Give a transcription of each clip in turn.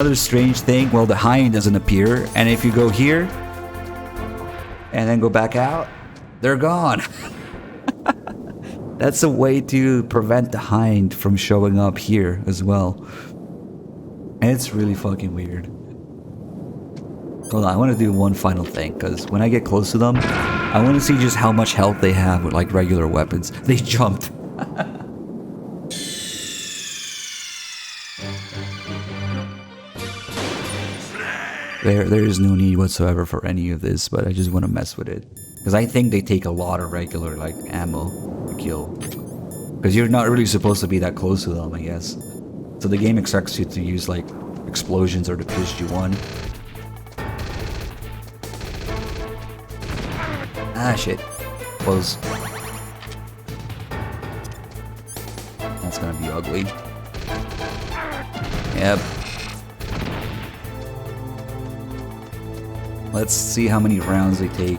Another strange thing, well, the hind doesn't appear, and if you go here and then go back out, they're gone. That's a way to prevent the hind from showing up here as well. And it's really fucking weird. Hold on, I want to do one final thing, because when I get close to them, I want to see just how much health they have with like regular weapons. They jumped. There is no need whatsoever for any of this, but I just want to mess with it. Because I think they take a lot of regular, like, ammo to kill. Because you're not really supposed to be that close to them, I guess. So the game expects you to use, like, explosions or the PSG-1. Ah, shit. Close. That's gonna be ugly. Yep. Let's see how many rounds they take.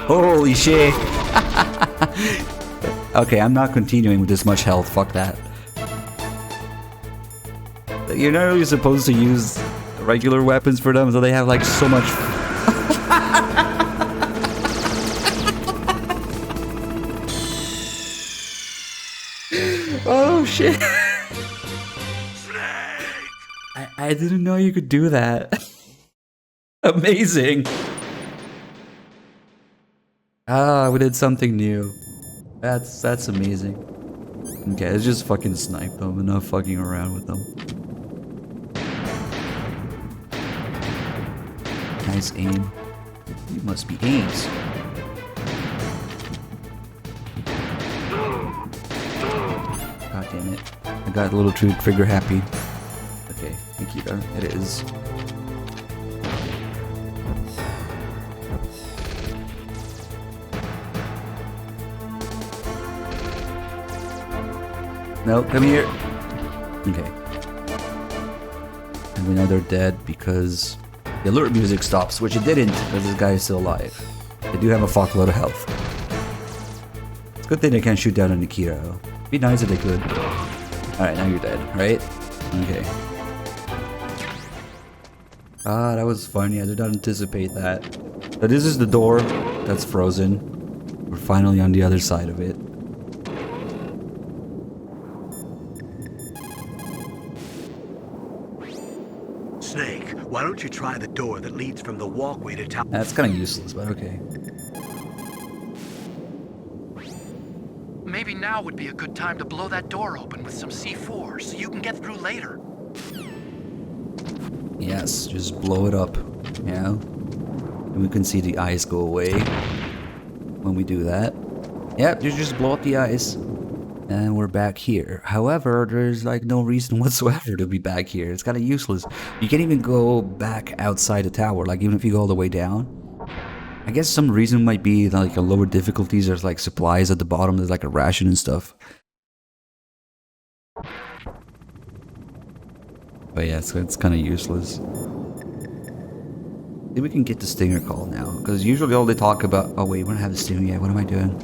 Holy shit! Okay, I'm not continuing with this much health. Fuck that. You're not really supposed to use regular weapons for them, so they have like so much. Oh shit! I didn't know you could do that. Amazing. Ah, we did something new. That's amazing. Okay, let's just fucking snipe them and not fucking around with them. Nice aim. You must be Ames. God damn it. I got a little too trigger happy. Okay, Nikita, it is. No, come here. Okay. And we know they're dead because the alert music stops, which it didn't because this guy is still alive. They do have a fuckload of health. It's a good thing they can't shoot down a Nikita. It'd be nice if they could. Alright, now you're dead, right? Okay. Ah, that was funny. I did not anticipate that. So this is the door that's frozen. We're finally on the other side of it. Snake, why don't you try the door that leads from the walkway to town? That's kind of useless, but okay. Maybe now would be a good time to blow that door open with some C4 so you can get through later. Yes, just blow it up, yeah. And we can see the eyes go away when we do that. Yep, just blow up the eyes. And we're back here. However, there's like no reason whatsoever to be back here. It's kind of useless. You can't even go back outside the tower, like even if you go all the way down. I guess some reason might be like a lower difficulties. There's like supplies at the bottom. There's like a ration and stuff. But yeah, it's kind of useless. Maybe we can get the stinger call now, because usually all they talk about. Oh wait, we don't have the stinger yet. What am I doing?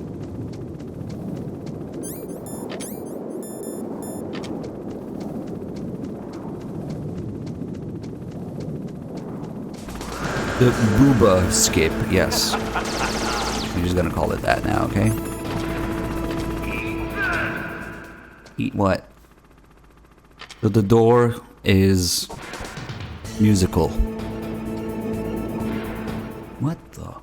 The booba skip, yes. We're just gonna call it that now, okay? Eat what? So the door is musical. What the?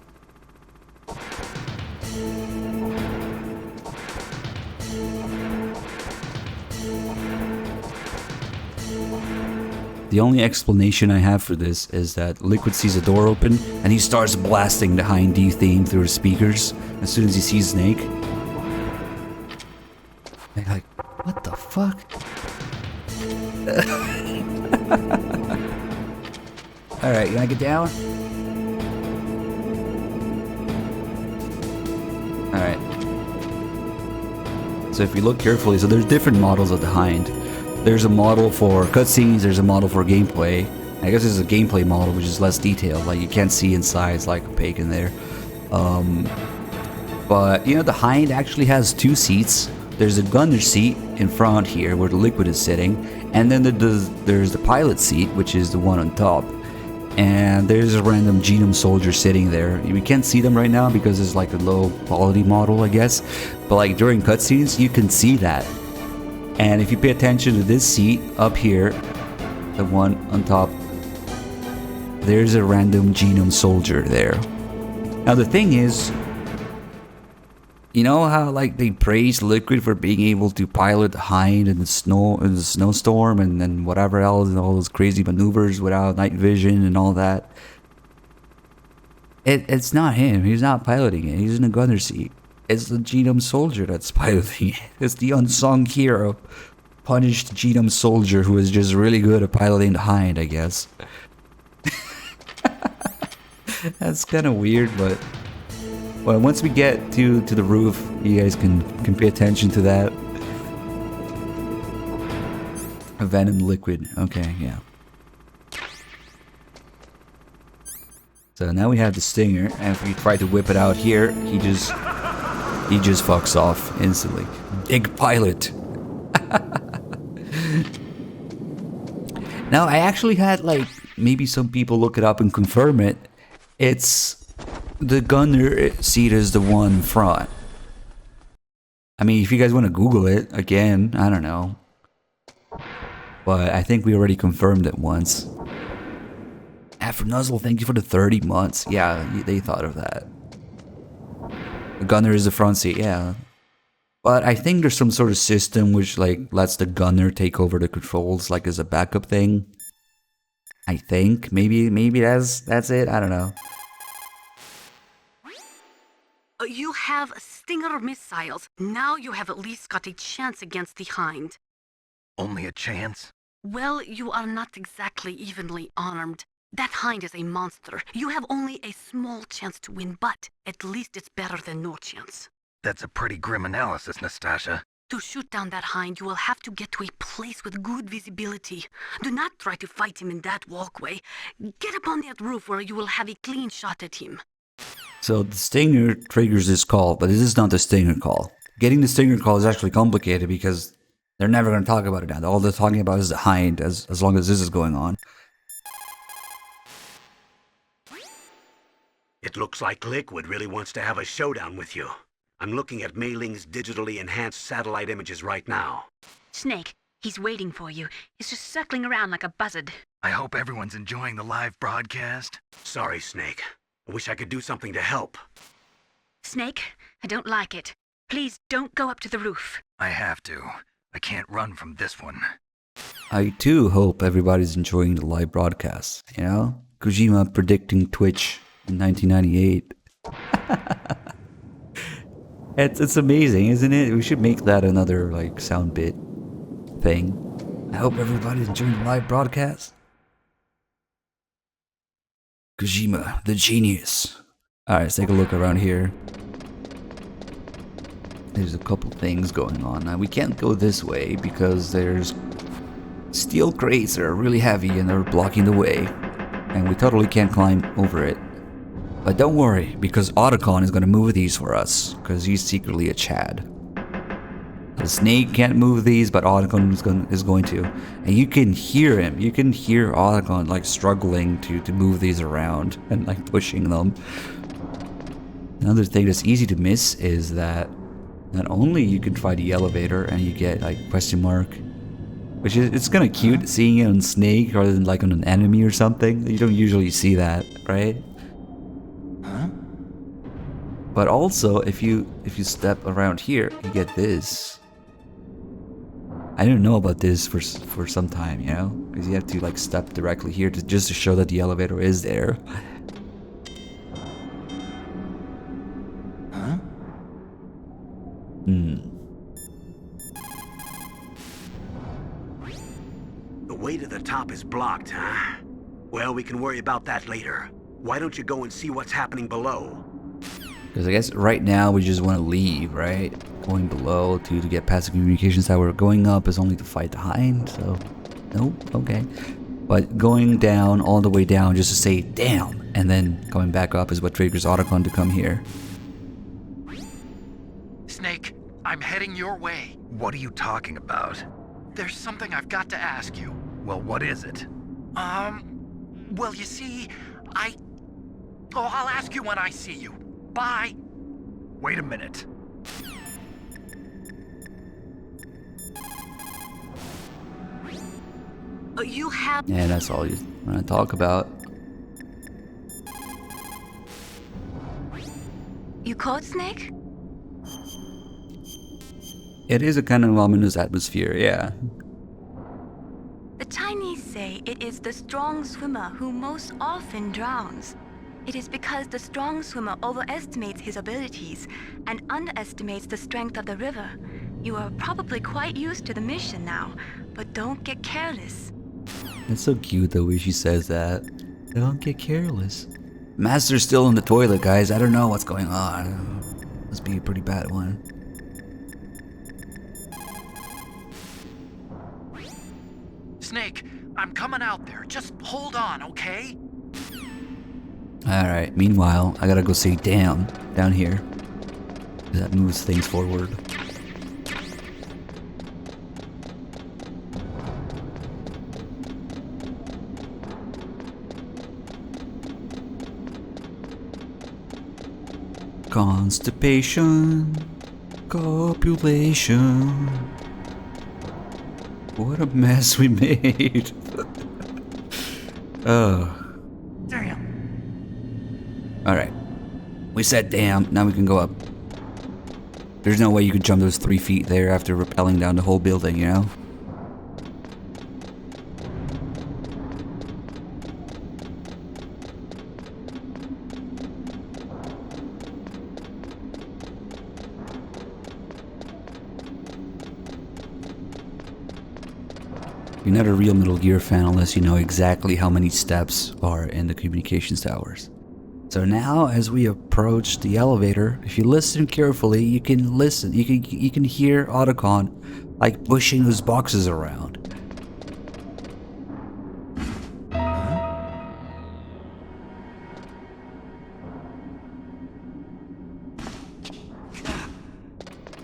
The only explanation I have for this is that Liquid sees a door open and he starts blasting the Hind D theme through his speakers as soon as he sees Snake. They're like, what the fuck? Alright, you wanna get down? Alright. So if you look carefully, so there's different models of the Hind. There's a model for cutscenes, there's a model for gameplay. I guess there's a gameplay model which is less detailed, like you can't see inside, it's like opaque in there. But, you know, the Hind actually has 2 seats. There's a gunner seat in front here where the Liquid is sitting. And then there's the pilot seat, which is the one on top. And there's a random Genome soldier sitting there. We can't see them right now because it's like a low quality model, I guess. But like during cutscenes, you can see that. And if you pay attention to this seat up here, the one on top, there's a random Genome soldier there. Now the thing is, you know how like they praise Liquid for being able to pilot the Hind in the snowstorm and then whatever else and all those crazy maneuvers without night vision and all that. It's not him. He's not piloting it. He's in a gunner seat. It's the Genome soldier that's piloting it. It's the unsung hero, punished Genome soldier who is just really good at piloting the Hind, I guess. That's kind of weird, but well, once we get to the roof, you guys can pay attention to that. A Venom Liquid. Okay, yeah. So now we have the Stinger, and if we try to whip it out here, he just fucks off instantly. Big pilot. Now I actually had like maybe some people look it up and confirm it. It's the gunner seat is the one front. I mean, if you guys want to Google it again, I don't know. But I think we already confirmed it once. For Nuzzle, thank you for the 30 months. Yeah, they thought of that. The gunner is the front seat, yeah. But I think there's some sort of system which like lets the gunner take over the controls, like as a backup thing. I think maybe that's it. I don't know. You have Stinger missiles. Now you have at least got a chance against the Hind. Only a chance? Well, you are not exactly evenly armed. That Hind is a monster. You have only a small chance to win, but at least it's better than no chance. That's a pretty grim analysis, Nastasha. To shoot down that Hind, you will have to get to a place with good visibility. Do not try to fight him in that walkway. Get up on that roof where you will have a clean shot at him. So the Stinger triggers this call, but this is not the Stinger call. Getting the Stinger call is actually complicated because they're never going to talk about it now. All they're talking about is the Hind as long as this is going on. It looks like Liquid really wants to have a showdown with you. I'm looking at Mei Ling's digitally enhanced satellite images right now. Snake, he's waiting for you. He's just circling around like a buzzard. I hope everyone's enjoying the live broadcast. Sorry, Snake. I wish I could do something to help. Snake, I don't like it. Please don't go up to the roof. I have to. I can't run from this one. I too hope everybody's enjoying the live broadcast, you know? Kojima predicting Twitch in 1998. It's amazing, isn't it? We should make that another like sound bit thing. I hope everybody's enjoying the live broadcast. Kojima, the genius. Alright, let's take a look around here. There's a couple things going on. Now we can't go this way because there's steel crates that are really heavy and they're blocking the way. And we totally can't climb over it. But don't worry, because Otacon is going to move these for us, because he's secretly a Chad. The Snake can't move these, but Otacon is going to. And you can hear him. You can hear Otacon like struggling to move these around and like pushing them. Another thing that's easy to miss is that not only you can try the elevator and you get like question mark, which is it's kind of cute seeing it on Snake rather than like on an enemy or something. You don't usually see that, right? But also, if you step around here, you get this. I didn't know about this for some time, you know, because you have to like step directly here just to show that the elevator is there. The way to the top is blocked, huh? Well, we can worry about that later. Why don't you go and see what's happening below? Because I guess right now we just want to leave, right? Going below to get past the communications tower. Going up is only to fight the Hind, so nope, okay. But going down, all the way down, just to say damn, and then coming back up is what triggers Otacon to come here. Snake, I'm heading your way. What are you talking about? There's something I've got to ask you. Well, what is it? Well, you see, I'll ask you when I see you. Bye. Wait a minute. You have... Yeah, that's all you want to talk about. You caught Snake? It is a kind of ominous atmosphere, yeah. The Chinese say it is the strong swimmer who most often drowns. It is because the strong swimmer overestimates his abilities and underestimates the strength of the river. You are probably quite used to the mission now, but don't get careless. It's so cute the way she says that. Don't get careless. Master's still in the toilet, guys. I don't know what's going on. Must be a pretty bad one. Snake, I'm coming out there. Just hold on, okay? Alright, meanwhile, I gotta go say damn down here. That moves things forward. Constipation, copulation. What a mess we made. Oh. Damn. Alright. We said damn, now we can go up. There's no way you could jump those 3 feet there after rappelling down the whole building, you know? You're not a real Metal Gear fan unless you know exactly how many steps are in the communications towers. So now, as we approach the elevator, if you listen carefully, you can hear Otacon like pushing those boxes around.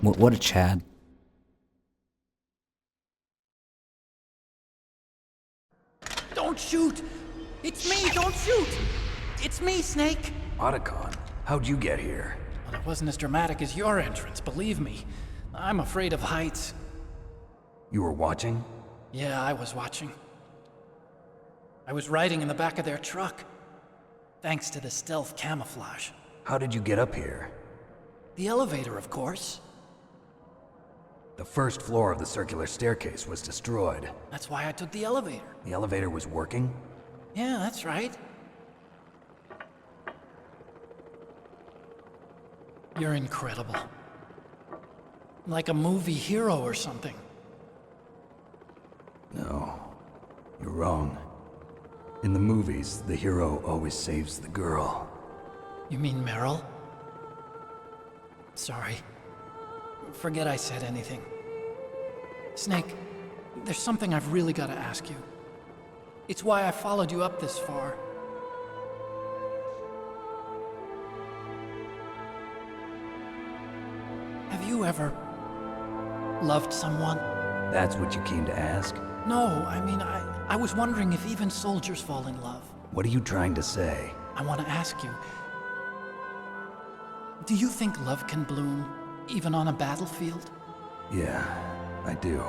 What a Chad. Don't shoot! It's me, don't shoot! It's me, Snake! Otacon, how'd you get here? Well, it wasn't as dramatic as your entrance, believe me. I'm afraid of heights. You were watching? Yeah, I was watching. I was riding in the back of their truck. Thanks to the stealth camouflage. How did you get up here? The elevator, of course. The first floor of the circular staircase was destroyed. That's why I took the elevator. The elevator was working? Yeah, that's right. You're incredible. Like a movie hero or something. No, you're wrong. In the movies, the hero always saves the girl. You mean Meryl? Sorry. Forget I said anything. Snake, there's something I've really got to ask you. It's why I followed you up this far. Have you ever loved someone? That's what you came to ask? No, I mean, I was wondering if even soldiers fall in love. What are you trying to say? I want to ask you, do you think love can bloom even on a battlefield? Yeah, I do.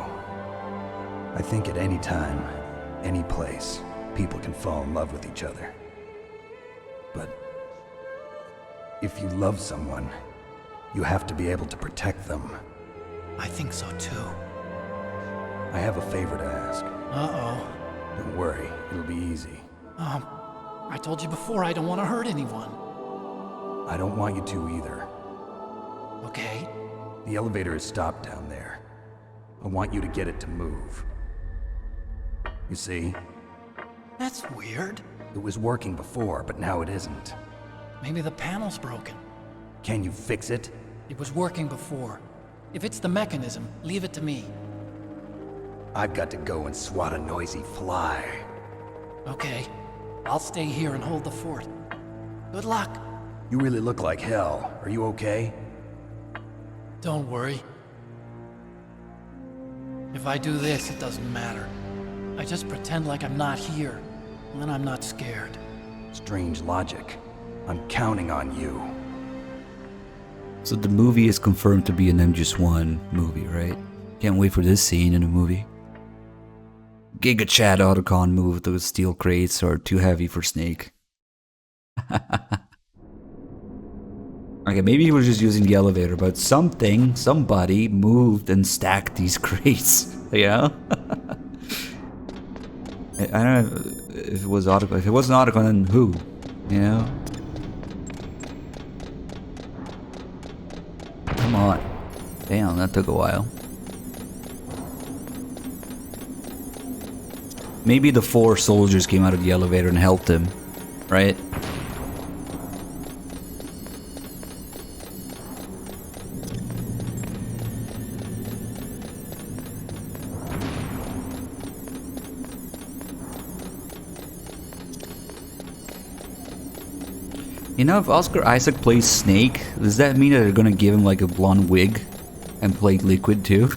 I think at any time, any place, people can fall in love with each other. But if you love someone, you have to be able to protect them. I think so too. I have a favor to ask. Uh-oh. Don't worry, it'll be easy. I told you before I don't want to hurt anyone. I don't want you to either. Okay. The elevator is stopped down there. I want you to get it to move. You see? That's weird. It was working before, but now it isn't. Maybe the panel's broken. Can you fix it? It was working before. If it's the mechanism, leave it to me. I've got to go and swat a noisy fly. Okay. I'll stay here and hold the fort. Good luck. You really look like hell. Are you okay? Don't worry. If I do this, it doesn't matter. I just pretend like I'm not here, and then I'm not scared. Strange logic. I'm counting on you. So the movie is confirmed to be an MGS1 movie, right? Can't wait for this scene in the movie. Giga Chad Autocon move, those steel crates are too heavy for Snake. Okay, maybe he was just using the elevator, but somebody moved and stacked these crates, you know? I don't know if it was Autocon. If it wasn't Autocon, then who? You know? Come on. Damn, that took a while. Maybe the 4 soldiers came out of the elevator and helped him, right? You know, if Oscar Isaac plays Snake, does that mean that they're gonna give him like a blonde wig and play Liquid too?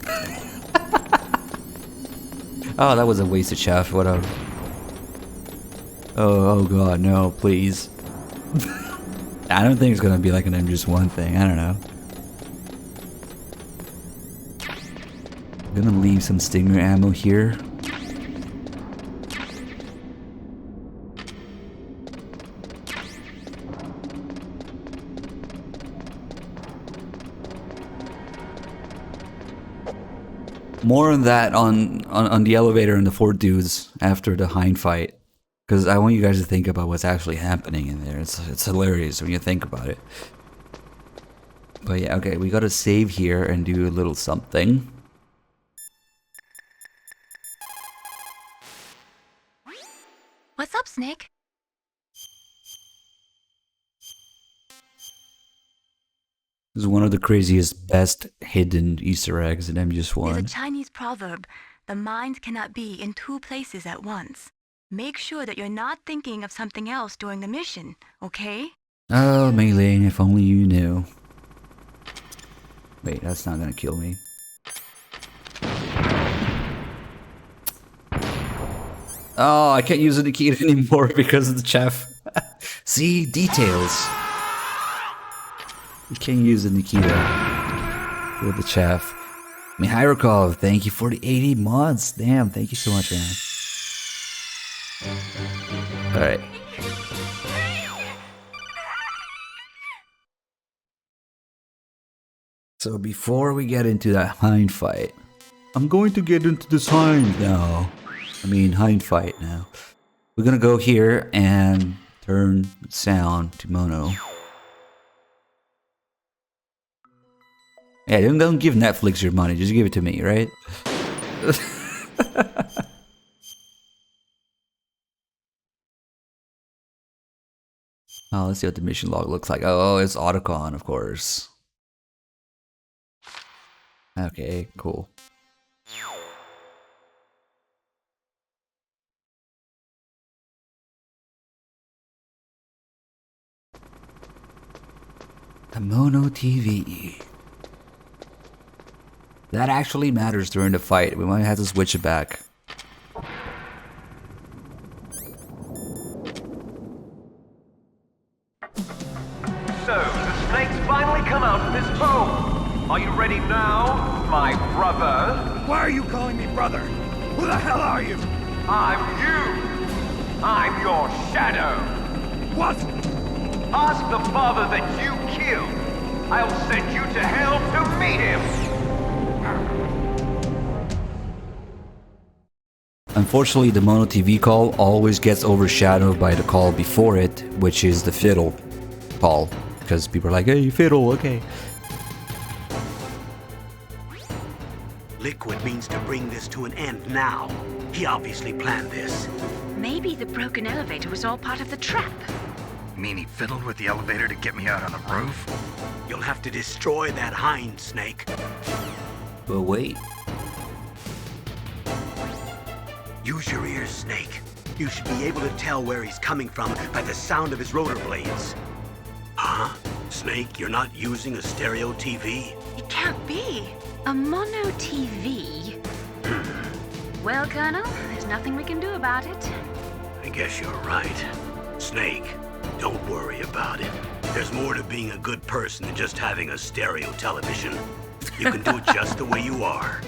Oh, that was a wasted shaft, whatever. Oh god, no, please. I don't think it's gonna be like an MGS1 thing, I don't know. I'm gonna leave some Stinger ammo here. More on that on the elevator and the 4 dudes after the Hind fight. Because I want you guys to think about what's actually happening in there. It's hilarious when you think about it. But yeah, okay, we gotta save here and do a little something. What's up, Snake? This is one of the craziest, best hidden Easter eggs in MGS1. There's a Chinese proverb, the mind cannot be in 2 places at once. Make sure that you're not thinking of something else during the mission, okay? Oh, Mei Ling, if only you knew. Wait, that's not gonna kill me. Oh, I can't use the Nikita anymore because of the chef. See? Details. You can't use the Nikita with the chef. Mihairikov, thank you for the 80 months. Damn, thank you so much, man. Alright. So before we get into that Hind fight, I'm going to get into this Hind now. I mean Hind fight now. We're gonna go here and turn sound to mono. Yeah, don't give Netflix your money, just give it to me, right? Oh, let's see what the mission log looks like. Oh, it's Autocon, of course. Okay, cool. The Mono TV. That actually matters during the fight. We might have to switch it back. So, the snake's finally come out of his home. Are you ready now, my brother? Why are you calling me brother? Who the hell are you? I'm you. I'm your shadow. What? Ask the father that you killed. I'll send you to hell to meet him. Unfortunately, the Mono TV call always gets overshadowed by the call before it, which is the fiddle call. Because people are like, hey, fiddle, okay. Liquid means to bring this to an end now. He obviously planned this. Maybe the broken elevator was all part of the trap. You mean he fiddled with the elevator to get me out on the roof? You'll have to destroy that Hind, Snake. But wait. Use your ears, Snake. You should be able to tell where he's coming from by the sound of his rotor blades. Huh? Snake, you're not using a stereo TV? It can't can't be. A mono TV? Well, Colonel, there's nothing we can do about it. I guess you're right. Snake, don't worry about it. There's more to being a good person than just having a stereo television. You can do it just the way you are.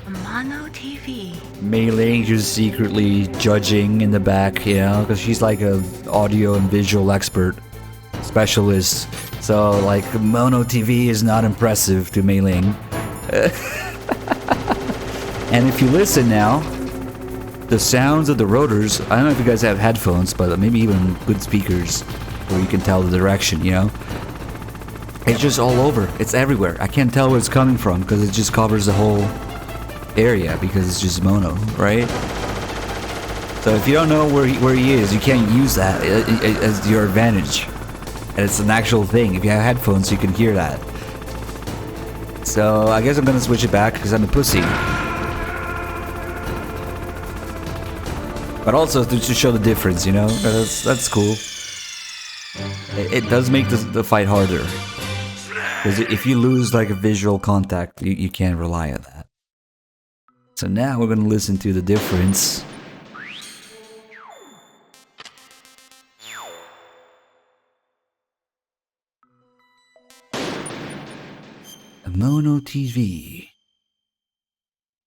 A mono TV. Mei Ling just secretly judging in the back, you know, because she's like a audio and visual expert specialist. So like mono TV is not impressive to Mei Ling. And if you listen now, the sounds of the rotors, I don't know if you guys have headphones, but maybe even good speakers where you can tell the direction, you know? It's just all over. It's everywhere. I can't tell where it's coming from because it just covers the whole area because it's just mono, right? So if you don't know where he is, you can't use that as your advantage. And it's an actual thing. If you have headphones, you can hear that. So I guess I'm gonna switch it back because I'm a pussy. But also to show the difference, you know? That's cool. It does make the fight harder. Because if you lose like a visual contact, you can't rely on that. So now we're gonna listen to the difference. A mono TV.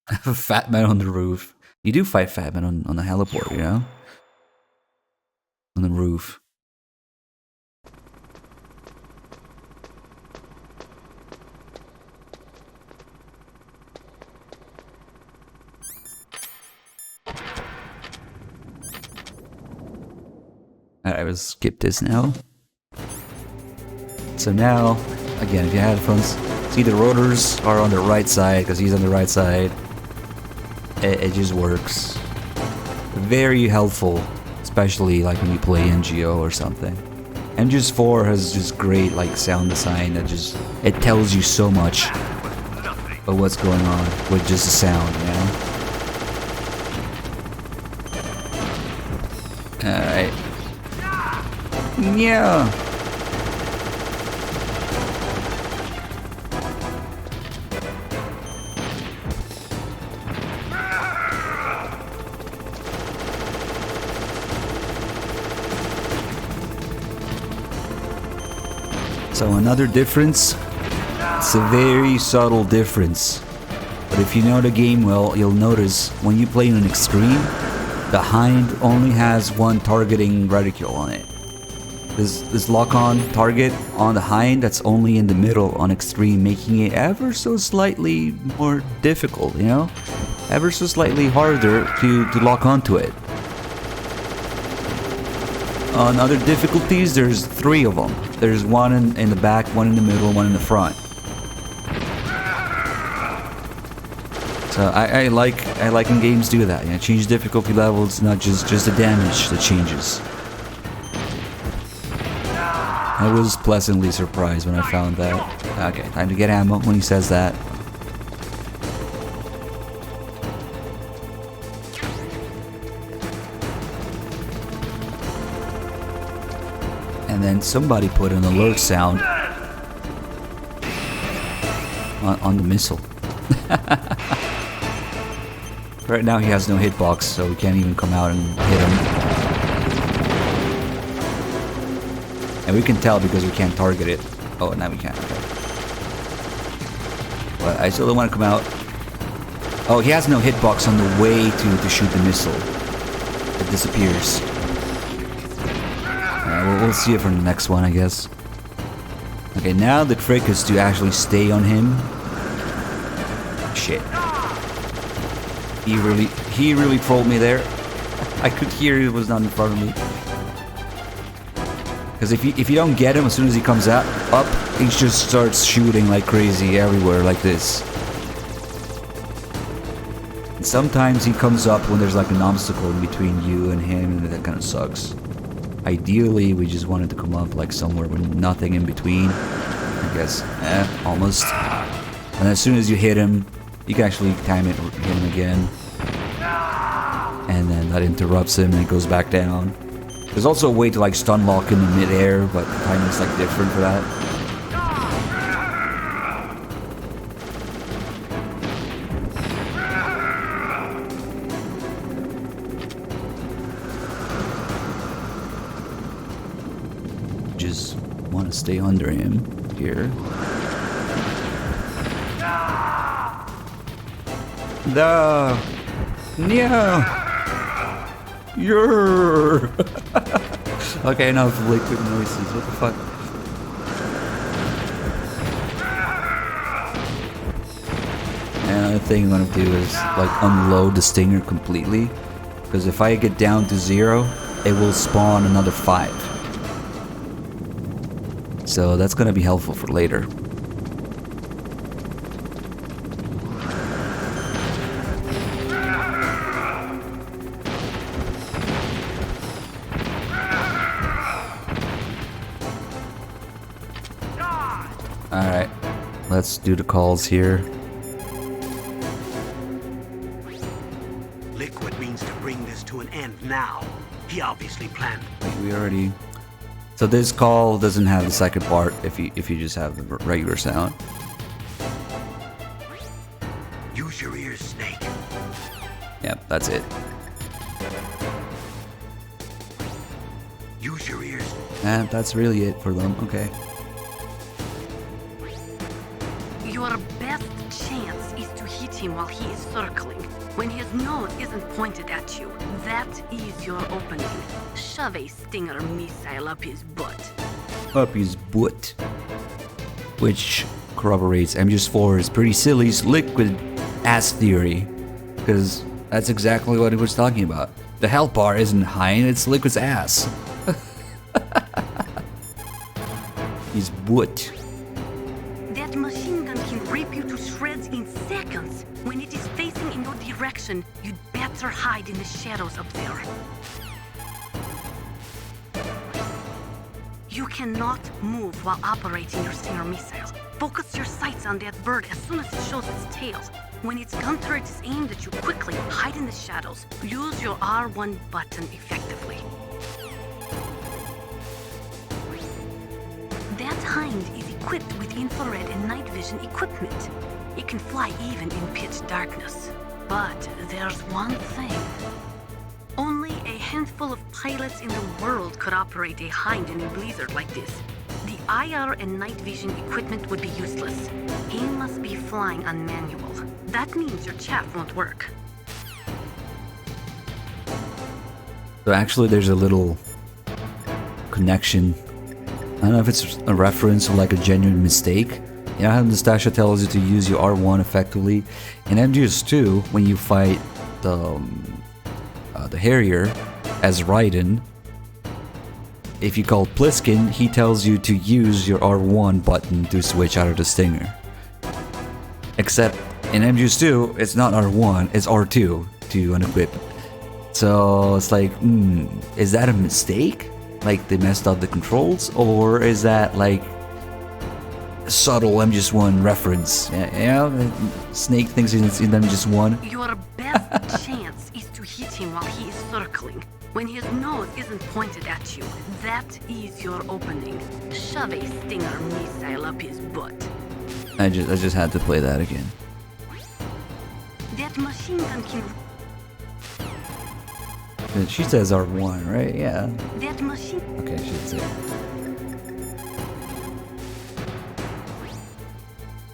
A fat man on the roof. You do fight fat men on the heliport, you know? On the roof. Alright, we'll skip this now. So now, again, if you have headphones, see the rotors are on the right side, because he's on the right side. It just works. Very helpful, especially like when you play MGO or something. MGS4 has just great like sound design that just, it tells you so much of what's going on with just the sound, you know? Alright. Yeah. So another difference, it's a very subtle difference. But if you know the game well, you'll notice when you play on extreme, the hind only has one targeting reticule on it. This lock-on target on the hind that's only in the middle on extreme, making it ever so slightly more difficult, you know? Ever so slightly harder to lock onto it. On other difficulties, there's 3 of them. There's one in the back, one in the middle, one in the front. So I like when games do that. You know, change difficulty levels, not just the damage that changes. I was pleasantly surprised when I found that. Okay, time to get ammo when he says that. And then somebody put an alert sound on the missile. Right now he has no hitbox, so we can't even come out and hit him. And we can tell because we can't target it. Oh, now we can. Okay. But I still don't want to come out. Oh, he has no hitbox on the way to shoot the missile. It disappears. We'll see it for the next one, I guess. Okay, now the trick is to actually stay on him. Shit. He really trolled me there. I could hear it was not in front of me. Because if you don't get him as soon as he comes up, he just starts shooting like crazy everywhere like this. And sometimes he comes up when there's like an obstacle in between you and him, and that kind of sucks. Ideally, we just wanted to come up like somewhere with nothing in between. I guess, almost. And as soon as you hit him, you can actually time it, hit him again. And then that interrupts him and it goes back down. There's also a way to like stun lock in the mid-air, but the timing's like different for that. want to stay under him here. No! You're okay, enough liquid noises. What the fuck? And another thing I'm gonna do is like unload the stinger completely, because if I get down to 0, it will spawn another 5. So that's gonna be helpful for later. Alright, let's do the calls here. Liquid means to bring this to an end now. He obviously planned. Wait, we already... So this call doesn't have the second part if you just have the regular sound. Use your ears, Snake. Yep, that's it. Use your ears. And that's really it for them, okay. Your best chance is to hit him while he is circling. When his nose isn't pointed at you, that is your opening. Shove a stinger missile up his butt. Up his butt. Which corroborates MGS4's pretty silly liquid ass theory. Because that's exactly what he was talking about. The health bar isn't high, it's Liquid's ass. His butt. That machine gun can rip you to shreds in seconds. When it is facing in your direction, you'd better hide in the shadows up there. You cannot move while operating your stinger missile. Focus your sights on that bird as soon as it shows its tail. When its gun turret is aimed at you, quickly hide in the shadows. Use your R1 button effectively. That hind is equipped with infrared and night vision equipment. It can fly even in pitch darkness. But there's one thing. Only a handful of pilots in the world could operate a hind in a blizzard like this. The IR and night vision equipment would be useless. He must be flying on manual. That means your chaff won't work. So actually there's a little connection. I don't know if it's a reference or like a genuine mistake. You know how Nastasha tells you to use your R1 effectively? In MGS2, when you fight the Harrier as Raiden, if you call Pliskin, he tells you to use your R1 button to switch out of the stinger. Except in MGS2, it's not R1, it's R2 to unequip. So it's like, is that a mistake? Like they messed up the controls? Or is that like a subtle MGS1 reference? Yeah, Snake thinks it's in MGS1. Your best chance is to hit him while he is circling. When his nose isn't pointed at you, that is your opening. Shove a stinger missile up his butt. I just had to play that again. That machine gun can... She says R1, right? Yeah. That machine... Okay, she said it.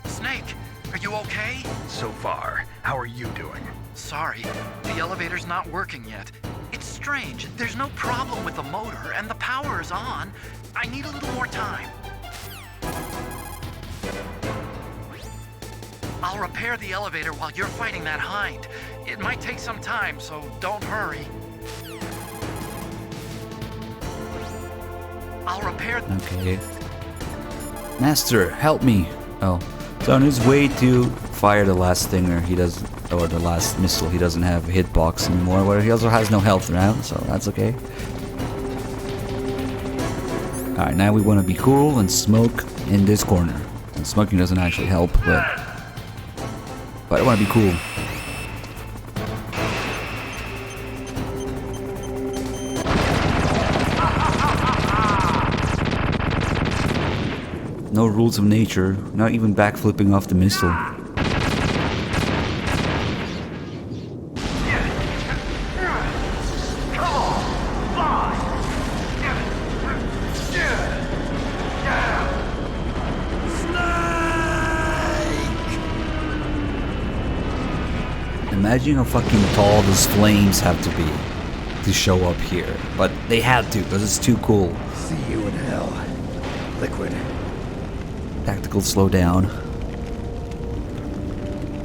Snake, are you okay? So far, how are you doing? Sorry, the elevator's not working yet. It's strange. There's no problem with the motor, and the power is on. I need a little more time. I'll repair the elevator while you're fighting that hind. It might take some time, so don't hurry. I'll repair... Okay. Master, help me! Oh. So on his way to fire the last stinger, he does... Or the last missile, he doesn't have a hitbox anymore, but he also has no health now, so that's okay. Alright, now we want to be cool and smoke in this corner. And smoking doesn't actually help, but I want to be cool. No rules of nature, not even backflipping off the missile. Imagine how fucking tall those flames have to be to show up here. But they had to, because it's too cool. See you in hell, Liquid. Tactical slowdown.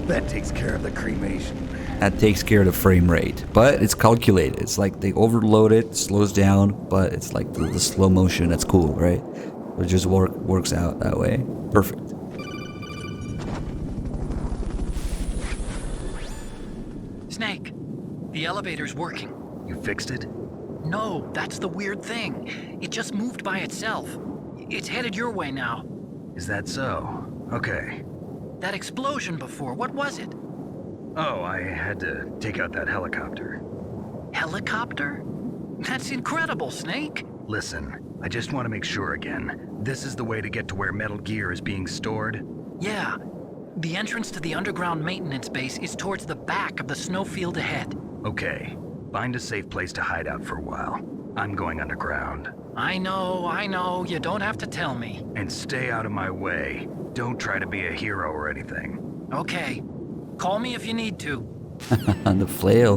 That takes care of the cremation. That takes care of the frame rate. But it's calculated. It's like they overload it, slows down, but it's like the slow motion that's cool, right? It just works out that way. Perfect. Snake, the elevator's working. You fixed it? No, that's the weird thing. It just moved by itself. It's headed your way now. Is that so? Okay. That explosion before, what was it? Oh, I had to take out that helicopter. Helicopter? That's incredible, Snake. Listen, I just want to make sure again. This is the way to get to where Metal Gear is being stored? Yeah. The entrance to the underground maintenance base is towards the back of the snowfield ahead. Okay. Find a safe place to hide out for a while. I'm going underground. I know. You don't have to tell me. And stay out of my way. Don't try to be a hero or anything. Okay. Call me if you need to. The flail.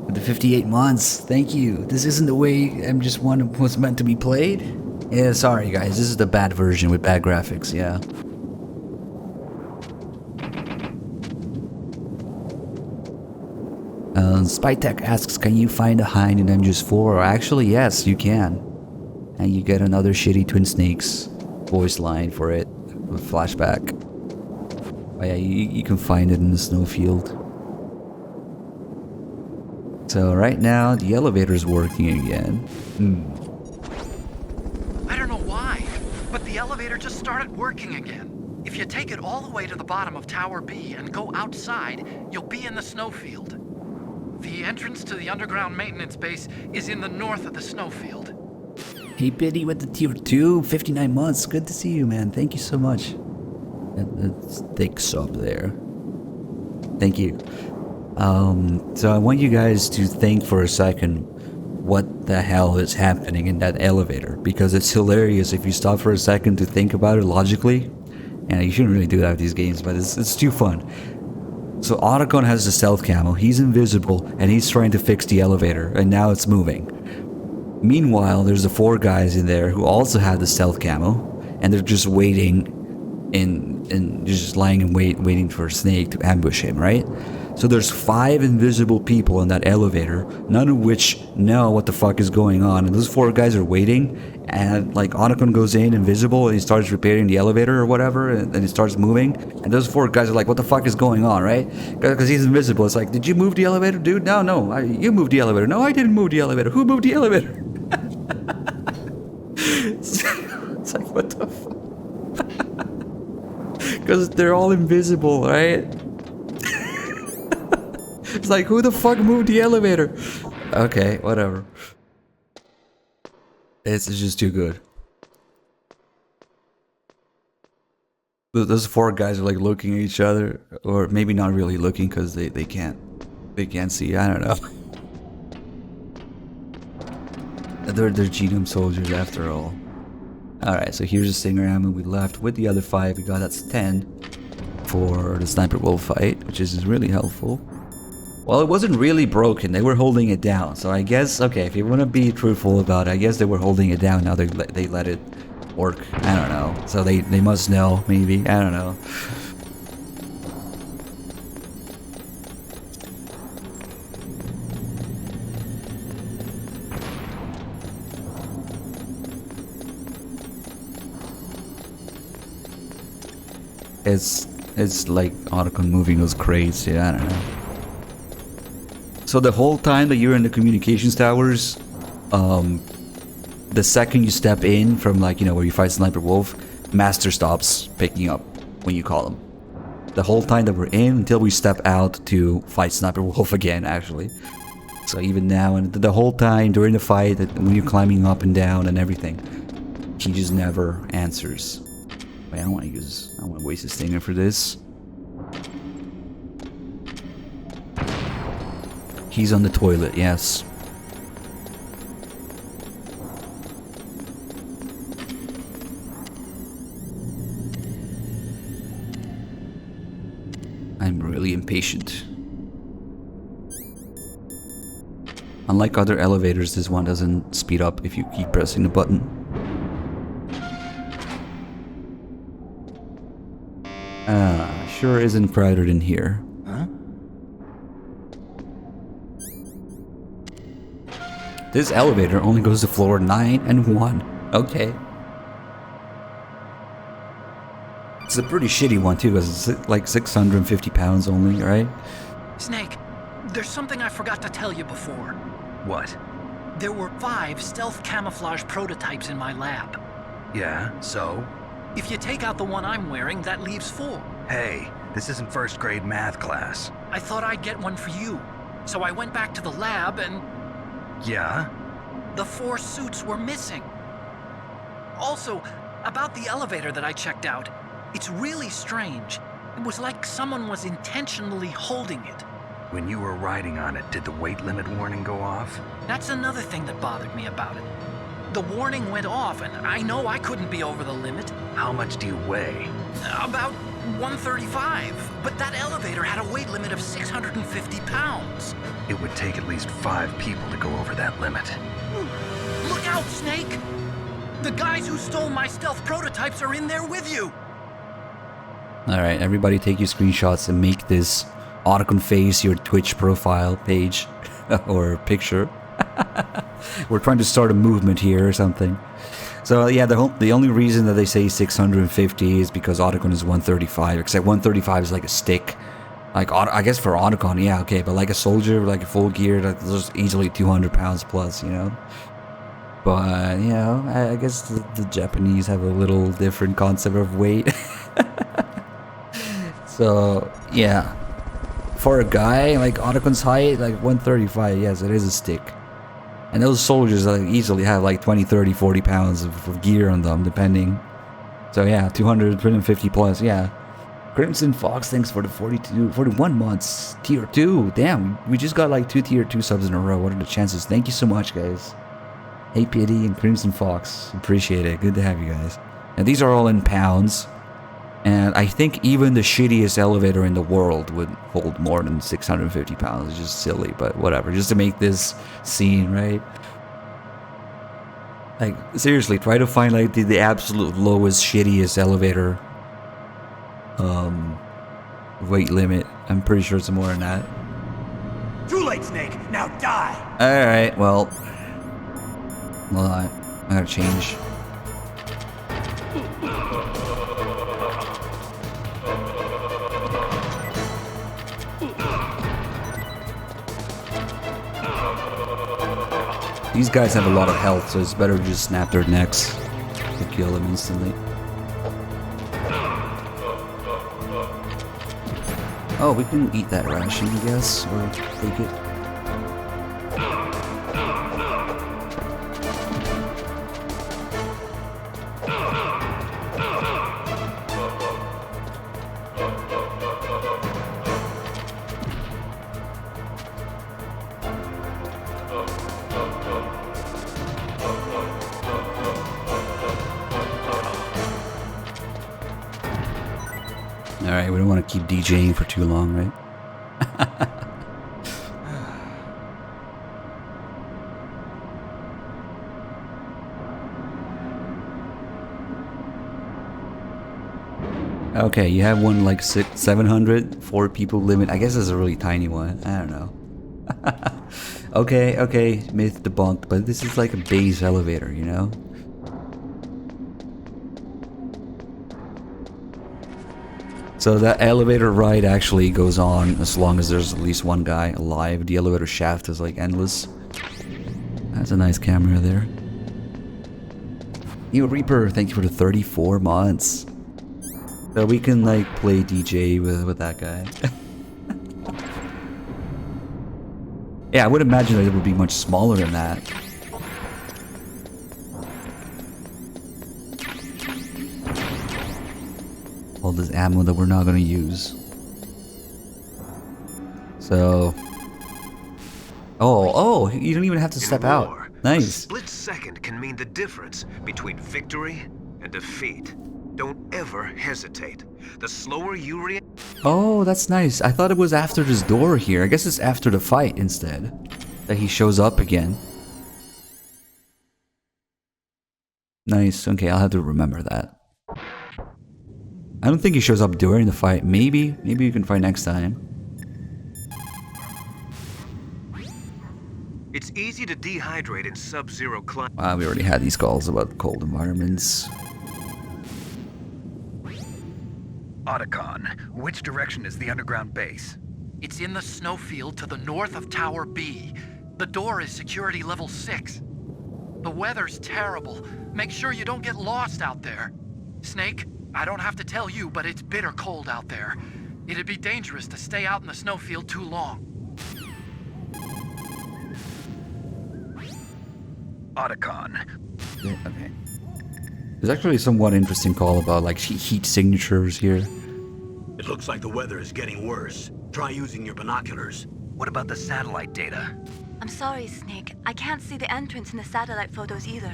The 58 months. Thank you. This isn't the way MGS1 was meant to be played? Yeah, sorry guys. This is the bad version with bad graphics, yeah. Spytech asks, can you find a hind in MGS4? Actually, yes, you can. And you get another shitty Twin Snakes voice line for it with flashback. Oh yeah, you can find it in the snowfield. So right now, the elevator's working again. I don't know why, but the elevator just started working again. If you take it all the way to the bottom of Tower B and go outside, you'll be in the snowfield. The entrance to the underground maintenance base is in the north of the snowfield. Hey Biddy with the tier 2, 59 months. Good to see you, man. Thank you so much. That's thick up there. Thank you. So I want you guys to think for a second what the hell is happening in that elevator, because it's hilarious if you stop for a second to think about it logically. And you shouldn't really do that with these games, but it's too fun. So Otacon has the stealth camo, he's invisible, and he's trying to fix the elevator, and now it's moving. Meanwhile, there's the 4 guys in there who also have the stealth camo, and they're just waiting and just lying in waiting for Snake to ambush him, right? So there's 5 invisible people in that elevator, none of which know what the fuck is going on, and those 4 guys are waiting, and like Otacon goes in invisible and he starts repairing the elevator or whatever, and then it starts moving, and those 4 guys are like, what the fuck is going on, right? Because he's invisible. It's like, did you move the elevator, dude? No, you moved the elevator. No, I didn't move the elevator. Who moved the elevator? It's like, what the fuck? Because they're all invisible, right? It's like, who the fuck moved the elevator? Okay, whatever. It's just too good. Those 4 guys are like looking at each other, or maybe not really looking because they can't see. I don't know. They're genome soldiers after all. Alright, so here's the Stinger ammo we left with the other 5. We got that's 10 for the Sniper Wolf fight, which is really helpful. Well, it wasn't really broken. They were holding it down. So I guess, okay, if you want to be truthful about it, I guess they were holding it down. Now they let it work. I don't know. So they must know, maybe. I don't know. It's like Otacon moving those crates. Yeah, I don't know. So the whole time that you're in the communications towers, the second you step in from, like, you know, where you fight Sniper Wolf, Master stops picking up when you call him. The whole time that we're in until we step out to fight Sniper Wolf again, actually. So even now, and the whole time during the fight, when you're climbing up and down and everything, he just never answers. Wait, I don't want to waste a Stinger for this. He's on the toilet, yes. I'm really impatient. Unlike other elevators, this one doesn't speed up if you keep pressing the button. Sure isn't crowded in here. Huh? This elevator only goes to floor 9 and 1. Okay. It's a pretty shitty one too, because it's like 650 pounds only, right? Snake, there's something I forgot to tell you before. What? There were 5 stealth camouflage prototypes in my lab. Yeah, so? If you take out the one I'm wearing, that leaves 4. Hey, this isn't first grade math class. I thought I'd get one for you. So I went back to the lab and Yeah? the 4 suits were missing. Also, about the elevator that I checked out, it's really strange. It was like someone was intentionally holding it. When you were riding on it, did the weight limit warning go off? That's another thing that bothered me about it. The warning went off, and I know I couldn't be over the limit. How much do you weigh? About 135, but that elevator had a weight limit of 650 pounds. It would take at least 5 people to go over that limit. Look out, Snake! The guys who stole my stealth prototypes are in there with you! Alright, everybody take your screenshots and make this Otacon face your Twitch profile page or picture. We're trying to start a movement here or something. So yeah, the only reason that they say 650 is because Otacon is 135, except 135 is like a stick. Like, I guess for Otacon, yeah, okay, but like a soldier, like a full gear, that's easily 200 pounds plus, you know? But, you know, I guess the Japanese have a little different concept of weight. So, yeah. For a guy, like Otacon's height, like 135, yes, it is a stick. And those soldiers like, easily have like 20, 30, 40 pounds of gear on them, depending. So yeah, 200, 250 plus, yeah. Crimson Fox, thanks for the 41 months. Tier 2, damn, we just got like 2 tier 2 subs in a row. What are the chances? Thank you so much, guys. Hey Pity and Crimson Fox, appreciate it. Good to have you guys. And these are all in pounds. And I think even the shittiest elevator in the world would hold more than 650 pounds. It's just silly, but whatever. Just to make this scene, right? Like, seriously, try to find like the absolute lowest, shittiest elevator weight limit. I'm pretty sure it's more than that. Too late, Snake. Now die. Alright, well, I gotta change. These guys have a lot of health, so it's better to just snap their necks to kill them instantly. Oh, we can eat that ration, I guess, or take it. Alright, we don't want to keep DJing for too long, right? Okay, you have one like 700, 4 people limit. I guess it's a really tiny one. I don't know. Okay, myth debunked, but this is like a base elevator, you know? So that elevator ride actually goes on as long as there's at least one guy alive. The elevator shaft is like endless. That's a nice camera there. Yo Reaper, thank you for the 34 months. So we can like play DJ with that guy. Yeah, I would imagine that it would be much smaller than that. All this ammo that we're not gonna use. So... Oh, you don't even have to step out. Nice. A split second can mean the difference between victory and defeat. Don't ever hesitate. The slower you react... Oh, that's nice. I thought it was after this door here. I guess it's after the fight instead. that he shows up again. Nice. Okay, I'll have to remember that. I don't think he shows up during the fight. Maybe you can fight next time. It's easy to dehydrate in sub-zero climate. Wow, we already had these calls about cold environments. Otacon, which direction is the underground base? It's in the snowfield to the north of Tower B. The door is security level 6. The weather's terrible. Make sure you don't get lost out there. Snake, I don't have to tell you, but it's bitter cold out there. It'd be dangerous to stay out in the snowfield too long. Otacon. Yeah, okay. There's actually a somewhat interesting call about like heat signatures here. It looks like the weather is getting worse. Try using your binoculars. What about the satellite data? I'm sorry, Snake. I can't see the entrance in the satellite photos either.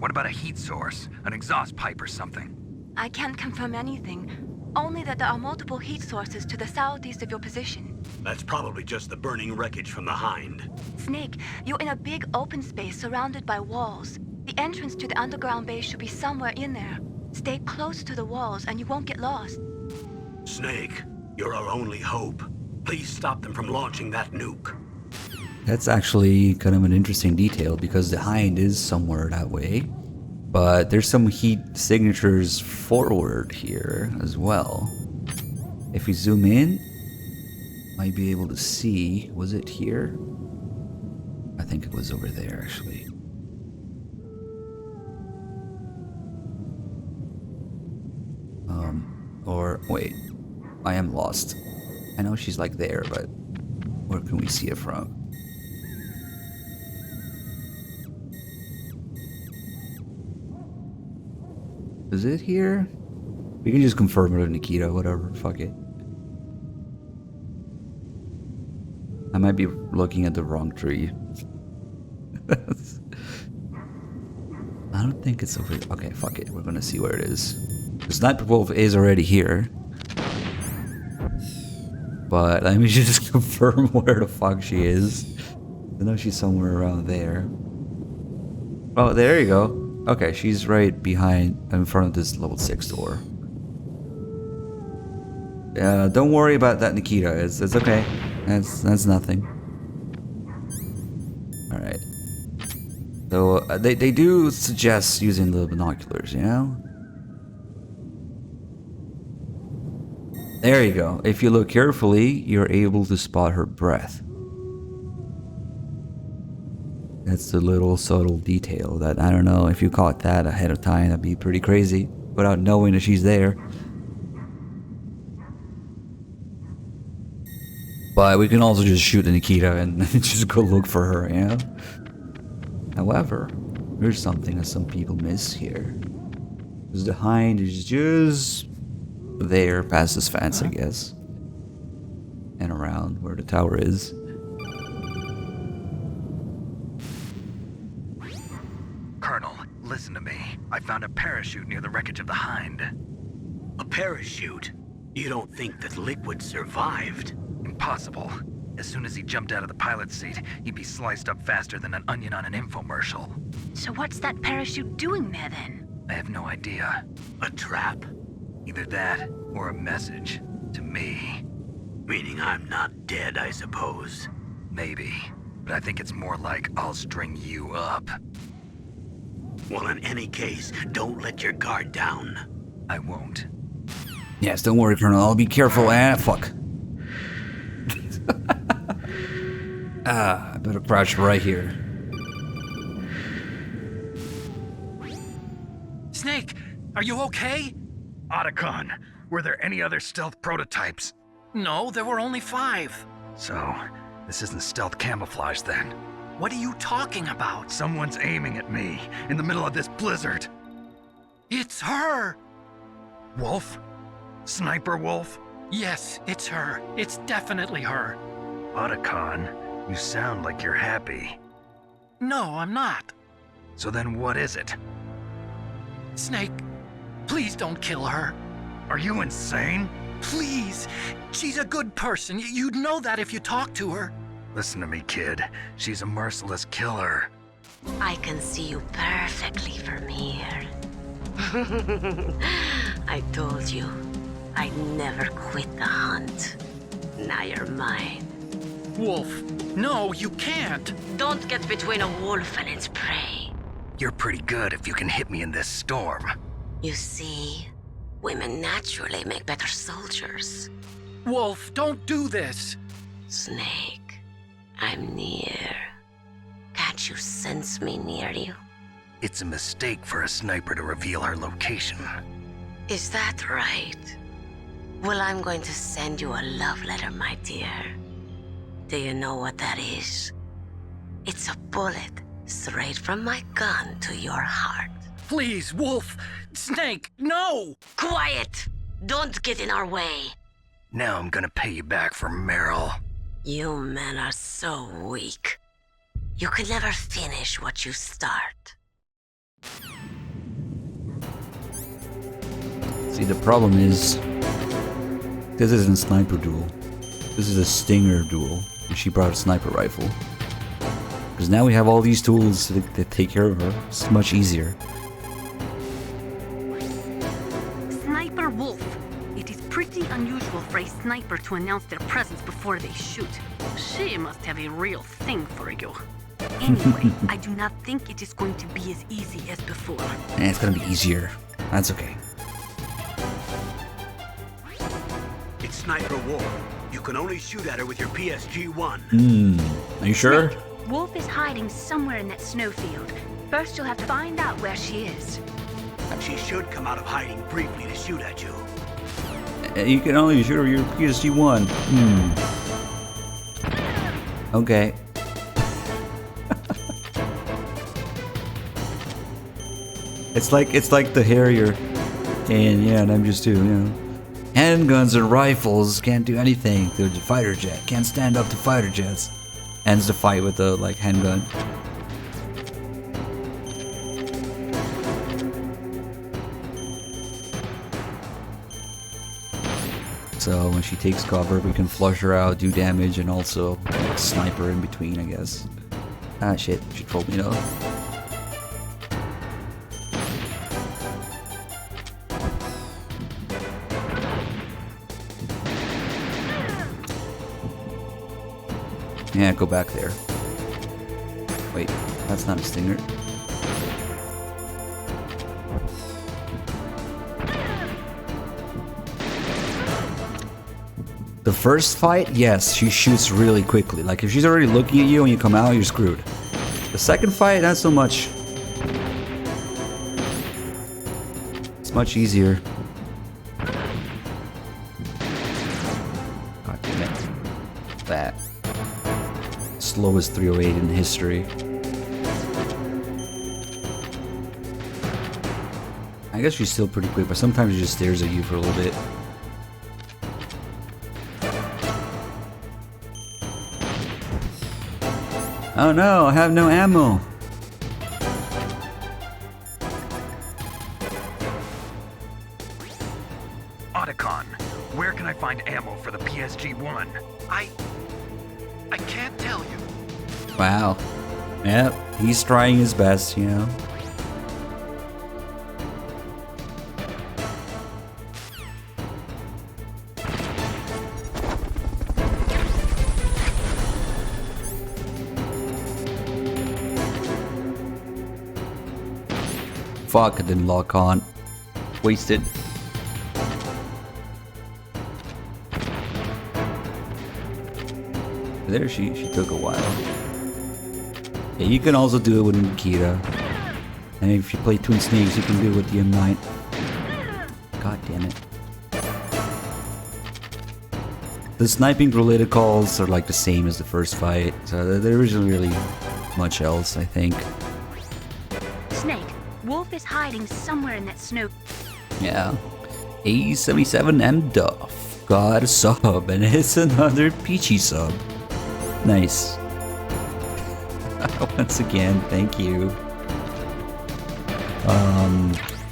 What about a heat source? An exhaust pipe or something? I can't confirm anything. Only that there are multiple heat sources to the southeast of your position. That's probably just the burning wreckage from the Hind. Snake, you're in a big open space surrounded by walls. The entrance to the underground base should be somewhere in there. Stay close to the walls and you won't get lost. Snake, you're our only hope. Please stop them from launching that nuke. That's actually kind of an interesting detail because the Hind is somewhere that way. But there's some heat signatures forward here as well. If we zoom in, might be able to see, was it here? I think it was over there actually. Or wait, I am lost. I know she's like there, but where can we see it from? Is it here? We can just confirm it with Nikita, whatever, fuck it. I might be looking at the wrong tree. I don't think it's over. Okay, fuck it. We're gonna see where it is. The Sniper Wolf is already here. But let me just confirm where the fuck she is. I know she's somewhere around there. Oh, there you go. Okay, she's right behind, in front of this level 6 door. Don't worry about that, Nikita. It's okay. That's nothing. Alright. So, they do suggest using the binoculars, you know? There you go. If you look carefully, you're able to spot her breath. That's the little subtle detail that, I don't know, if you caught that ahead of time, that'd be pretty crazy, without knowing that she's there. But we can also just shoot Nikita and just go look for her, you know? However, there's something that some people miss here. Because the Hind is just there past this fence, I guess. And around where the tower is. Colonel, listen to me. I found a parachute near the wreckage of the Hind. A parachute? You don't think that Liquid survived? Impossible. As soon as he jumped out of the pilot's seat, he'd be sliced up faster than an onion on an infomercial. So what's that parachute doing there then? I have no idea. A trap? Either that, or a message. To me. Meaning I'm not dead, I suppose. Maybe. But I think it's more like I'll string you up. Well, in any case, don't let your guard down. I won't. Yes, don't worry, Colonel. I'll be careful. Fuck. I better crouch right here. Snake, are you okay? Otacon, were there any other stealth prototypes? No, there were only 5. So, this isn't stealth camouflage then. What are you talking about? Someone's aiming at me in the middle of this blizzard. It's her! Wolf? Sniper Wolf? Yes, it's her. It's definitely her. Otacon, you sound like you're happy. No, I'm not. So then what is it? Snake, please don't kill her. Are you insane? Please. She's a good person. You'd know that if you talked to her. Listen to me, kid. She's a merciless killer. I can see you perfectly from here. I told you, I'd never quit the hunt. Now you're mine. Wolf, no, you can't. Don't get between a wolf and its prey. You're pretty good if you can hit me in this storm. You see, women naturally make better soldiers. Wolf, don't do this. Snake, I'm near. Can't you sense me near you? It's a mistake for a sniper to reveal her location. Is that right? Well, I'm going to send you a love letter, my dear. Do you know what that is? It's a bullet straight from my gun to your heart. Please, Wolf. Snake, no! Quiet! Don't get in our way. Now I'm gonna pay you back for Meryl. You men are so weak. You can never finish what you start. See, the problem is, this isn't a sniper duel. This is a stinger duel. And she brought a sniper rifle. Because now we have all these tools that take care of her. It's much easier. Sniper Wolf. It is pretty unusual for a sniper to announce their presence before they shoot. She must have a real thing for you. Anyway, I do not think it is going to be as easy as before. And it's gonna be easier. That's okay. It's Sniper Wolf. You can only shoot at her with your PSG-1. Are you sure? Wolf is hiding somewhere in that snowfield. First, you'll have to find out where she is. She should come out of hiding briefly to shoot at you. You can only shoot her with your PSG-1. Okay. It's like the Harrier, and yeah, and MGS2, you know. Handguns and rifles can't do anything to the fighter jet. Can't stand up to fighter jets. Ends the fight with the handgun. So when she takes cover, we can flush her out, do damage, and also snipe her in between, I guess. Ah shit, she trolled me though. Yeah, go back there. Wait, that's not a stinger. The first fight, yes, she shoots really quickly. Like, if she's already looking at you and you come out, you're screwed. The second fight, not so much. It's much easier. God damn it. That. Slowest 308 in history. I guess she's still pretty quick, but sometimes she just stares at you for a little bit. Oh no, I have no ammo. Otacon, where can I find ammo for the PSG-1? I can't tell you. Wow. Yep, he's trying his best, you know. Fuck, it didn't lock on. Wasted. There, she took a while. Yeah, you can also do it with Nikita. And if you play Twin Snakes, you can do it with the M9. God damn it. The sniping related calls are like the same as the first fight, so there isn't really much else, I think. Snake, Wolf is hiding somewhere in that snow. Yeah. A77M Duff got a sub, and it's another Peachy sub. Nice. Once again, thank you.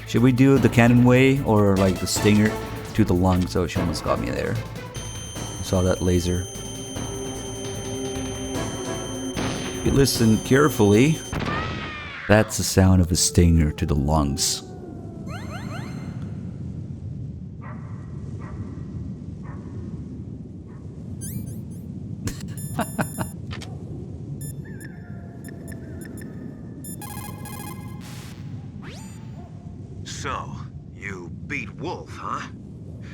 Should we do the cannon way or like the stinger to the lungs? Oh, she almost got me there. Saw that laser. If you listen carefully, that's the sound of a stinger to the lungs. So, you beat Wolf, huh?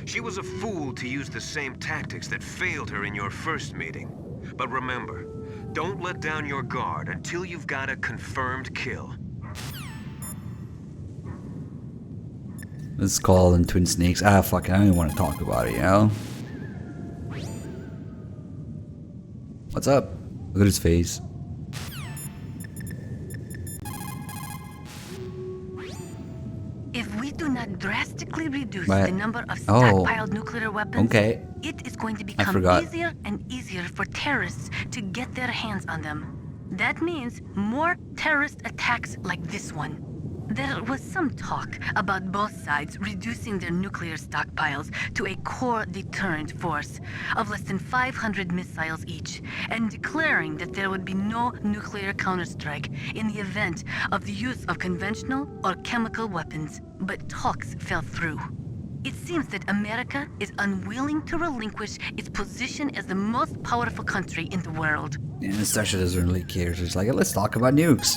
She was a fool to use the same tactics that failed her in your first meeting. But remember, don't let down your guard until you've got a confirmed kill. Let's call them Twin Snakes. Ah, fuck it. I don't even want to talk about it, you know? What's up? Look at his face. If we do not drastically reduce But- the number of oh, stockpiled nuclear weapons, okay. it is going to I become forgot. easier and easier for terrorists to get their hands on them. That means more terrorist attacks like this one. There was some talk about both sides reducing their nuclear stockpiles to a core deterrent force of less than 500 missiles each, and declaring that there would be no nuclear counterstrike in the event of the use of conventional or chemical weapons. But talks fell through. It seems that America is unwilling to relinquish its position as the most powerful country in the world. And Nastasha doesn't really care. She's like, let's talk about nukes.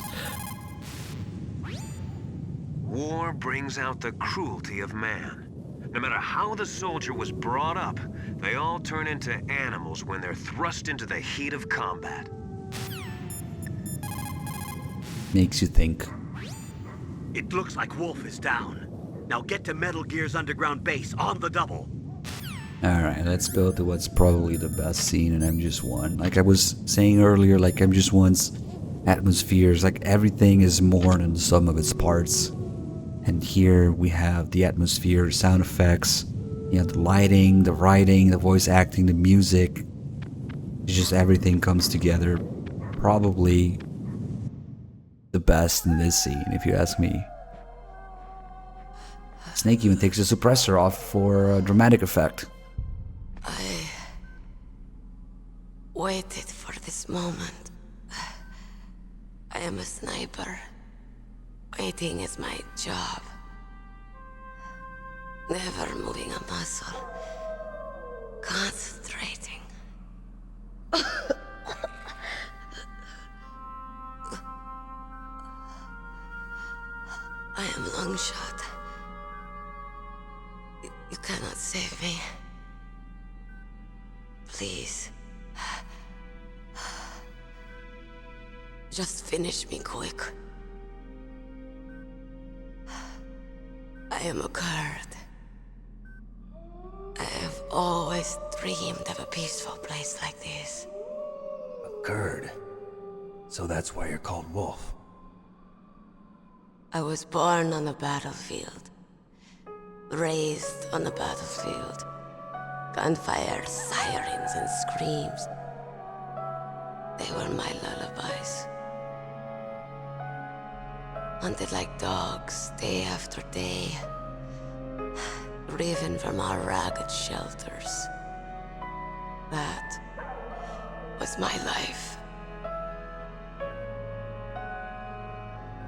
War brings out the cruelty of man. No matter how the soldier was brought up, they all turn into animals when they're thrust into the heat of combat. Makes you think. It looks like Wolf is down. Now get to Metal Gear's underground base on the double. Alright, let's go to what's probably the best scene in MGS1. Like I was saying earlier, like MGS1's atmospheres, like everything is more than the sum of its parts. And here we have the atmosphere, sound effects, you know, the lighting, the writing, the voice acting, the music. It's just everything comes together. Probably the best in this scene, if you ask me. Snake even takes the suppressor off for a dramatic effect. I waited for this moment. I am a sniper. Waiting is my job. Never moving a muscle. Concentrating. I am Longshot. You cannot save me. Please. Just finish me quick. I am a Kurd. I have always dreamed of a peaceful place like this. A Kurd. So that's why you're called Wolf. I was born on the battlefield. Raised on the battlefield. Gunfire, sirens, and screams. They were my lullabies. Hunted like dogs, day after day. Driven from our ragged shelters. That was my life.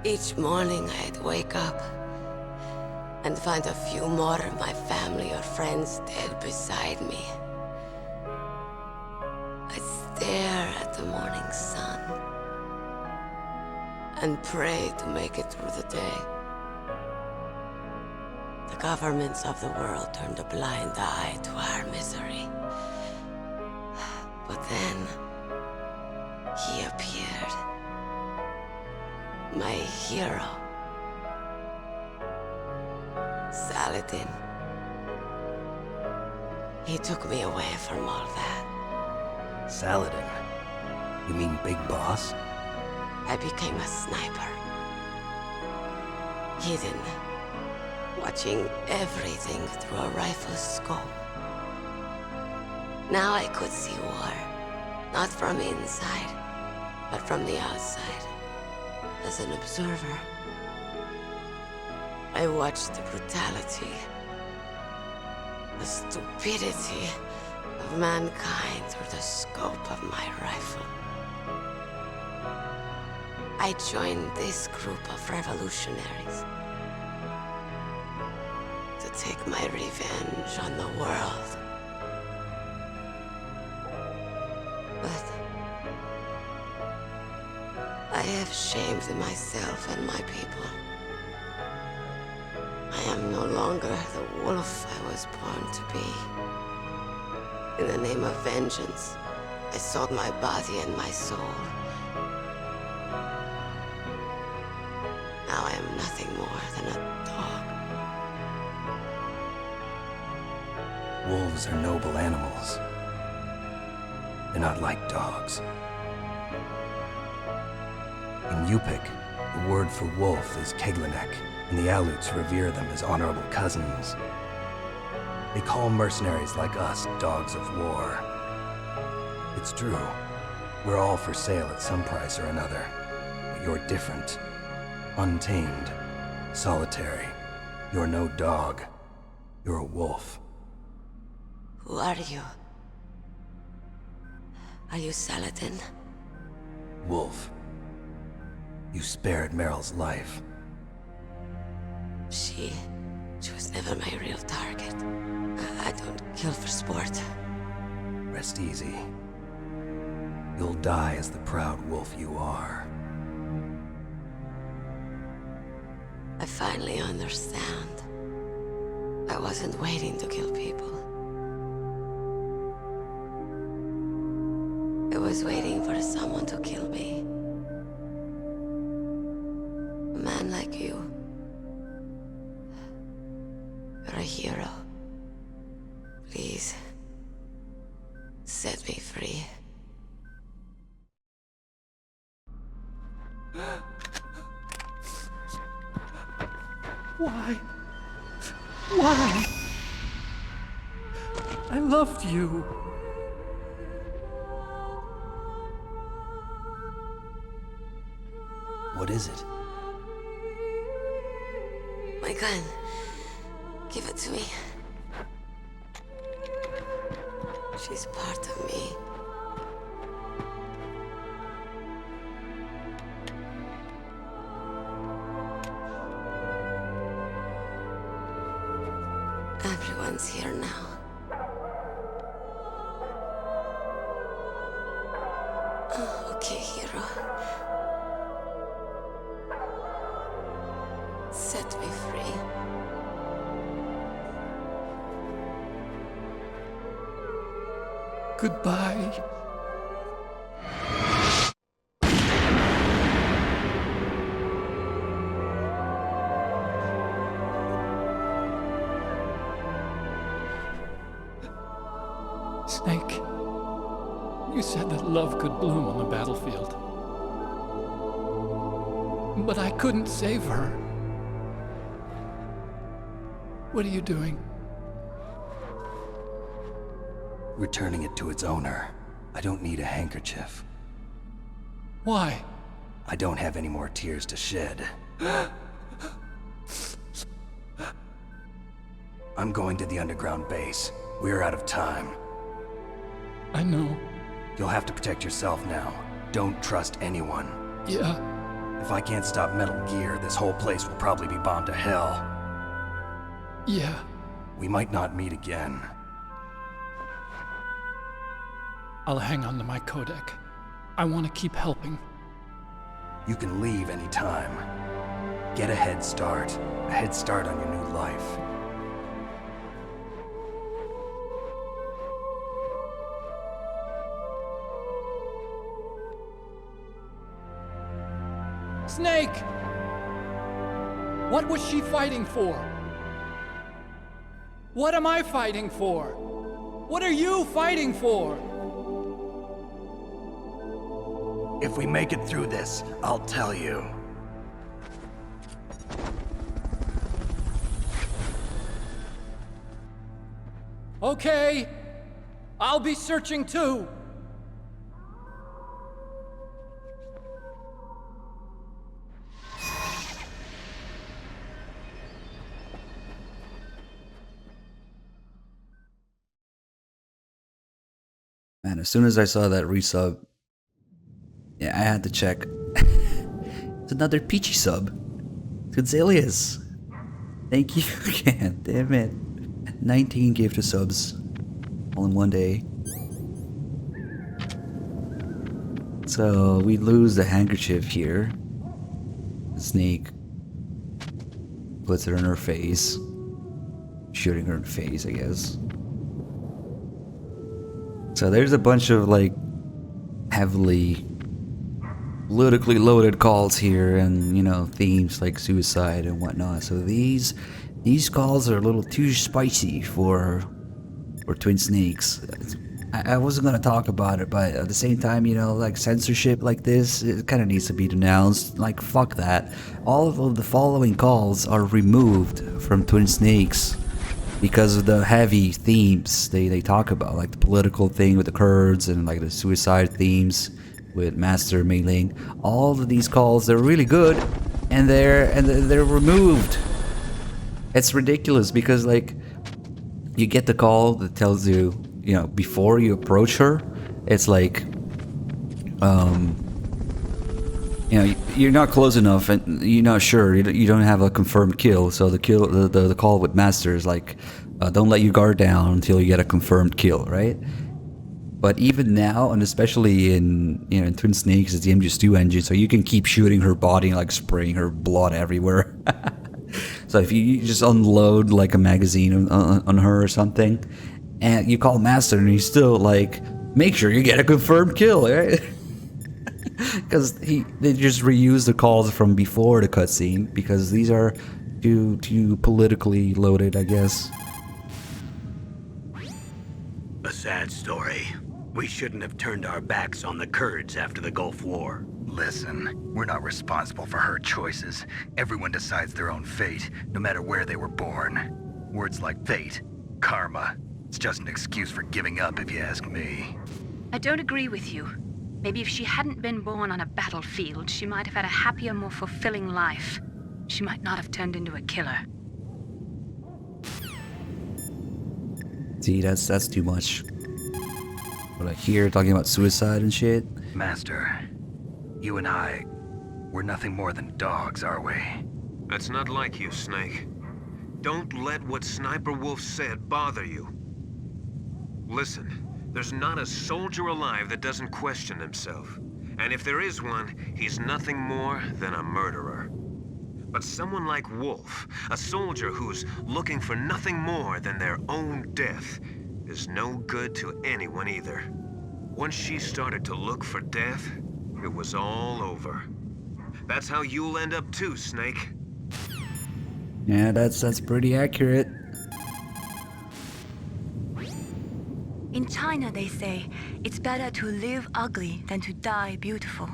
Each morning I'd wake up and find a few more of my family or friends dead beside me. I'd stare at the morning sun and pray to make it through the day. The governments of the world turned a blind eye to our misery. But then, he appeared. My hero. Saladin. He took me away from all that. Saladin? You mean Big Boss? I became a sniper. Hidden. Watching everything through a rifle's scope. Now I could see war. Not from inside, but from the outside. As an observer. I watched the brutality, the stupidity of mankind through the scope of my rifle. I joined this group of revolutionaries to take my revenge on the world. But I have shamed myself and my people. I am no longer the wolf I was born to be. In the name of vengeance, I sold my body and my soul. Now I am nothing more than a dog. Wolves are noble animals. They're not like dogs. In Yupik, the word for wolf is Keglanek, and the Aleuts revere them as honorable cousins. They call mercenaries like us dogs of war. It's true. We're all for sale at some price or another. But you're different. Untamed. Solitary. You're no dog. You're a wolf. Who are you? Are you Saladin? Wolf. You spared Meryl's life. She was never my real target. I don't kill for sport. Rest easy. You'll die as the proud wolf you are. I finally understand. I wasn't waiting to kill people. I was waiting for someone to kill me. A man like you. You're a hero. Please, set me free. Why? Why? I loved you. What is it? My gun. Give it to me. She's part of me. Everyone's here now. Oh, okay, hero. Set me free. Goodbye. Snake, you said that love could bloom on the battlefield. But I couldn't save her. What are you doing? Returning it to its owner. I don't need a handkerchief. Why? I don't have any more tears to shed. I'm going to the underground base. We're out of time. I know. You'll have to protect yourself now. Don't trust anyone. Yeah. If I can't stop Metal Gear, this whole place will probably be bombed to hell. Yeah. We might not meet again. I'll hang on to my codec. I want to keep helping. You can leave anytime. Get a head start. A head start on your new life. Snake! What was she fighting for? What am I fighting for? What are you fighting for? If we make it through this, I'll tell you. Okay. I'll be searching too. Man, as soon as I saw that resub, yeah, I had to check. It's another peachy sub. Gonzalius. Thank you again. Damn it. 19 gift of subs. All in one day. So we lose the handkerchief here. The snake puts it in her face. Shooting her in the face, I guess. So there's a bunch of like heavily politically loaded calls here, and you know, themes like suicide and whatnot. So these calls are a little too spicy for Twin Snakes. I wasn't gonna talk about it, but at the same time, you know, like censorship like this, it kind of needs to be denounced. Like, fuck that. All of the following calls are removed from Twin Snakes because of the heavy themes they talk about, like the political thing with the Kurds and like the suicide themes with Master Mei Ling. All of these calls, they're really good, and they're removed. It's ridiculous because like you get the call that tells you, you know, before you approach her, it's like, you know, you're not close enough and you're not sure, you don't have a confirmed kill. So the call with Master is like, don't let your guard down until you get a confirmed kill, right? But even now, and especially in, you know, in Twin Snakes, it's the MGS2 engine, so you can keep shooting her body and like spraying her blood everywhere. So if you just unload like a magazine on her or something, and you call Master, and he's still like, make sure you get a confirmed kill, right? Because they just reuse the calls from before the cutscene, because these are too politically loaded, I guess. A sad story. We shouldn't have turned our backs on the Kurds after the Gulf War. Listen, we're not responsible for her choices. Everyone decides their own fate, no matter where they were born. Words like fate, karma, it's just an excuse for giving up, if you ask me. I don't agree with you. Maybe if she hadn't been born on a battlefield, she might have had a happier, more fulfilling life. She might not have turned into a killer. See, that's too much. What I hear talking about suicide and shit. Master, you and I, we're nothing more than dogs, are we? That's not like you, Snake. Don't let what Sniper Wolf said bother you. Listen, there's not a soldier alive that doesn't question himself. And if there is one, he's nothing more than a murderer. But someone like Wolf, a soldier who's looking for nothing more than their own death, is no good to anyone either. Once she started to look for death, it was all over. That's how you'll end up too, Snake. Yeah, that's pretty accurate. In China, they say, it's better to live ugly than to die beautiful.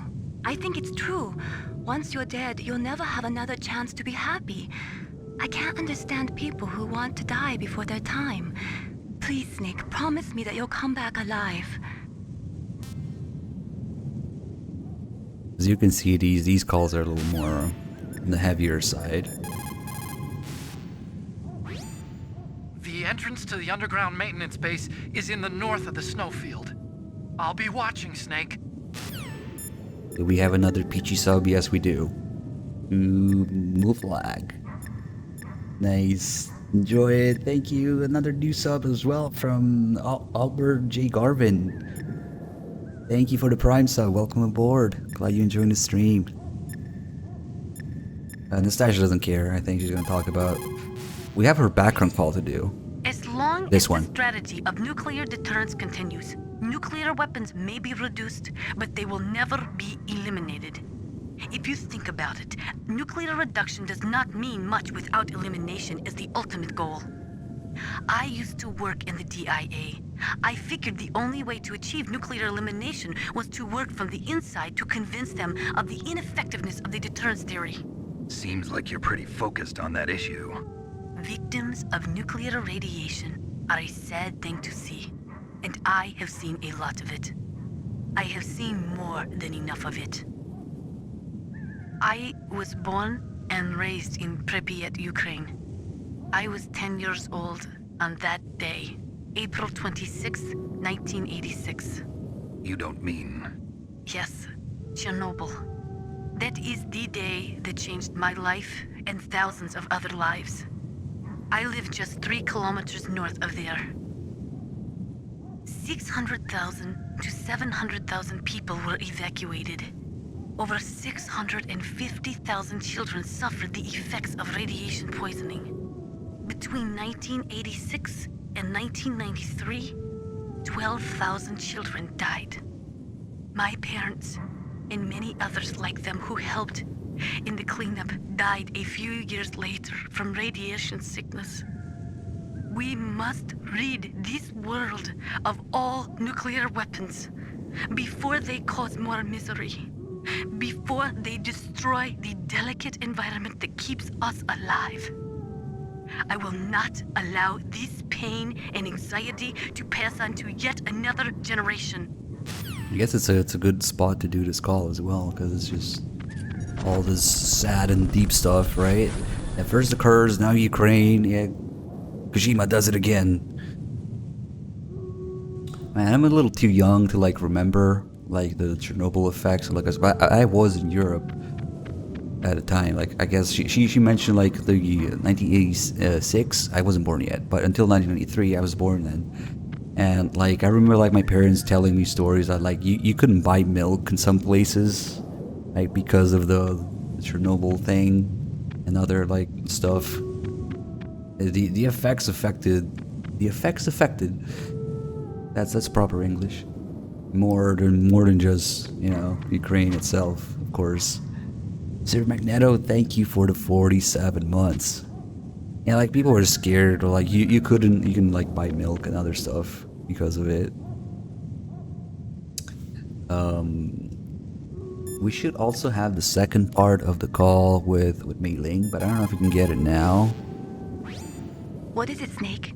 I think it's true. Once you're dead, you'll never have another chance to be happy. I can't understand people who want to die before their time. Please, Snake, promise me that you'll come back alive. As you can see, these calls are a little more on the heavier side. The entrance to the underground maintenance base is in the north of the snowfield. I'll be watching, Snake. Do we have another peachy sub? Yes, we do. Move lag. Nice. Enjoy it. Thank you. Another new sub as well from Albert J. Garvin. Thank you for the Prime sub. Welcome aboard. Glad you enjoyed the stream. Nastasha doesn't care. I think she's going to talk about... We have her background call to do. As long This as one. the strategy of nuclear deterrence continues, nuclear weapons may be reduced, but they will never be eliminated. If you think about it, nuclear reduction does not mean much without elimination as the ultimate goal. I used to work in the DIA. I figured the only way to achieve nuclear elimination was to work from the inside to convince them of the ineffectiveness of the deterrence theory. Seems like you're pretty focused on that issue. Victims of nuclear radiation are a sad thing to see, and I have seen a lot of it. I have seen more than enough of it. I was born and raised in Pripyat, Ukraine. I was 10 years old on that day, April 26, 1986. You don't mean... Yes, Chernobyl. That is the day that changed my life and thousands of other lives. I live just 3 kilometers north of there. 600,000 to 700,000 people were evacuated. Over 650,000 children suffered the effects of radiation poisoning. Between 1986 and 1993, 12,000 children died. My parents, and many others like them who helped in the cleanup, died a few years later from radiation sickness. We must rid this world of all nuclear weapons before they cause more misery, before they destroy the delicate environment that keeps us alive. I will not allow this pain and anxiety to pass on to yet another generation. I guess it's a good spot to do this call as well, because it's just all this sad and deep stuff, right? At first the Kurds, now Ukraine, yeah, Kojima does it again. Man, I'm a little too young to like remember like the Chernobyl effects. Like I was in Europe at the time. Like I guess she mentioned like the 1986. I wasn't born yet, but until 1993 I was born then. And like I remember like my parents telling me stories that like you couldn't buy milk in some places, like because of the Chernobyl thing and other like stuff. The effects affected. That's proper English. More than just, you know, Ukraine itself, of course. Sir Magneto, thank you for the 47 months. Yeah, like people were scared, or like you couldn't like buy milk and other stuff because of it. We should also have the second part of the call with Mei Ling, but I don't know if we can get it now. What is it, Snake?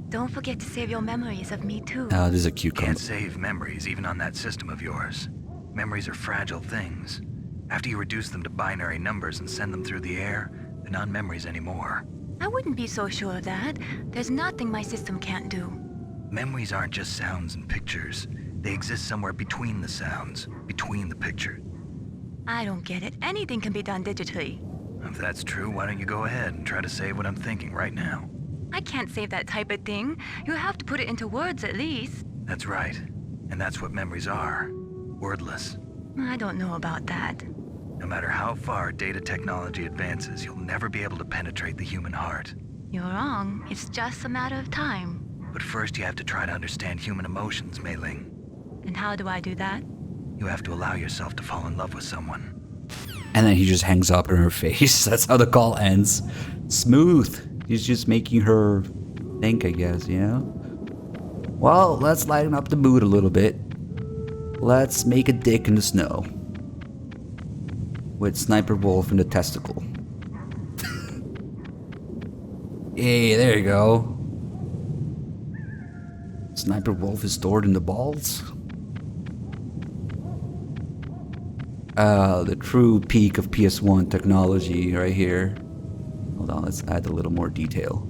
Don't forget to save your memories of me too. Ah, this is a cute Can't comment. save memories even on that system of yours. Memories are fragile things. After you reduce them to binary numbers and send them through the air, they're not memories anymore. I wouldn't be so sure of that. There's nothing my system can't do. Memories aren't just sounds and pictures. They exist somewhere between the sounds, between the pictures. I don't get it. Anything can be done digitally. If that's true, why don't you go ahead and try to say what I'm thinking right now? I can't save that type of thing. You have to put it into words at least. That's right. And that's what memories are. Wordless. I don't know about that. No matter how far data technology advances, you'll never be able to penetrate the human heart. You're wrong. It's just a matter of time. But first you have to try to understand human emotions, Mei Ling. And how do I do that? You have to allow yourself to fall in love with someone. And then he just hangs up in her face. That's how the call ends. Smooth. He's just making her think, I guess, you know? Well, let's lighten up the mood a little bit. Let's make a dick in the snow. With Sniper Wolf in the testicle. Hey, there you go. Sniper Wolf is stored in the balls. The true peak of PS1 technology right here. Hold on, let's add a little more detail.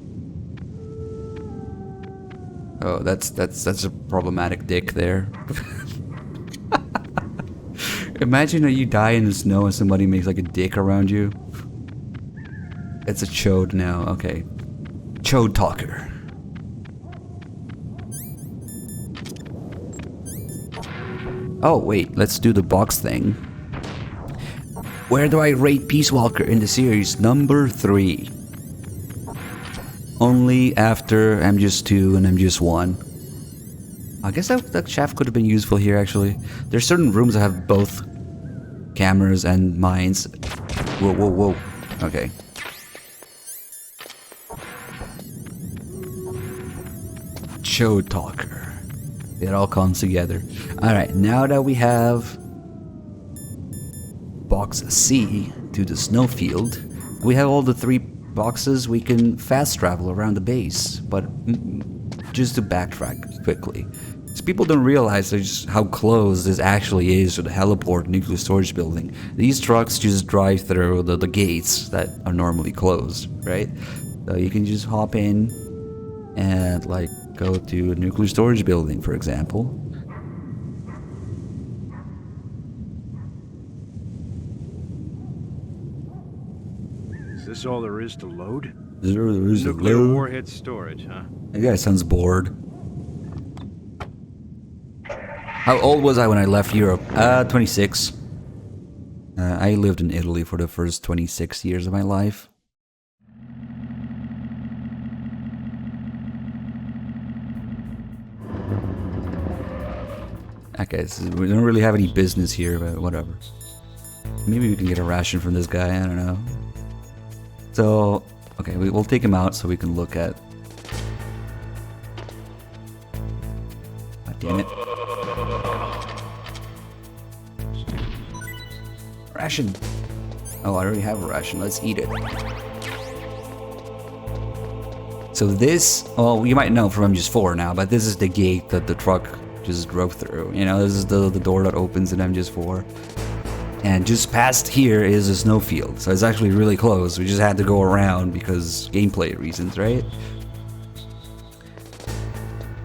Oh, that's a problematic dick there. Imagine that you die in the snow and somebody makes like a dick around you. It's a chode now, okay. Chode talker. Oh wait, let's do the box thing. Where do I rate Peace Walker in the series? Number 3. Only after MGS2 and MGS1. I guess that shaft could have been useful here actually. There's certain rooms that have both cameras and mines. Whoa, whoa, whoa. Okay. Chode Talker. It all comes together. Alright, now that we have box C to the snowfield, we have all the 3 boxes. We can fast travel around the base, but just to backtrack quickly, because people don't realize just how close this actually is to the heliport nuclear storage building. These trucks just drive through the gates that are normally closed, right? So you can just hop in and like go to a nuclear storage building, for example. Is this all there is to load? There is a Nuclear load. warhead storage, huh? That guy sounds bored. How old was I when I left Europe? 26. I lived in Italy for the first 26 years of my life. Okay, we don't really have any business here, but whatever. Maybe we can get a ration from this guy, I don't know. So, okay, we'll take him out so we can look at... God damn it. Ration! Oh, I already have a ration, let's eat it. So this, well, you might know from MGS4 now, but this is the gate that the truck just drove through. You know, this is the door that opens in MGS4. And just past here is a snowfield, so it's actually really close. We just had to go around because gameplay reasons, right?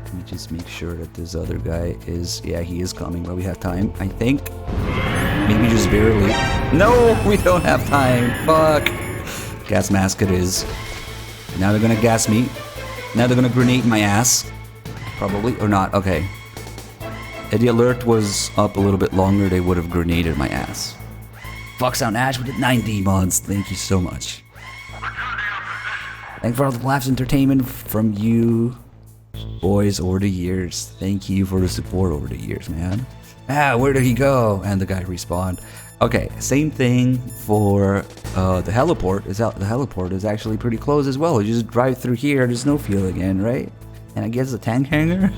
Let me just make sure that this other guy is... Yeah, he is coming, but we have time, I think. Maybe just barely. No, we don't have time. Fuck. Gas mask it is. Now they're gonna gas me. Now they're gonna grenade my ass. Probably, or not, okay. If the alert was up a little bit longer, they would have grenaded my ass. Fox Sound Ash with the 90 months. Thank you so much. Thank you for all the laughs and entertainment from you boys over the years. Thank you for the support over the years, man. Ah, where did he go? And the guy respawned. Okay, same thing for the heliport. The heliport is actually pretty close as well. You just drive through here, there's no fuel again, right? And I guess the tank hangar?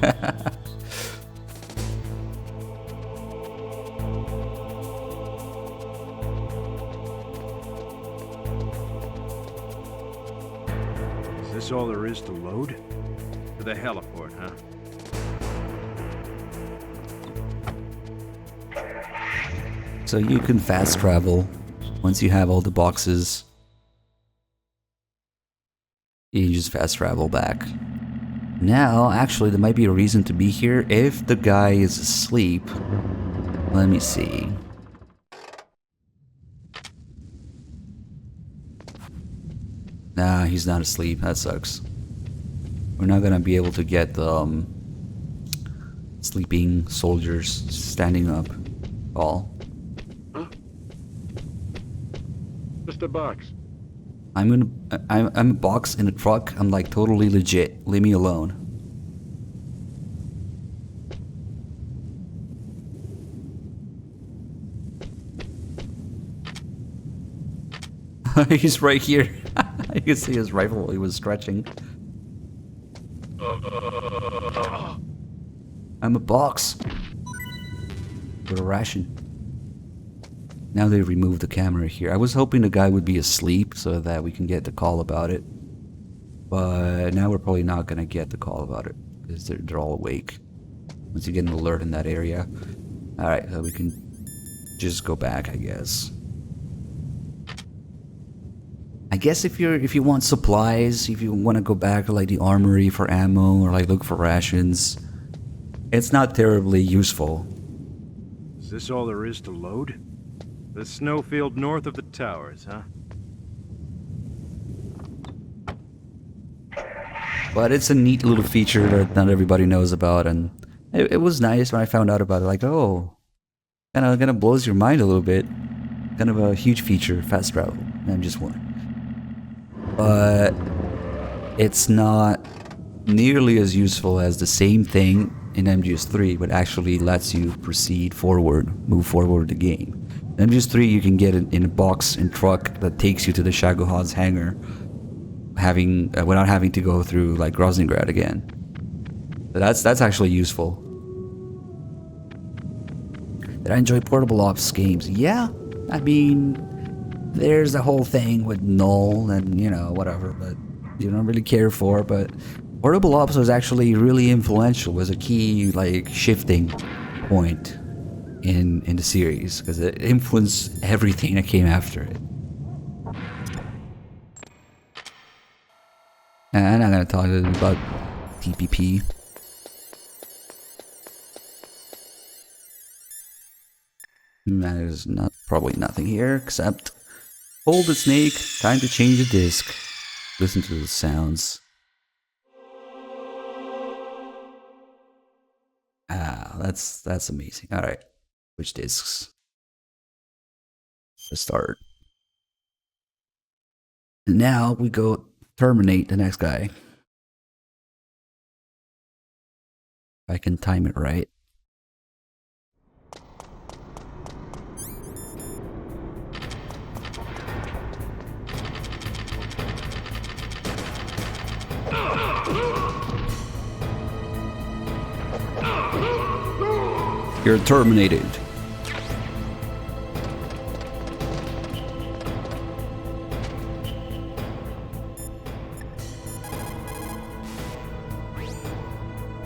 Is this all there is to load? To the heliport, huh? So you can fast travel once you have all the boxes. You just fast travel back. Now, actually, there might be a reason to be here if the guy is asleep. Let me see. Nah, he's not asleep. That sucks. We're not gonna be able to get the sleeping soldiers standing up. All. Just a box. I'm a box in a truck. I'm like totally legit. Leave me alone. He's right here. You can see his rifle while he was stretching. I'm a box with a ration. Now they removed the camera here. I was hoping the guy would be asleep so that we can get the call about it. But now we're probably not going to get the call about it because they're all awake. Once you get an alert in that area. Alright, so we can just go back, I guess. I guess if you want supplies, if you want to go back to like the armory for ammo or like look for rations, it's not terribly useful. Is this all there is to load? The snowfield north of the towers, huh? But it's a neat little feature that not everybody knows about, and it was nice when I found out about it. Like, oh, kind of blows your mind a little bit. Kind of a huge feature, fast travel. MGS1. But it's not nearly as useful as the same thing in MGS3, but actually lets you proceed forward, move forward the game. In MGS3, you can get it in a box and truck that takes you to the Shagohod's hangar, without having to go through like Groznygrad again. So that's actually useful. Did I enjoy portable ops games? Yeah, I mean, there's a whole thing with Null and you know whatever, but you don't really care for. But portable ops was actually really influential. Was a key like shifting point in the series because it influenced everything that came after it. And I'm not gonna talk about TPP. There's probably nothing here except hold the snake. Time to change the disc. Listen to the sounds. Ah, that's amazing. All right, which discs? Let's start. And now we go terminate the next guy. If I can time it right. You're terminated.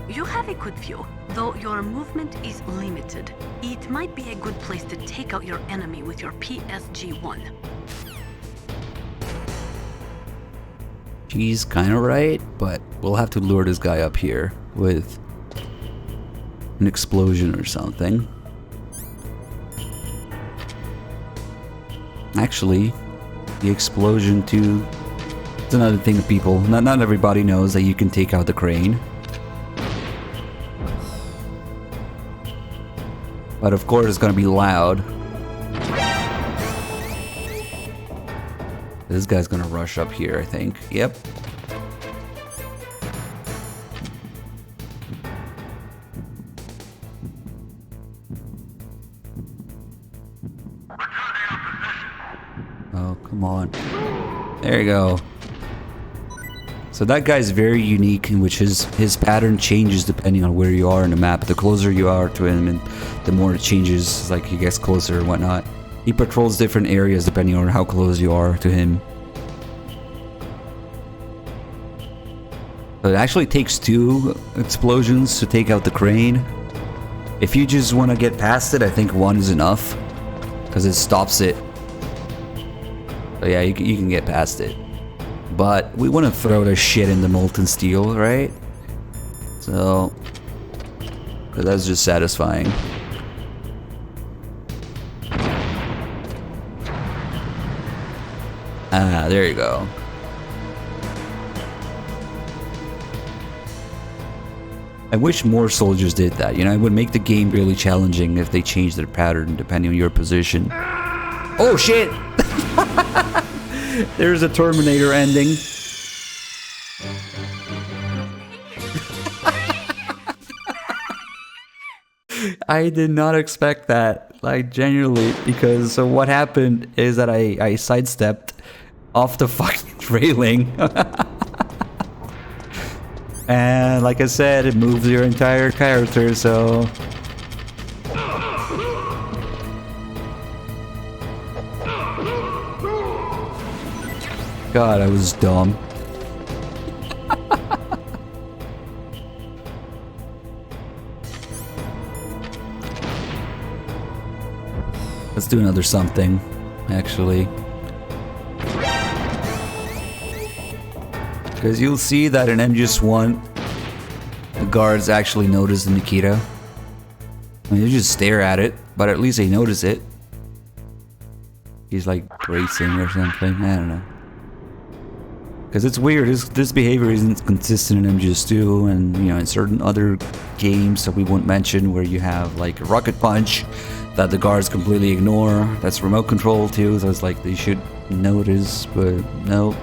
You have a good view, though your movement is limited. It might be a good place to take out your enemy with your PSG-1. She's kind of right, but we'll have to lure this guy up here with an explosion or something. Actually, the explosion too. It's another thing that people, not everybody knows that you can take out the crane. But of course, it's gonna be loud. This guy's gonna rush up here, I think. Yep. Oh, come on. There you go. So that guy's very unique, in which his pattern changes depending on where you are in the map. The closer you are to him, and the more it changes, like he gets closer and whatnot. He patrols different areas depending on how close you are to him. So it actually takes 2 explosions to take out the crane. If you just want to get past it, I think 1 is enough, because it stops it. So yeah, you can get past it. But we want to throw the shit in the molten steel, right? So, because that's just satisfying. Ah, there you go. I wish more soldiers did that, you know, it would make the game really challenging if they changed their pattern depending on your position. Oh shit! There's a Terminator ending. I did not expect that, like, genuinely, because so what happened is that I sidestepped off the fucking railing. And like I said, it moves your entire character, so... God, I was dumb. Let's do another something, actually. Because you'll see that in MGS1, the guards actually notice the Nikita. I mean, they just stare at it, but at least they notice it. He's like racing or something, I don't know. Because it's weird, this behavior isn't consistent in MGS2 and, you know, in certain other games that we won't mention where you have like a rocket punch that the guards completely ignore. That's remote control too, so it's like they should notice, but no.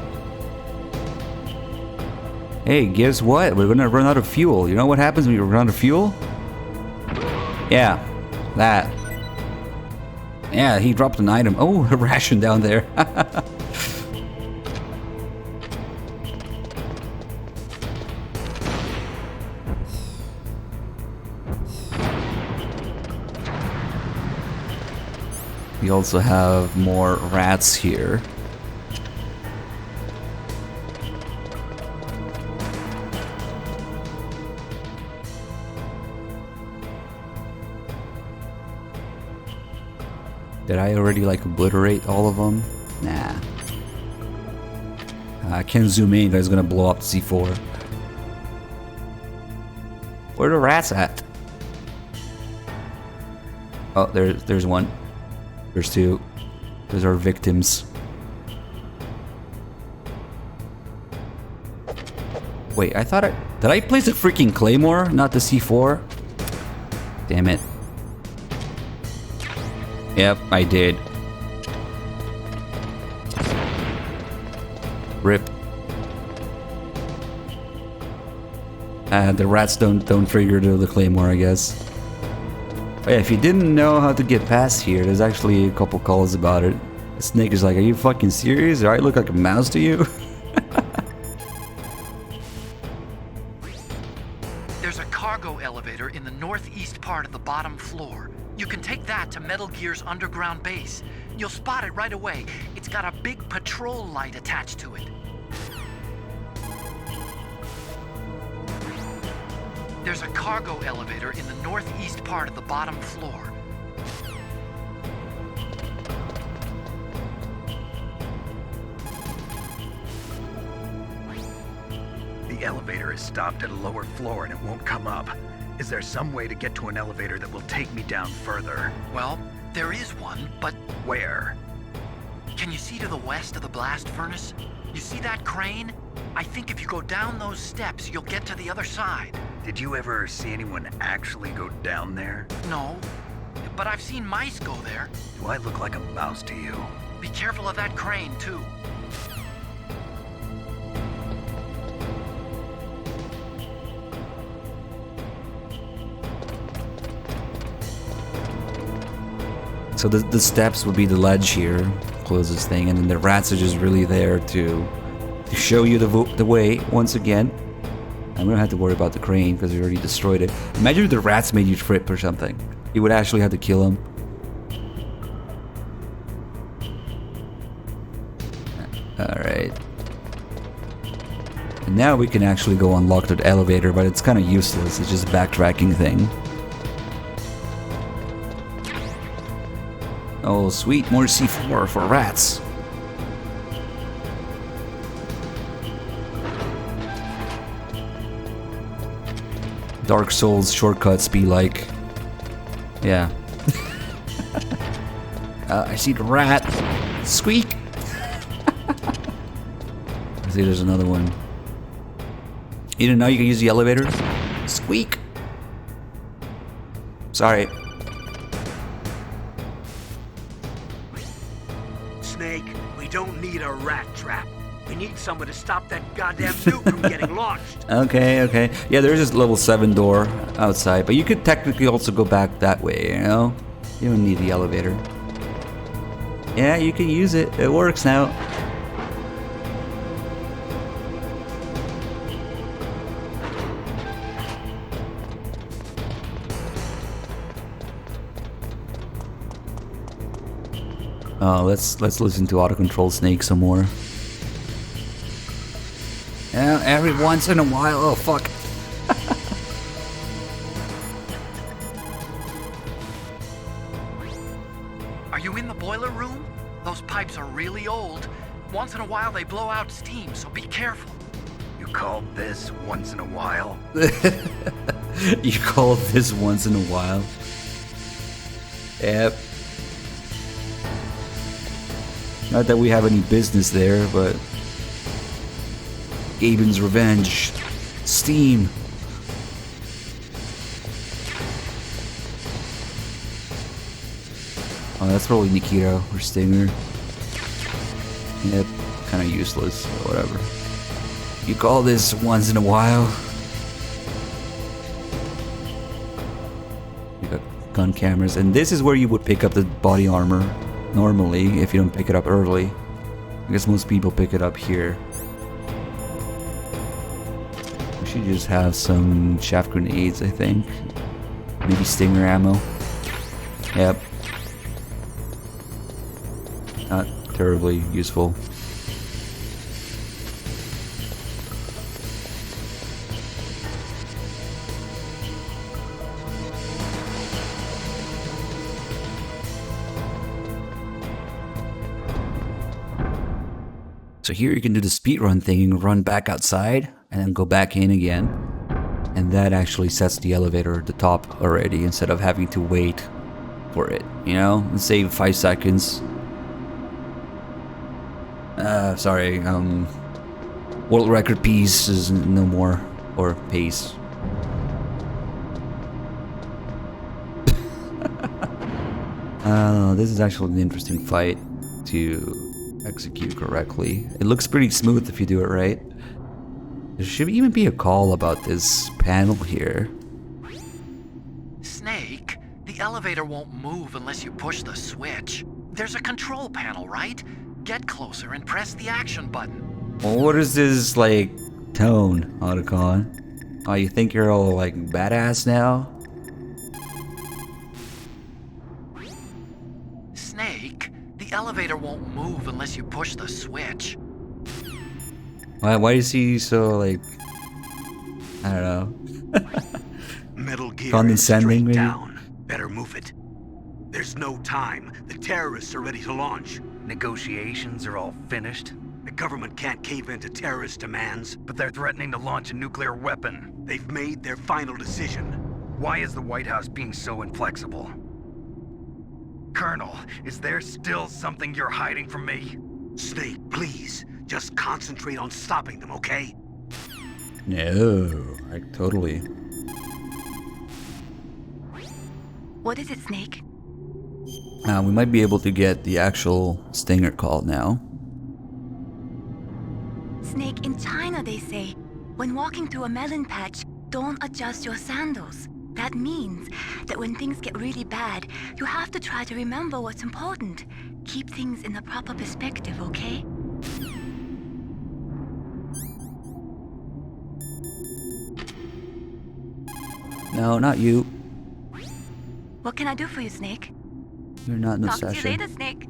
Hey, guess what? We're gonna run out of fuel. You know what happens when you run out of fuel? Yeah, that. Yeah, he dropped an item. Oh, a ration down there. We also have more rats here. Did I already like obliterate all of them? Nah. I can't zoom in, that's gonna blow up C4. Where are the rats at? Oh, there's one. There's two. Those are victims. Wait, I thought did I place a freaking claymore, not the C4? Damn it. Yep, I did. Rip. The rats don't trigger the claymore, I guess. Oh yeah, if you didn't know how to get past here, there's actually a couple calls about it. Snake is like, are you fucking serious? Do I look like a mouse to you? There's a cargo elevator in the northeast part of the bottom floor. You can take that to Metal Gear's underground base. You'll spot it right away. It's got a big patrol light attached to it. There's a cargo elevator in the northeast part of the bottom floor. The elevator is stopped at a lower floor and it won't come up. Is there some way to get to an elevator that will take me down further? Well, there is one, but Where? can you see to the west of the blast furnace? You see that crane? I think if you go down those steps, you'll get to the other side. Did you ever see anyone actually go down there? No, but I've seen mice go there. Do I look like a mouse to you? Be careful of that crane, too. So the steps would be the ledge here, closest thing, and then the rats are just really there to show you the way once again. I'm gonna have to worry about the crane because we already destroyed it. Imagine if the rats made you trip or something. You would actually have to kill them. Alright. And now we can actually go unlock the elevator, but it's kind of useless. It's just a backtracking thing. Oh, sweet, more C4 for rats. Dark Souls shortcuts be like... Yeah. I see the rat. Squeak! I see there's another one. You didn't know you could use the elevator? Squeak! Sorry. Snake, we don't need a rat trap. We need someone to stop that goddamn nuke from getting launched. Okay. Yeah, there's this level 7 door outside, but you could technically also go back that way, you know? You don't need the elevator. Yeah, you can use it. It works now. Let's listen to Auto Control Snake some more. Yeah, every once in a while. Oh fuck. Are you in the boiler room? Those pipes are really old. Once in a while they blow out steam, so be careful. You call this once in a while? You call this once in a while? Yep. Not that we have any business there, but... Gaben's Revenge. Steam. Oh, that's probably Nikita or Stinger. Yep, kind of useless, but whatever. You call this once in a while? You got gun cameras, and this is where you would pick up the body armor normally if you don't pick it up early. I guess most people pick it up here. We should just have some chaff grenades, I think. Maybe Stinger ammo. Yep. Not terribly useful. So here you can do the speedrun thing and run back outside and then go back in again. And that actually sets the elevator at the top already instead of having to wait for it, you know? And save 5 seconds. Sorry, world record piece is no more, or pace. This is actually an interesting fight to execute correctly. It looks pretty smooth if you do it right. There should even be a call about this panel here. Snake, the elevator won't move unless you push the switch. There's a control panel, right? Get closer and press the action button. Well, what is this, like, tone, Otacon? Oh, you think you're all, like, badass now? Snake, the elevator won't move unless you push the switch. Why is he so, like, I don't know. Metal Gear is Condescending, straight maybe? down. Better move it. There's no time. The terrorists are ready to launch. Negotiations are all finished, The government can't cave into terrorist demands. but they're threatening to launch a nuclear weapon. They've made their final decision. Why is the White House being so inflexible? Colonel, is there still something you're hiding from me? Snake, please, just concentrate on stopping them, okay? No, like, totally. What is it, Snake? We might be able to get the actual stinger call now. Snake, in China they say, when walking through a melon patch, don't adjust your sandals. That means that when things get really bad, you have to try to remember what's important. Keep things in the proper perspective, okay? No, not you. What can I do for you, Snake? You're not in the Talk to you session. later, Snake.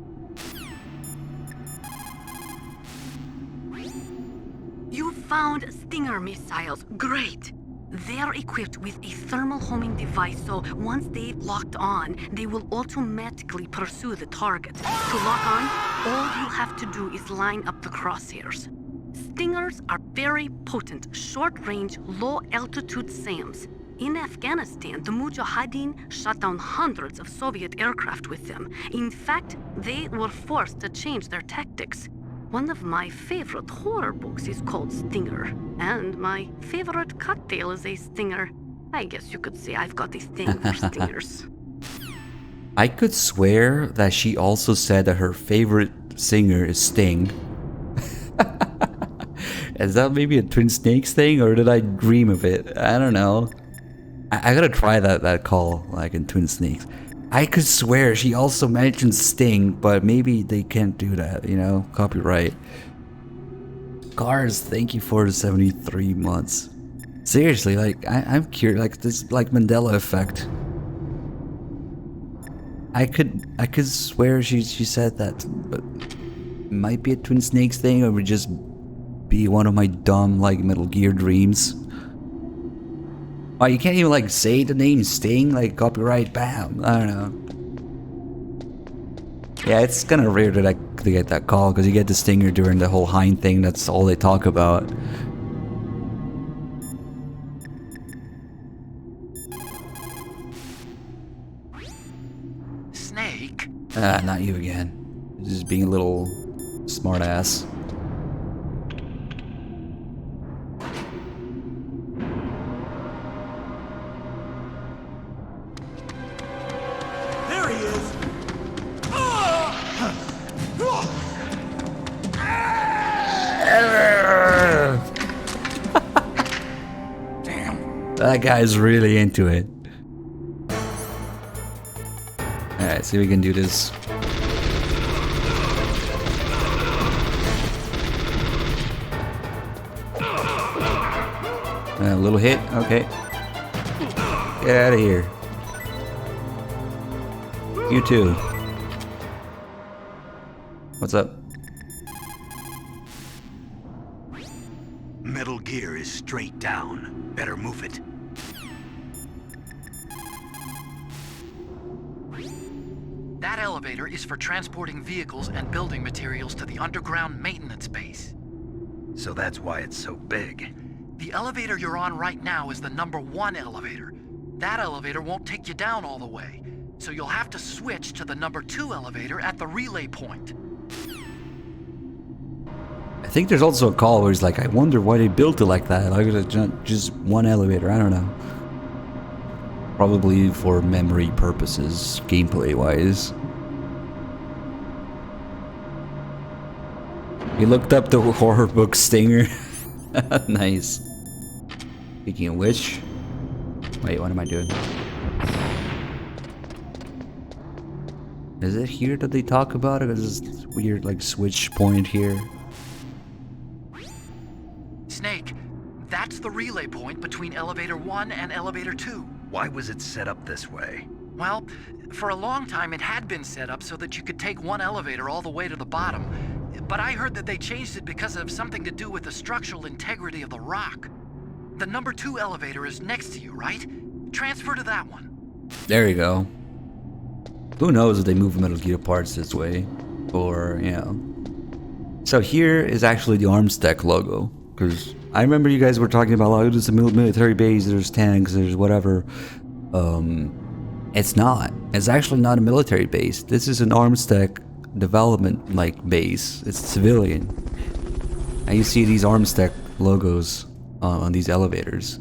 You found Stinger missiles. Great. They're equipped with a thermal homing device, so once they've locked on, they will automatically pursue the target. To lock on, all you'll have to do is line up the crosshairs. Stingers are very potent, short-range, low-altitude SAMs. In Afghanistan, the Mujahideen shot down hundreds of Soviet aircraft with them. In fact, they were forced to change their tactics. One of my favorite horror books is called Stinger, and my favorite cocktail is a Stinger. I guess you could say I've got a thing for Stingers. I could swear that she also said that her favorite singer is Sting. Is that maybe a Twin Snakes thing, or did I dream of it? I don't know. I gotta try that call, like in Twin Snakes. I could swear she also mentioned Sting, but maybe they can't do that, you know? Copyright. Cars, thank you for the 73 months. Seriously, like, I'm curious, like, this, like, Mandela effect. I could swear she said that, but it might be a Twin Snakes thing, or would just be one of my dumb, like, Metal Gear dreams. Oh, you can't even, like, say the name Sting, like, copyright, bam. I don't know. Yeah, it's kind of rare to get that call, because you get the stinger during the whole Hind thing, that's all they talk about. Snake? Ah, not you again. Just being a little smartass. There he is! Damn. That guy's really into it. Alright, see if we can do this. A little hit, okay. Get out of here. You too. What's up? Metal Gear is straight down. Better move it. That elevator is for transporting vehicles and building materials to the underground maintenance base. So that's why it's so big. The elevator you're on right now is the number 1 elevator. That elevator won't take you down all the way, so you'll have to switch to the number 2 elevator at the relay point. I think there's also a call where he's like, I wonder why they built it like that. Like just one elevator, I don't know. Probably for memory purposes, gameplay wise. We looked up the horror book Stinger. Nice. Speaking of which, wait, what am I doing? Is it here that they talk about it? Is this weird like switch point here? Snake, that's the relay point between elevator 1 and elevator 2. Why was it set up this way? Well, for a long time it had been set up so that you could take one elevator all the way to the bottom. But I heard that they changed it because of something to do with the structural integrity of the rock. The number 2 elevator is next to you, right? Transfer to that one. There you go. Who knows if they move Metal Gear parts this way? Or, you know. So here is actually the arms tech logo. Because I remember you guys were talking about, oh, there's a military base, there's tanks, there's whatever. It's not. It's actually not a military base. This is an arms tech development like base. It's civilian. And you see these arms tech logos on these elevators.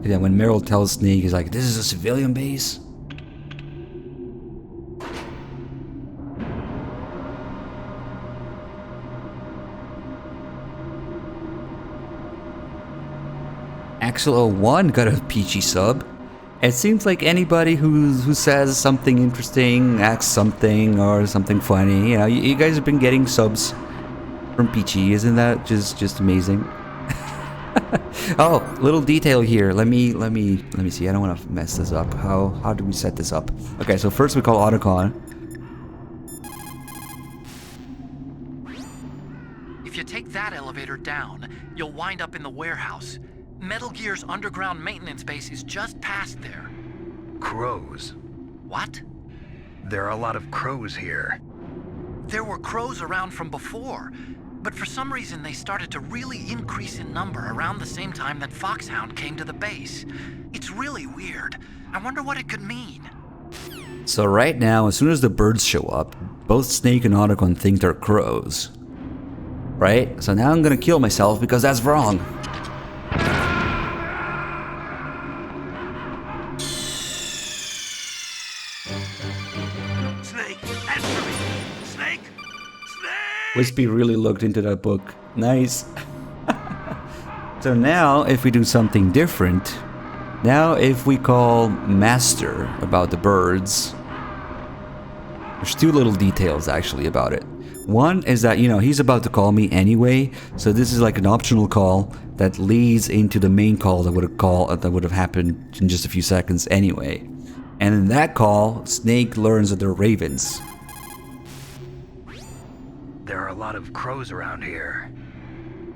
Yeah, when Meryl tells Snake, he's like, this is a civilian base? Axel01 got a peachy sub. It seems like anybody who says something interesting, asks something, or something funny, you know, you guys have been getting subs from Peachy. Isn't that just amazing? Oh, little detail here. Let me see. I don't want to mess this up. How do we set this up? Okay, so first we call Otacon. If you take that elevator down, you'll wind up in the warehouse. Metal Gear's underground maintenance base is just past there. Crows. What? There are a lot of crows here. There were crows around from before, but for some reason they started to really increase in number around the same time that Foxhound came to the base. It's really weird. I wonder what it could mean. So right now, as soon as the birds show up, both Snake and Otacon think they're crows. Right? So now I'm gonna kill myself because that's wrong. Wispy really looked into that book. Nice. So now, if we do something different, now if we call Master about the birds, there's 2 little details actually about it. One is that, you know, he's about to call me anyway, so this is like an optional call that leads into the main call that would have happened in just a few seconds anyway. And in that call, Snake learns that they're ravens. There are a lot of crows around here.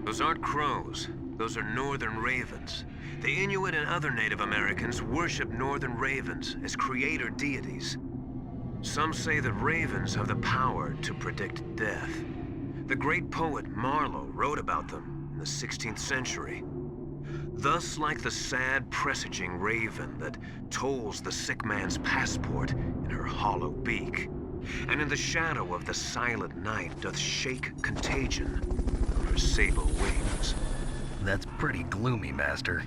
Those aren't crows. Those are northern ravens. The Inuit and other Native Americans worship northern ravens as creator deities. Some say that ravens have the power to predict death. The great poet Marlowe wrote about them in the 16th century. Thus, like the sad presaging raven that tolls the sick man's passport in her hollow beak, and in the shadow of the silent night doth shake contagion on her sable wings. That's pretty gloomy, Master.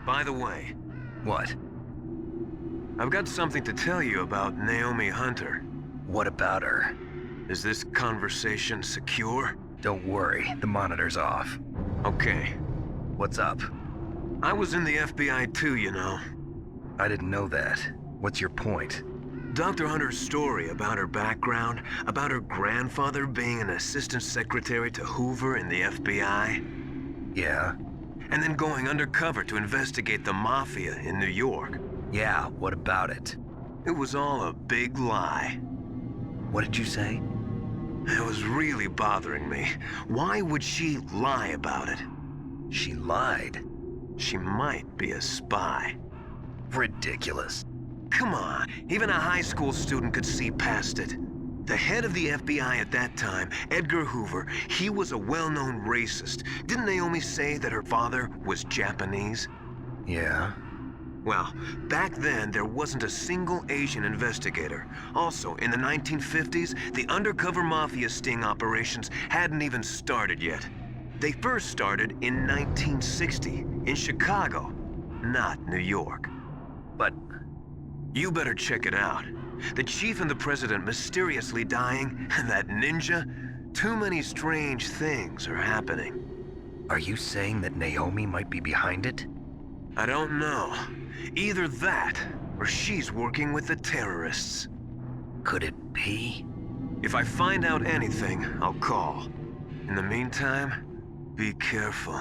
By the way... What? I've got something to tell you about Naomi Hunter. What about her? Is this conversation secure? Don't worry, the monitor's off. Okay. What's up? I was in the FBI too, you know. I didn't know that. What's your point? Dr. Hunter's story about her background, about her grandfather being an assistant secretary to Hoover in the FBI. Yeah? And then going undercover to investigate the mafia in New York. Yeah, what about it? It was all a big lie. What did you say? It was really bothering me. Why would she lie about it? She lied? She might be a spy. Ridiculous. Come on, even a high school student could see past it. The head of the FBI at that time, Edgar Hoover, he was a well-known racist. Didn't Naomi say that her father was Japanese? Yeah. Well, back then, there wasn't a single Asian investigator. Also, in the 1950s, the undercover mafia sting operations hadn't even started yet. They first started in 1960, in Chicago, not New York. But You better check it out. The chief and the president mysteriously dying, and that ninja? Too many strange things are happening. are you saying that Naomi might be behind it? I don't know. Either that, or she's working with the terrorists. Could it be? If I find out anything, I'll call. In the meantime, be careful.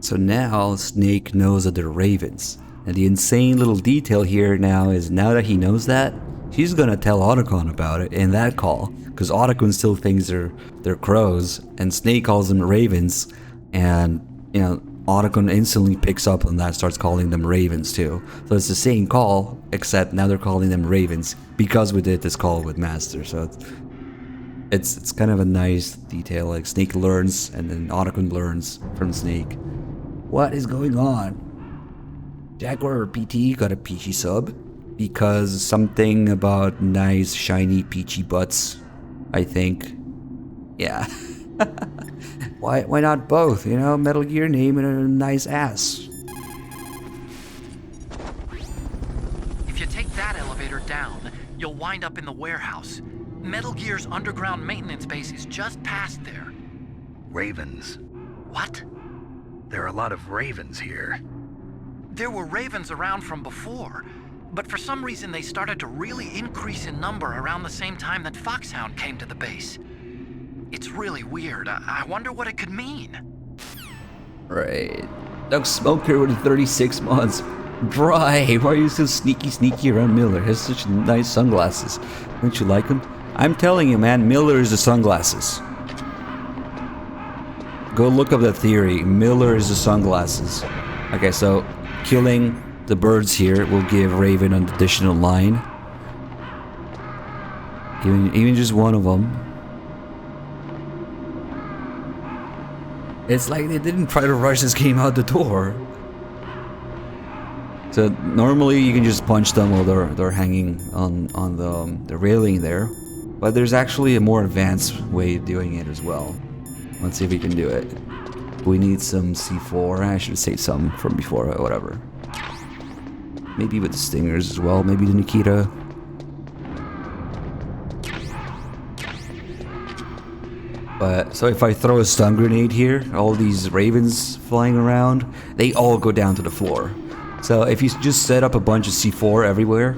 So now Snake knows that they're ravens. And the insane little detail here now is, now that he knows that, he's gonna tell Otacon about it in that call. Because Otacon still thinks they're crows, and Snake calls them ravens. And, you know, Otacon instantly picks up on that, starts calling them ravens too. So it's the same call, except now they're calling them ravens because we did this call with Master. So it's kind of a nice detail. Like Snake learns, and then Otacon learns from Snake. What is going on? Jaguar PT got a peachy sub because something about nice shiny peachy butts, I think. Yeah. Why not both? You know, Metal Gear name and a nice ass. If you take that elevator down, you'll wind up in the warehouse. Metal Gear's underground maintenance base is just past there. Ravens. What? There are a lot of ravens here. There were ravens around from before, but for some reason they started to really increase in number around the same time that Foxhound came to the base. It's really weird. I wonder what it could mean. Right. Doug Smoker with 36 months. Dry. Why are you so sneaky around Miller? He has such nice sunglasses. Don't you like him? I'm telling you, man, Miller is the sunglasses. Go look up that theory. Miller is the sunglasses. Okay, so killing the birds here will give Raven an additional line. Even just one of them. It's like they didn't try to rush this game out the door. So normally you can just punch them while they're hanging on the railing there, but there's actually a more advanced way of doing it as well. Let's see if we can do it. We need some C4. I should say some from before, whatever. Maybe with the stingers as well. Maybe the Nikita. But so if I throw a stun grenade here, all these ravens flying around, they all go down to the floor. So if you just set up a bunch of C4 everywhere,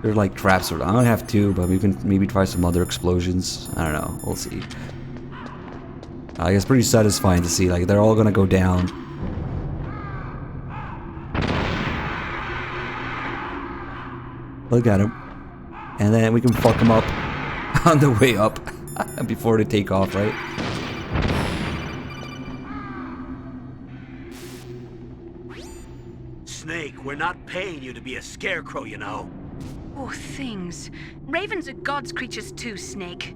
they're like traps. I don't have to, but we can maybe try some other explosions. I don't know. We'll see. I guess pretty satisfying to see. Like they're all gonna go down. Look at them, and then we can fuck them up on the way up before they take off, right? Snake, we're not paying you to be a scarecrow, you know. Oh, things. Ravens are God's creatures too, Snake.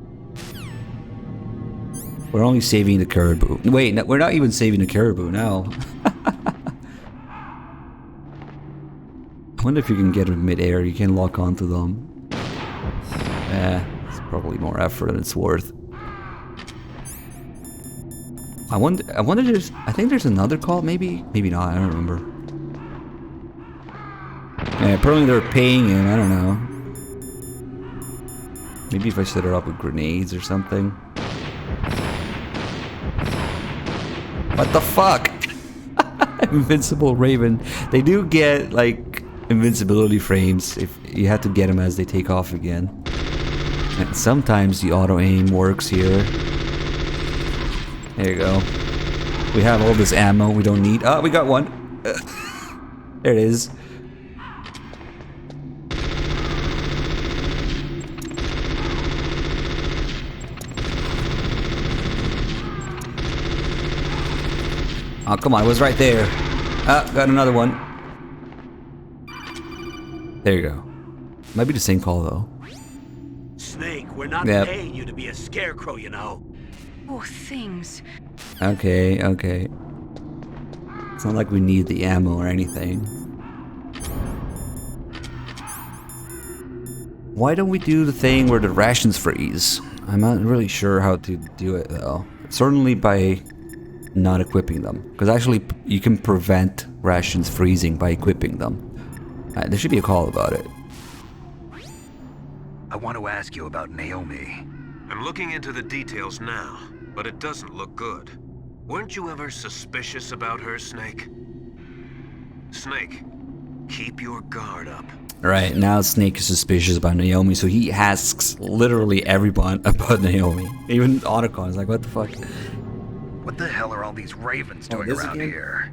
We're only saving the caribou. Wait, no, we're not even saving the caribou now. I wonder if you can get them mid-air. You can lock onto them. It's probably more effort than it's worth. I wonder I think there's another call, maybe not, I don't remember. Yeah, apparently they're paying him, I don't know. Maybe if I set her up with grenades or something. What the fuck? Invincible Raven. They do get like invincibility frames if you have to get them as they take off again. And sometimes the auto aim works here. There you go. We have all this ammo we don't need. Oh, we got one. There it is. Oh, come on, it was right there. Ah, got another one. There you go. Might be the same call, though. we're not Yep. paying you to be a scarecrow, you know. Poor things. Okay, okay. It's not like we need the ammo or anything. Why don't we do the thing where the rations freeze? I'm not really sure how to do it though. Certainly by not equipping them. Because actually you can prevent rations freezing by equipping them. There should be a call about it. I want to ask you about Naomi. I'm looking into the details now, but it doesn't look good. Weren't you ever suspicious about her, Snake? Snake, keep your guard up. Right, now Snake is suspicious about Naomi, so he asks literally everyone about Naomi. Even Otacon is like, what the fuck? What the hell are all these ravens doing this around again? here?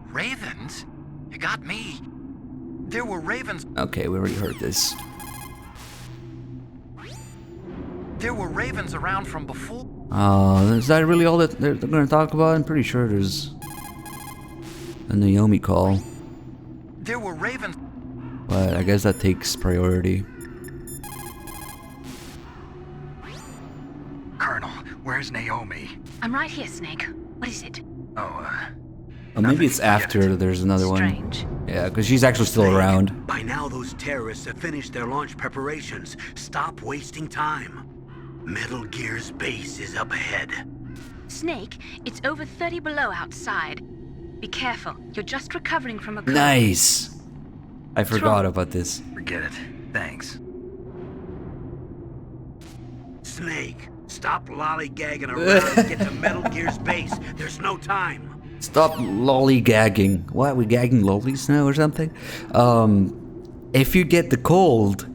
Ravens? You got me. There were ravens. Okay, we already heard this. There were ravens around from before. Is that really all that they're gonna talk about? I'm pretty sure there's a Naomi call, There were ravens. but I guess that takes priority. Colonel, where's Naomi? I'm right here, Snake. What is it? Oh, Oh, maybe it's Nothing, forget after it. there's another one. Strange. Yeah, because she's actually still Snake, around. By now, those terrorists have finished their launch preparations. Stop wasting time. Metal Gear's base is up ahead. Snake, it's over 30 below outside. Be careful. You're just recovering from a cold. Nice. I forgot about this. forget it. Thanks. Snake, stop lollygagging around and get to Metal Gear's base. There's no time. Stop lollygagging. What? We gagging lollies now or something? If you get the cold,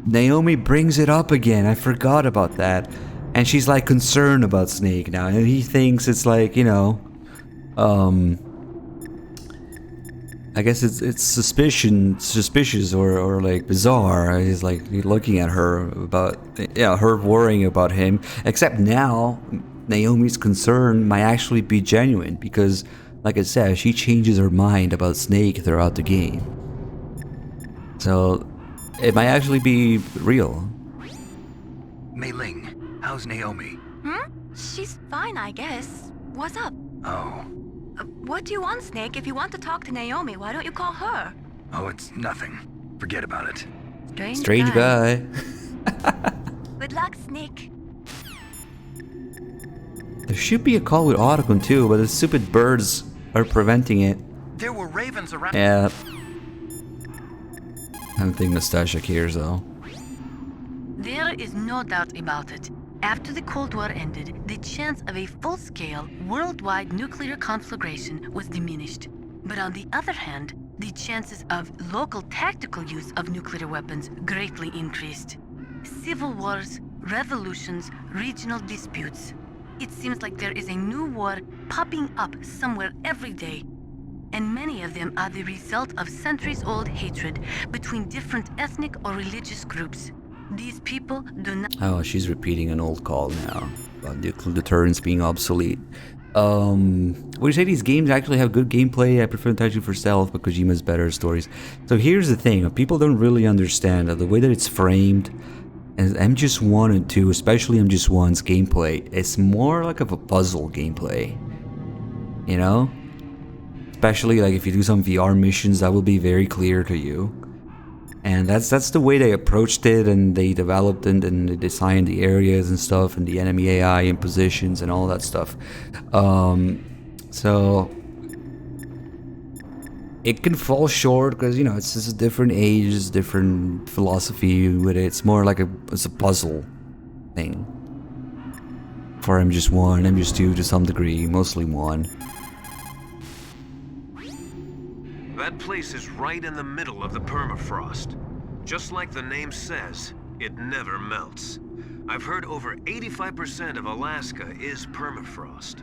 Naomi brings it up again. I forgot about that. And she's like concerned about Snake now. And he thinks it's like, you know, I guess it's suspicious or like bizarre. He's like looking at her about, yeah, her worrying about him. Except now, Naomi's concern might actually be genuine because, like I said, she changes her mind about Snake throughout the game. So it might actually be real. Mei Ling, how's Naomi? She's fine, I guess. What's up? Oh. What do you want, Snake? If you want to talk to Naomi, why don't you call her? Oh, it's nothing. Forget about it. Strange guy. Good luck, Snake. There should be a call with Otacon too, but the stupid birds are preventing it. There were ravens around. Yeah. I don't think Nastasha cares though. There is no doubt about it. After the Cold War ended, the chance of a full-scale, worldwide nuclear conflagration was diminished. But on the other hand, the chances of local tactical use of nuclear weapons greatly increased. Civil wars, revolutions, regional disputes. It seems like there is a new war popping up somewhere every day. And many of them are the result of centuries-old hatred between different ethnic or religious groups. These people do not... Oh, she's repeating an old call now about nuclear deterrence being obsolete. Would you say these games actually have good gameplay? I prefer Taiju for stealth, but Kojima's better at stories. So here's the thing, people don't really understand the way that it's framed. And MGS1 and 2, especially MGS1's gameplay, it's more like of a puzzle gameplay. You know? Especially like if you do some VR missions, that will be very clear to you. And that's the way they approached it, and they developed it, and they designed the areas and stuff, and the enemy AI and positions and all that stuff. So it can fall short because, you know, it's just a different age, it's different philosophy with it. It's more like it's a puzzle thing for MGS1, MGS2 to some degree, mostly 1. That place is right in the middle of the permafrost. Just like the name says, it never melts. I've heard over 85% of Alaska is permafrost.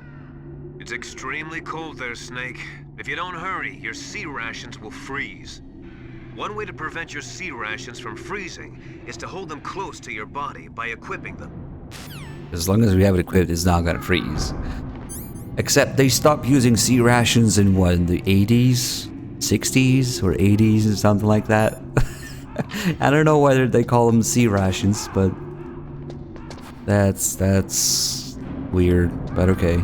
It's extremely cold there, Snake. If you don't hurry, your sea rations will freeze. One way to prevent your sea rations from freezing is to hold them close to your body by equipping them. As long as we have it equipped, it's not gonna freeze. Except they stopped using sea rations in what, in the 80s? 60s or 80s or something like that. I don't know whether they call them sea rations, but That's weird, but okay.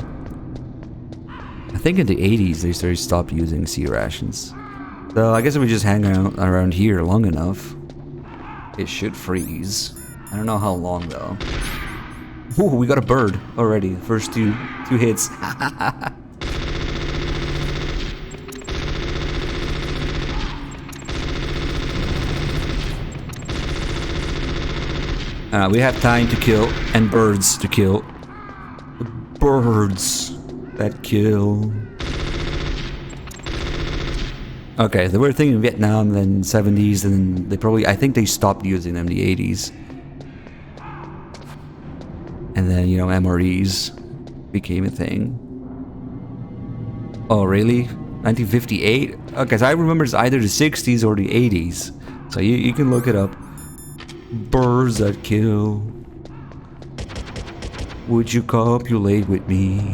I think in the 80s they stopped using sea rations. So I guess if we just hang out around here long enough, it should freeze. I don't know how long though. Ooh, we got a bird already. First two hits. We have time to kill and birds to kill. The birds that kill. Okay, they were a thing in Vietnam, then 70s, and they probably, I think they stopped using them in the 80s. And then, you know, MREs became a thing. Oh, really? 1958? Okay, so I remember it's either the 60s or the 80s. So you can look it up. Birds that kill. Would you copulate with me?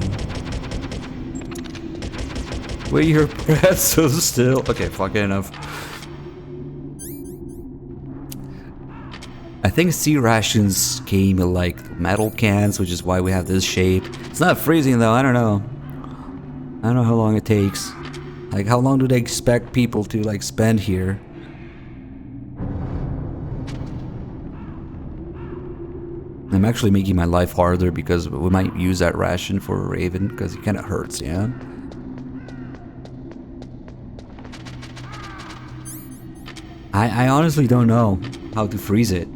Will your breath so still? Okay, fuck it, enough. I think sea rations came in like metal cans, which is why we have this shape. It's not freezing though, I don't know. I don't know how long it takes. Like, how long do they expect people to like spend here? I'm actually making my life harder because we might use that ration for a Raven because it kind of hurts, yeah? I honestly don't know how to freeze it.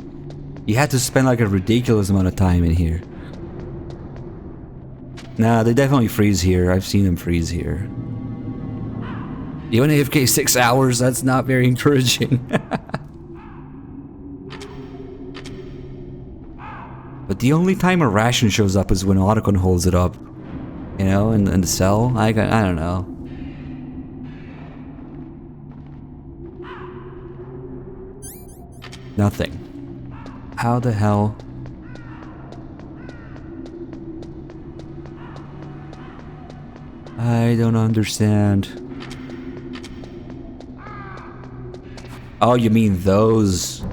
You had to spend like a ridiculous amount of time in here. Nah, they definitely freeze here. I've seen them freeze here. Even AFK 6 hours, that's not very encouraging. But the only time a ration shows up is when Otacon holds it up. You know, in the cell. I don't know. Nothing. How the hell? I don't understand. Oh, you mean those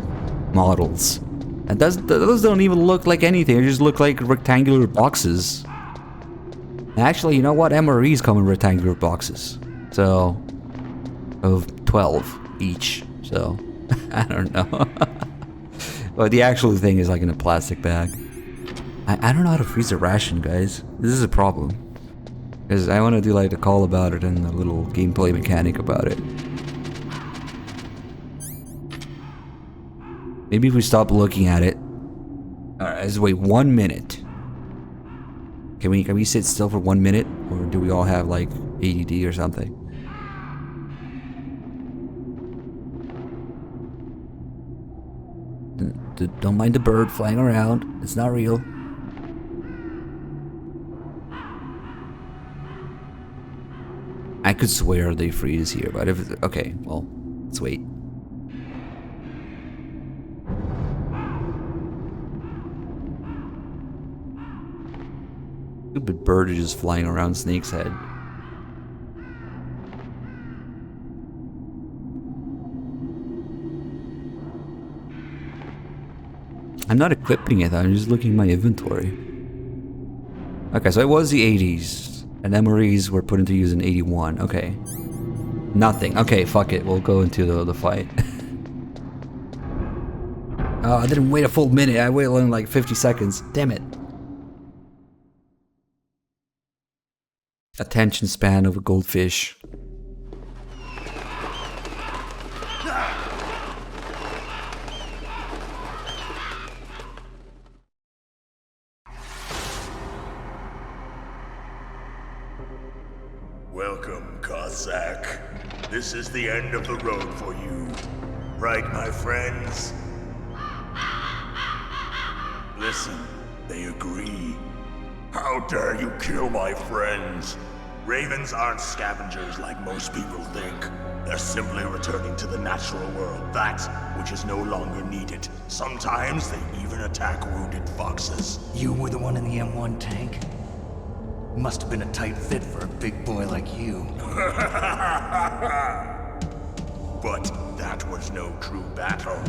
models? And those don't even look like anything. They just look like rectangular boxes. Actually, you know what? MREs come in rectangular boxes. So, of 12 each. So, I don't know. But the actual thing is like in a plastic bag. I don't know how to freeze a ration, guys. This is a problem. Because I want to do like a call about it and a little gameplay mechanic about it. Maybe if we stop looking at it. Alright, let's wait 1 minute. Can we sit still for 1 minute? Or do we all have like ADD or something? Don't mind the bird flying around. It's not real. I could swear they freeze here, but if it's, okay, well, let's wait. Stupid bird is just flying around Snake's head. I'm not equipping it, I'm just looking at my inventory. Okay, so it was the 80s, and MREs were put into use in 81, okay. Nothing, okay, fuck it, we'll go into the fight. Oh, I didn't wait a full minute, I waited only like 50 seconds, damn it. Attention span of a goldfish. Welcome, Cossack. This is the end of the road for you. Right, my friends? Listen, they agree. How dare you kill my friends? Ravens aren't scavengers like most people think. They're simply returning to the natural world, that which is no longer needed. Sometimes they even attack wounded foxes. You were the one in the M1 tank? Must have been a tight fit for a big boy like you. But that was no true battle.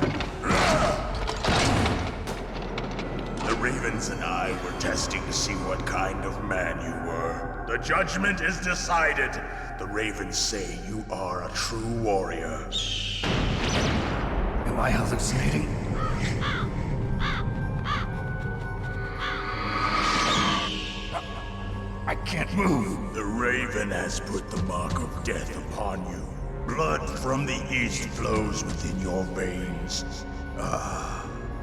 The Ravens and I were testing to see what kind of man you were. The judgment is decided. The Ravens say you are a true warrior. Am I hallucinating? I can't move. The Raven has put the mark of death upon you. Blood from the east flows within your veins.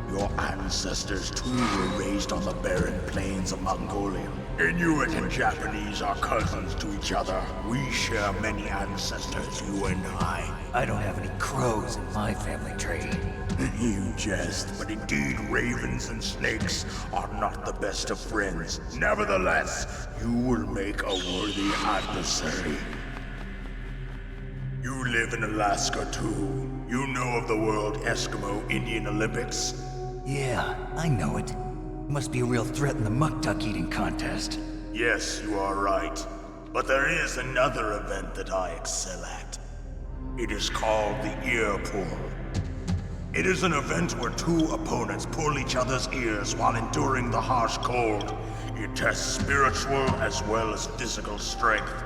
Your ancestors too were raised on the barren plains of Mongolia. Inuit and Japanese are cousins to each other. We share many ancestors, you and I. I don't have any crows in my family tree. You jest, but indeed ravens and snakes are not the best of friends. Nevertheless, you will make a worthy adversary. You live in Alaska too. You know of the World Eskimo Indian Olympics? Yeah, I know it. Must be a real threat in the muck duck eating contest. Yes, you are right. But there is another event that I excel at. It is called the ear pull. It is an event where two opponents pull each other's ears while enduring the harsh cold. It tests spiritual as well as physical strength.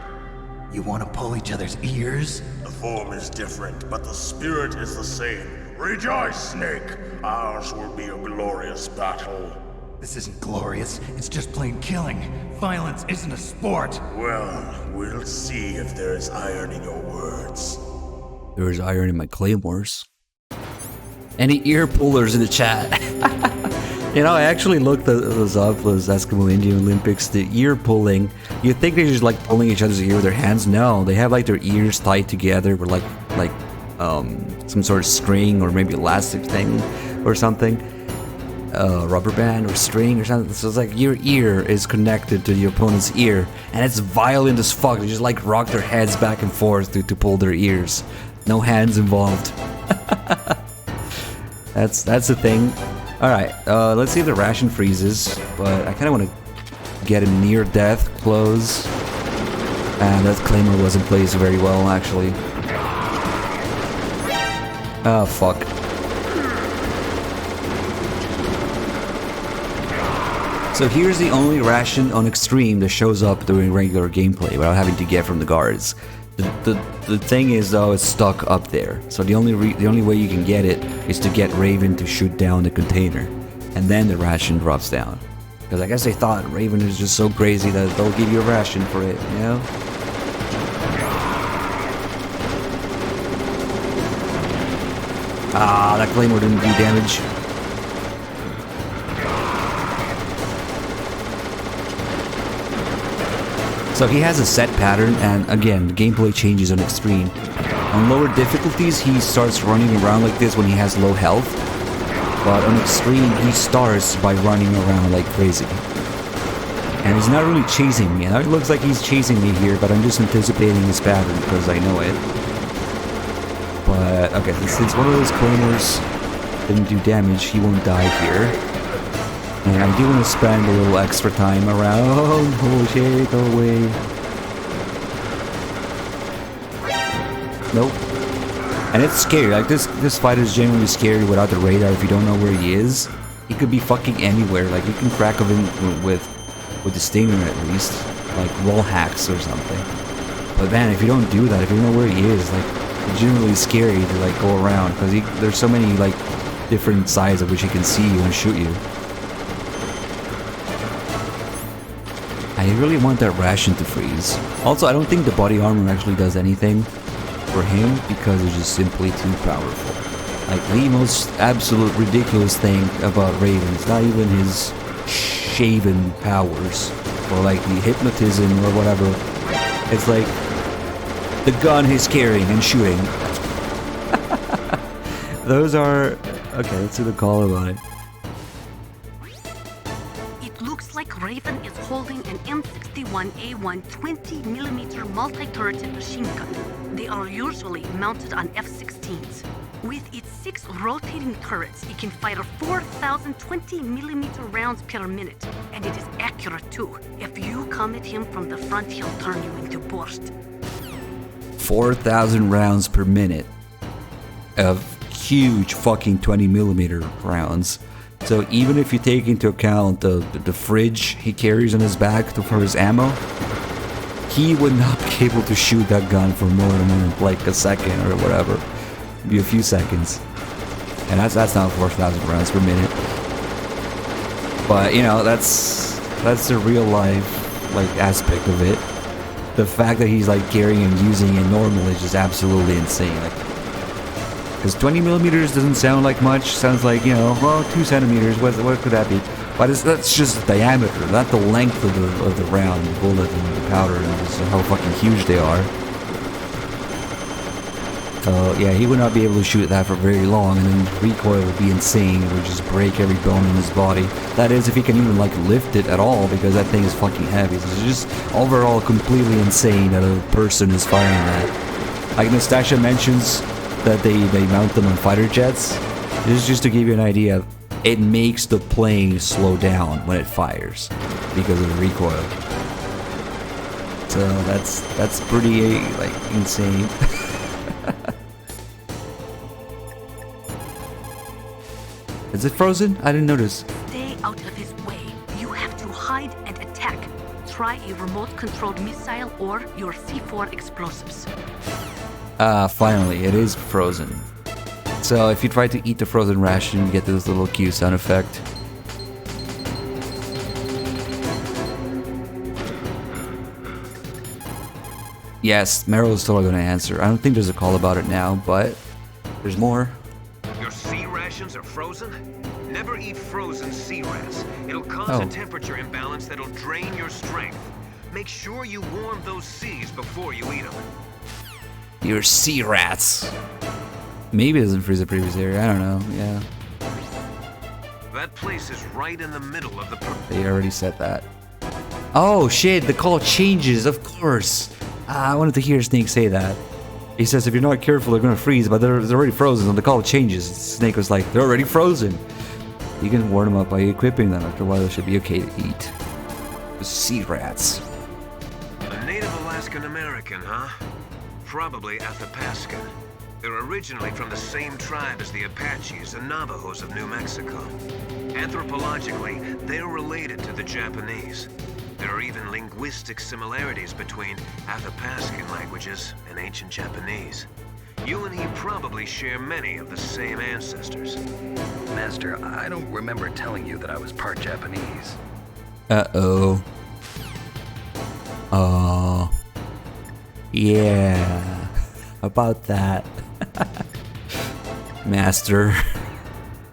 You want to pull each other's ears? The form is different, but the spirit is the same. Rejoice, Snake! Ours will be a glorious battle. This isn't glorious, it's just plain killing. Violence isn't a sport. Well, we'll see if there is iron in your words. There is iron in my claymores. Any ear pullers in the chat? You know, I actually looked those up, those Eskimo Indian Olympics, the ear pulling. You'd think they're just like pulling each other's ear with their hands. No, they have like their ears tied together with like some sort of string or maybe elastic thing or something. Rubber band or string or something. So it's like your ear is connected to the opponent's ear, and it's violent as fuck. They just like rock their heads back and forth to pull their ears. No hands involved. That's the thing. Alright, let's see if the ration freezes, but I kind of want to get a near-death close. And that claymore wasn't placed very well, actually. Oh, fuck. So here's the only ration on Extreme that shows up during regular gameplay without having to get from the guards. The thing is though, it's stuck up there. So the only way you can get it is to get Raven to shoot down the container, and then the ration drops down. Because I guess they thought Raven is just so crazy that they'll give you a ration for it, you know? Ah, that claymore didn't do damage. So he has a set pattern, and again, the gameplay changes on Extreme. On lower difficulties, he starts running around like this when he has low health. But on Extreme, he starts by running around like crazy. And he's not really chasing me. Now it looks like he's chasing me here, but I'm just anticipating his pattern because I know it. But, okay, since one of those claymores didn't do damage, he won't die here. And I do want to spend a little extra time around. Holy shit, go away. Nope. And it's scary. Like this fight is genuinely scary without the radar. If you don't know where he is, he could be fucking anywhere. Like you can crack him with the stinger at least, like wall hacks or something. But man, if you don't do that, if you don't know where he is, like it's genuinely scary to like go around because there's so many like different sides of which he can see you and shoot you. I really want that ration to freeze. Also, I don't think the body armor actually does anything for him because it's just simply too powerful. Like, the most absolute ridiculous thing about Raven is not even his shaven powers or like the hypnotism or whatever. It's like the gun he's carrying and shooting. Those are... Okay, let's see the call about it. Like Raven is holding an M61A1 20mm multi-turreted machine gun. They are usually mounted on F-16s. With its 6 rotating turrets, it can fire 4,000 20mm rounds per minute, and it is accurate too. If you come at him from the front, he'll turn you into burst. 4,000 rounds per minute of huge fucking 20mm rounds. So even if you take into account the fridge he carries on his back for his ammo, he would not be able to shoot that gun for more than like a second or whatever. It'd be a few seconds. And that's not 4,000 rounds per minute. But you know, that's the real life like aspect of it. The fact that he's like carrying and using it normally is just absolutely insane. Like, because 20 millimeters doesn't sound like much. Sounds like, you know, well, 2 centimeters. What could that be? But that's just the diameter, not the length of the round, the bullet, and the powder, and just how fucking huge they are. So yeah, he would not be able to shoot that for very long, and then recoil would be insane. It would just break every bone in his body. That is, if he can even like lift it at all, because that thing is fucking heavy. So it's just overall completely insane that a person is firing that. Like Nastasha mentions that they mount them on fighter jets. This is just to give you an idea. It makes the plane slow down when it fires because of the recoil. So that's pretty like insane. Is it frozen? I didn't notice. Stay out of his way. You have to hide and attack. Try a remote-controlled missile or your C4 explosives. Finally, it is frozen. So if you try to eat the frozen ration, you get this little Q sound effect. Yes, Meryl's still gonna answer. I don't think there's a call about it now, but there's more. Your sea rations are frozen? Never eat frozen sea rats. It'll cause a temperature imbalance that'll drain your strength. Make sure you warm those seas before you eat them. Your sea rats. Maybe it doesn't freeze the previous area. I don't know. Yeah. That place is right in the middle of the... They already said that. Oh shit, the call changes, of course. I wanted to hear Snake say that. He says if you're not careful, they're gonna freeze, but they're already frozen, and the call changes. Snake was like, they're already frozen. You can warm them up by equipping them. After a while, they should be okay to eat. The sea rats. A Native Alaskan American, huh? Probably Athapascan. They're originally from the same tribe as the Apaches and Navajos of New Mexico. Anthropologically, they're related to the Japanese. There are even linguistic similarities between Athapascan languages and ancient Japanese. You and he probably share many of the same ancestors. Master, I don't remember telling you that I was part Japanese. Uh-oh. Oh. Yeah. About that. Master.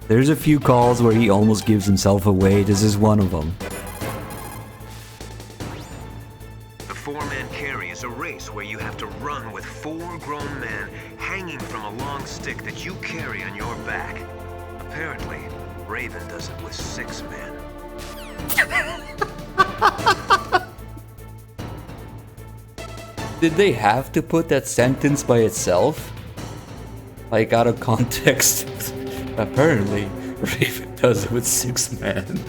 There's a few calls where he almost gives himself away. This is one of them. The four-man carry is a race where you have to run with 4 grown men hanging from a long stick that you carry on your back. Apparently, Raven does it with 6 men. Did they have to put that sentence by itself? Like, out of context? Apparently, Raven does it with 6 men.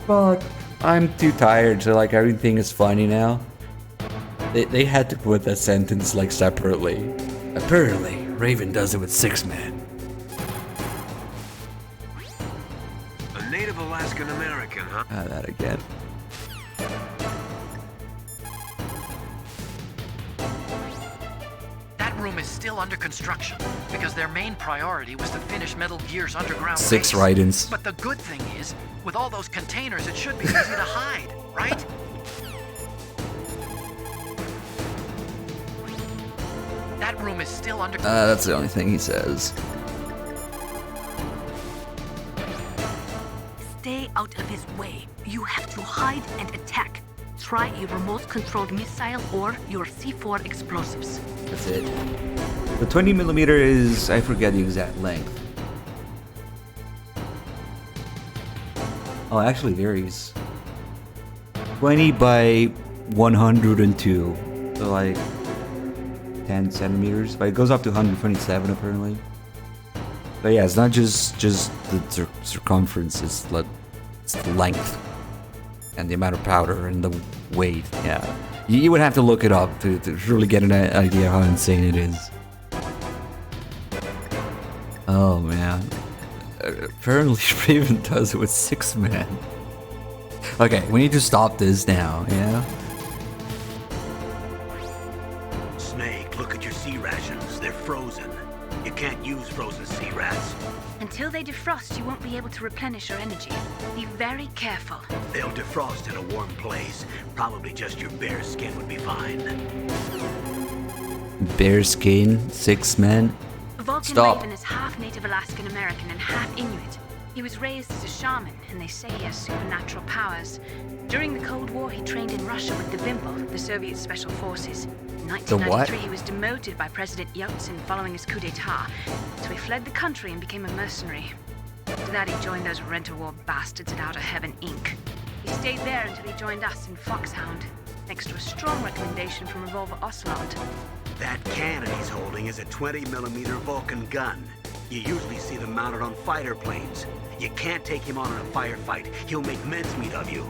Fuck. I'm too tired, so like everything is funny now. They had to put that sentence like separately. Apparently, Raven does it with 6 men. A Native Alaskan American, huh? That again. That room is still under construction because their main priority was to finish Metal Gear's underground 6 base. write-ins. But the good thing is, with all those containers, it should be easy to hide, right? That room is still under... That's the only thing he says. Stay out of his way. You have to hide and attack. Try a remote-controlled missile or your C4 explosives. That's it. The 20mm is... I forget the exact length. Oh, actually varies. 20 by 102. So like 10 centimeters. But it goes up to 127 apparently. But yeah, it's not just the circumference, it's the length. And the amount of powder and the weight, yeah. You would have to look it up to really get an idea how insane it is. Oh man. apparently Raven does it with 6 men. Okay, we need to stop this now, yeah? Snake, look at your sea rations. They're frozen. You can't use frozen sea rats. Until they defrost, you won't be able to replenish your energy. Be very careful. They'll defrost in a warm place. Probably just your bare skin would be fine. Bear skin, 6 men. Vulcan Stop. Raven is half Native Alaskan American and half Inuit. He was raised as a shaman, and they say he has supernatural powers. During the Cold War, he trained in Russia with the Vimble, the Soviet Special Forces. In The what? 1993, he was demoted by President Yeltsin following his coup d'etat, so he fled the country and became a mercenary. After that, he joined those rent-a-war bastards at Outer Heaven, Inc. He stayed there until he joined us in Foxhound, next to a strong recommendation from Revolver Ocelot. That cannon he's holding is a 20mm Vulcan gun. You usually see them mounted on fighter planes. You can't take him on in a firefight. He'll make mincemeat of you.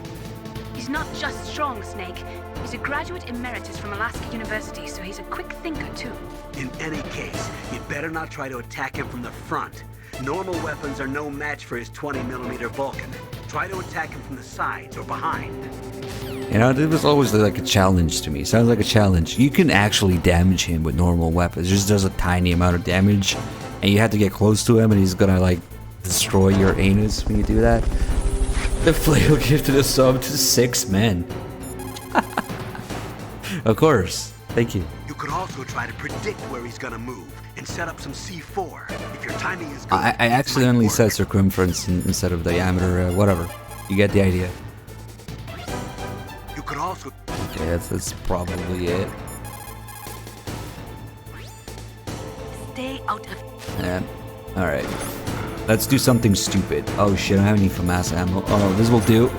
He's not just strong, Snake. He's a graduate emeritus from Alaska University, so he's a quick thinker, too. In any case, you'd better not try to attack him from the front. Normal weapons are no match for his 20mm Vulcan. Try to attack him from the sides or behind. You know, it was always like a challenge to me. Sounds like a challenge. You can actually damage him with normal weapons. It just does a tiny amount of damage. And you have to get close to him and he's gonna like destroy your anus when you do that. The flail gifted a sub to 6 men. Of course. Thank you. You could also try to predict where he's gonna move and set up some C4. If your timing is good, I this might accidentally work. said circumference instead of diameter, whatever. You get the idea. You could also... Okay, that's probably it. Stay out of... Yeah. Alright. Let's do something stupid. Oh shit, I don't have any FAMAS ammo. Oh, this will do.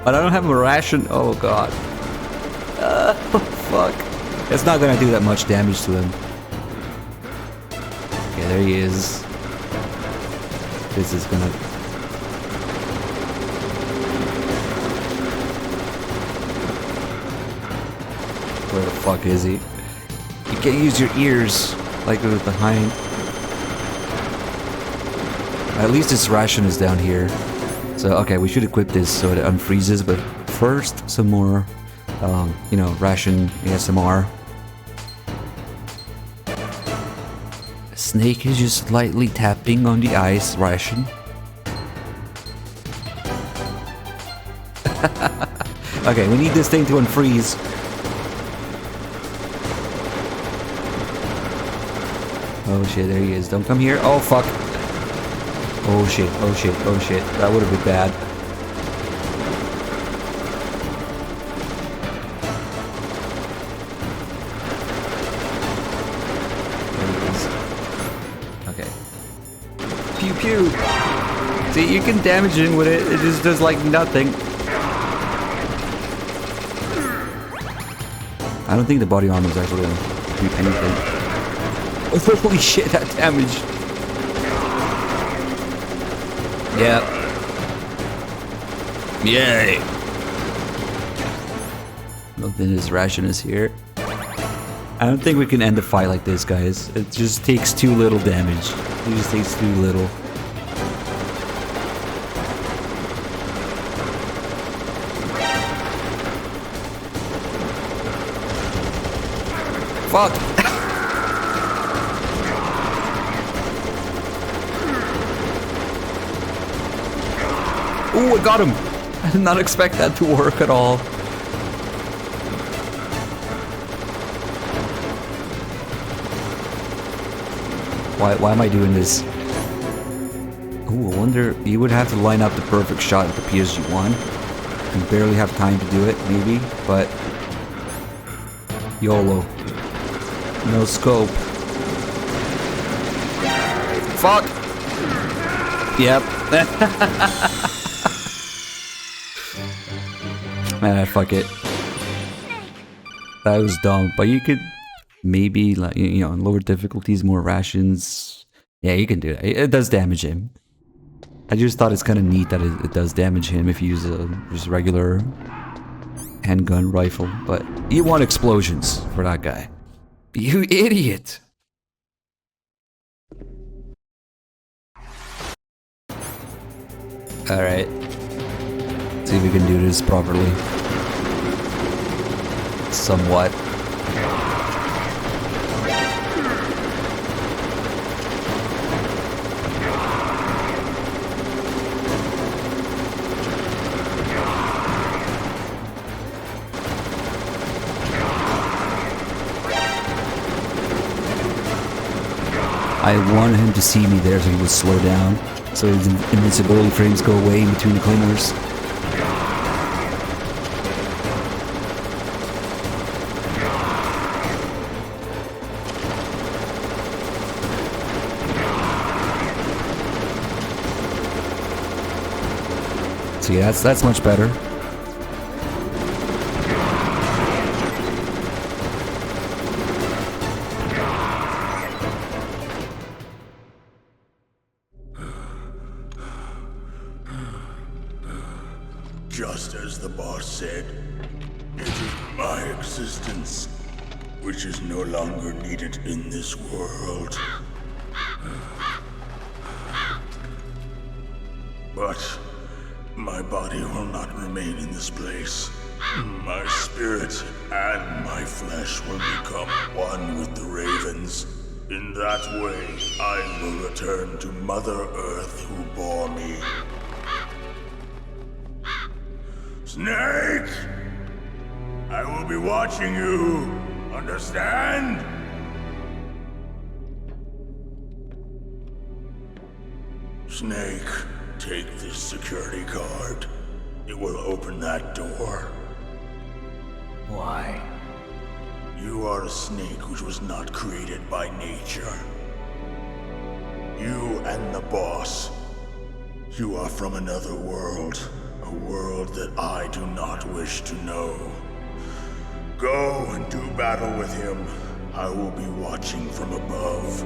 But I don't have a ration. Oh god. Fuck. It's not gonna do that much damage to him. Okay, there he is. This is gonna... Where the fuck is he? You can't use your ears like it was behind. At least its ration is down here. So, okay, we should equip this so it unfreezes, but first, some more, you know, ration ASMR. Snake is just lightly tapping on the ice ration. Okay, we need this thing to unfreeze. Oh shit, there he is. Don't come here. Oh fuck. Oh shit, oh shit, oh shit. That would have been bad. There he is. Okay. Pew pew! See, you can damage him with it. It just does like nothing. I don't think the body armor is actually gonna do anything. Holy shit, that damage! Yep. Yay! Well, then his ration is here. I don't think we can end the fight like this, guys. It just takes too little damage. It just takes too little. Fuck! Ooh, I got him! I did not expect that to work at all. Why am I doing this? Ooh, I wonder... You would have to line up the perfect shot with the PSG-1. You barely have time to do it, maybe, but... YOLO. No scope. Fuck! Yep. Fuck it. That was dumb, but you could maybe, like, you know, in lower difficulties, more rations. Yeah, you can do that. It does damage him. I just thought it's kind of neat that it does damage him if you use a just regular handgun rifle, but you want explosions for that guy. You idiot! Alright. See if we can do this properly. Somewhat. I wanted him to see me there so he would slow down, so his invincibility frames go away in between the clingers. So yeah, that's much better. Just as the boss said, it is my existence which is no longer needed in this world. But my body will not remain in this place. My spirit and my flesh will become one with the ravens. In that way, I will return to Mother Earth who bore me. Snake! I will be watching you. Understand? Snake, take this security card. It will open that door. Why? You are a snake which was not created by nature. You and the boss. You are from another world. A world that I do not wish to know. Go and do battle with him. I will be watching from above.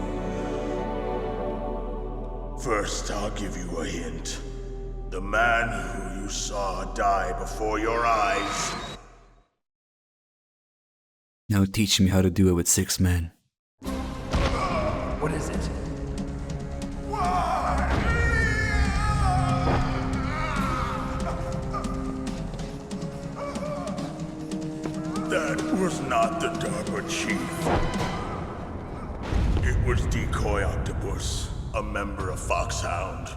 First, I'll give you a hint. The man who you saw die before your eyes. Now teach me how to do it with 6 men. What is it? That was not the DARPA chief. It was Decoy Octopus, a member of Foxhound.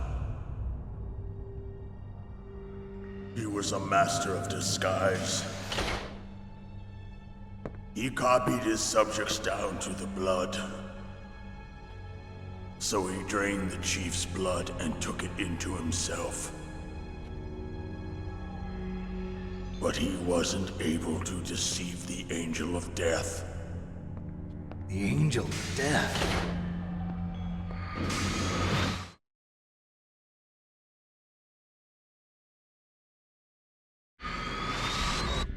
He was a master of disguise. He copied his subjects down to the blood. So he drained the chief's blood and took it into himself. But he wasn't able to deceive the Angel of Death. The Angel of Death?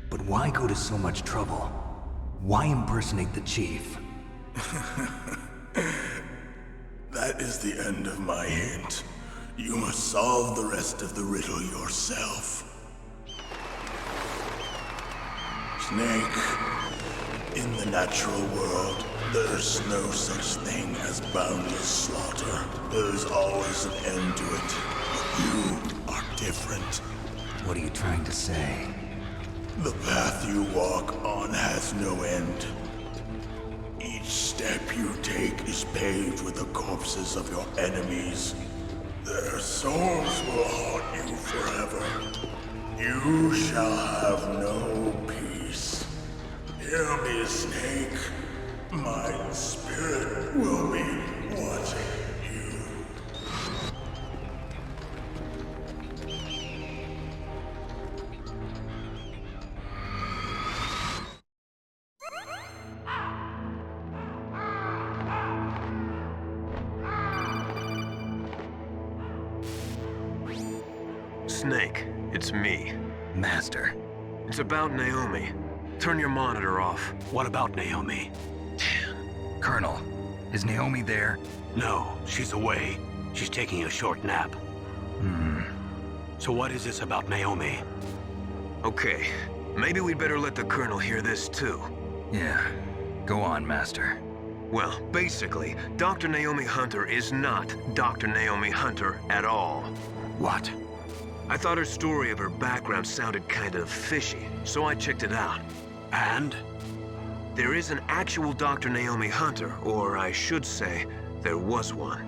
But why go to so much trouble? Why impersonate the chief? That is the end of my hint. You must solve the rest of the riddle yourself. Snake, in the natural world, there's no such thing as boundless slaughter. There is always an end to it. But you are different. What are you trying to say? The path you walk on has no end. Each step you take is paved with the corpses of your enemies. Their souls will haunt you forever. You shall have no peace. Hear me, Snake. My spirit will be watching you. Snake, it's me. Master. It's about Naomi. Turn your monitor off. What about Naomi? Colonel, is Naomi there? No, she's away. She's taking a short nap. So what is this about Naomi? Okay, maybe we'd better let the Colonel hear this too. Yeah. Go on, Master. Well, basically, Dr. Naomi Hunter is not Dr. Naomi Hunter at all. What? I thought her story of her background sounded kind of fishy, so I checked it out. And? There is an actual Dr. Naomi Hunter, or I should say, there was one.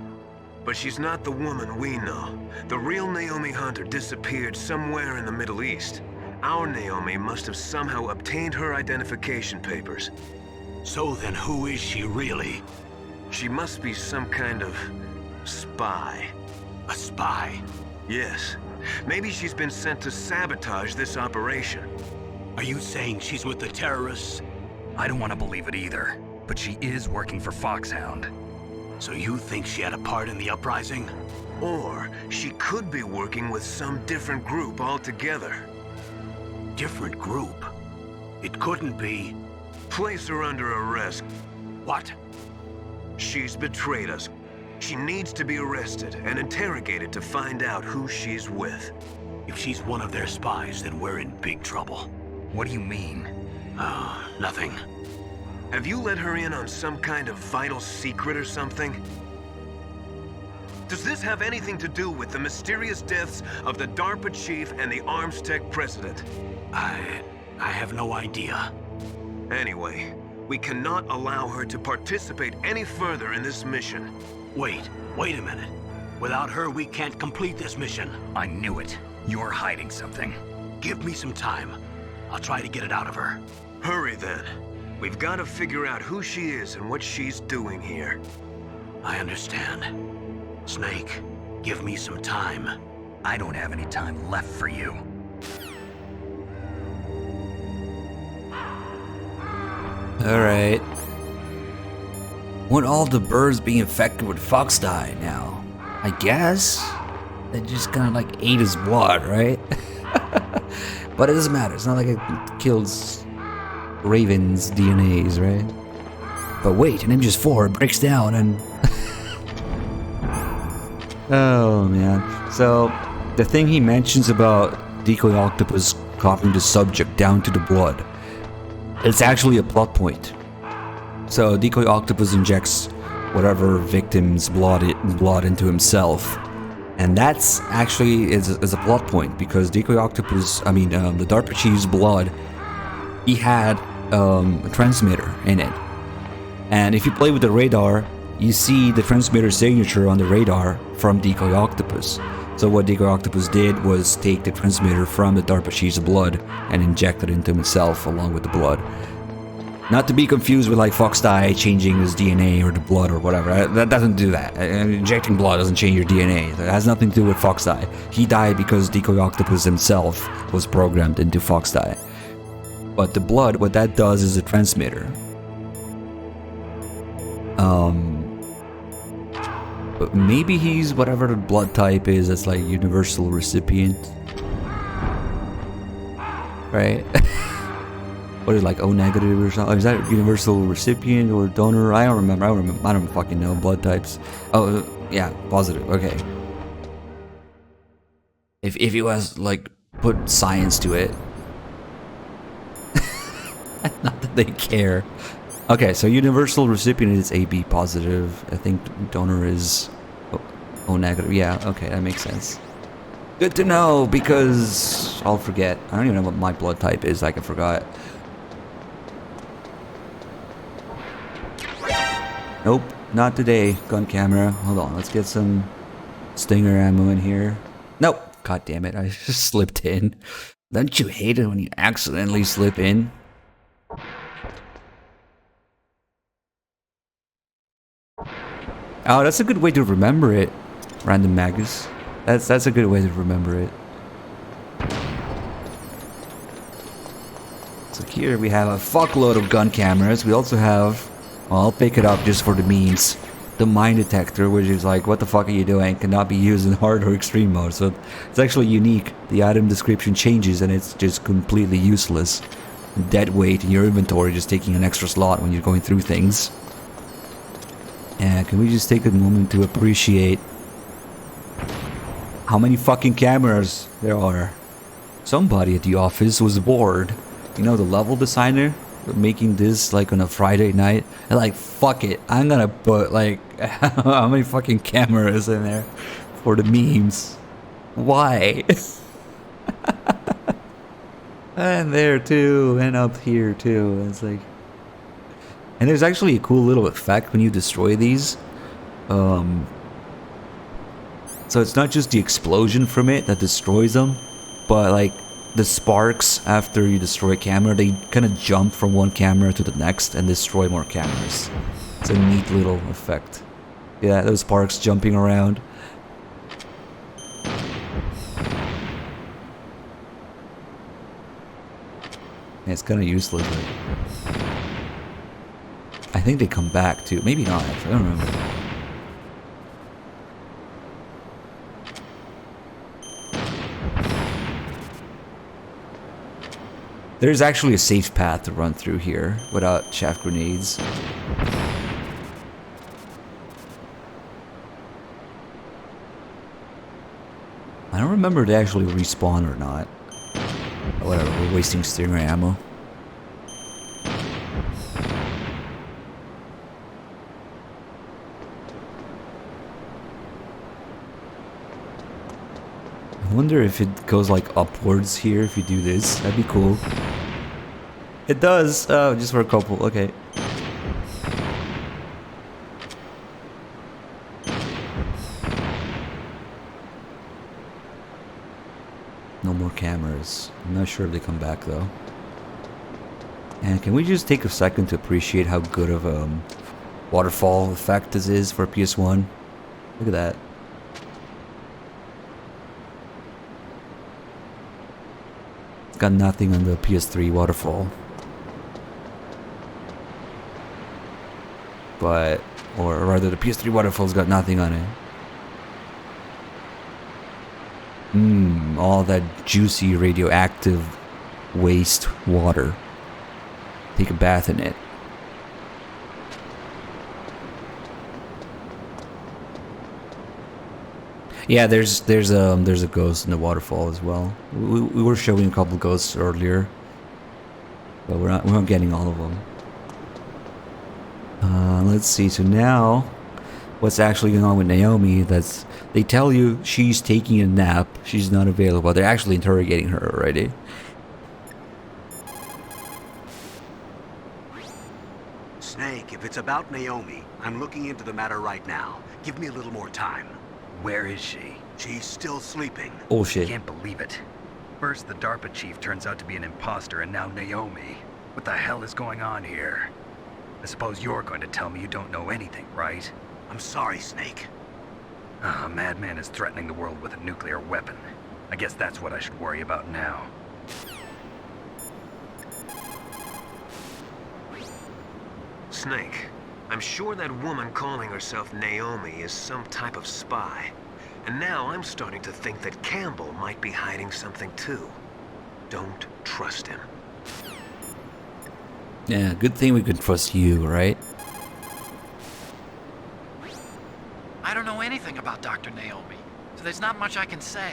But she's not the woman we know. The real Naomi Hunter disappeared somewhere in the Middle East. Our Naomi must have somehow obtained her identification papers. So then who is she really? She must be some kind of spy. A spy? Yes. Maybe she's been sent to sabotage this operation. Are you saying she's with the terrorists? I don't want to believe it either, but she is working for Foxhound. So you think she had a part in the uprising? Or she could be working with some different group altogether. Different group? It couldn't be... Place her under arrest. What? She's betrayed us. She needs to be arrested and interrogated to find out who she's with. If she's one of their spies, then we're in big trouble. What do you mean? Nothing. Have you let her in on some kind of vital secret or something? Does this have anything to do with the mysterious deaths of the DARPA chief and the Arms Tech president? I have no idea. Anyway, we cannot allow her to participate any further in this mission. Wait a minute. Without her, we can't complete this mission. I knew it. You're hiding something. Give me some time. I'll try to get it out of her. Hurry then. We've got to figure out who she is and what she's doing here. I understand. Snake, give me some time. I don't have any time left for you. Alright. Won't all the birds be infected with fox dye now? I guess? They just kind of like ate his blood, right? But it doesn't matter. It's not like it kills Raven's DNAs, right? But wait, an MGS4 breaks down and... Oh, man. So, the thing he mentions about Decoy Octopus coughing the subject down to the blood, it's actually a plot point. So, Decoy Octopus injects whatever victim's blood into himself. And that's actually is a plot point, because Decoy Octopus, the DARPA chief's blood, he had a transmitter in it. And if you play with the radar, you see the transmitter signature on the radar from Decoy Octopus. So what Decoy Octopus did was take the transmitter from the DARPA chief's blood and inject it into himself along with the blood. Not to be confused with like Fox dye changing his DNA or the blood or whatever. That doesn't do that. Injecting blood doesn't change your DNA. That has nothing to do with Fox dye. He died because Decoy Octopus himself was programmed into Fox dye. But the blood, what that does is a transmitter. But maybe he's whatever the blood type is. That's like universal recipient, right? What is it, like O negative or something? Is that universal recipient or donor? I don't remember. I don't fucking know blood types. Oh yeah, positive. Okay. If he was like put science to it, not that they care. Okay, so universal recipient is AB positive. I think donor is O negative. Yeah, okay, that makes sense. Good to know, because I'll forget. I don't even know what my blood type is. Like I forgot. Nope, not today. Gun camera. Hold on, let's get some stinger ammo in here. Nope. God damn it, I just slipped in. Don't you hate it when you accidentally slip in? Oh, that's a good way to remember it. Random Magus. That's a good way to remember it. So here we have a fuckload of gun cameras. We also have, well, I'll pick it up just for the memes, the mine detector, which is like, what the fuck are you doing? Cannot be used in hard or extreme mode. So it's actually unique. The item description changes and it's just completely useless. Dead weight in your inventory, just taking an extra slot when you're going through things. And can we just take a moment to appreciate how many fucking cameras there are? Somebody at the office was bored. You know, the level designer making this like on a Friday night. And like, fuck it, I'm gonna put like how many fucking cameras in there for the memes. Why? And there too, and up here too. It's like, and there's actually a cool little effect when you destroy these. So it's not just the explosion from it that destroys them, but like the sparks after you destroy a camera, they kind of jump from one camera to the next and destroy more cameras. It's a neat little effect. Yeah, those sparks jumping around. Yeah, it's kind of useless. But I think they come back too. Maybe not, actually. I don't remember. There's actually a safe path to run through here without chaff grenades. I don't remember if they actually respawn or not. Whatever, we're wasting Stinger ammo. I wonder if it goes like upwards here if you do this. That'd be cool. It does! Oh, just for a couple. Okay. No more cameras. I'm not sure if they come back though. And can we just take a second to appreciate how good of a waterfall effect this is for PS1? Look at that. It's got nothing on the PS3 waterfall. But, or rather the PS3 waterfall's got nothing on it. All that juicy radioactive waste water. Take a bath in it. Yeah, there's a ghost in the waterfall as well. We were showing a couple ghosts earlier, but we're not getting all of them. Let's see. So now, what's actually going on with Naomi? They tell you she's taking a nap. She's not available. They're actually interrogating her already. Snake, if it's about Naomi, I'm looking into the matter right now. Give me a little more time. Where is she? She's still sleeping. Oh shit. Can't believe it. First the DARPA chief turns out to be an imposter, and now Naomi. What the hell is going on here? I suppose you're going to tell me you don't know anything, right? I'm sorry, Snake. A madman is threatening the world with a nuclear weapon. I guess that's what I should worry about now. Snake, I'm sure that woman calling herself Naomi is some type of spy. And now I'm starting to think that Campbell might be hiding something too. Don't trust him. Yeah, good thing we could trust you, right? I don't know anything about Dr. Naomi, so there's not much I can say.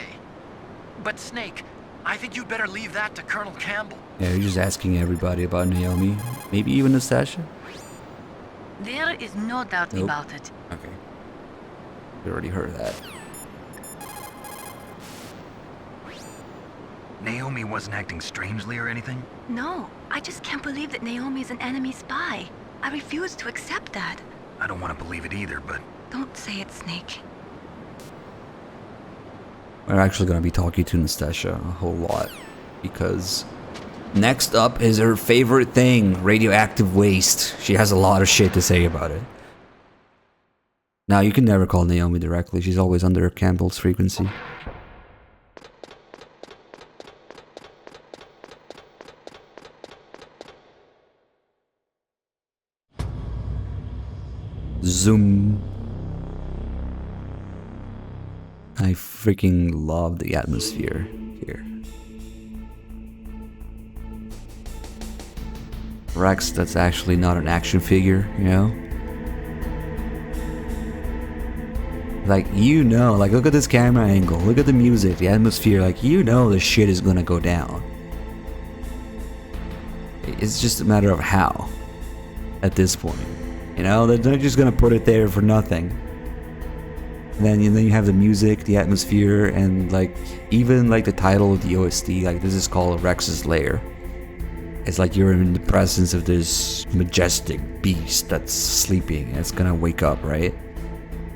But Snake, I think you'd better leave that to Colonel Campbell. Yeah, you're just asking everybody about Naomi. Maybe even Nastasia? There is no doubt Nope. about it. Okay. We already heard that. Naomi wasn't acting strangely or anything? No, I just can't believe that Naomi's an enemy spy. I refuse to accept that. I don't want to believe it either, but... Don't say it, Snake. We're actually going to be talking to Nastasia a whole lot. Because next up is her favorite thing, radioactive waste. She has a lot of shit to say about it. Now, you can never call Naomi directly. She's always under Campbell's frequency. Zoom. I freaking love the atmosphere here. Rex, that's actually not an action figure, you know? Like, you know, like, look at this camera angle, look at the music, the atmosphere, like, you know the shit is gonna go down. It's just a matter of how, at this point. You know, they're not just gonna put it there for nothing. And then you have the music, the atmosphere, and like even like the title of the OST. Like this is called Rex's Lair. It's like you're in the presence of this majestic beast that's sleeping. And it's gonna wake up, right?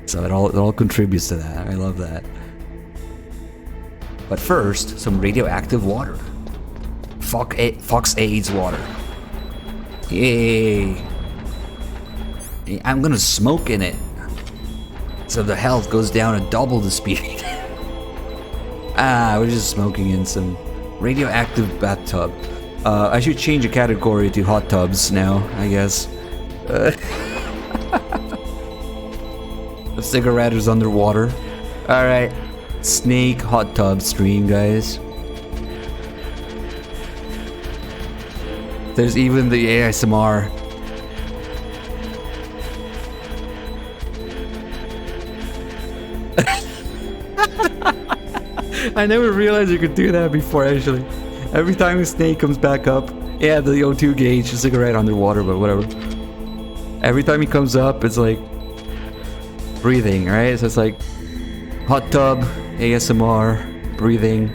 So it all contributes to that. I love that. But first, some radioactive water. Fox AIDS water. Yay! I'm gonna smoke in it, so the health goes down at double the speed. We're just smoking in some radioactive bathtub. I should change the category to hot tubs now, I guess. The cigarette is underwater. Alright. Snake hot tub stream, guys. There's even the ASMR. I never realized you could do that before, actually. Every time a snake comes back up, yeah, the O2 gauge, the cigarette underwater, but whatever. Every time he comes up, it's like breathing, right? So it's like hot tub, ASMR, breathing.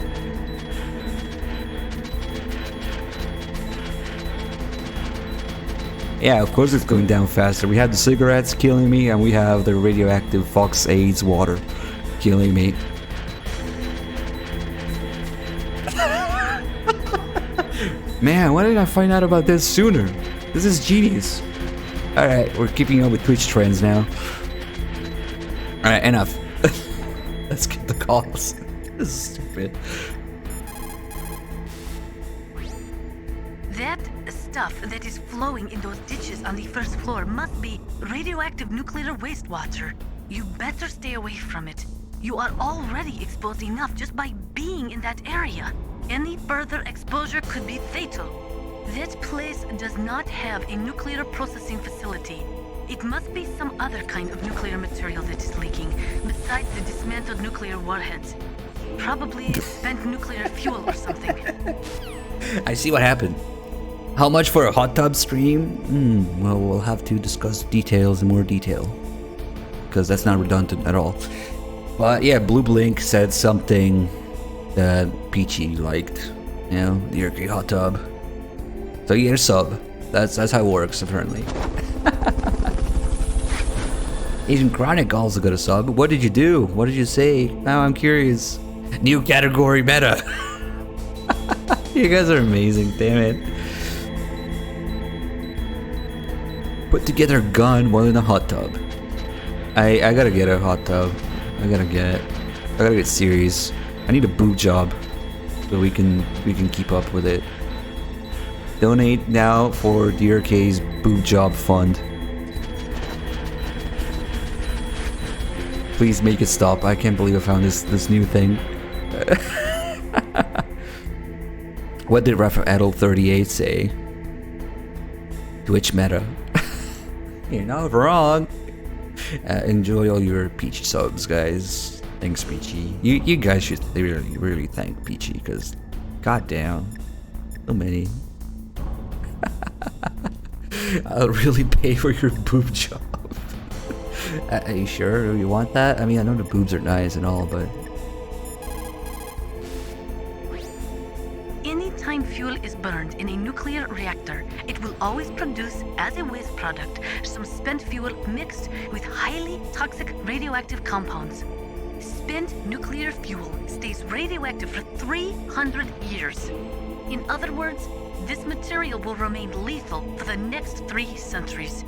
Yeah, of course it's going down faster. We have the cigarettes killing me, and we have the radioactive Fox AIDS water killing me. Man, why didn't I find out about this sooner? This is genius. Alright, we're keeping up with Twitch trends now. Alright, enough. Let's get the calls. This is stupid. That stuff that is flowing in those ditches on the first floor must be radioactive nuclear wastewater. You better stay away from it. You are already exposed enough just by being in that area. Any further exposure could be fatal. That place does not have a nuclear processing facility. It must be some other kind of nuclear material that is leaking, besides the dismantled nuclear warheads. Probably spent nuclear fuel or something. I see what happened. How much for a hot tub stream? Well, we'll have to discuss details in more detail, because that's not redundant at all. But yeah, Blue Blink said something that Peachy liked. You know, the DRK hot tub. So you get a sub. That's how it works, apparently. Agent Chronic also got a sub. What did you do? What did you say? Now I'm curious. New category meta. You guys are amazing, damn it. Put together a gun more than a hot tub. I gotta get a hot tub. I gotta get serious. I need a boob job so we can keep up with it. Donate now for DRK's boob job fund. Please make it stop. I can't believe I found this new thing. What did Raphael38 say? Twitch meta. You're not wrong. Enjoy all your Peachy subs, guys. Thanks, Peachy. You guys should really thank Peachy, because goddamn, so many. I'll really pay for your boob job. Are you sure you want that? I mean, I know the boobs are nice and all, but Anytime fuel is burned in a nuclear reactor, it will always produce, as a waste product, some spent fuel mixed with highly toxic radioactive compounds. Spent nuclear fuel stays radioactive for 300 years. In other words, this material will remain lethal for the next 3 centuries.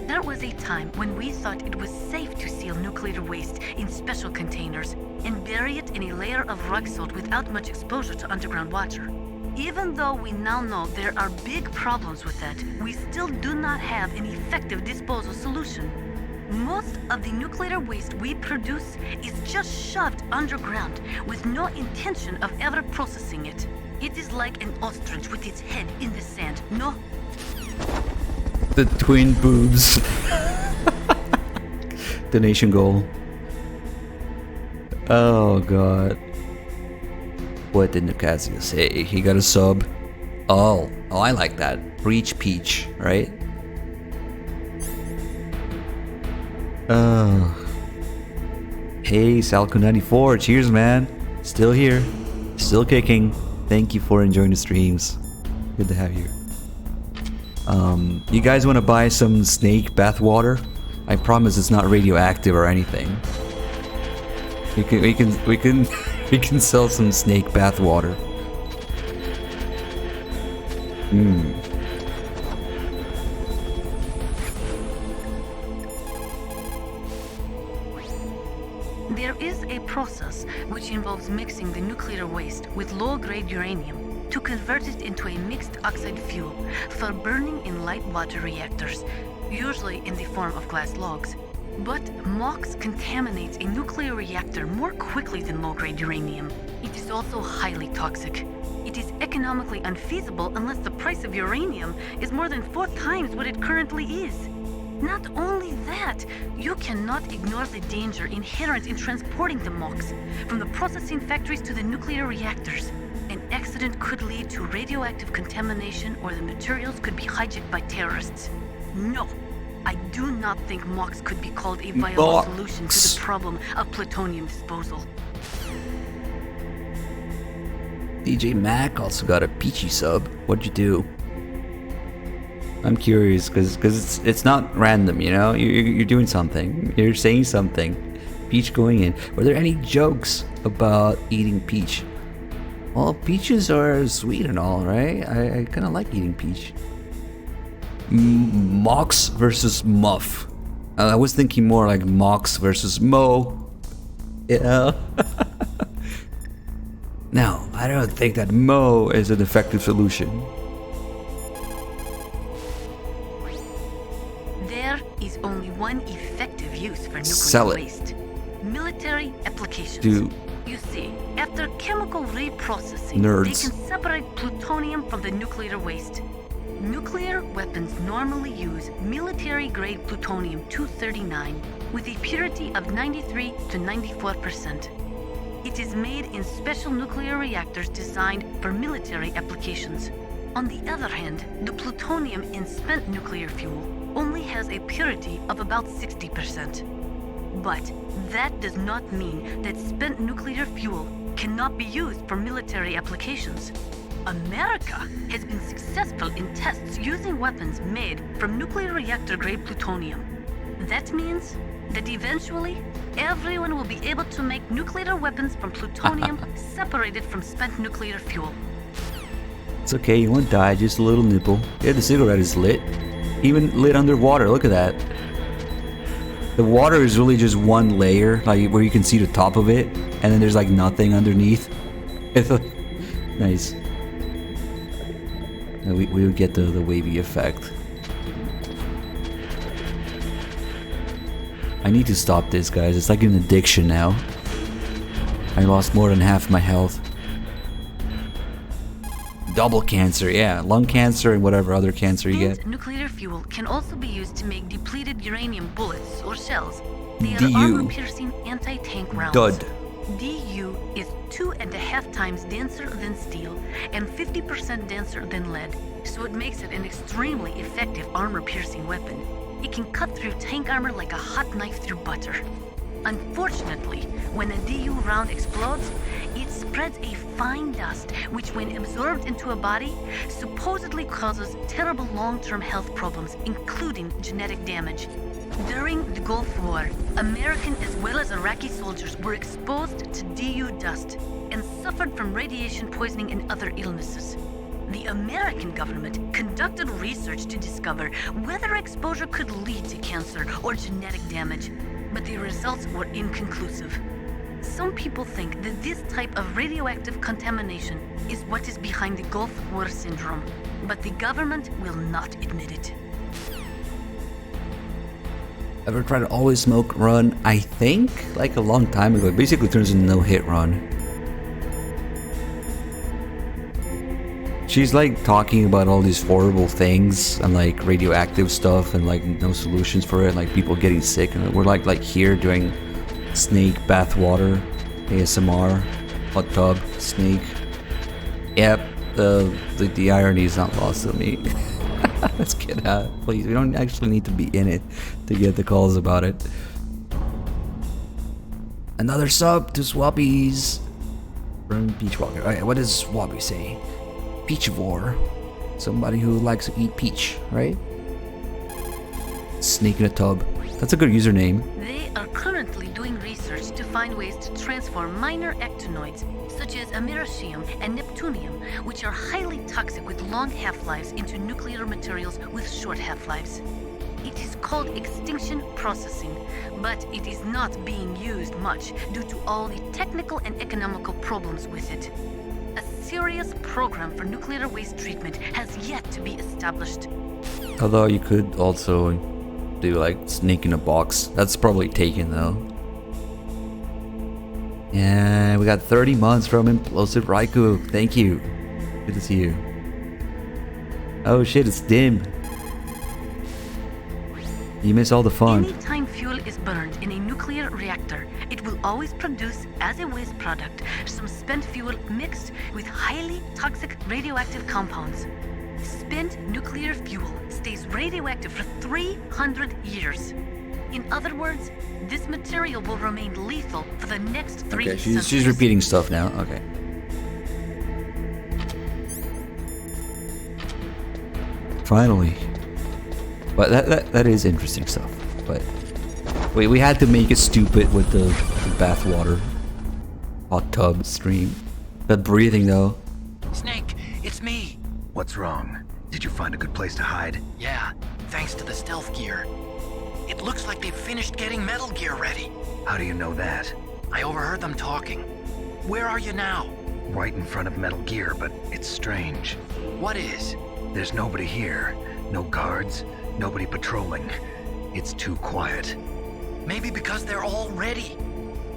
There was a time when we thought it was safe to seal nuclear waste in special containers and bury it in a layer of rock salt without much exposure to underground water. Even though we now know there are big problems with that, we still do not have an effective disposal solution. Most of the nuclear waste we produce is just shoved underground with no intention of ever processing it. It is like an ostrich with its head in the sand. No. the twin boobs. Donation goal. Oh god. What did Nicasio say? He got a sub. Oh, I like that. Breach Peach, right? Hey, Salco94, cheers, man. Still here, still kicking. Thank you for enjoying the streams. Good to have you. You guys want to buy some snake bath water? I promise it's not radioactive or anything. We can sell some snake bath water. There is a process which involves mixing the nuclear waste with low-grade uranium to convert it into a mixed oxide fuel for burning in light water reactors, usually in the form of glass logs. But MOX contaminates a nuclear reactor more quickly than low-grade uranium. It is also highly toxic. It is economically unfeasible unless the price of uranium is more than 4 times what it currently is. Not only that, you cannot ignore the danger inherent in transporting the MOX from the processing factories to the nuclear reactors. An accident could lead to radioactive contamination, or the materials could be hijacked by terrorists. No, I do not think MOX could be called a viable solution to the problem of plutonium disposal. DJ Mac also got a peachy sub. What'd you do? I'm curious because it's not random, you know. You're doing something. You're saying something. Peach going in. Were there any jokes about eating peach? Well, peaches are sweet and all, right? I kind of like eating peach. Mox versus Muff. I was thinking more like Mox versus Mo. Yeah. No, I don't think that Mo is an effective solution. There is only one effective use for Sell nuclear it. waste. Military applications. Do You see, after chemical reprocessing, Nerds. they can separate plutonium from the nuclear waste. Nuclear weapons normally use military-grade plutonium-239 with a purity of 93 to 94%. It is made in special nuclear reactors designed for military applications. On the other hand, the plutonium in spent nuclear fuel only has a purity of about 60%. But that does not mean that spent nuclear fuel cannot be used for military applications. America has been successful in tests using weapons made from nuclear reactor-grade plutonium. That means that eventually, everyone will be able to make nuclear weapons from plutonium separated from spent nuclear fuel. It's okay, you won't die, just a little nipple. Yeah, the cigarette is lit. Even lit underwater, look at that. The water is really just one layer, like where you can see the top of it, and then there's like nothing underneath. It's nice. We would get the wavy effect. I need to stop this, guys. It's like an addiction now. I lost more than half my health. Double cancer, yeah. Lung cancer and whatever other cancer you get. Spent nuclear fuel can also be used to make depleted uranium bullets or shells. They are DU. armor-piercing anti-tank rounds. Dud. DU is 2.5 times denser than steel and 50% denser than lead, so it makes it an extremely effective armor-piercing weapon. It can cut through tank armor like a hot knife through butter. Unfortunately, when a DU round explodes, it spreads a fine dust which, when absorbed into a body, supposedly causes terrible long-term health problems, including genetic damage. During the Gulf War, American as well as Iraqi soldiers were exposed to DU dust and suffered from radiation poisoning and other illnesses. The American government conducted research to discover whether exposure could lead to cancer or genetic damage, but the results were inconclusive. Some people think that this type of radioactive contamination is what is behind the Gulf War syndrome, but the government will not admit it. Ever tried to always smoke run? I think like a long time ago. It basically turns into no hit run. She's like talking about all these horrible things and like radioactive stuff and like no solutions for it, like people getting sick, and we're like here doing snake bath water, ASMR, hot tub, snake. Yep, the irony is not lost on me. Let's get out, please. We don't actually need to be in it to get the calls about it. Another sub to Swappies from Peach Walker. Alright, what does Swappy say? Peachivore. Somebody who likes to eat peach, right? Snake in a tub. That's a good username. They are currently doing research to find ways to transform minor actinoids, such as americium and neptunium, which are highly toxic with long half-lives, into nuclear materials with short half-lives. It is called extinction processing, but it is not being used much due to all the technical and economical problems with it. A serious program for nuclear waste treatment has yet to be established. Although you could also do like snake in a box. That's probably taken though. And we got 30 months from Implosive Raikou. Thank you. Good to see you. Oh shit, it's dim. You miss all the fun. Anytime fuel is burned in a nuclear reactor, it will always produce, as a waste product, some spent fuel mixed with highly toxic radioactive compounds. Spent nuclear fuel stays radioactive for 300 years. In other words, this material will remain lethal for the next 3 Okay, centuries. she's repeating stuff now. Okay. Finally. But that is interesting stuff. But wait, we had to make it stupid with the bathwater hot tub stream. That breathing though. Snake, it's me. What's wrong? Did you find a good place to hide? Yeah, thanks to the stealth gear. It looks like they've finished getting Metal Gear ready. How do you know that? I overheard them talking. Where are you now? Right in front of Metal Gear, but it's strange. What is? There's nobody here. No guards, nobody patrolling. It's too quiet. Maybe because they're all ready.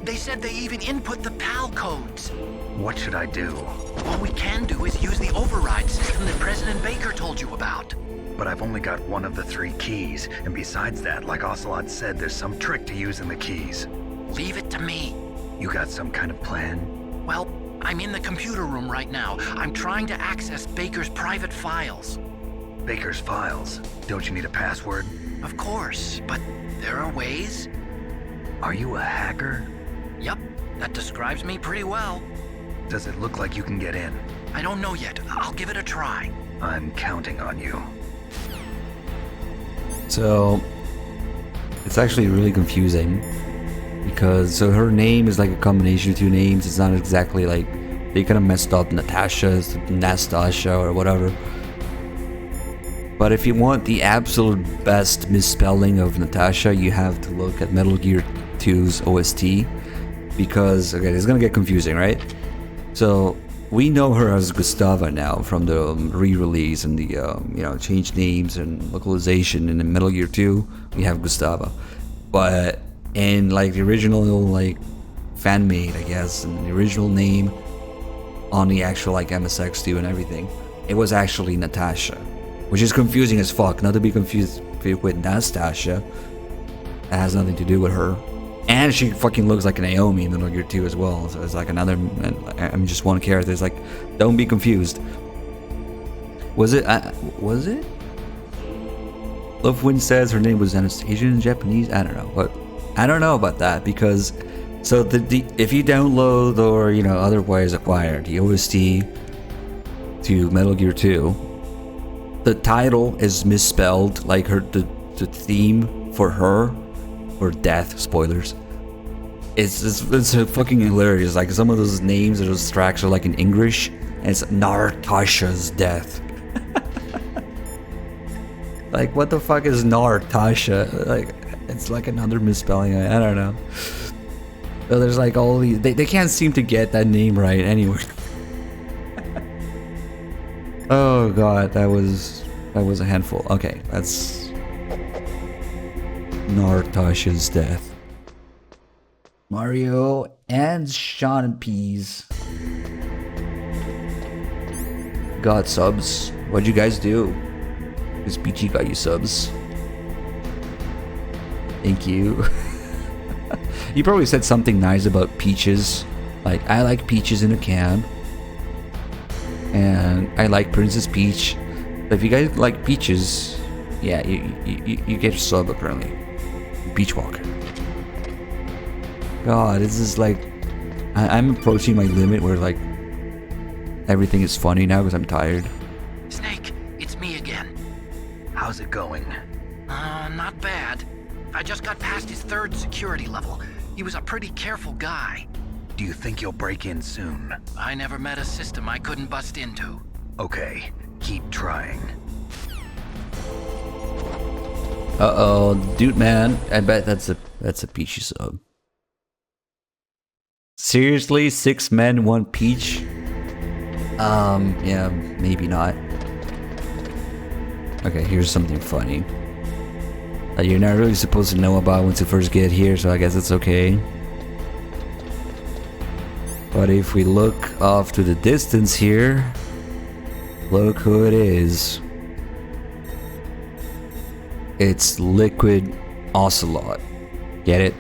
They said they even input the PAL codes. What should I do? All we can do is use the override system that President Baker told you about. But I've only got one of the 3 keys, and besides that, like Ocelot said, there's some trick to using the keys. Leave it to me. You got some kind of plan? Well, I'm in the computer room right now. I'm trying to access Baker's private files. Baker's files? Don't you need a password? Of course, but there are ways. Are you a hacker? Yup, that describes me pretty well. Does it look like you can get in? I don't know yet. I'll give it a try. I'm counting on you. So it's actually really confusing because so her name is like a combination of 2 names. It's not exactly like they kind of messed up Nastasha or whatever. But if you want the absolute best misspelling of Natasha, you have to look at Metal Gear 2's OST because okay, it's gonna get confusing, right? So we know her as Gustava now from the re-release and the changed names and localization. And in Metal Gear 2, we have Gustava, but in like the original like fan made, I guess, and the original name on the actual like MSX2 and everything, it was actually Natasha, which is confusing as fuck. Not to be confused with Nastasha. That has nothing to do with her. And she fucking looks like an Naomi in Metal Gear 2 as well. So it's like another, I'm just one character. It's like, don't be confused. Was it? Lovewind says her name was Anastasia in Japanese. I don't know, but I don't know about that because so if you download or otherwise acquire the OST to Metal Gear 2, the title is misspelled, like the theme for her. Or death, spoilers. It's fucking hilarious. Like some of those names or those tracks are like in English, and it's Nartasha's death. Like what the fuck is Nartasha? Like it's like another misspelling. I don't know. But there's like all these. They can't seem to get that name right anywhere. Oh god, that was a handful. Okay, that's. Nartasha's death. Mario and Sean and Peas got subs. What'd you guys do? This Peachy got you subs. Thank you. You probably said something nice about peaches. Like, I like peaches in a can. And I like Princess Peach. But if you guys like peaches, yeah, you get a sub apparently. Beach Walker. God, this is like... I'm approaching my limit where like... everything is funny now because I'm tired. Snake, it's me again. How's it going? Not bad. I just got past his 3rd security level. He was a pretty careful guy. Do you think you'll break in soon? I never met a system I couldn't bust into. Okay, keep trying. Uh-oh, dude man. I bet that's a peachy sub. Seriously? 6 men, 1 peach? Yeah, maybe not. Okay, here's something funny. You're not really supposed to know about once you first get here, so I guess it's okay. But if we look off to the distance here, look who it is. It's Liquid Ocelot. Get it?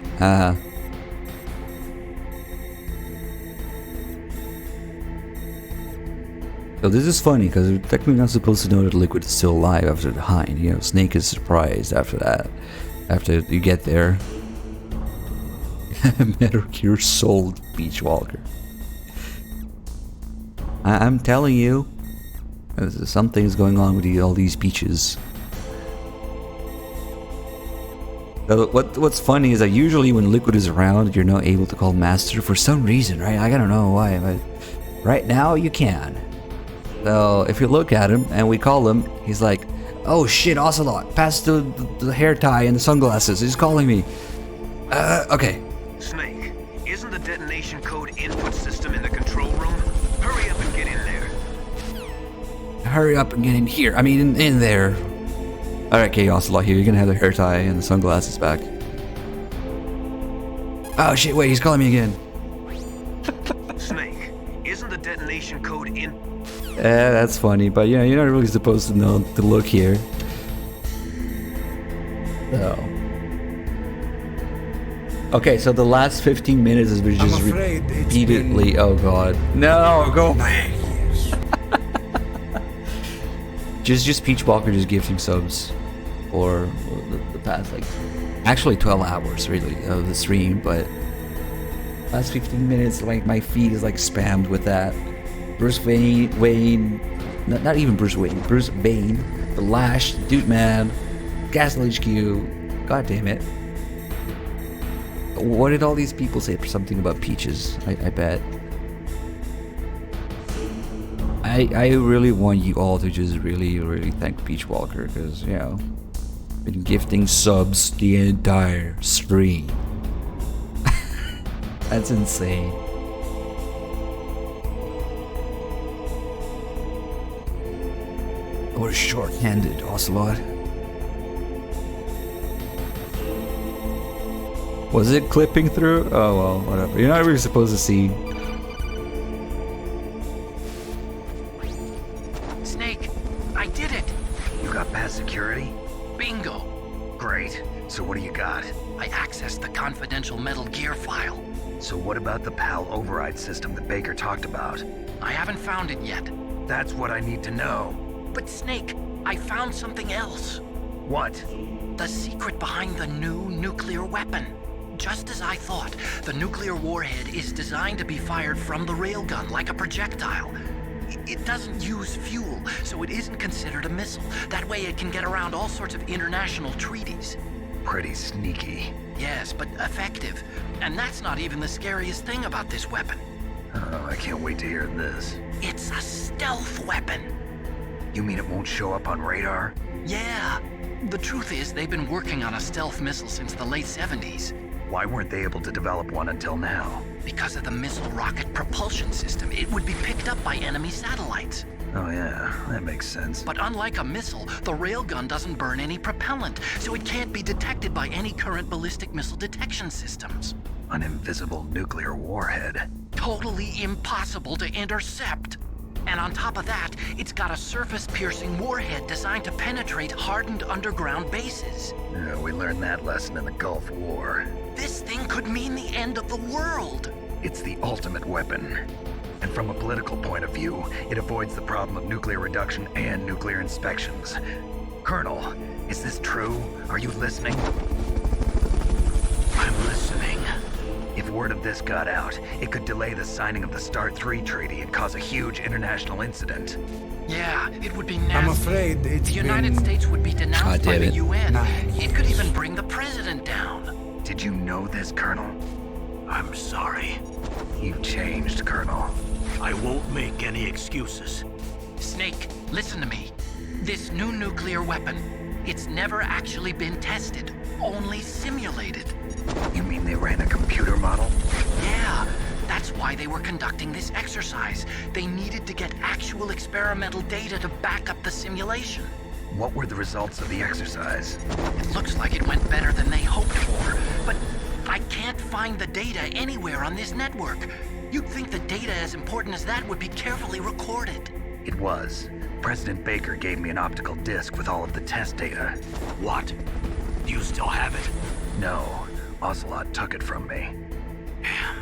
So this is funny because we're technically not supposed to know that Liquid is still alive after the hind. You know, Snake is surprised after that. After you get there. Metal Gear sold Beach Walker. I'm telling you, something's going on with all these beaches. So what's funny is that usually when Liquid is around, you're not able to call Master for some reason, right? I don't know why, but right now you can. So if you look at him and we call him, he's like, "Oh shit, Ocelot, pass the hair tie and the sunglasses. He's calling me." Okay. Snake, isn't the detonation code input system in the control room? Hurry up and get in there. Hurry up and get in here. I mean, in there. Alright, okay, Ocelot here. You're gonna have the hair tie and the sunglasses back. Oh shit, wait, he's calling me again. Snake, isn't the detonation code in... That's funny, but yeah, you're not really supposed to know to look here. So. Okay, so the last 15 minutes is just repeatedly... Oh god. No, go away! just Peach Walker just gifting subs for the past, like, actually 12 hours, really, of the stream, but last 15 minutes, like, my feed is, like, spammed with that. Bruce Wayne, not even Bruce Wayne, Bruce Bane, The Lash, Dude Man, Castle HQ, god damn it. What did all these people say? Something about peaches, I bet. I really want you all to just really thank Peach Walker, because, you know, been gifting subs the entire stream. That's insane. We're short-handed, Ocelot. Was it clipping through? Oh well, whatever. You're not really supposed to see. Snake, I did it! You got past security? Bingo! Great. So what do you got? I accessed the confidential Metal Gear file. So what about the PAL override system that Baker talked about? I haven't found it yet. That's what I need to know. But Snake, I found something else. What? The secret behind the new nuclear weapon. Just as I thought, the nuclear warhead is designed to be fired from the railgun like a projectile. It doesn't use fuel, so it isn't considered a missile. That way it can get around all sorts of international treaties. Pretty sneaky. Yes, but effective. And that's not even the scariest thing about this weapon. Oh, I can't wait to hear this. It's a stealth weapon. You mean it won't show up on radar? Yeah. The truth is, they've been working on a stealth missile since the late 70s. Why weren't they able to develop one until now? Because of the missile rocket propulsion system. It would be picked up by enemy satellites. Oh yeah, that makes sense. But unlike a missile, the railgun doesn't burn any propellant, so it can't be detected by any current ballistic missile detection systems. An invisible nuclear warhead. Totally impossible to intercept. And on top of that, it's got a surface-piercing warhead designed to penetrate hardened underground bases. Yeah, we learned that lesson in the Gulf War. This thing could mean the end of the world. It's the ultimate weapon. And from a political point of view, it avoids the problem of nuclear reduction and nuclear inspections. Colonel, is this true? Are you listening? I'm listening. If word of this got out, it could delay the signing of the START 3 treaty and cause a huge international incident. Yeah, it would be nasty. I'm afraid it's The United States would be denounced by the UN. Nice. It could even bring the president down. Did you know this, Colonel? I'm sorry. You've changed, Colonel. I won't make any excuses. Snake, listen to me. This new nuclear weapon, it's never actually been tested, only simulated. You mean they ran a computer model? Yeah, that's why they were conducting this exercise. They needed to get actual experimental data to back up the simulation. What were the results of the exercise? It looks like it went better than they hoped for, but I can't find the data anywhere on this network. You'd think the data as important as that would be carefully recorded. It was. President Baker gave me an optical disc with all of the test data. What? Do you still have it? No, Ocelot took it from me. Damn.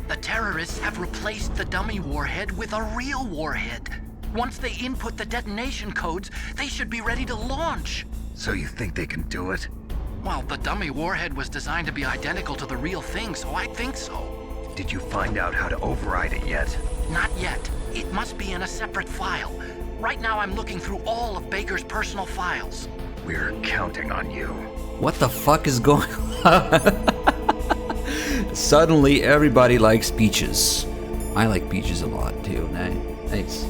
The terrorists have replaced the dummy warhead with a real warhead. Once they input the detonation codes, they should be ready to launch. So you think they can do it? Well, the dummy warhead was designed to be identical to the real thing, so I think so. Did you find out how to override it yet? Not yet. It must be in a separate file. Right now I'm looking through all of Baker's personal files. We're counting on you. What the fuck is going on? Suddenly everybody likes peaches. I like peaches a lot too. Nice.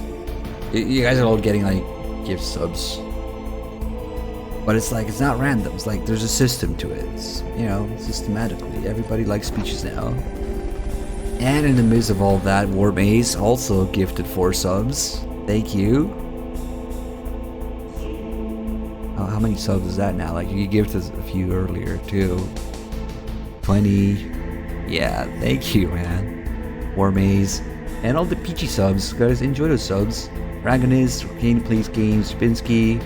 You guys are all getting like gift subs. But it's like, it's not random. It's like there's a system to it. It's, you know, systematically. Everybody likes peaches now. And in the midst of all that, Warm Ace also gifted 4 subs. Thank you. How many subs is that now? Like, you gifted a few earlier too. 20. Yeah, thank you, man. Warm Ace. And all the peachy subs. Guys, enjoy those subs. Dragonist, Kane Plays Games, Spinsky,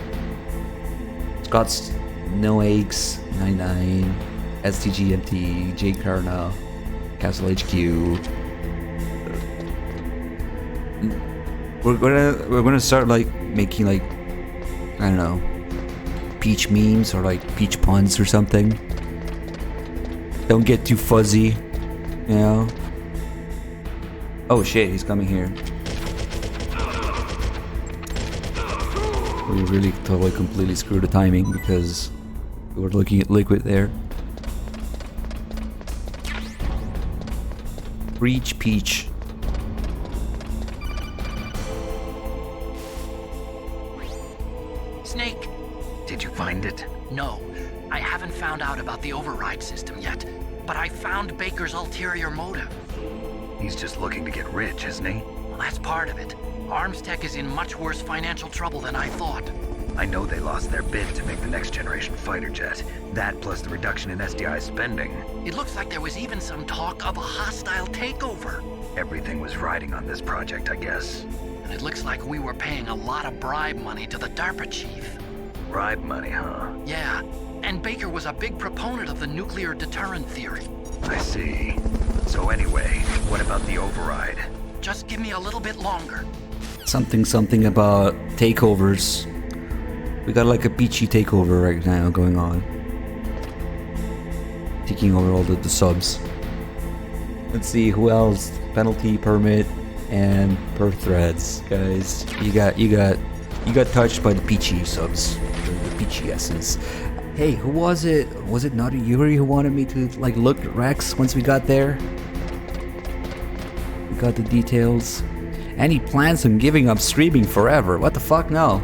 Scott's No Eggs, 99, STGMT, J Karna, Castle HQ. We're gonna start like making like, I don't know, peach memes or like peach puns or something. Don't get too fuzzy, you know. Oh shit, he's coming here. We really totally completely screwed the timing because we were looking at liquid there. Breach peach. Snake! Did you find it? No, I haven't found out about the override system yet, but I found Baker's ulterior motive. He's just looking to get rich, isn't he? Well, that's part of it. Arms Tech is in much worse financial trouble than I thought. I know they lost their bid to make the next generation fighter jet. That plus the reduction in SDI spending. It looks like there was even some talk of a hostile takeover. Everything was riding on this project, I guess. And it looks like we were paying a lot of bribe money to the DARPA chief. Bribe money, huh? Yeah, and Baker was a big proponent of the nuclear deterrent theory. I see. So anyway, what about the override? Just give me a little bit longer. Something about takeovers. We got like a peachy takeover right now going on. Taking over all the subs. Let's see who else. Penalty, permit, and per threads. Guys, you got touched by the peachy subs. The peachy essence. Hey, who was it? Was it not Yuri who wanted me to like look at Rex once we got there? We got the details. And he plans on giving up streaming forever. What the fuck? No.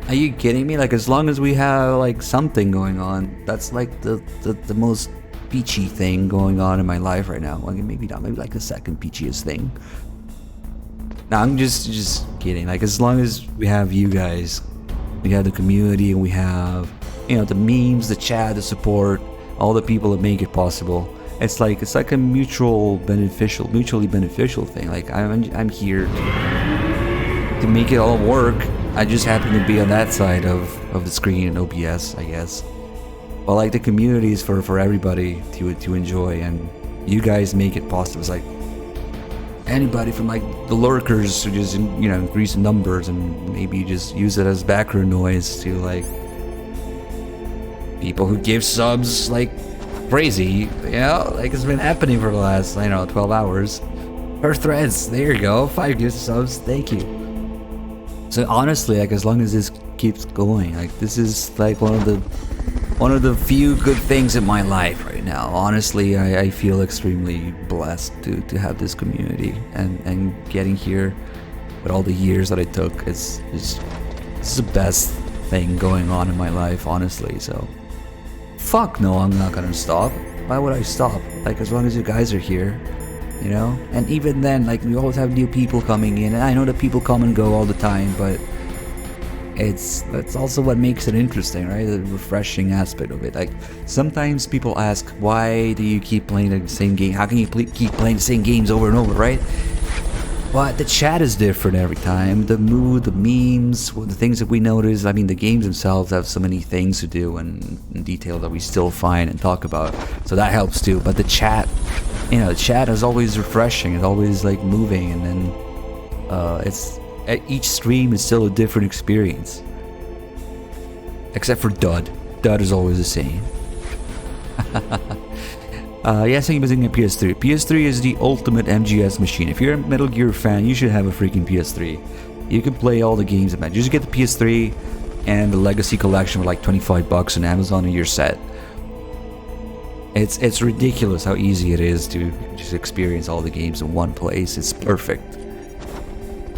Are you kidding me? Like, as long as we have like something going on, that's like the most peachy thing going on in my life right now. Well, maybe not. Maybe like the second peachiest thing. No, I'm just kidding. Like, as long as we have you guys, we have the community, and we have, you know, the memes, the chat, the support, all the people that make it possible. It's like a mutually beneficial thing. Like, I'm here to make it all work. I just happen to be on that side of the screen in OBS, I guess. But like, the community is for everybody to enjoy, and you guys make it possible. It's like anybody from like the lurkers who just, you know, increase the numbers and maybe just use it as background noise, to like people who give subs like crazy, you know, like it's been happening for the last, 12 hours. Her threads, there you go, 5 gifts subs, thank you. So honestly, like as long as this keeps going, like this is like one of the few good things in my life right now. Honestly, I feel extremely blessed to have this community and getting here with all the years that I took. It's the best thing going on in my life, honestly. So fuck no, I'm not gonna stop. Why would I stop? Like as long as you guys are here, you know? And even then, like we always have new people coming in, and I know that people come and go all the time, but that's also what makes it interesting, right? The refreshing aspect of it. Like sometimes people ask, why do you keep playing the same game? How can you keep playing the same games over and over, right? But the chat is different every time. The mood, the memes, the things that we notice. I mean, the games themselves have so many things to do and detail that we still find and talk about. So that helps too. But the chat, the chat is always refreshing. It's always like moving, and then each stream is still a different experience. Except for Dud. Dud is always the same. Yes, I'm using a PS3. PS3 is the ultimate MGS machine. If you're a Metal Gear fan, you should have a freaking PS3. You can play all the games, man. Just get the PS3 and the Legacy Collection for like $25 on Amazon and you're set. It's ridiculous how easy it is to just experience all the games in one place. It's perfect.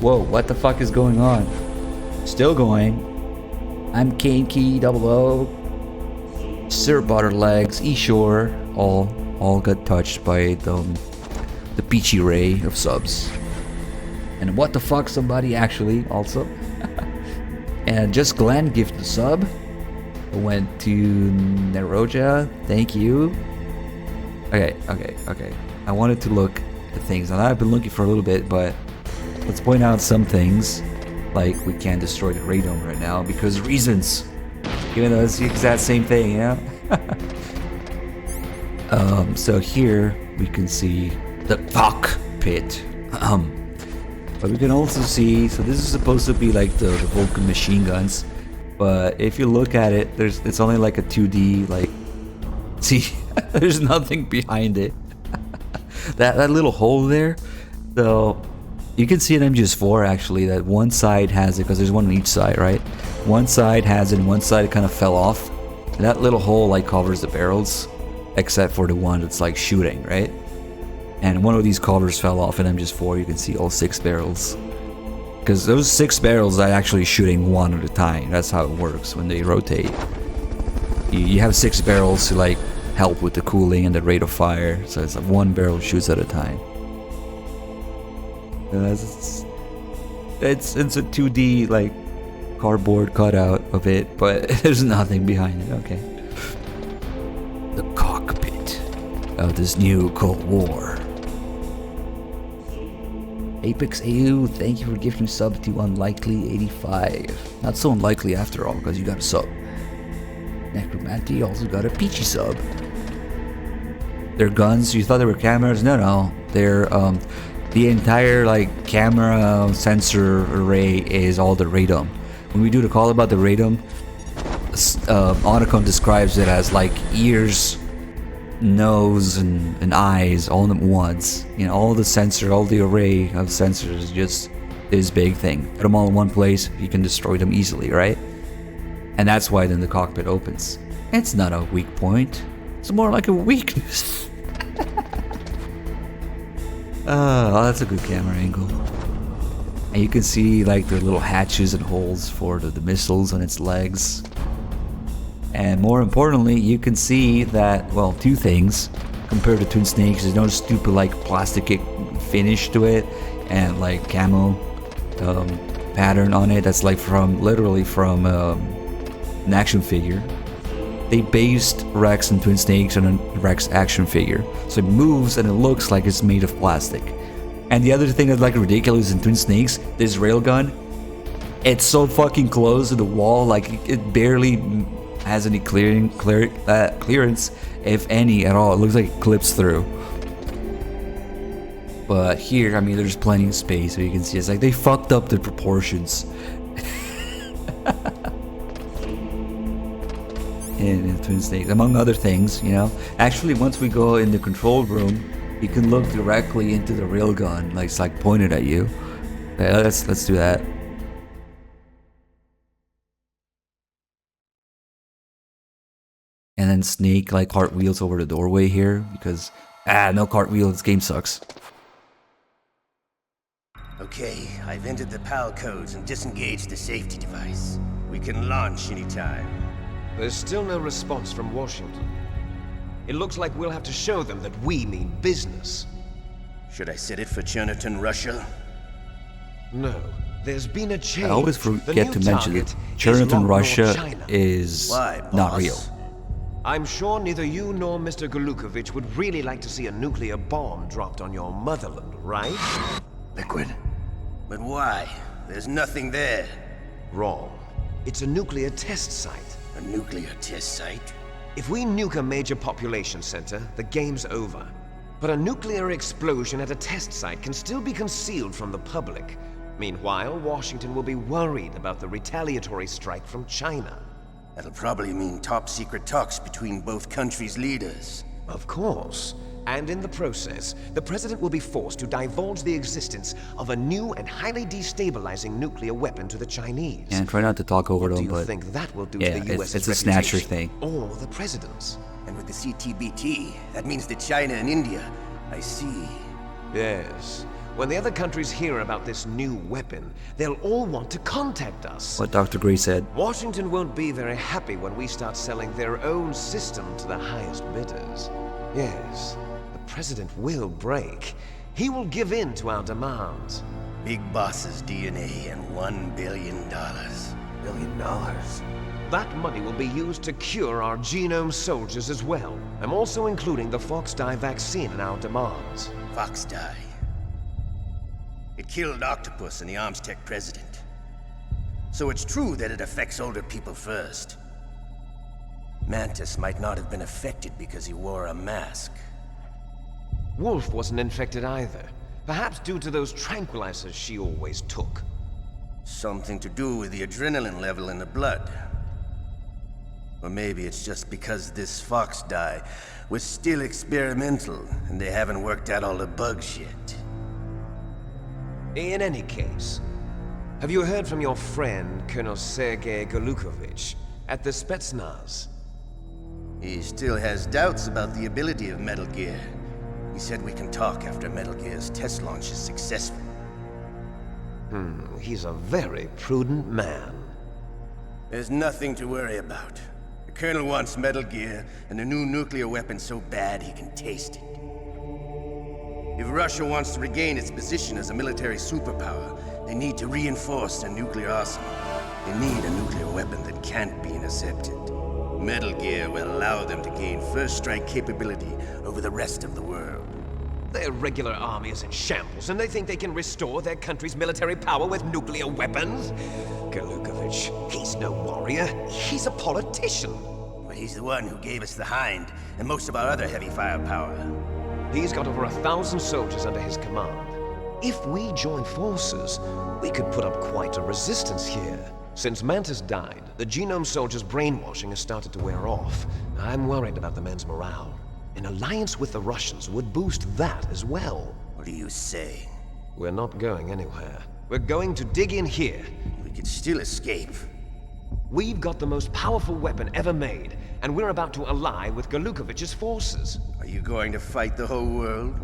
Whoa, what the fuck is going on? Still going. I'm Kane Key 00. Sir Butterlegs, Eshore, all got touched by the peachy ray of subs. And what the fuck, somebody actually also. And just Glenn gifted a sub. Went to Neroja, thank you. Okay. I wanted to look at things, and I've been looking for a little bit, but let's point out some things. Like we can't destroy the radome right now because reasons. Even though it's the exact same thing, yeah. So here we can see the cockpit. But we can also see, so this is supposed to be like the Vulcan machine guns. But if you look at it, it's only like a 2D, like, see, there's nothing behind it. that little hole there, so you can see in MGS4 actually that one side has it, because there's one on each side, right? One side has it and one side kind of fell off. And that little hole like covers the barrels, except for the one that's like shooting, right? And one of these covers fell off in MGS4. You can see all 6 barrels. Because those 6 barrels are actually shooting one at a time. That's how it works when they rotate. You have 6 barrels to like help with the cooling and the rate of fire. So it's like 1 barrel shoots at a time. It's a 2D like cardboard cutout of it, but there's nothing behind it. Okay. The cockpit of this new Cold War. Apex AU, thank you for gifting sub to Unlikely85. Not so unlikely after all, because you got a sub. Necromancy also got a peachy sub. Their guns, you thought they were cameras? No. They're the entire like camera sensor array is all the radome. When we do the call about the radome, Onacon describes it as like ears, nose, and eyes all at once. You know, all the sensor, all the array of sensors is just this big thing. Put them all in one place, you can destroy them easily, right? And that's why then the cockpit opens. It's not a weak point. It's more like a weakness. Oh, that's a good camera angle. And you can see like the little hatches and holes for the missiles on its legs. And more importantly, you can see that, well, 2 things. Compared to Twin Snakes, there's no stupid like plastic finish to it and like camo pattern on it. That's like literally from an action figure. They based Rex and Twin Snakes on a Rex action figure. So it moves and it looks like it's made of plastic. And the other thing that's like ridiculous in Twin Snakes, this railgun, it's so fucking close to the wall, like it barely has any clearance, if any at all. It looks like it clips through. But here, I mean, there's plenty of space, so you can see it's like they fucked up the proportions. in Twin Snakes, among other things, you know. Actually, once we go in the control room, you can look directly into the railgun, like it's like pointed at you. Yeah, let's do that. And then Snake like cartwheels over the doorway here because no cartwheel. This game sucks. Okay, I've entered the PAL codes and disengaged the safety device. We can launch anytime. There's still no response from Washington. It looks like we'll have to show them that we mean business. Should I set it for Cherniton, Russia? No, there's been a change. I always forget to mention that Cherniton, Russia is not real. I'm sure neither you nor Mr. Golukovich would really like to see a nuclear bomb dropped on your motherland, right? Liquid. But why? There's nothing there. Wrong. It's a nuclear test site. A nuclear test site? If we nuke a major population center, the game's over. But a nuclear explosion at a test site can still be concealed from the public. Meanwhile, Washington will be worried about the retaliatory strike from China. That'll probably mean top-secret talks between both countries' leaders. Of course. And in the process, the president will be forced to divulge the existence of a new and highly destabilizing nuclear weapon to the Chinese. And try not to talk over them, Do you but think that will do yeah, to the US's it's a snatcher reputation? thing. Or the president's? And with the CTBT, that means that China and India. I see. Yes. When the other countries hear about this new weapon, they'll all want to contact us. What Dr. Gray said. Washington won't be very happy when we start selling their own system to the highest bidders. Yes, the president will break. He will give in to our demands. Big Boss's DNA and $1 billion. $1 billion? That money will be used to cure our genome soldiers as well. I'm also including the Fox-Die vaccine in our demands. Fox-Die? It killed Octopus and the Armstech president. So it's true that it affects older people first. Mantis might not have been affected because he wore a mask. Wolf wasn't infected either. Perhaps due to those tranquilizers she always took. Something to do with the adrenaline level in the blood. Or maybe it's just because this Fox-Die was still experimental and they haven't worked out all the bugs yet. In any case, have you heard from your friend, Colonel Sergei Golukovich, at the Spetsnaz? He still has doubts about the ability of Metal Gear. He said we can talk after Metal Gear's test launch is successful. He's a very prudent man. There's nothing to worry about. The Colonel wants Metal Gear and a new nuclear weapon so bad he can taste it. If Russia wants to regain its position as a military superpower, they need to reinforce their nuclear arsenal. They need a nuclear weapon that can't be intercepted. Metal Gear will allow them to gain first strike capability over the rest of the world. Their regular army is in shambles, and they think they can restore their country's military power with nuclear weapons? Golukovich, he's no warrior. He's a politician. But he's the one who gave us the Hind and most of our other heavy firepower. He's got over 1,000 soldiers under his command. If we join forces, we could put up quite a resistance here. Since Mantis died, the genome soldiers' brainwashing has started to wear off. I'm worried about the men's morale. An alliance with the Russians would boost that as well. What are you saying? We're not going anywhere. We're going to dig in here. We could still escape. We've got the most powerful weapon ever made, and we're about to ally with Golukovich's forces. Are you going to fight the whole world?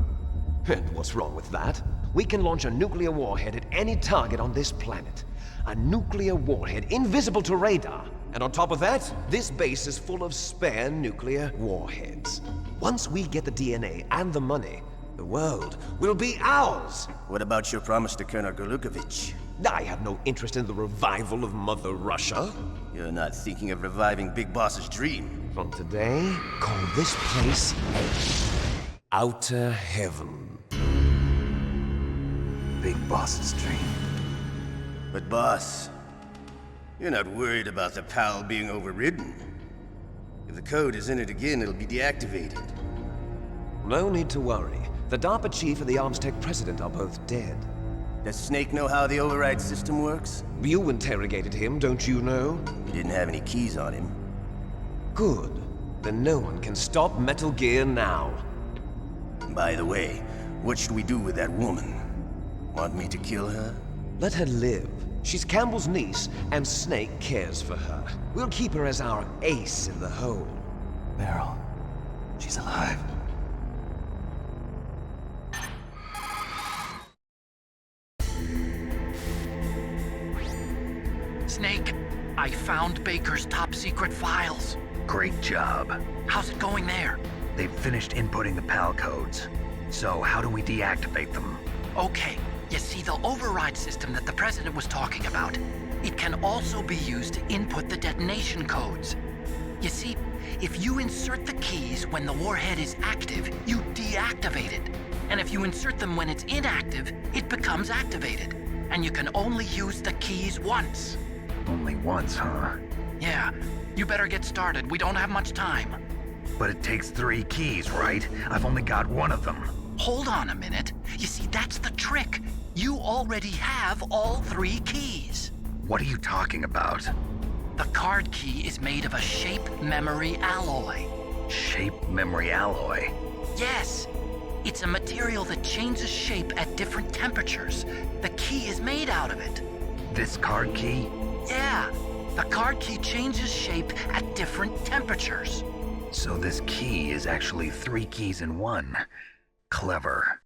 And what's wrong with that? We can launch a nuclear warhead at any target on this planet. A nuclear warhead invisible to radar. And on top of that, this base is full of spare nuclear warheads. Once we get the DNA and the money, the world will be ours! What about your promise to Colonel Golukovich? I have no interest in the revival of Mother Russia. You're not thinking of reviving Big Boss's dream. From today, call this place Outer Heaven. Big Boss's dream. But boss, you're not worried about the PAL being overridden. If the code is in it again, it'll be deactivated. No need to worry. The DARPA chief and the Armstech president are both dead. Does Snake know how the override system works? You interrogated him, don't you know? He didn't have any keys on him. Good. Then no one can stop Metal Gear now. By the way, what should we do with that woman? Want me to kill her? Let her live. She's Campbell's niece, and Snake cares for her. We'll keep her as our ace in the hole. Beryl, she's alive. Snake, I found Baker's top secret files. Great job. How's it going there? They've finished inputting the PAL codes. So how do we deactivate them? Okay, you see the override system that the President was talking about. It can also be used to input the detonation codes. You see, if you insert the keys when the warhead is active, you deactivate it. And if you insert them when it's inactive, it becomes activated. And you can only use the keys once. Only once, huh? Yeah, you better get started. We don't have much time. But it takes 3 keys, right? I've only got 1 of them. Hold on a minute. You see, that's the trick. You already have all 3 keys. What are you talking about? The card key is made of a shape memory alloy. Shape memory alloy? Yes. It's a material that changes shape at different temperatures. The key is made out of it. This card key? Yeah. The card key changes shape at different temperatures. So this key is actually 3 keys in 1. Clever.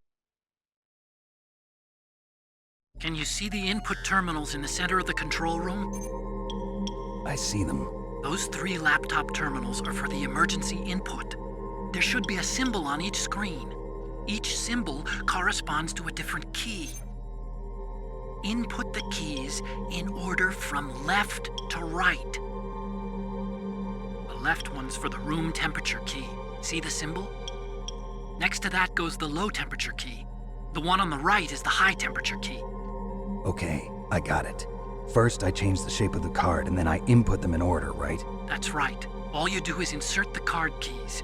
Can you see the input terminals in the center of the control room? I see them. Those 3 laptop terminals are for the emergency input. There should be a symbol on each screen. Each symbol corresponds to a different key. Input the keys in order from left to right. The left one's for the room temperature key. See the symbol? Next to that goes the low temperature key. The one on the right is the high temperature key. Okay, I got it. First, I change the shape of the card, and then I input them in order, right? That's right. All you do is insert the card keys.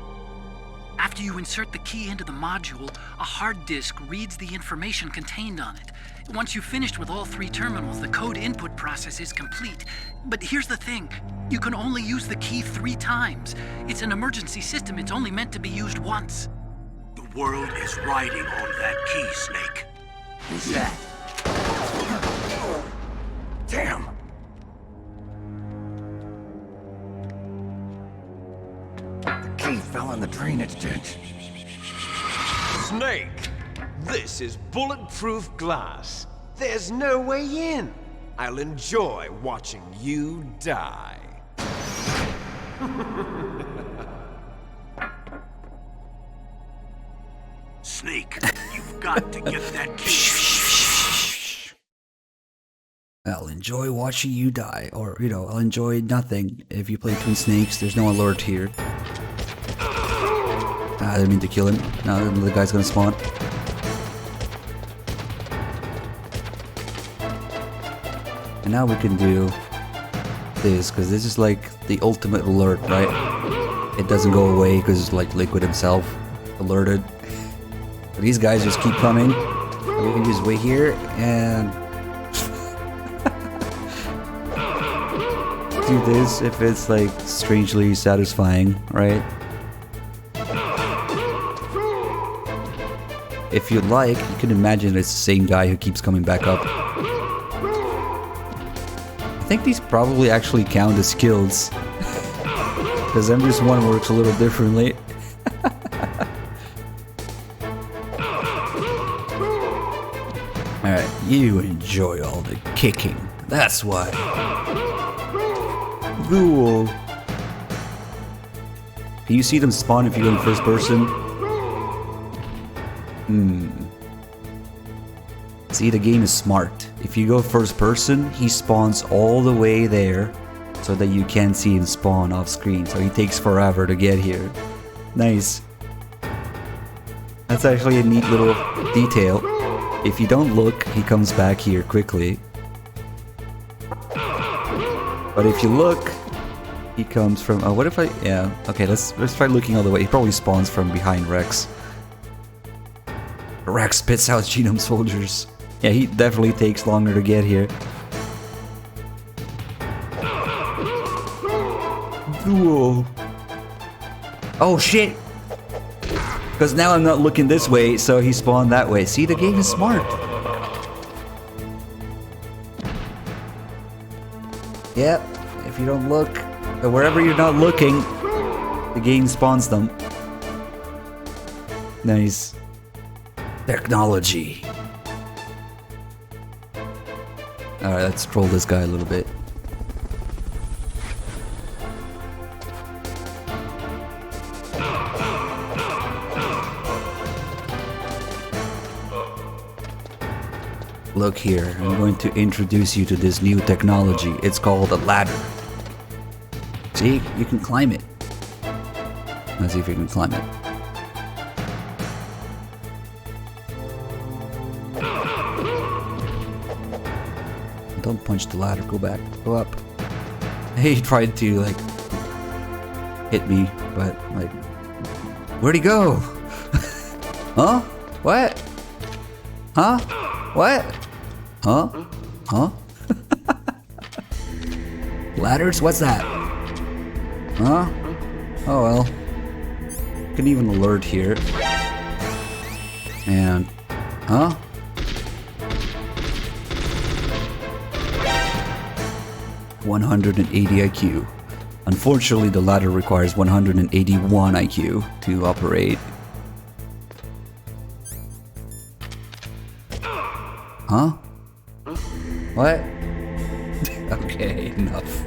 After you insert the key into the module, a hard disk reads the information contained on it. Once you've finished with all 3 terminals, the code input process is complete. But here's the thing. You can only use the key 3 times. It's an emergency system. It's only meant to be used once. The world is riding on that key, Snake. Who's that? Damn! The key fell in the drainage ditch. Snake! This is bulletproof glass. There's no way in. I'll enjoy watching you die. Snake, you've got to get that key. I'll enjoy watching you die, or, you know, I'll enjoy nothing. If you play Twin Snakes, there's no alert here. I didn't mean to kill him. Now the guy's gonna spawn. And now we can do this, because this is like the ultimate alert, right? It doesn't go away because it's like Liquid himself alerted. But these guys just keep coming. And we can just wait here and do this if it's like strangely satisfying, right? If you'd like, you can imagine it's the same guy who keeps coming back up. I think these probably actually count as skills. Because MGS1 works a little differently. Alright, you enjoy all the kicking. That's why. Cool. Can you see them spawn if you go in first person? See, the game is smart. If you go first person, he spawns all the way there so that you can't see him spawn off screen. So he takes forever to get here. Nice. That's actually a neat little detail. If you don't look, he comes back here quickly. But if you look, he comes from... Oh, what if I... Yeah, okay, let's try looking all the way. He probably spawns from behind Rex. Rex spits out genome soldiers. Yeah, he definitely takes longer to get here. Cool. Oh shit! Because now I'm not looking this way, so he spawned that way. See, the game is smart. Yep, if you don't look, or wherever you're not looking, the game spawns them. Nice. Technology. Alright, let's troll this guy a little bit. Look here, I'm going to introduce you to this new technology. It's called a ladder. See, you can climb it. Let's see if you can climb it. Don't punch the ladder, go back, go up. He tried to, like, hit me, but, like, where'd he go? Huh? What? Huh? What? Huh? Huh? Ladders? What's that? Huh? Oh well. Can even alert here. And... Huh? $180 IQ. Unfortunately, the ladder requires 181 IQ to operate. Huh? What? Okay, enough.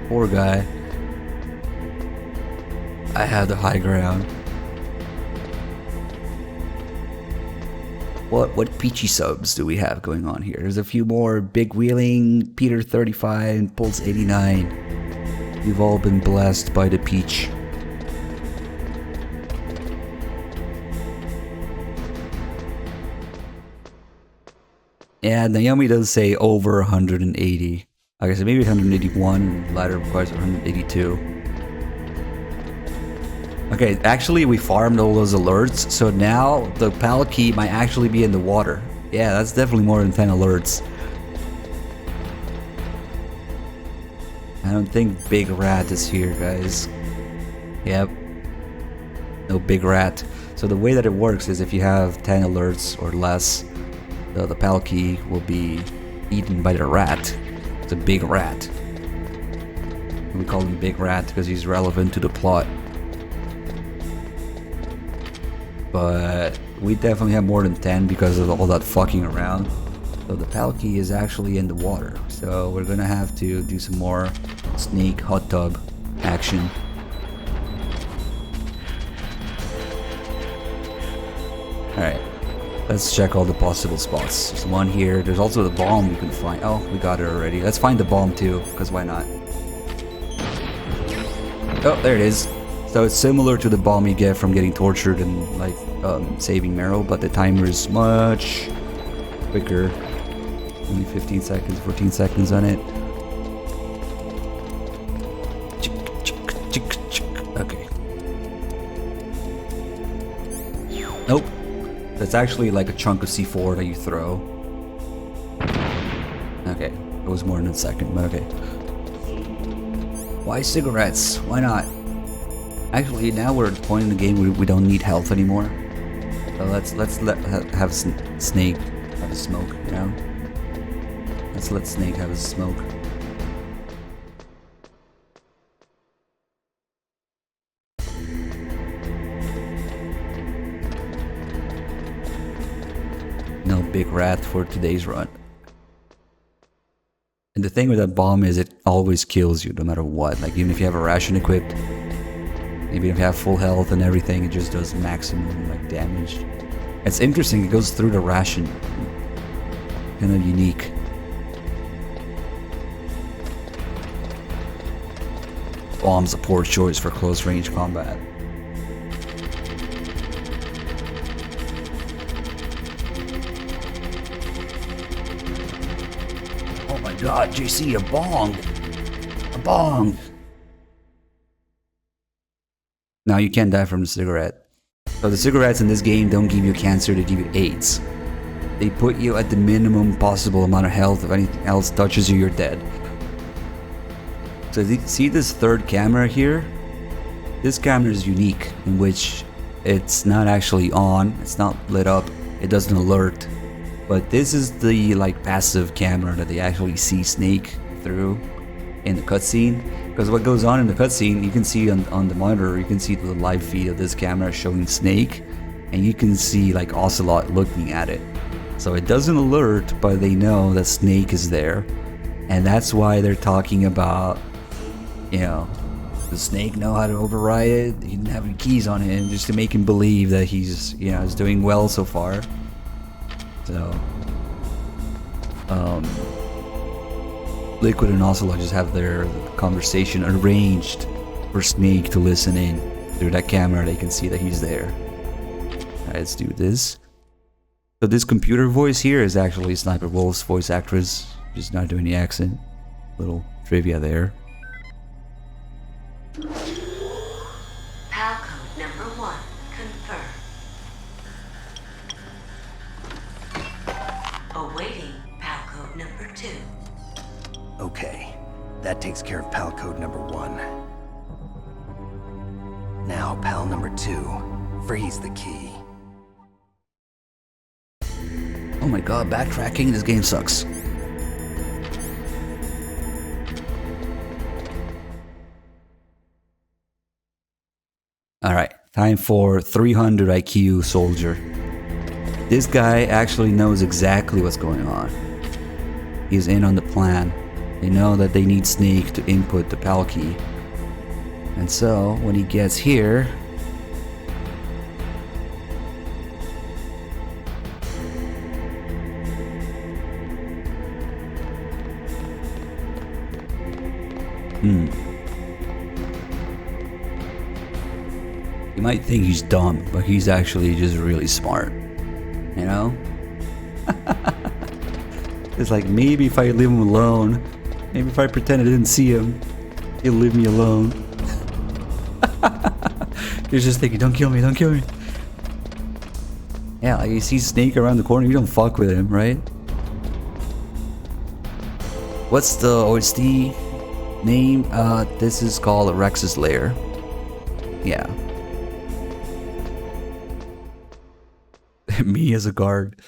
Poor guy. I had the high ground. What peachy subs do we have going on here? There's a few more. Big Wheeling, Peter 35, and Pulse 89. You've all been blessed by the peach. Yeah, Naomi does say over 180. Like I said, maybe 181. Ladder requires 182. Okay, actually we farmed all those alerts, so now the PAL key might actually be in the water. Yeah, that's definitely more than 10 alerts. I don't think Big Rat is here, guys. Yep. No Big Rat. So the way that it works is if you have 10 alerts or less, the PAL key will be eaten by the rat. It's a big rat. We call him Big Rat because he's relevant to the plot. But we definitely have more than 10 because of all that fucking around. So the PAL key is actually in the water. So we're gonna have to do some more snake hot tub action. Alright. Let's check all the possible spots. There's one here. There's also the bomb you can find. Oh, we got it already. Let's find the bomb too, because why not? Oh, there it is. So it's similar to the bomb you get from getting tortured and like saving Meryl, but the timer is much quicker. Only 15 seconds, 14 seconds on it. Okay. Nope. That's actually like a chunk of C4 that you throw. Okay, it was more than a second, but okay. Why cigarettes? Why not? Actually, now we're at the point in the game where we don't need health anymore. So let's have Snake have a smoke, you know? Let's let Snake have a smoke. No Big Rat for today's run. And the thing with that bomb is it always kills you no matter what. Like even if you have a ration equipped, even if you have full health and everything, it just does maximum like damage. It's interesting, it goes through the ration. Kind of unique. Bomb's a poor choice for close range combat. Oh my god, JC, a bong! A bong! Now you can't die from the cigarette. So the cigarettes in this game don't give you cancer, they give you AIDS. They put you at the minimum possible amount of health. If anything else touches you, you're dead. So see this third camera here? this camera is unique in which it's not actually on, it's not lit up, it doesn't alert. But this is the like passive camera that they actually see Snake through in the cutscene. Because what goes on in the cutscene, you can see on the monitor, you can see the live feed of this camera showing Snake, and you can see like Ocelot looking at it. So it doesn't alert, but they know that Snake is there, and that's why they're talking about, you know, does Snake know how to override it? He didn't have any keys on him, just to make him believe that he's, you know, is doing well so far. So, Liquid and Ocelot just have their conversation arranged for Snake to listen in through that camera. They can see that he's there. Alright, let's do this. So this computer voice here is actually Sniper Wolf's voice actress, just not doing the accent. Little trivia there. PAL code number 1 confirmed. Awaiting PAL code number 2. Okay, that takes care of PAL code number 1. Now PAL number 2, freeze the key. Oh my god, backtracking, this game sucks. Alright, time for 300 IQ soldier. This guy actually knows exactly what's going on. He's in on the plan. They know that they need Snake to input the PAL key. And so, when he gets here... You might think he's dumb, but he's actually just really smart. You know? It's like, maybe if I leave him alone, maybe if I pretend I didn't see him, he'll leave me alone. He's just thinking, don't kill me, don't kill me. Yeah, like you see Snake around the corner, you don't fuck with him, right? What's the OST name? This is called Rex's Lair. Yeah. Me as a guard.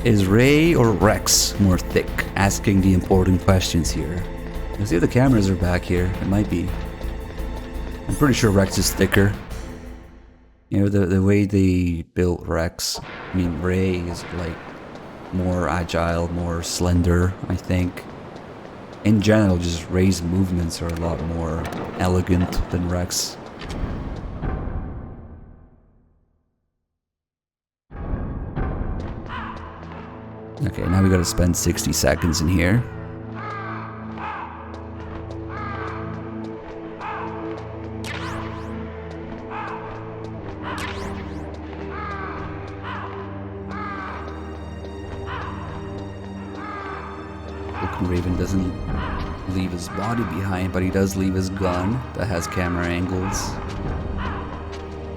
Is Ray or Rex more thick? Asking the important questions here. Let's see if the cameras are back here. It might be. I'm pretty sure Rex is thicker. You know, the way they built Rex. I mean, Ray is like more agile, more slender, I think. In general, just Ray's movements are a lot more elegant than Rex. Okay, now we gotta spend 60 seconds in here. Raven doesn't leave his body behind, but he does leave his gun that has camera angles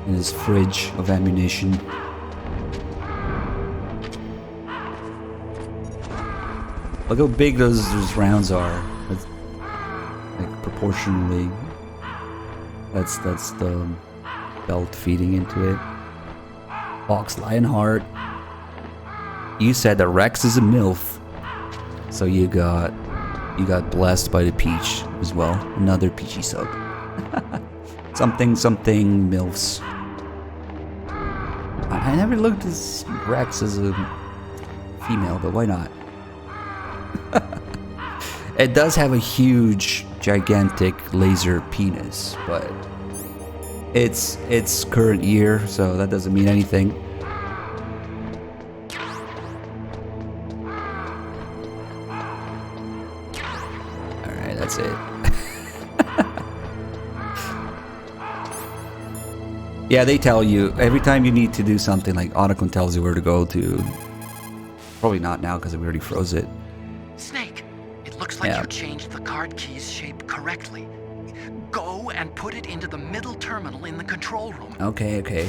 and his fridge of ammunition. Look how big those rounds are. That's, like, proportionally. That's the belt feeding into it. Fox Lionheart. You said that Rex is a MILF. So you got blessed by the Peach as well. Another Peachy sub. something MILFs. I never looked at Rex as a female, but why not? It does have a huge, gigantic laser penis, but it's current year, so that doesn't mean anything. Alright, that's it. Yeah, they tell you every time you need to do something, like Otacon tells you where to go to Probably not now because we already froze it. Snake, it looks like you changed the card key's shape correctly. Go and put it into the middle terminal in the control room. Okay, okay.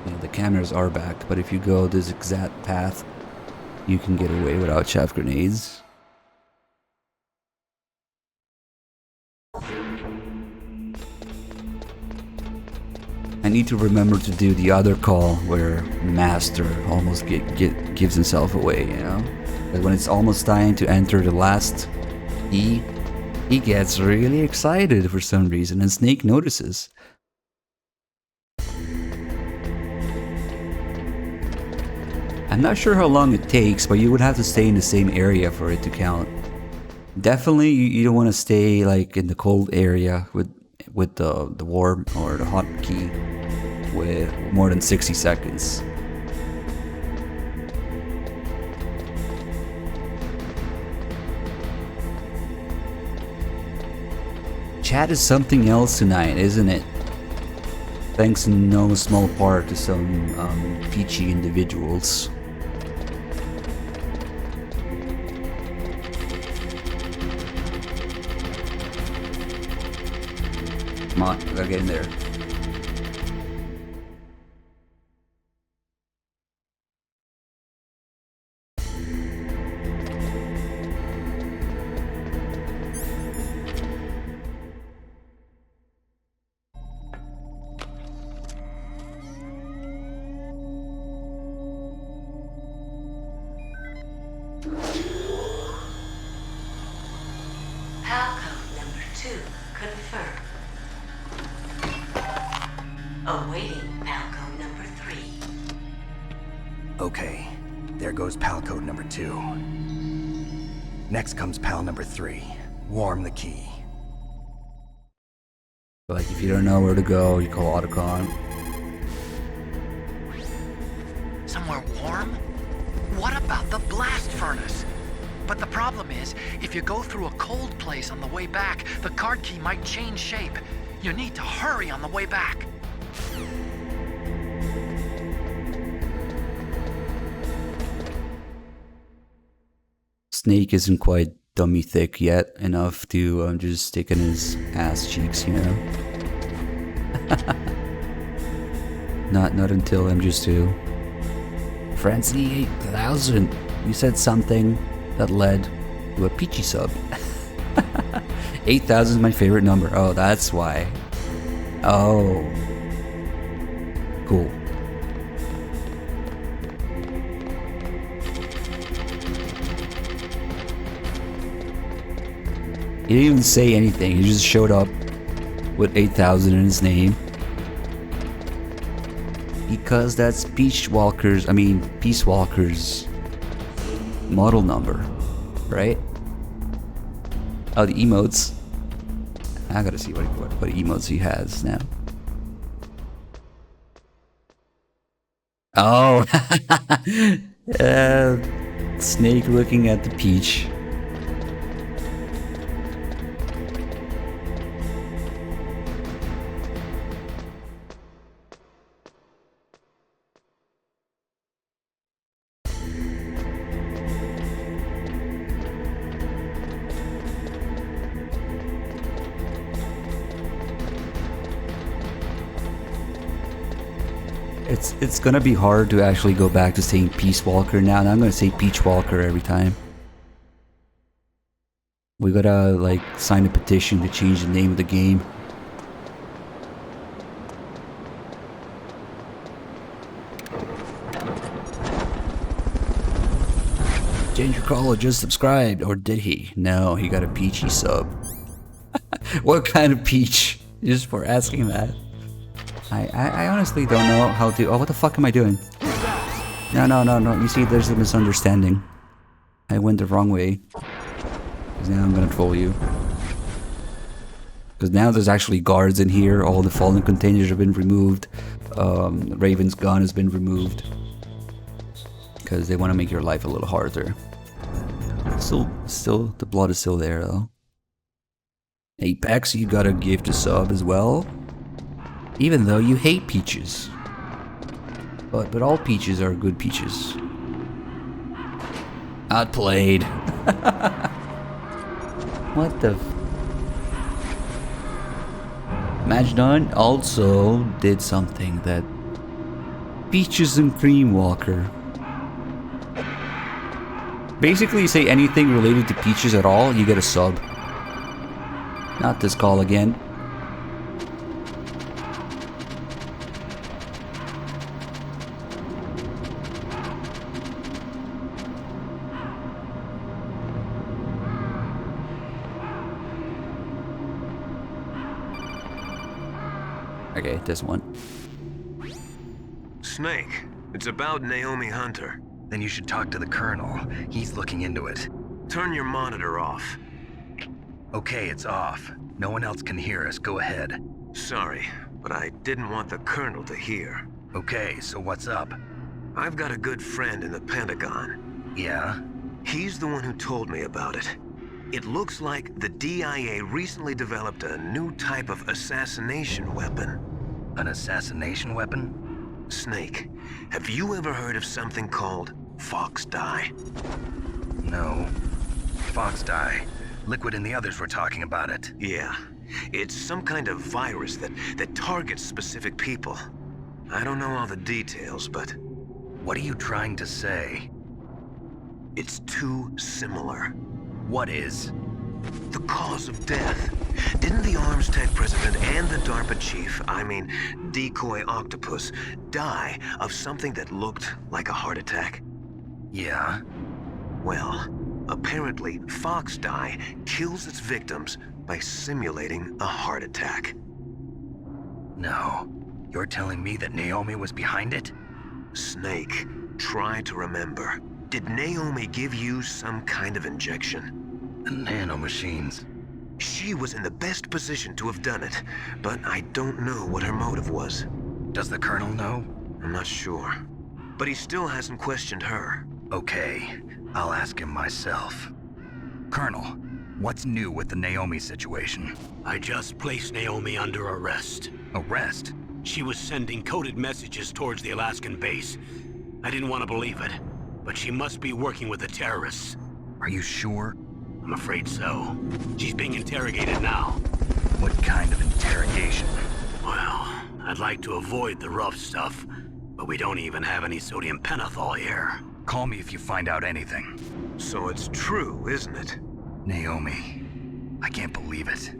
Yeah, the cameras are back, but if you go this exact path, you can get away without chaff grenades. I need to remember to do the other call where Master almost gives himself away, you know? But when it's almost time to enter the last E, he gets really excited for some reason, and Snake notices. I'm not sure how long it takes, but you would have to stay in the same area for it to count. Definitely, you don't want to stay like in the cold area with the warm or the hot key with more than 60 seconds. Chat is something else tonight, isn't it? Thanks in no small part to some peachy individuals. Come on, we gotta get in there. Palcode number 2 confirmed. Awaiting Palcode number 3. Okay, there goes pal code number 2. Next comes pal number 3. Warm the key. Like if you don't know where to go, you call Otacon. Somewhere warm? What about the blast furnace? But the problem is, if you go through a cold place on the way back, the card key might change shape. You need to hurry on the way back. Snake isn't quite dummy thick yet enough to just stick in his ass cheeks, you know? Not until MGS2. Francie 8000, you said something that led to a peachy sub. 8000 is my favorite number. Oh, that's why. Oh. Cool. He didn't even say anything. He just showed up with 8000 in his name. Because that's Peace Walker's model number, right? Oh, the emotes. I gotta see what emotes he has now. Oh, Snake looking at the peach. It's gonna be hard to actually go back to saying Peace Walker now, and I'm gonna say Peach Walker every time. We gotta like sign a petition to change the name of the game. Ginger Crawler just subscribed, or did he? No, he got a peachy sub. What kind of peach? Just for asking that. I honestly don't know how to... Oh, what the fuck am I doing? No. You see, there's a misunderstanding. I went the wrong way. Because now I'm gonna troll you. Because now there's actually guards in here. All the fallen containers have been removed. Raven's gun has been removed. Because they want to make your life a little harder. Still, the blood is still there, though. Apex, you gotta give the sub as well. Even though you hate peaches. But all peaches are good peaches. Outplayed. What the Majdon also did something that Peaches and Cream Walker. Basically, you say anything related to Peaches at all, you get a sub. Not this call again. Okay, this one. Snake, it's about Naomi Hunter. Then you should talk to the Colonel. He's looking into it. Turn your monitor off. Okay, it's off. No one else can hear us. Go ahead. Sorry, but I didn't want the Colonel to hear. Okay, so what's up? I've got a good friend in the Pentagon. Yeah? He's the one who told me about it. It looks like the DIA recently developed a new type of assassination weapon. An assassination weapon? Snake, have you ever heard of something called Fox Dye? No. Fox Dye. Liquid and the others were talking about it. Yeah. It's some kind of virus that targets specific people. I don't know all the details, but... What are you trying to say? It's too similar. What is? The cause of death. Didn't the Arms Tech president and the DARPA chief, I mean, Decoy Octopus, die of something that looked like a heart attack? Yeah? Well, apparently Fox Dye kills its victims by simulating a heart attack. No. You're telling me that Naomi was behind it? Snake, try to remember. Did Naomi give you some kind of injection? The nanomachines. She was in the best position to have done it, but I don't know what her motive was. Does the Colonel know? I'm not sure. But he still hasn't questioned her. Okay, I'll ask him myself. Colonel, what's new with the Naomi situation? I just placed Naomi under arrest. Arrest? She was sending coded messages towards the Alaskan base. I didn't want to believe it, but she must be working with the terrorists. Are you sure? I'm afraid so. She's being interrogated now. What kind of interrogation? Well, I'd like to avoid the rough stuff, but we don't even have any sodium pentothal here. Call me if you find out anything. So it's true, isn't it? Naomi, I can't believe it.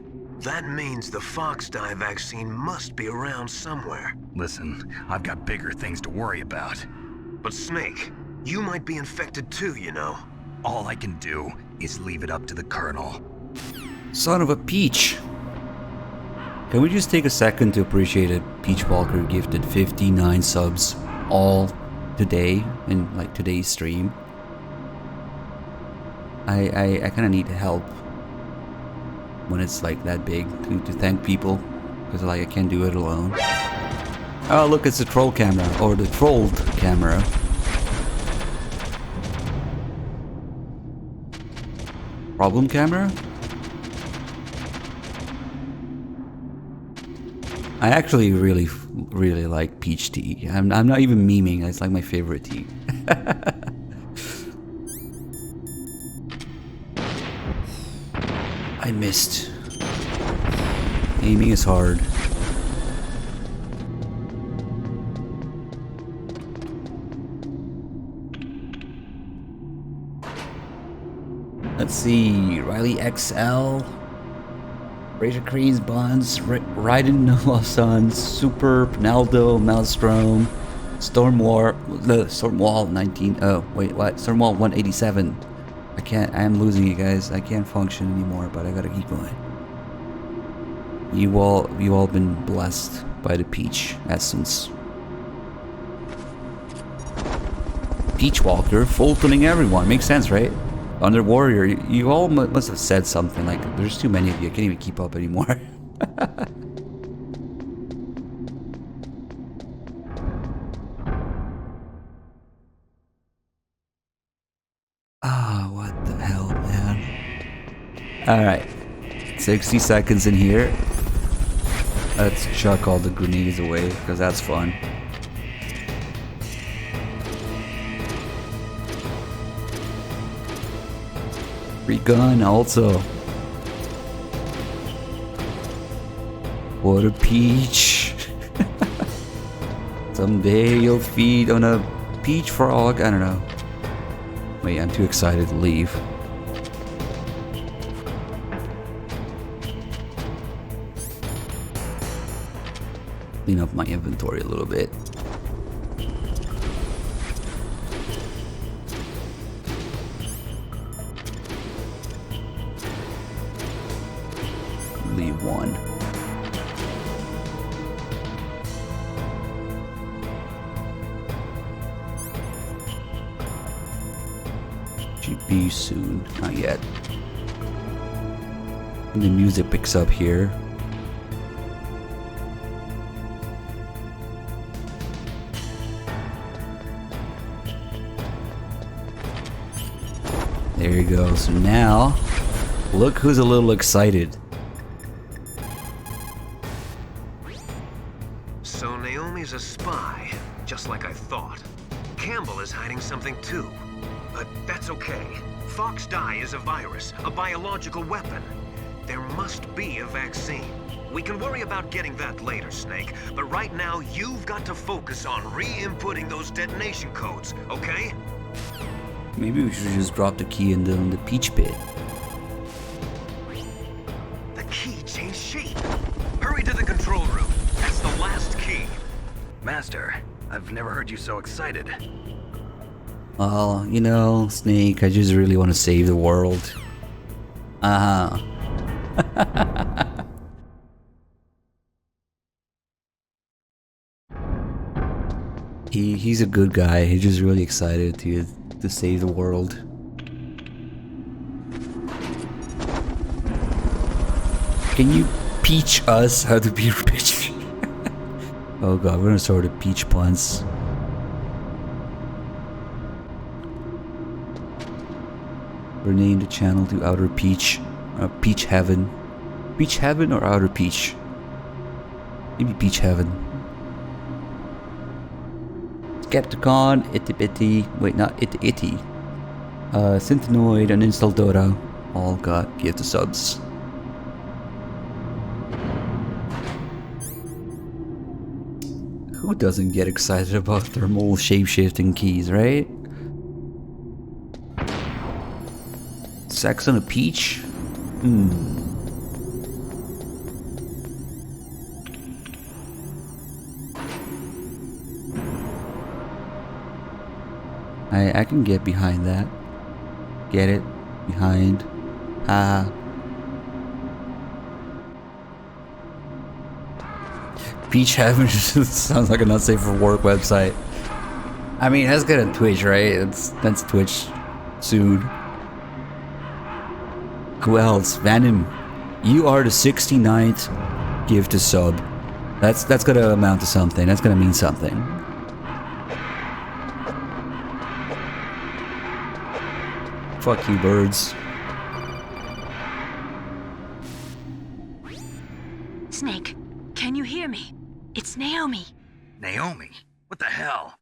That means the Fox Dye vaccine must be around somewhere. Listen, I've got bigger things to worry about. But Snake, you might be infected too, you know. All I can do is leave it up to the Colonel. Son of a peach. Can we just take a second to appreciate that Peach Walker gifted 59 subs all today in like today's stream? I kind of need help when it's like that big to thank people, because like I can't do it alone. Oh look, it's the troll camera, or the trolled camera. Problem camera? I actually really like peach tea. I'm not even memeing, it's like my favorite tea. I missed. Aiming is hard. Let's see, Riley XL, Razor Creeds, Bonds, Raiden Noah-san, Super, Penaldo, Maelstrom, Stormwall 19, oh wait, what? Stormwall 187. I am losing you guys, I can't function anymore, but I gotta keep going. You all been blessed by the peach essence. Peach Walker, Fultoning everyone, makes sense, right? Under Warrior, you all must have said something like, there's too many of you, I can't even keep up anymore. Ah, what the hell, man. Alright, 60 seconds in here. Let's chuck all the grenades away, because that's fun. Free gun also. What a peach. Someday you'll feed on a peach frog. I don't know. Wait, I'm too excited to leave. Clean up my inventory a little bit. Leave one. Should be soon. Not yet. And the music picks up here. There you go. So now, look who's a little excited. So Naomi's a spy, just like I thought. Campbell is hiding something too. But that's okay. Fox dye is a virus, a biological weapon. There must be a vaccine. We can worry about getting that later, Snake. But right now, you've got to focus on re-inputting those detonation codes, okay? Maybe we should just drop the key in the peach pit. The key changed shape. Hurry to the control room. That's the last key. Master, I've never heard you so excited. Well, you know, Snake, I just really want to save the world. Uh-huh. He's a good guy. He's just really excited to save the world. Can you teach us how to be rich? Oh god, we're gonna start with peach puns. Rename the channel to Outer Peach. Peach Heaven. Peach Heaven or Outer Peach? Maybe Peach Heaven. Skepticon, Itty Bitty, wait, not Itty Itty. Synthenoid and Instaldora all got gift subs. Who doesn't get excited about thermal shape-shifting keys, right? Sex on a peach? I can get behind that. Get it? Behind. Peach Heaven sounds like a not safe for work website. I mean, that's good on Twitch, right? That's Twitch soon. Who else? Venom. You are the 69th gift to sub. That's gonna amount to something. That's gonna mean something. Fuck you, birds. Snake, can you hear me? It's Naomi. Naomi? What the hell?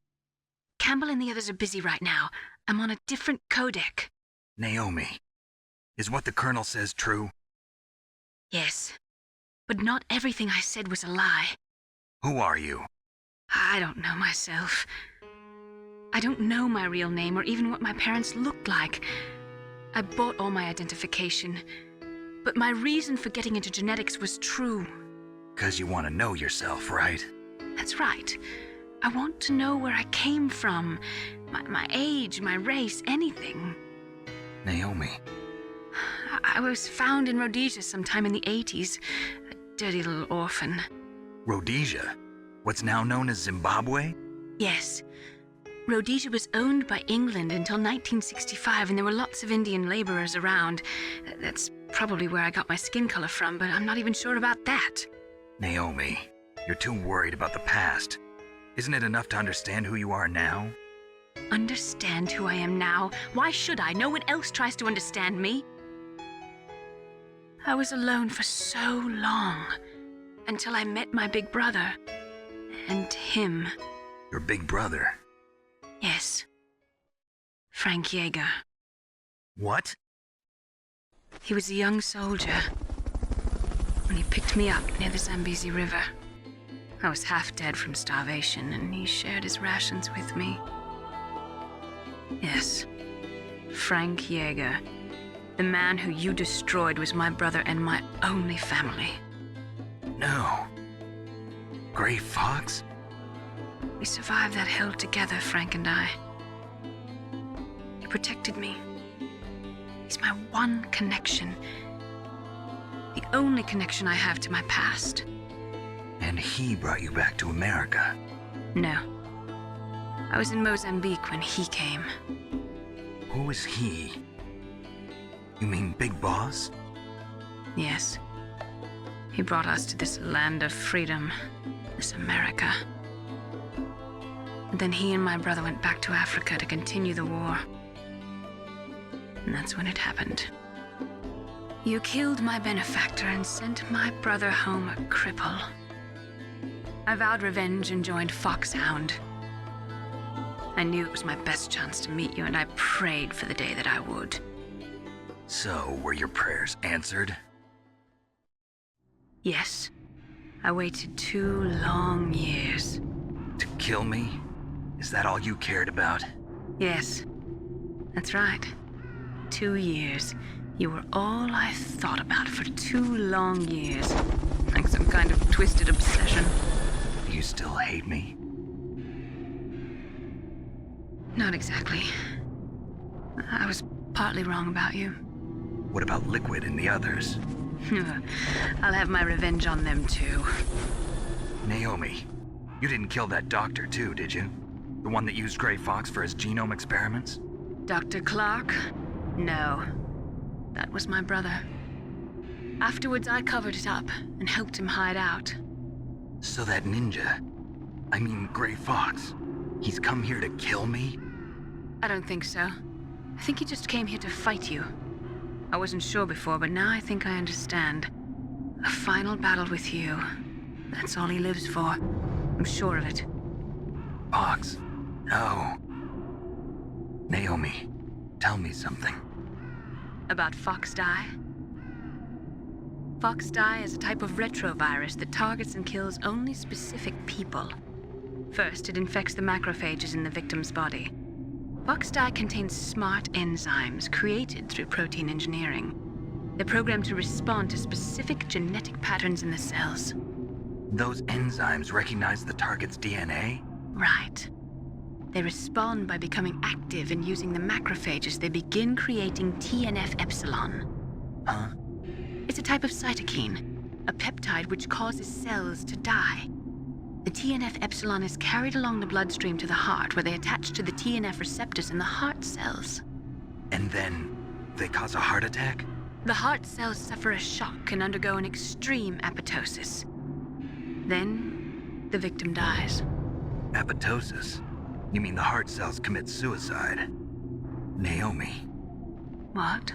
Campbell and the others are busy right now. I'm on a different codec. Naomi, is what the Colonel says true? Yes, but not everything I said was a lie. Who are you? I don't know myself. I don't know my real name or even what my parents looked like. I bought all my identification, but my reason for getting into genetics was true. 'Cause you want to know yourself, right? That's right. I want to know where I came from, my age, my race, anything. Naomi. I was found in Rhodesia sometime in the 80s, a dirty little orphan. Rhodesia? What's now known as Zimbabwe? Yes. Rhodesia was owned by England until 1965, and there were lots of Indian laborers around. That's probably where I got my skin color from, but I'm not even sure about that. Naomi, you're too worried about the past. Isn't it enough to understand who you are now? Understand who I am now? Why should I? No one else tries to understand me. I was alone for so long, until I met my big brother. And him. Your big brother? Yes. Frank Yeager. What? He was a young soldier when he picked me up near the Zambezi River. I was half dead from starvation, and he shared his rations with me. Yes, Frank Yeager. The man who you destroyed was my brother and my only family. No. Gray Fox? We survived that hell together, Frank and I. He protected me. He's my one connection. The only connection I have to my past. And he brought you back to America? No. I was in Mozambique when he came. Who is he? You mean Big Boss? Yes. He brought us to this land of freedom, this America. And then he and my brother went back to Africa to continue the war. And that's when it happened. You killed my benefactor and sent my brother home a cripple. I vowed revenge and joined Foxhound. I knew it was my best chance to meet you, and I prayed for the day that I would. So, were your prayers answered? Yes. I waited 2 long years. To kill me? Is that all you cared about? Yes. That's right. 2 years. You were all I thought about for 2 long years. Like some kind of twisted obsession. You still hate me? Not exactly. I was partly wrong about you. What about Liquid and the others? I'll have my revenge on them too. Naomi, you didn't kill that doctor too, did you? The one that used Gray Fox for his genome experiments? Dr. Clark? No. That was my brother. Afterwards, I covered it up and helped him hide out. So that ninja, I mean Gray Fox, he's come here to kill me? I don't think so. I think he just came here to fight you. I wasn't sure before, but now I think I understand. A final battle with you. That's all he lives for. I'm sure of it. Fox, no. Naomi, tell me something. About Fox Die? Fox Die is a type of retrovirus that targets and kills only specific people. First, it infects the macrophages in the victim's body. Fox Die contains smart enzymes created through protein engineering. They're programmed to respond to specific genetic patterns in the cells. Those enzymes recognize the target's DNA? Right. They respond by becoming active and using the macrophages. They begin creating TNF-epsilon. Huh? It's a type of cytokine, a peptide which causes cells to die. The TNF-epsilon is carried along the bloodstream to the heart, where they attach to the TNF receptors in the heart cells. And then they cause a heart attack? The heart cells suffer a shock and undergo an extreme apoptosis. Then, the victim dies. Apoptosis? You mean the heart cells commit suicide? Naomi. What?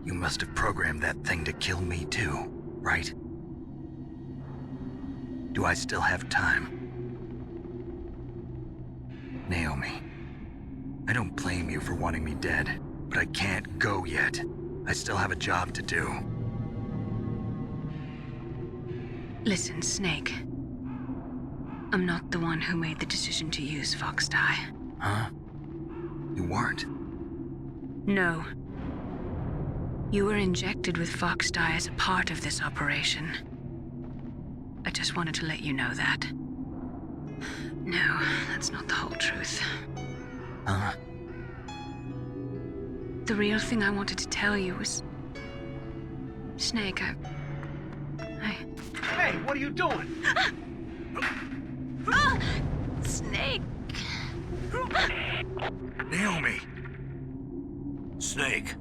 You must have programmed that thing to kill me too, right? Do I still have time? Naomi, I don't blame you for wanting me dead, but I can't go yet. I still have a job to do. Listen, Snake. I'm not the one who made the decision to use Fox Die. Huh? You weren't? No. You were injected with Fox Die as a part of this operation. I just wanted to let you know that. No, that's not the whole truth. Huh? The real thing I wanted to tell you was... Snake, I... Hey, what are you doing? Snake! Naomi! Snake,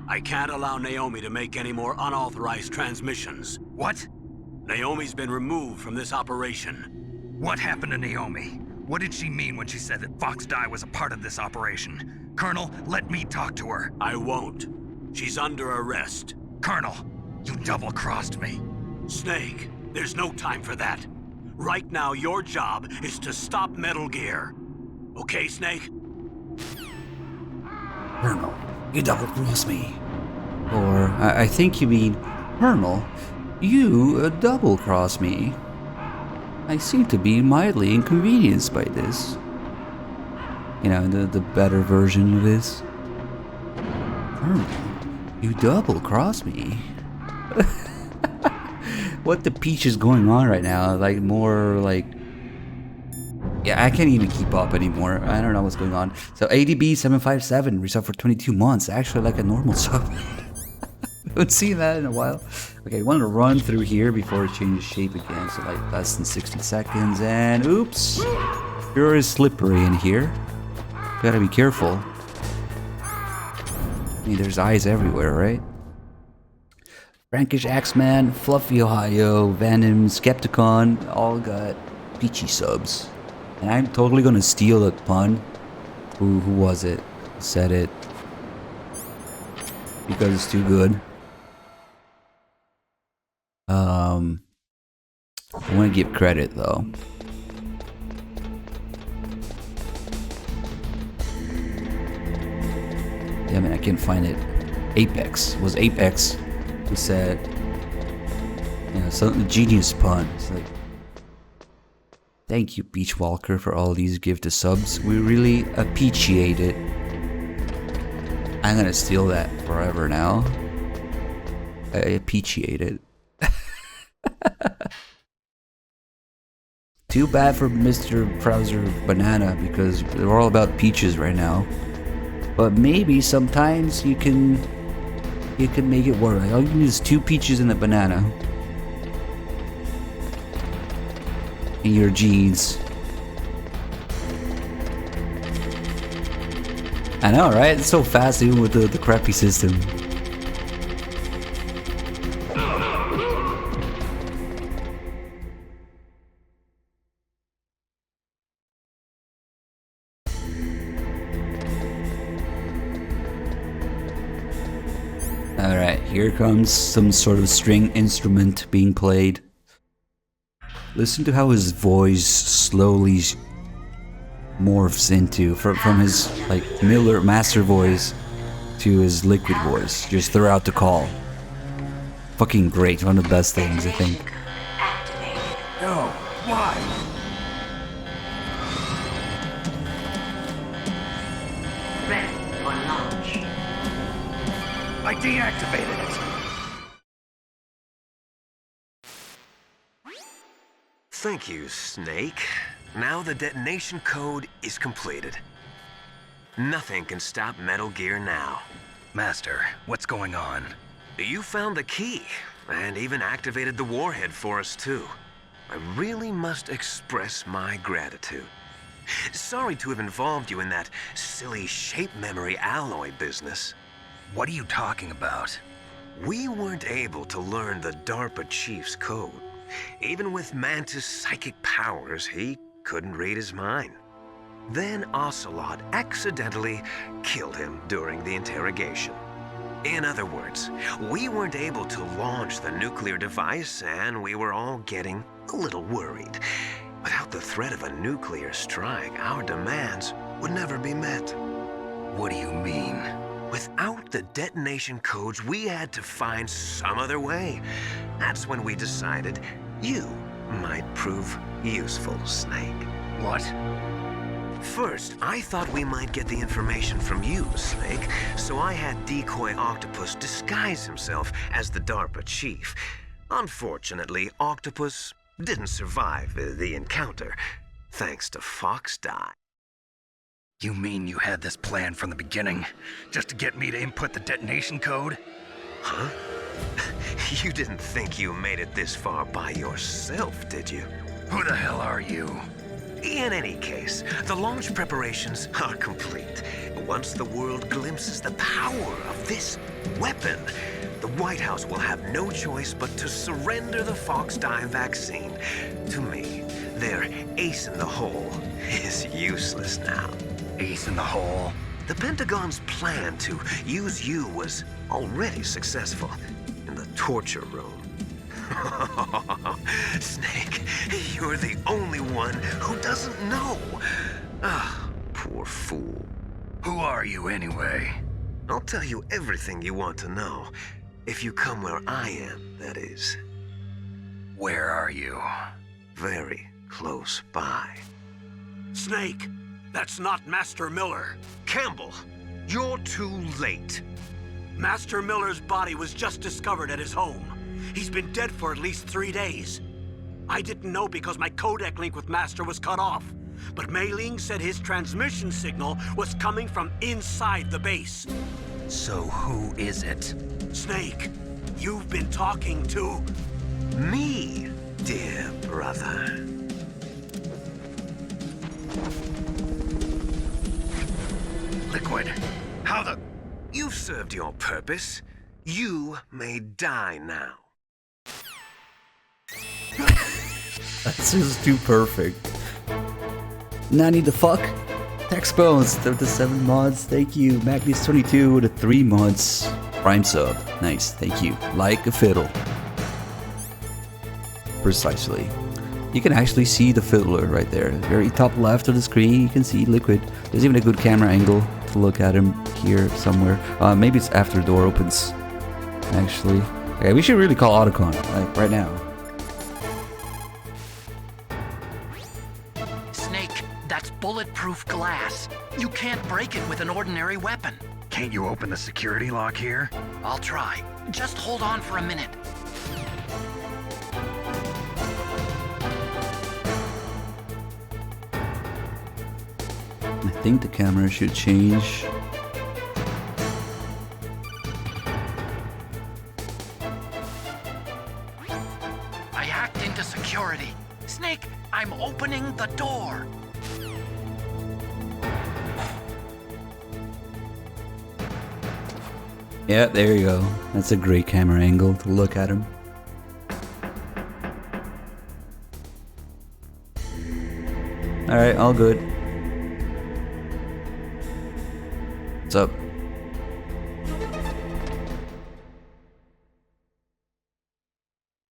I can't allow Naomi to make any more unauthorized transmissions. What? Naomi's been removed from this operation. What happened to Naomi? What did she mean when she said that Fox Die was a part of this operation? Colonel, let me talk to her. I won't. She's under arrest. Colonel, You double-crossed me. Snake, there's no time for that. Right now, your job is to stop Metal Gear. Okay, Snake? Colonel, you double-crossed me. Or, I think you mean, Colonel, you double-crossed me. I seem to be mildly inconvenienced by this. You know, the better version of this. Colonel, you double-crossed me. What the peach is going on right now? Like, more like... Yeah, I can't even keep up anymore. I don't know what's going on. So, ADB757, resub for 22 months. Actually, like a normal sub. I haven't seen that in a while. Okay, I want to run through here before it changes shape again. So, like, less than 60 seconds. And, oops. Sure is slippery in here. Gotta be careful. I mean, there's eyes everywhere, right? Frankish Axeman, Fluffy Ohio, Venom, Skepticon, all got peachy subs. And I'm totally gonna steal that pun. Who was it? Said it. Because it's too good. I wanna give credit though. Yeah, man, I can't find it. Apex. It was Apex who said, you know, some genius pun. It's like, thank you, Peach Walker, for all these gifted subs. We really appreciate it. I'm gonna steal that forever now. I appreciate it. Too bad for Mr. Prouser Banana, because they're all about peaches right now. But maybe sometimes you can make it work. Like, all you need is 2 peaches and a banana in your jeans. I know, right? It's so fast even with the crappy system. Alright, here comes some sort of string instrument being played. Listen to how his voice slowly morphs into, from his like Miller master voice to his liquid voice, just throughout the call. Fucking great, one of the best things, I think. No, why? Ready for launch. I deactivated it. Thank you, Snake. Now the detonation code is completed. Nothing can stop Metal Gear now. Master, what's going on? You found the key, and even activated the warhead for us too. I really must express my gratitude. Sorry to have involved you in that silly shape memory alloy business. What are you talking about? We weren't able to learn the DARPA chief's code. Even with Mantis' psychic powers, he couldn't read his mind. Then Ocelot accidentally killed him during the interrogation. In other words, we weren't able to launch the nuclear device, and we were all getting a little worried. Without the threat of a nuclear strike, our demands would never be met. What do you mean? Without the detonation codes, we had to find some other way. That's when we decided you might prove useful, Snake. What? First, I thought we might get the information from you, Snake, so I had Decoy Octopus disguise himself as the DARPA chief. Unfortunately, Octopus didn't survive the encounter, thanks to Fox Die. You mean you had this plan from the beginning, just to get me to input the detonation code? Huh? You didn't think you made it this far by yourself, did you? Who the hell are you? In any case, the launch preparations are complete. Once the world glimpses the power of this weapon, the White House will have no choice but to surrender the Fox Die vaccine. To me, their ace in the hole is useless now. Ace in the hole? The Pentagon's plan to use you was already successful. in the torture room. Snake, you're the only one who doesn't know. Ah, poor fool. Who are you anyway? I'll tell you everything you want to know. If you come where I am, that is. Where are you? Very close by. Snake, that's not Master Miller. Campbell, you're too late. Master Miller's body was just discovered at his home. He's been dead for at least 3 days. I didn't know because my codec link with Master was cut off. But Mei Ling said his transmission signal was coming from inside the base. So who is it? Snake, you've been talking to... Me, dear brother. Liquid, how the... You've served your purpose. You may die now. That's just too perfect. Nanny the fuck? Texbones, 37 mods, thank you. Magnus22 with a 3 mods. Prime sub, nice, thank you. Like a fiddle. Precisely. You can actually see the fiddler right there. Very top left of the screen, you can see Liquid. There's even a good camera angle to look at him here somewhere. Maybe it's after the door opens, actually. Okay, we should really call Otacon, like right now. Snake, that's bulletproof glass. You can't break it with an ordinary weapon. Can't you open the security lock here? I'll try. Just hold on for a minute. I think the camera should change. I hacked into security. Snake, I'm opening the door. Yeah, there you go. That's a great camera angle to look at him. Alright, all good. What's up?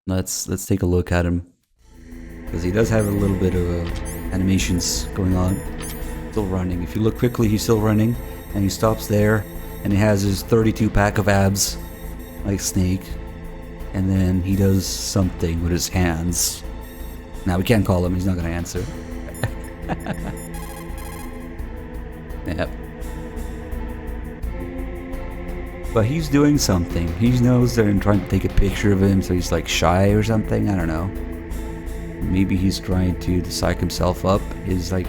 Let's take a look at him. Because he does have a little bit of animations going on. Still running. If you look quickly, he's still running. And he stops there. And he has his 32 pack of abs. Like Snake. And then he does something with his hands. Now we can't call him, he's not gonna answer. Yep. But he's doing something. He knows they're trying to take a picture of him, so he's like shy or something, I don't know. Maybe he's trying to psych himself up. He's like,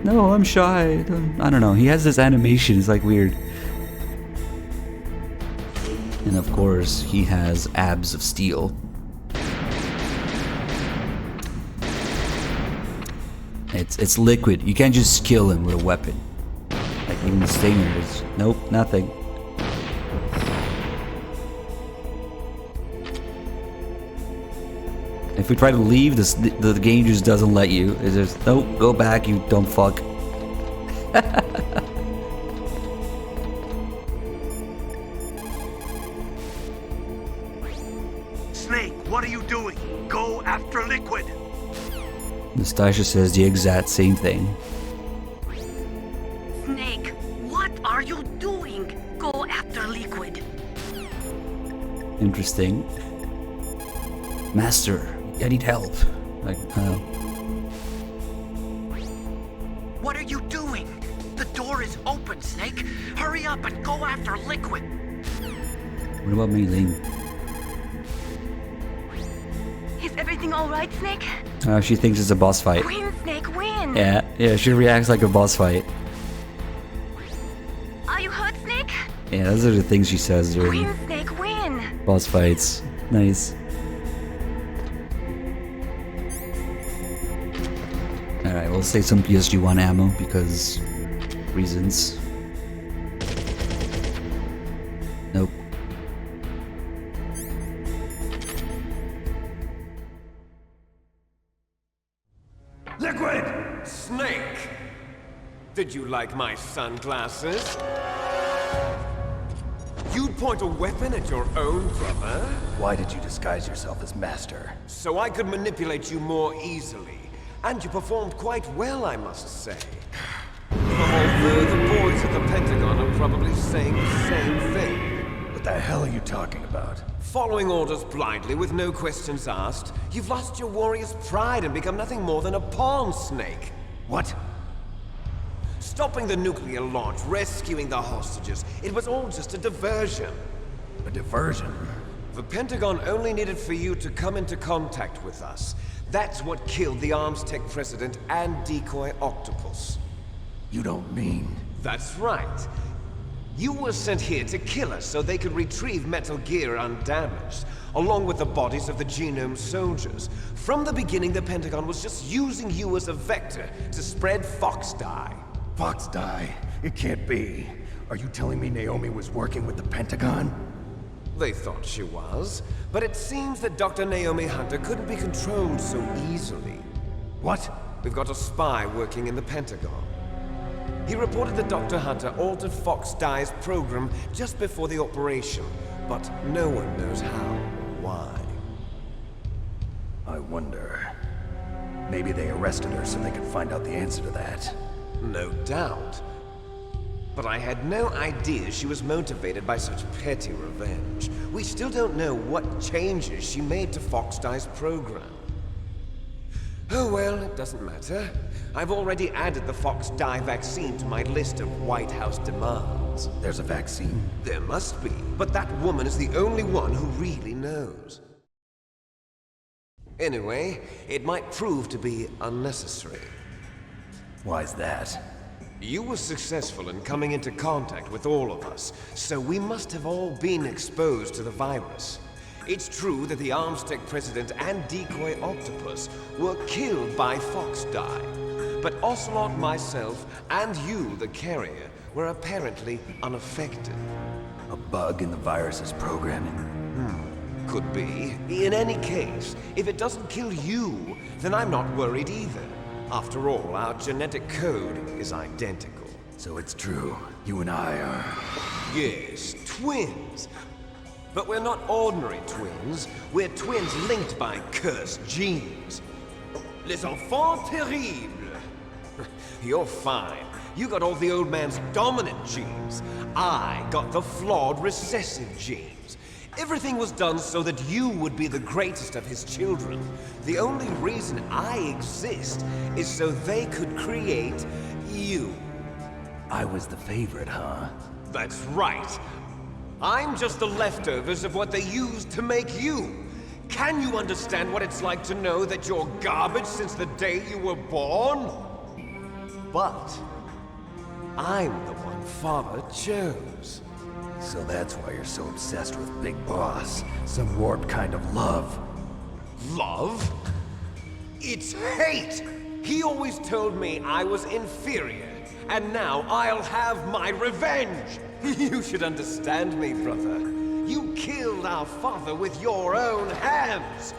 no, I'm shy. I don't know. He has this animation, it's like weird. And of course, he has abs of steel. It's Liquid. You can't just kill him with a weapon. Like even the stinger is... Nope, nothing. If we try to leave, the game just doesn't let you. It's just, nope, go back, you dumb fuck. Snake, what are you doing? Go after Liquid! Nastasha says the exact same thing. Snake, what are you doing? Go after Liquid. Interesting. Master, I need help. Like, What are you doing? The door is open, Snake. Hurry up and go after Liquid. what about Mei Ling? Is everything alright, Snake? She thinks it's a boss fight. Win, Snake, win! Yeah, she reacts like a boss fight. Are you hurt, Snake? Yeah, those are the things she says during Win, Snake, win! boss fights. Nice. Alright, we'll save some PSG1 ammo because reasons. Nope. Liquid! Snake! Did you like my sunglasses? You'd point a weapon at your own brother? Why did you disguise yourself as Master? So I could manipulate you more easily. And you performed quite well, I must say. Although the boys at the Pentagon are probably saying the same thing. What the hell are you talking about? Following orders blindly with no questions asked, you've lost your warrior's pride and become nothing more than a pawn snake. What? Stopping the nuclear launch, rescuing the hostages, it was all just a diversion. A diversion? The Pentagon only needed for you to come into contact with us. That's what killed the Arms Tech president and decoy octopus. You don't mean... That's right. You were sent here to kill us so they could retrieve Metal Gear undamaged, along with the bodies of the Genome soldiers. From the beginning, the Pentagon was just using you as a vector to spread Fox dye. Fox dye? It can't be. Are you telling me Naomi was working with the Pentagon? They thought she was, but it seems that Dr. Naomi Hunter couldn't be controlled so easily. What? We've got a spy working in the Pentagon. He reported that Dr. Hunter altered Fox Dye's program just before the operation, but no one knows how or why. I wonder... Maybe they arrested her so they could find out the answer to that. No doubt. But I had no idea she was motivated by such petty revenge. We still don't know what changes she made to Fox Dye's program. Oh well, it doesn't matter. I've already added the Fox Dye vaccine to my list of White House demands. There's a vaccine? There must be, but that woman is the only one who really knows. Anyway, it might prove to be unnecessary. Why's that? You were successful in coming into contact with all of us, so we must have all been exposed to the virus. It's true that the Arms Tech president and decoy octopus were killed by Fox Dye, but Ocelot, myself, and you, the carrier, were apparently unaffected. A bug in the virus's programming? Could be. In any case, if it doesn't kill you, then I'm not worried either. After all, our genetic code is identical. So it's true. You and I are... Yes, twins. But we're not ordinary twins. We're twins linked by cursed genes. Les enfants terribles. You're fine. You got all the old man's dominant genes. I got the flawed recessive genes. Everything was done so that you would be the greatest of his children. The only reason I exist is so they could create you. I was the favorite, huh? That's right. I'm just the leftovers of what they used to make you. Can you understand what it's like to know that you're garbage since the day you were born? But I'm the one Father chose. So that's why you're so obsessed with Big Boss. Some warped kind of love. Love? It's hate! He always told me I was inferior, and now I'll have my revenge! You should understand me, brother. You killed our father with your own hands!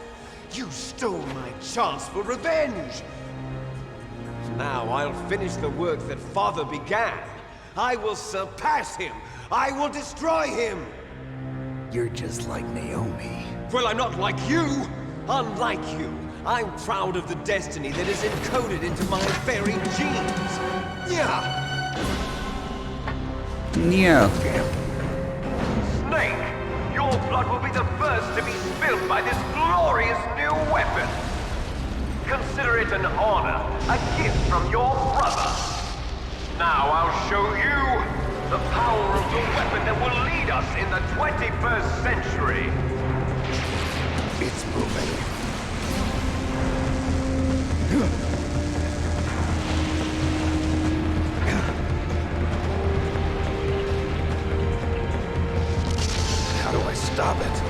You stole my chance for revenge! Now I'll finish the work that Father began. I will surpass him! I will destroy him! You're just like Naomi. Well, I'm not like you! Unlike you, I'm proud of the destiny that is encoded into my very genes! Yeah! Yeah. Snake, your blood will be the first to be spilled by this glorious new weapon. Consider it an honor, a gift from your brother. Now I'll show you the power of the weapon that will lead us in the 21st century. It's moving. How do I stop it?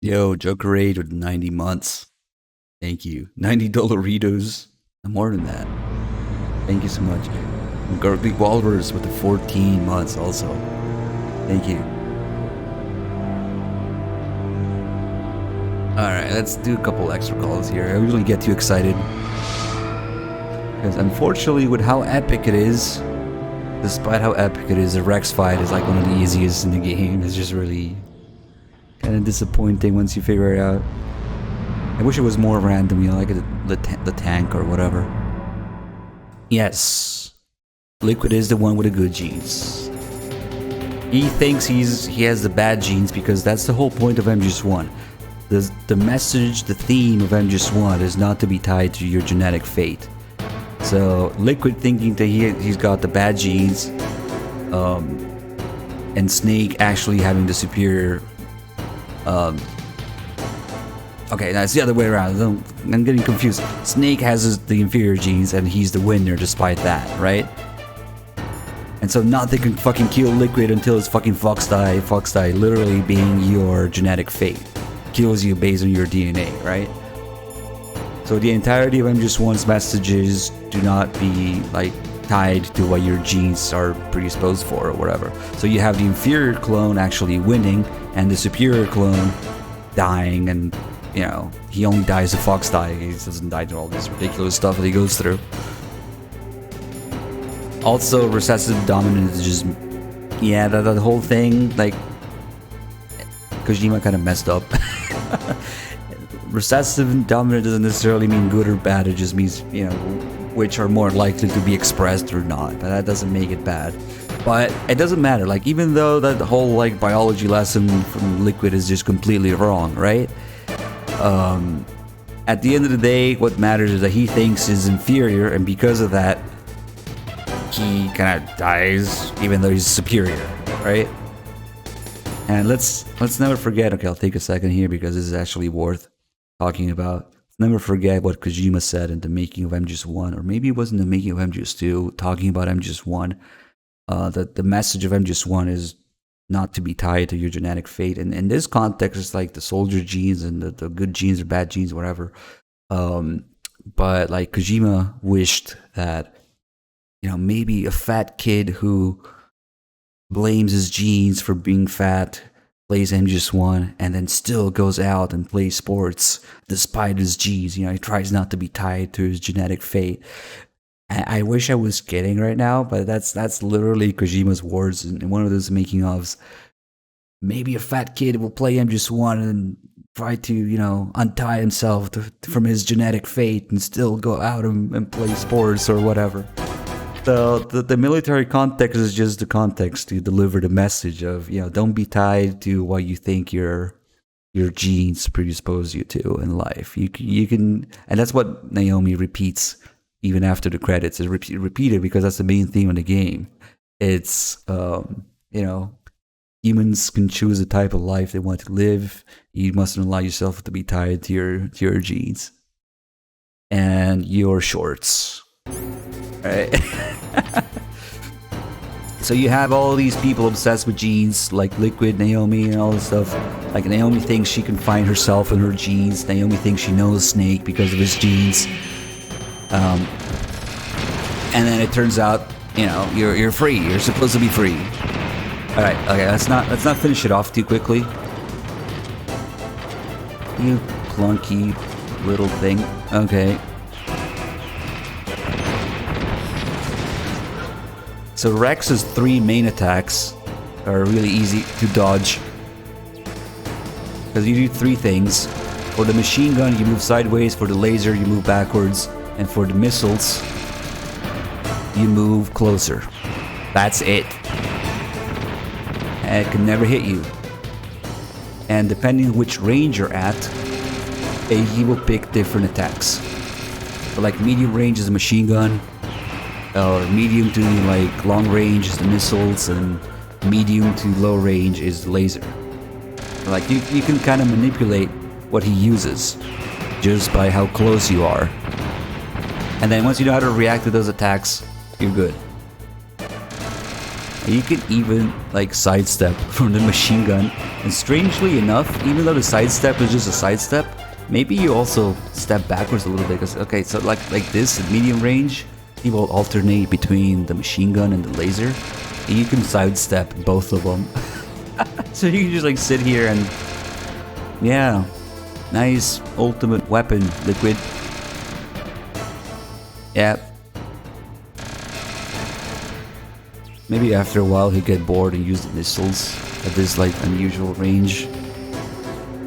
Yo, Joker Rage with 90 months. Thank you. $90 Doritos. More than that. Thank you so much. And Garlic Walrus with the 14 months also. Thank you. Alright, let's do a couple extra calls here. I usually get too excited Because unfortunately, with how epic it is, despite how epic it is, the Rex fight is like one of the easiest in the game. It's just really kind of disappointing once you figure it out. I wish it was more random, you know, like the tank or whatever. Yes, Liquid is the one with the good genes. He thinks he has the bad genes because that's the whole point of MGS1. The message, the theme of MGS1 is not to be tied to your genetic fate. So Liquid thinking that he's got the bad genes, and Snake actually having the superior. Okay, that's the other way around. I'm getting confused. Snake has the inferior genes, and he's the winner despite that, right? And so nothing can fucking kill Liquid until it's fucking Fox Die. Fox Die literally being your genetic fate. Kills you based on your DNA, right? So the entirety of MGS1's messages do not be like tied to what your genes are predisposed for or whatever. So you have the inferior clone actually winning and the superior clone dying, and you know, he only dies if Fox Die. He doesn't die to all this ridiculous stuff that he goes through. Also, recessive dominant is just, yeah, that whole thing, like, Kojima kind of messed up. Recessive dominant doesn't necessarily mean good or bad, it just means, you know, which are more likely to be expressed or not, but that doesn't make it bad. But it doesn't matter, like, even though that whole, like, biology lesson from Liquid is just completely wrong, right? At the end of the day, what matters is that he thinks is inferior, and because of that, he kind of dies, even though he's superior, right? And let's never forget. Okay, I'll take a second here because this is actually worth talking about. Let's never forget what Kojima said in the making of MGS1, or maybe it was in the making of MGS2, talking about MGS1. That the message of MGS1 is not to be tied to your genetic fate. And in this context, it's like the soldier genes and the good genes or bad genes, whatever. But like Kojima wished that, you know, maybe a fat kid who blames his genes for being fat plays MGS1 and then still goes out and plays sports despite his genes. You know, he tries not to be tied to his genetic fate. I wish I was kidding right now, but that's literally Kojima's words in one of those making ofs. Maybe a fat kid will play MGS1 and try to, you know, untie himself from his genetic fate and still go out and play sports or whatever. The military context is just the context to deliver the message of, you know, don't be tied to what you think your genes predispose you to in life. You can, and that's what Naomi repeats even after the credits. Is repeated because that's the main theme of the game. It's you know, humans can choose the type of life they want to live. You mustn't allow yourself to be tied to your genes and your shorts. Right? So you have all these people obsessed with genes, like Liquid, Naomi, and all this stuff. Like Naomi thinks she can find herself in her genes. Naomi thinks she knows Snake because of his genes. And then it turns out, you know, you're free. You're supposed to be free. All right. Okay. Let's not finish it off too quickly. You clunky little thing. Okay. So Rex's 3 main attacks are really easy to dodge. Because you do 3 things. For the machine gun, you move sideways. For the laser, you move backwards. And for the missiles, you move closer. That's it. And it can never hit you. And depending on which range you're at, he will pick different attacks. So like medium range is a machine gun. Or medium to like long range is the missiles, and medium to low range is the laser. Like you can kind of manipulate what he uses just by how close you are. And then once you know how to react to those attacks, you're good. And you can even like sidestep from the machine gun. And strangely enough, even though the sidestep is just a sidestep, maybe you also step backwards a little bit. Cause, okay, so like this at medium range, he will alternate between the machine gun and the laser. And you can sidestep both of them. So you can just like sit here and, yeah, nice ultimate weapon, Liquid. Yeah, Maybe after a while he'll get bored and use the missiles at this like unusual range.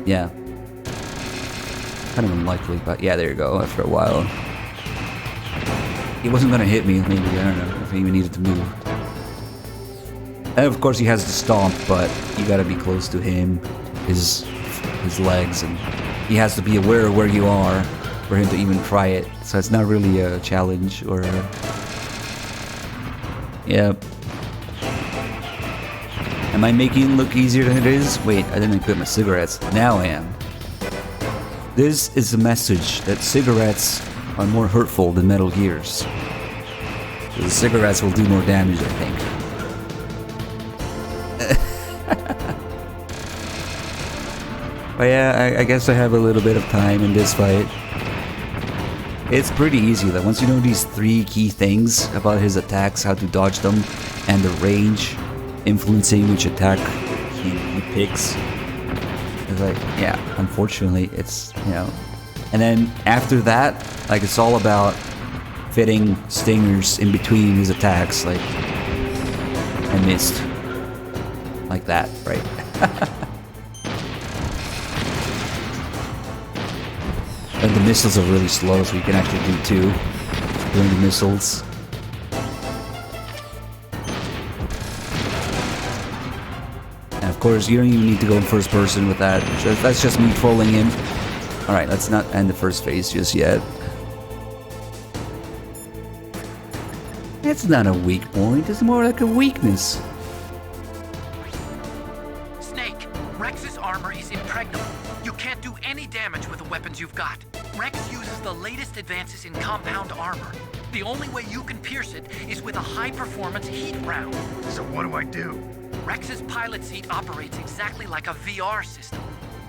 Yeah. Kind of unlikely, but yeah, there you go, after a while. He wasn't gonna hit me, maybe, I don't know, if he even needed to move. And of course he has the stomp, but you gotta be close to him, his legs, and he has to be aware of where you are for him to even try it. So it's not really a challenge or a... Yeah. Am I making it look easier than it is? Wait, I didn't equip my cigarettes. Now I am. This is a message that cigarettes are more hurtful than Metal Gears. The cigarettes will do more damage, I think. But yeah, I guess I have a little bit of time in this fight. It's pretty easy though. Once you know these 3 key things about his attacks, how to dodge them, and the range influencing which attack he picks. It's like, yeah, unfortunately, it's, you know. And then after that, like, it's all about fitting stingers in between his attacks, like, I missed. Like that, right? And the missiles are really slow, so you can actually do 2 during the missiles. And of course, you don't even need to go in first person with that. That's just me trolling him. Alright, let's not end the first phase just yet. It's not a weak point, it's more like a weakness. Snake, Rex's armor is impregnable. You can't do any damage with the weapons you've got. Rex uses the latest advances in compound armor. The only way you can pierce it is with a high-performance heat round. So what do I do? Rex's pilot seat operates exactly like a VR system.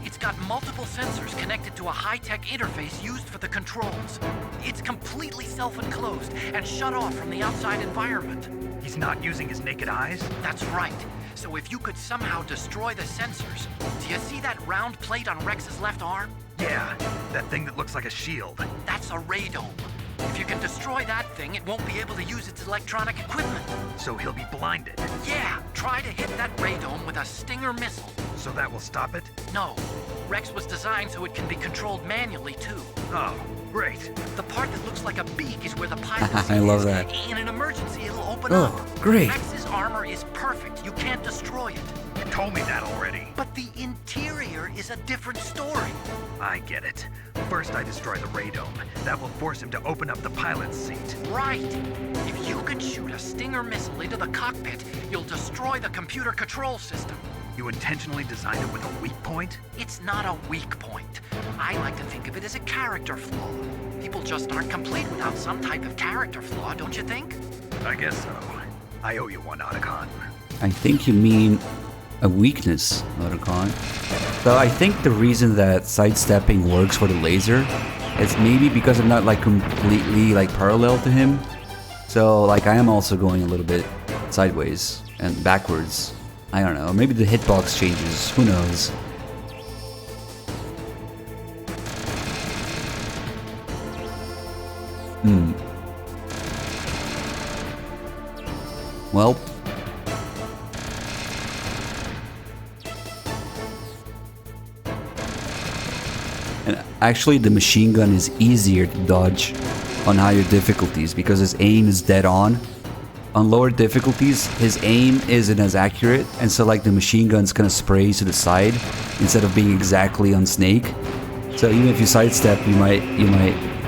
It's got multiple sensors connected to a high-tech interface used for the controls. It's completely self-enclosed and shut off from the outside environment. He's not using his naked eyes? That's right. So if you could somehow destroy the sensors... Do you see that round plate on Rex's left arm? Yeah, that thing that looks like a shield. That's a radome. If you can destroy that thing, it won't be able to use its electronic equipment. So he'll be blinded? Yeah, try to hit that radome with a Stinger missile. So that will stop it? No. Rex was designed so it can be controlled manually, too. Oh, great. The part that looks like a beak is where the pilot I love that. In an emergency, it'll open Oh, up. great. Rex's armor is perfect. You can't destroy it. You told me that already. But the interior is a different story. I get it. First I destroy the radome. That will force him to open up the pilot's seat. Right. If you can shoot a Stinger missile into the cockpit, you'll destroy the computer control system. You intentionally designed it with a weak point? It's not a weak point. I like to think of it as a character flaw. People just aren't complete without some type of character flaw, don't you think? I guess so. I owe you one, Otacon. I think you mean a weakness, Otacon. So I think the reason that sidestepping works for the laser is maybe because I'm not like completely like parallel to him. So like I am also going a little bit sideways and backwards. I don't know, maybe the hitbox changes, who knows. Well. And actually the machine gun is easier to dodge on higher difficulties because his aim is dead on. On lower difficulties, his aim isn't as accurate, and so like the machine gun's kind of sprays to the side instead of being exactly on Snake. So even if you sidestep, you might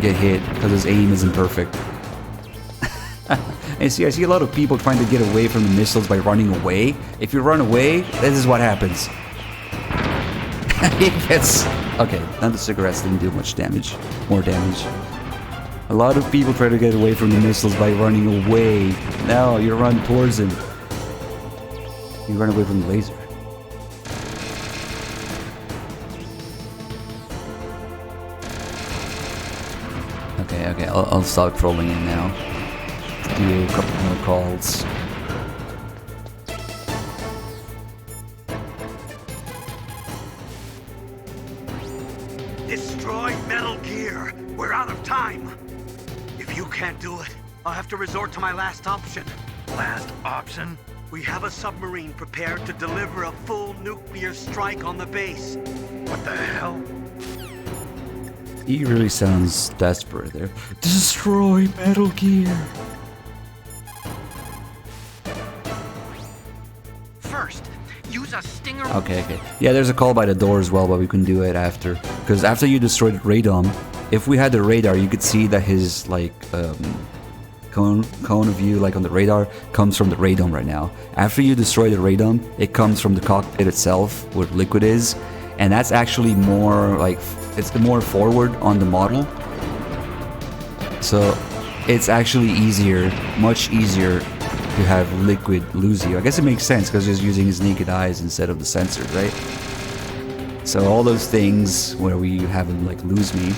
get hit because his aim isn't perfect. And I see a lot of people trying to get away from the missiles by running away. If you run away, this is what happens. He gets... Okay, now the cigarettes didn't do much damage. More damage. A lot of people try to get away from the missiles by running away. No, you run towards him. You run away from the laser. Okay, I'll stop trolling him now. Let's do a couple more calls. Destroy Metal Gear. We're out of time. If you can't do it, I'll have to resort to my last option. Last option? We have a submarine prepared to deliver a full nuclear strike on the base. What the hell? He really sounds desperate there. Destroy Metal Gear! First, use a stinger. Okay. Yeah, there's a call by the door as well, but we can do it after. Because after you destroy the radome, if we had the radar, you could see that his, like, cone of view, like on the radar, comes from the radome right now. After you destroy the radome, it comes from the cockpit itself, where liquid is. And that's actually more, like, it's more forward on the model. So, it's actually easier, much easier to have liquid lose you. I guess it makes sense because he's using his naked eyes instead of the sensors, right? So all those things where we have him like lose me,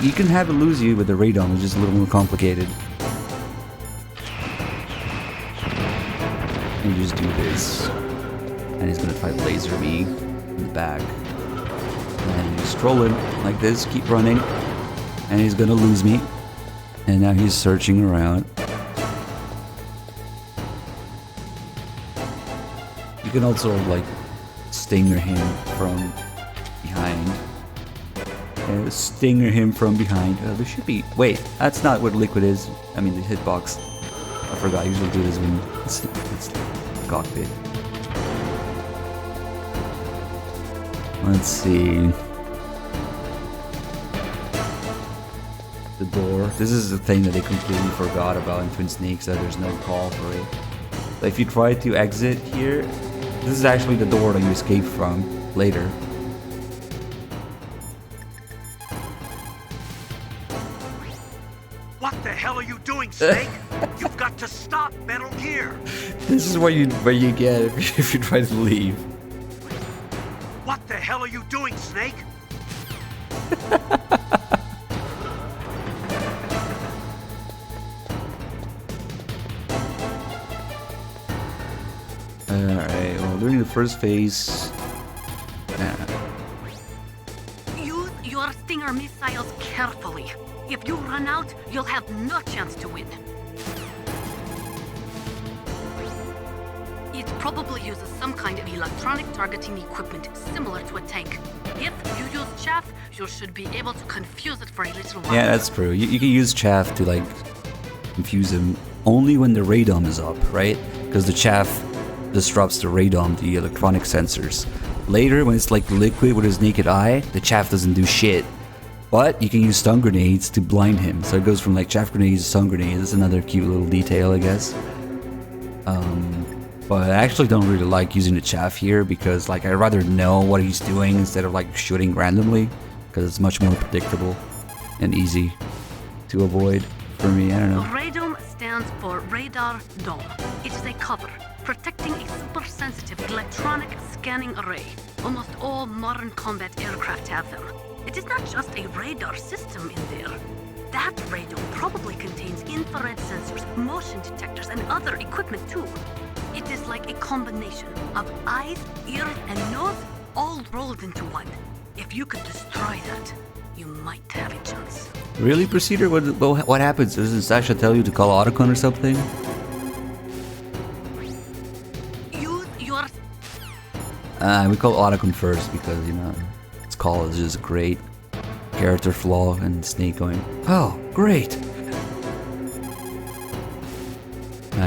you can have it lose you with the radome. It's just a little more complicated. And you just do this, and he's gonna try to laser me in the back. And he's strolling like this, keep running, and he's gonna lose me. And now he's searching around. You can also like stinger him from behind. Stinger him from behind. There should be. Wait, that's not what liquid is. I mean the hitbox. I forgot. I usually do this when it's cockpit. Let's see. The door. This is the thing that they completely forgot about in Twin Snakes, that there's no call for it. But if you try to exit here, this is actually the door that you escape from later. What the hell are you doing, Snake? You've got to stop Metal Gear. This is what you get if you try to leave. What the hell are you doing, Snake? Alright, well, during the first phase... Use your Stinger missiles carefully. If you run out, you'll have no chance to win. It probably uses some kind of electronic targeting equipment similar to a tank. If you use chaff, you should be able to confuse it for a little while. Yeah, that's true. You can use chaff to, like, confuse him only when the radome is up, right? Because the chaff disrupts the radome, the electronic sensors. Later, when it's like liquid with his naked eye, the chaff doesn't do shit. But you can use stun grenades to blind him. So it goes from like chaff grenades to stun grenades. That's another cute little detail, I guess. But I actually don't really like using the chaff here because like I'd rather know what he's doing instead of like shooting randomly, because it's much more predictable and easy to avoid for me. I don't know. Radome stands for Radar Dome. It is a cover protecting a super sensitive electronic scanning array. Almost all modern combat aircraft have them. It is not just a radar system in there. That radome probably contains infrared sensors, motion detectors, and other equipment too. It is like a combination of eyes, ears, and nose all rolled into one. If you could destroy that, you might have a chance. Really, Procedure? What happens? Doesn't Sasha tell you to call Otacon or something? Use your... We call Otacon first because, you know, its call is just great. Character flaw and Snake going, oh, great!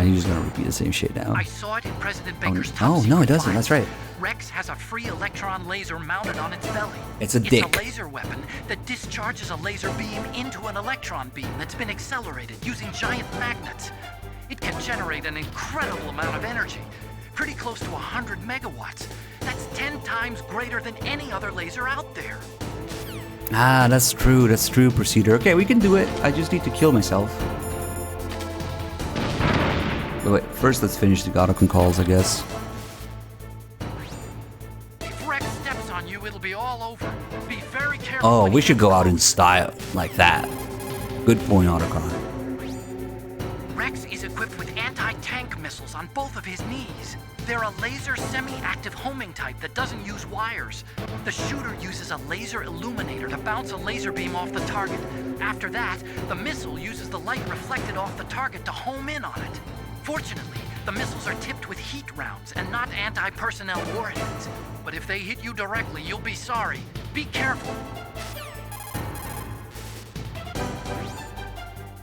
He's just gonna repeat the same shit now. I saw it in President Baker's top Oh, no, it doesn't. That's right. Rex has a free electron laser mounted on its belly. It's a dick. It's a laser weapon that discharges a laser beam into an electron beam that's been accelerated using giant magnets. It can generate an incredible amount of energy, pretty close to 100 megawatts. That's 10 times greater than any other laser out there. Ah, that's true, Procedure. Okay, we can do it. I just need to kill myself. But wait, first let's finish the Otacon calls, I guess. If Rex steps on you, it'll be all over. Be very careful. Oh, we should go out in style, like that. Good point, Otacon. Rex is equipped with anti-tank missiles on both of his knees. They're a laser semi-active homing type that doesn't use wires. The shooter uses a laser illuminator to bounce a laser beam off the target. After that, the missile uses the light reflected off the target to home in on it. Fortunately, the missiles are tipped with heat rounds and not anti-personnel warheads. But if they hit you directly, you'll be sorry. Be careful.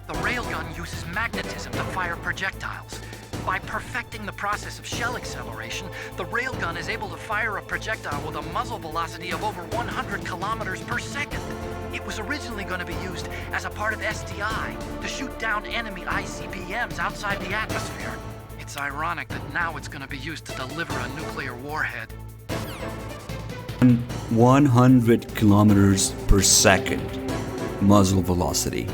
The railgun uses magnetism to fire projectiles. By perfecting the process of shell acceleration, the railgun is able to fire a projectile with a muzzle velocity of over 100 kilometers per second. It was originally going to be used as a part of SDI to shoot down enemy ICBMs outside the atmosphere. It's ironic that now it's going to be used to deliver a nuclear warhead. 100 kilometers per second muzzle velocity.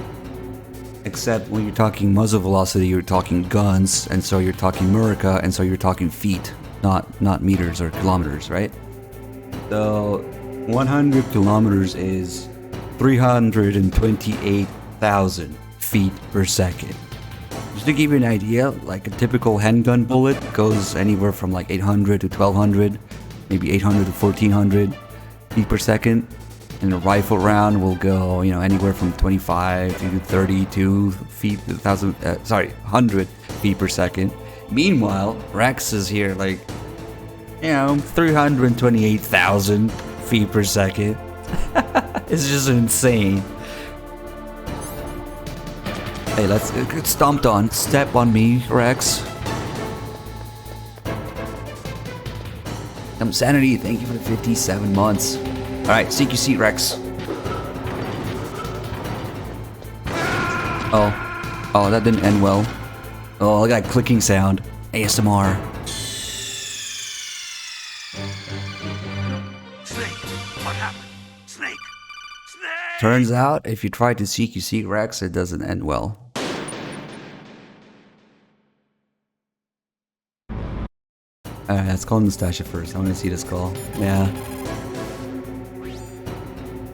Except when you're talking muzzle velocity, you're talking guns, and so you're talking America, and so you're talking feet, not meters or kilometers, right? So 100 kilometers is 328,000 feet per second. Just to give you an idea, like a typical handgun bullet goes anywhere from like 800 to 1200, maybe 800 to 1400 feet per second. And a rifle round will go, anywhere from 25 to 32 feet, 100 feet per second. Meanwhile, Rex is here like, 328,000 feet per second. It's just insane. Hey, let's get stomped on. Step on me, Rex. Sanity, thank you for the 57 months. Alright, seek your seat, Rex. Oh, that didn't end well. Oh, I got a clicking sound. ASMR. Snake, what happened? Snake! Snake! Turns out, if you try to seek your seat, Rex, it doesn't end well. Alright, let's call Nastasha first. I want to see this call. Yeah.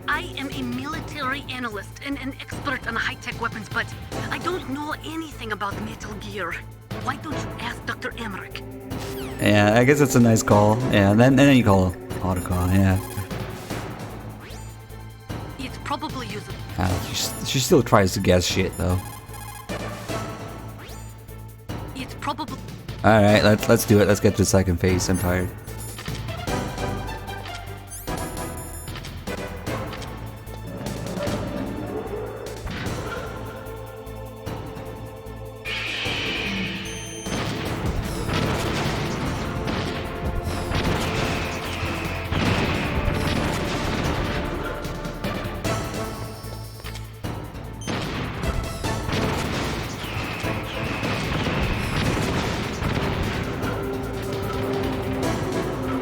I am a military analyst and an expert on high-tech weapons, but I don't know anything about Metal Gear. Why don't you ask Dr. Emmerich? Yeah, I guess it's a nice call. Yeah, and then you call Autocon, yeah. It's probably usable. She still tries to guess shit, though. It's probably... Alright, let's do it. Let's get to the second phase. I'm tired.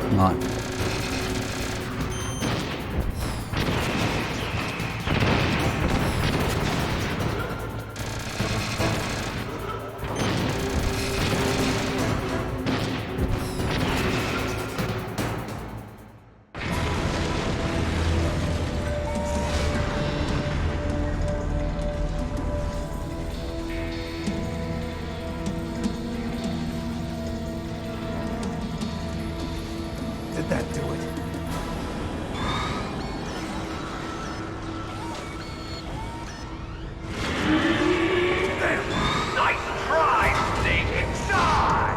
Come on. Did that do it? Nice try, Snake! Die!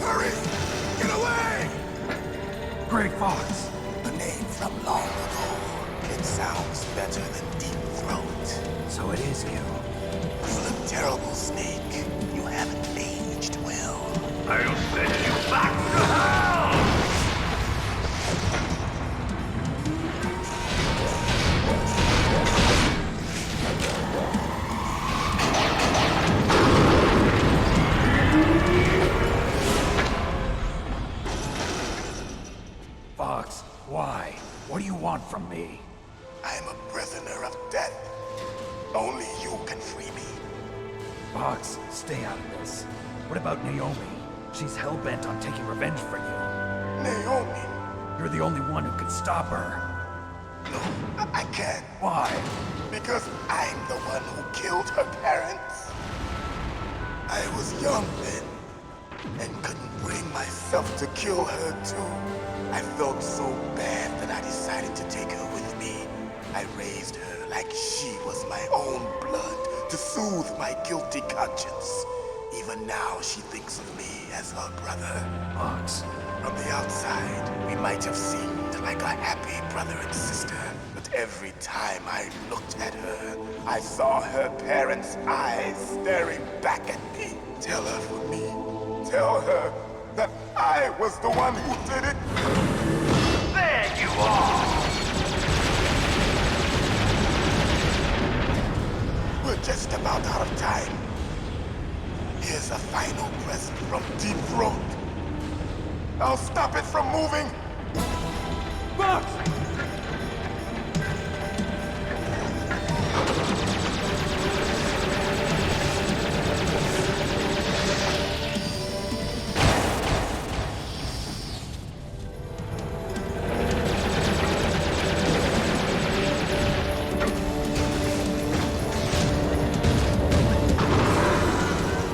Hurry! Get away! Grey Fox! A name from long ago. It sounds better than Deep Throat. So it is you. You look terrible, Snake. You haven't aged well. I'll send you back to hell! Fox, why? What do you want from me? I am a prisoner of death. Only you can free me. Fox, stay out of this. What about Naomi? She's hell-bent on taking revenge for you. Naomi? You're the only one who can stop her. No, I can't. Why? Because I'm the one who killed her parents. I was young then, and couldn't bring myself to kill her too. I felt so bad that I decided to take her with me. I raised her like she was my own blood to soothe my guilty conscience. Even now, she thinks of me as her brother. Fox. From the outside, we might have seemed like a happy brother and sister. But every time I looked at her, I saw her parents' eyes staring back at me. Tell her for me. Tell her that I was the one who did it. There you are! We're just about out of time. Here's a final present from Deep Throat. I'll stop it from moving. Fox!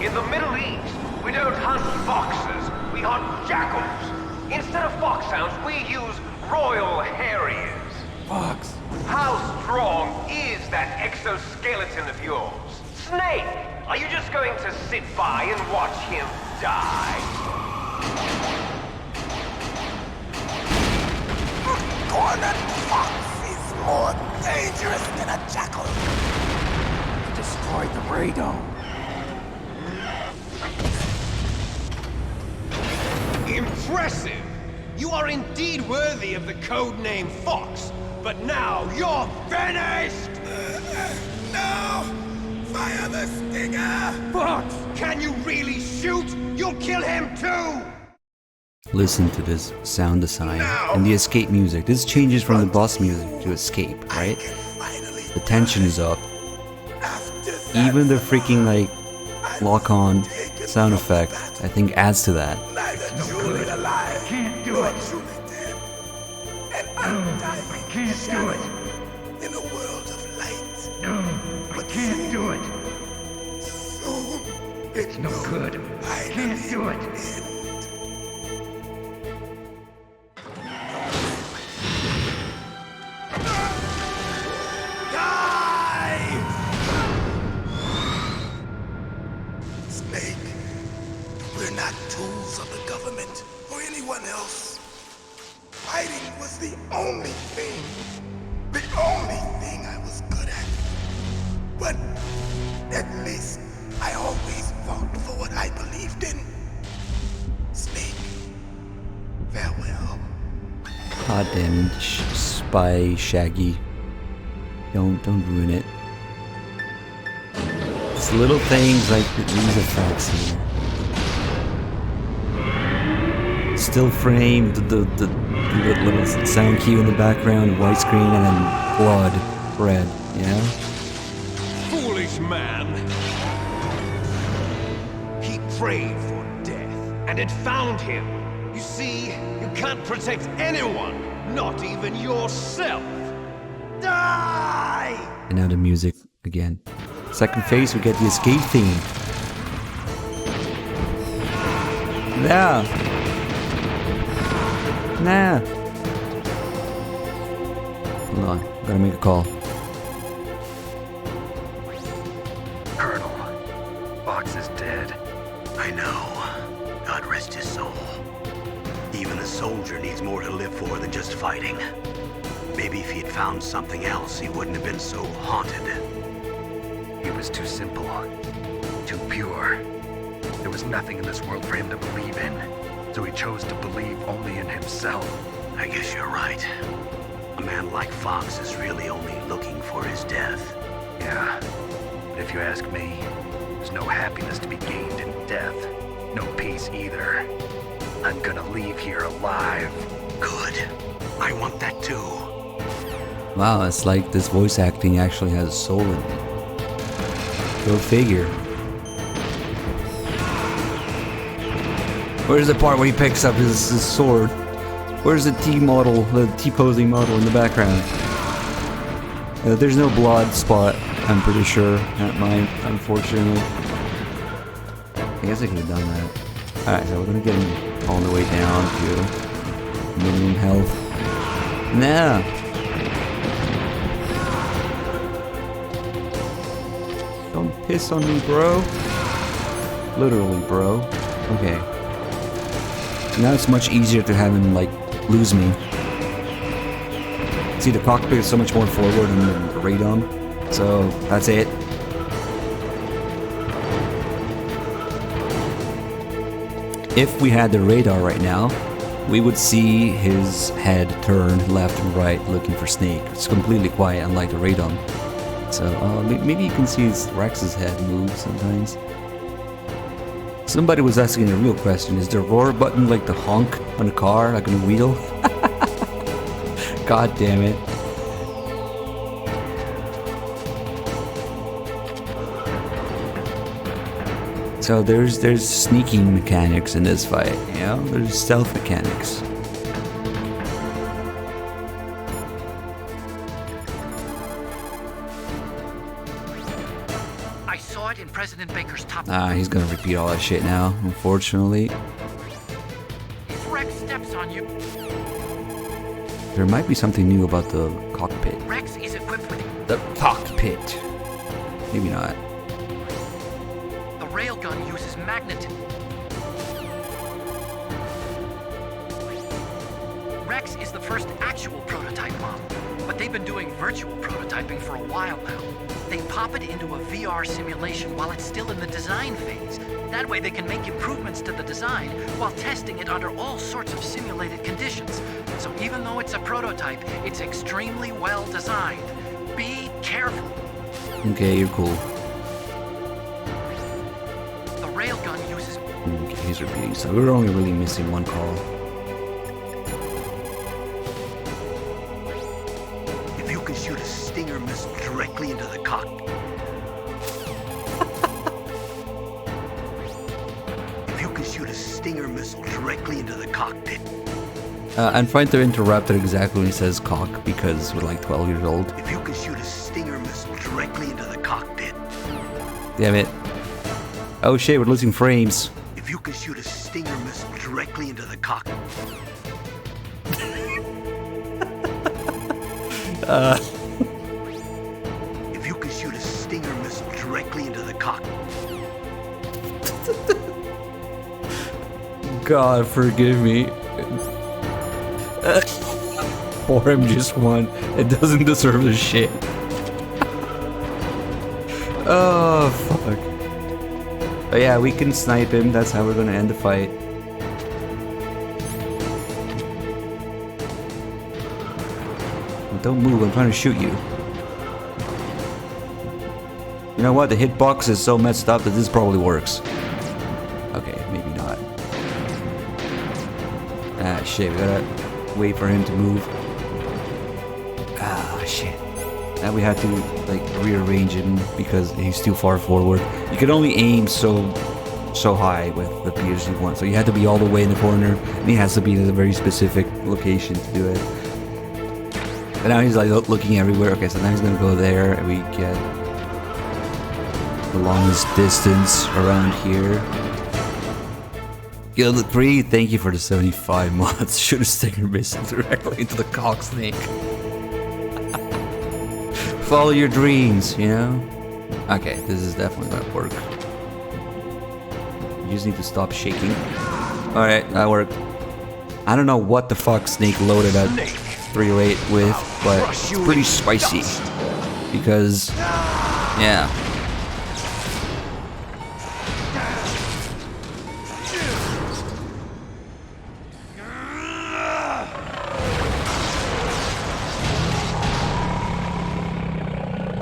In the Middle East, we don't hunt foxes, we hunt jackals. Instead of foxhounds, we use Royal Harriers. Fox. How strong is that exoskeleton of yours? Snake, are you just going to sit by and watch him die? Cornered fox is more dangerous than a jackal. Destroyed the radome. Impressive! You are indeed worthy of the codename Fox, but now you're finished! No! Fire the stinger! Fox! Can you really shoot? You'll kill him too! Listen to this sound design and the escape music. This changes from the boss music to escape, right? The tension is up. Even the freaking like lock-on sound effect, I think, adds to that. Truly alive. Can't do it. I can't do it. In a world of light. No, I can't do it. Soon It's no good. I can't do it. Snake, we're not tools of the government or anyone else. Fighting was the only thing I was good at. But at least I always fought for what I believed in. Snake, farewell. God damn it, Spy Shaggy. Don't ruin it. It's little things like these effects here. Still framed, the little sound cue in the background, white screen, and then blood, red, yeah? Foolish man! He prayed for death, and it found him. You see, you can't protect anyone, not even yourself. Die! And now the music again. Second phase, we get the escape theme. Yeah. Nah. Hold on, gotta make a call. Colonel, Fox is dead. I know. God rest his soul. Even a soldier needs more to live for than just fighting. Maybe if he'd found something else, he wouldn't have been so haunted. He was too simple, too pure. There was nothing in this world for him to believe in, so he chose to believe only in himself. I guess you're right. A man like Fox is really only looking for his death. Yeah, but if you ask me, there's no happiness to be gained in death. No peace either. I'm gonna leave here alive. Good. I want that too. Wow, it's like this voice acting actually has a soul in it. Go figure. Where's the part where he picks up his sword? Where's the T-model, the T-posing model in the background? There's no blood spot, I'm pretty sure, at mine, unfortunately. I guess I could have done that. Alright, so we're gonna get him all the way down to minimum health. Nah. piss on me, bro. Literally, bro. Okay. Now it's much easier to have him, like, lose me. See, the cockpit is so much more forward than the radome. So, that's it. If we had the radar right now, we would see his head turn left and right looking for Snake. It's completely quiet, unlike the radome. So, maybe you can see Rex's head move sometimes. Somebody was asking a real question. Is the roar button like the honk on a car, like on a wheel? God damn it. So there's sneaking mechanics in this fight, you know? There's stealth mechanics. I saw it in President Baker's top. He's gonna repeat all that shit now, unfortunately. If Rex steps on you, There might be something new about the cockpit. Rex is equipped with The cockpit. Maybe not. the railgun uses magnetism. Rex is the first actual prototype model, but they've been doing virtual prototyping for a while now. They pop it into a VR simulation while it's still in the design phase. That way they can make improvements to the design while testing it under all sorts of simulated conditions. So even though it's a prototype, it's extremely well designed. Be careful. Okay, you're cool. The railgun uses... Okay, he's repeating, so we're only really missing one call. If you can shoot a Stinger missile directly into the cockpit. If you can shoot a Stinger missile directly into the cockpit. I'm trying to interrupt it exactly when he says cock because we're like 12 years old. If you can shoot a Stinger missile directly into the cockpit. Damn it. Oh shit, we're losing frames. If you can shoot a Stinger missile directly into the cockpit. If you can shoot a Stinger missile directly into the cockpit. God, forgive me. Poor MGS1. It doesn't deserve this shit. Oh, fuck. But yeah, we can snipe him. That's how we're gonna end the fight. Don't move, I'm trying to shoot you. You know what? The hitbox is so messed up that this probably works. Okay, maybe not. Ah, shit, we gotta wait for him to move. Ah, shit. Now we have to, like, rearrange him because he's too far forward. You can only aim so high with the PhD-1, so you have to be all the way in the corner, and he has to be in a very specific location to do it. And now he's like looking everywhere. Okay, so now he's gonna go there, and we get the longest distance around here. Guild 3, thank you for the 75 months. Should have Stinger missile directly into the cock snake. Follow your dreams, you know? Okay, this is definitely gonna work. You just need to stop shaking. Alright, that worked. I don't know what the fuck Snake loaded at 308 with, but it's pretty spicy. Because, yeah.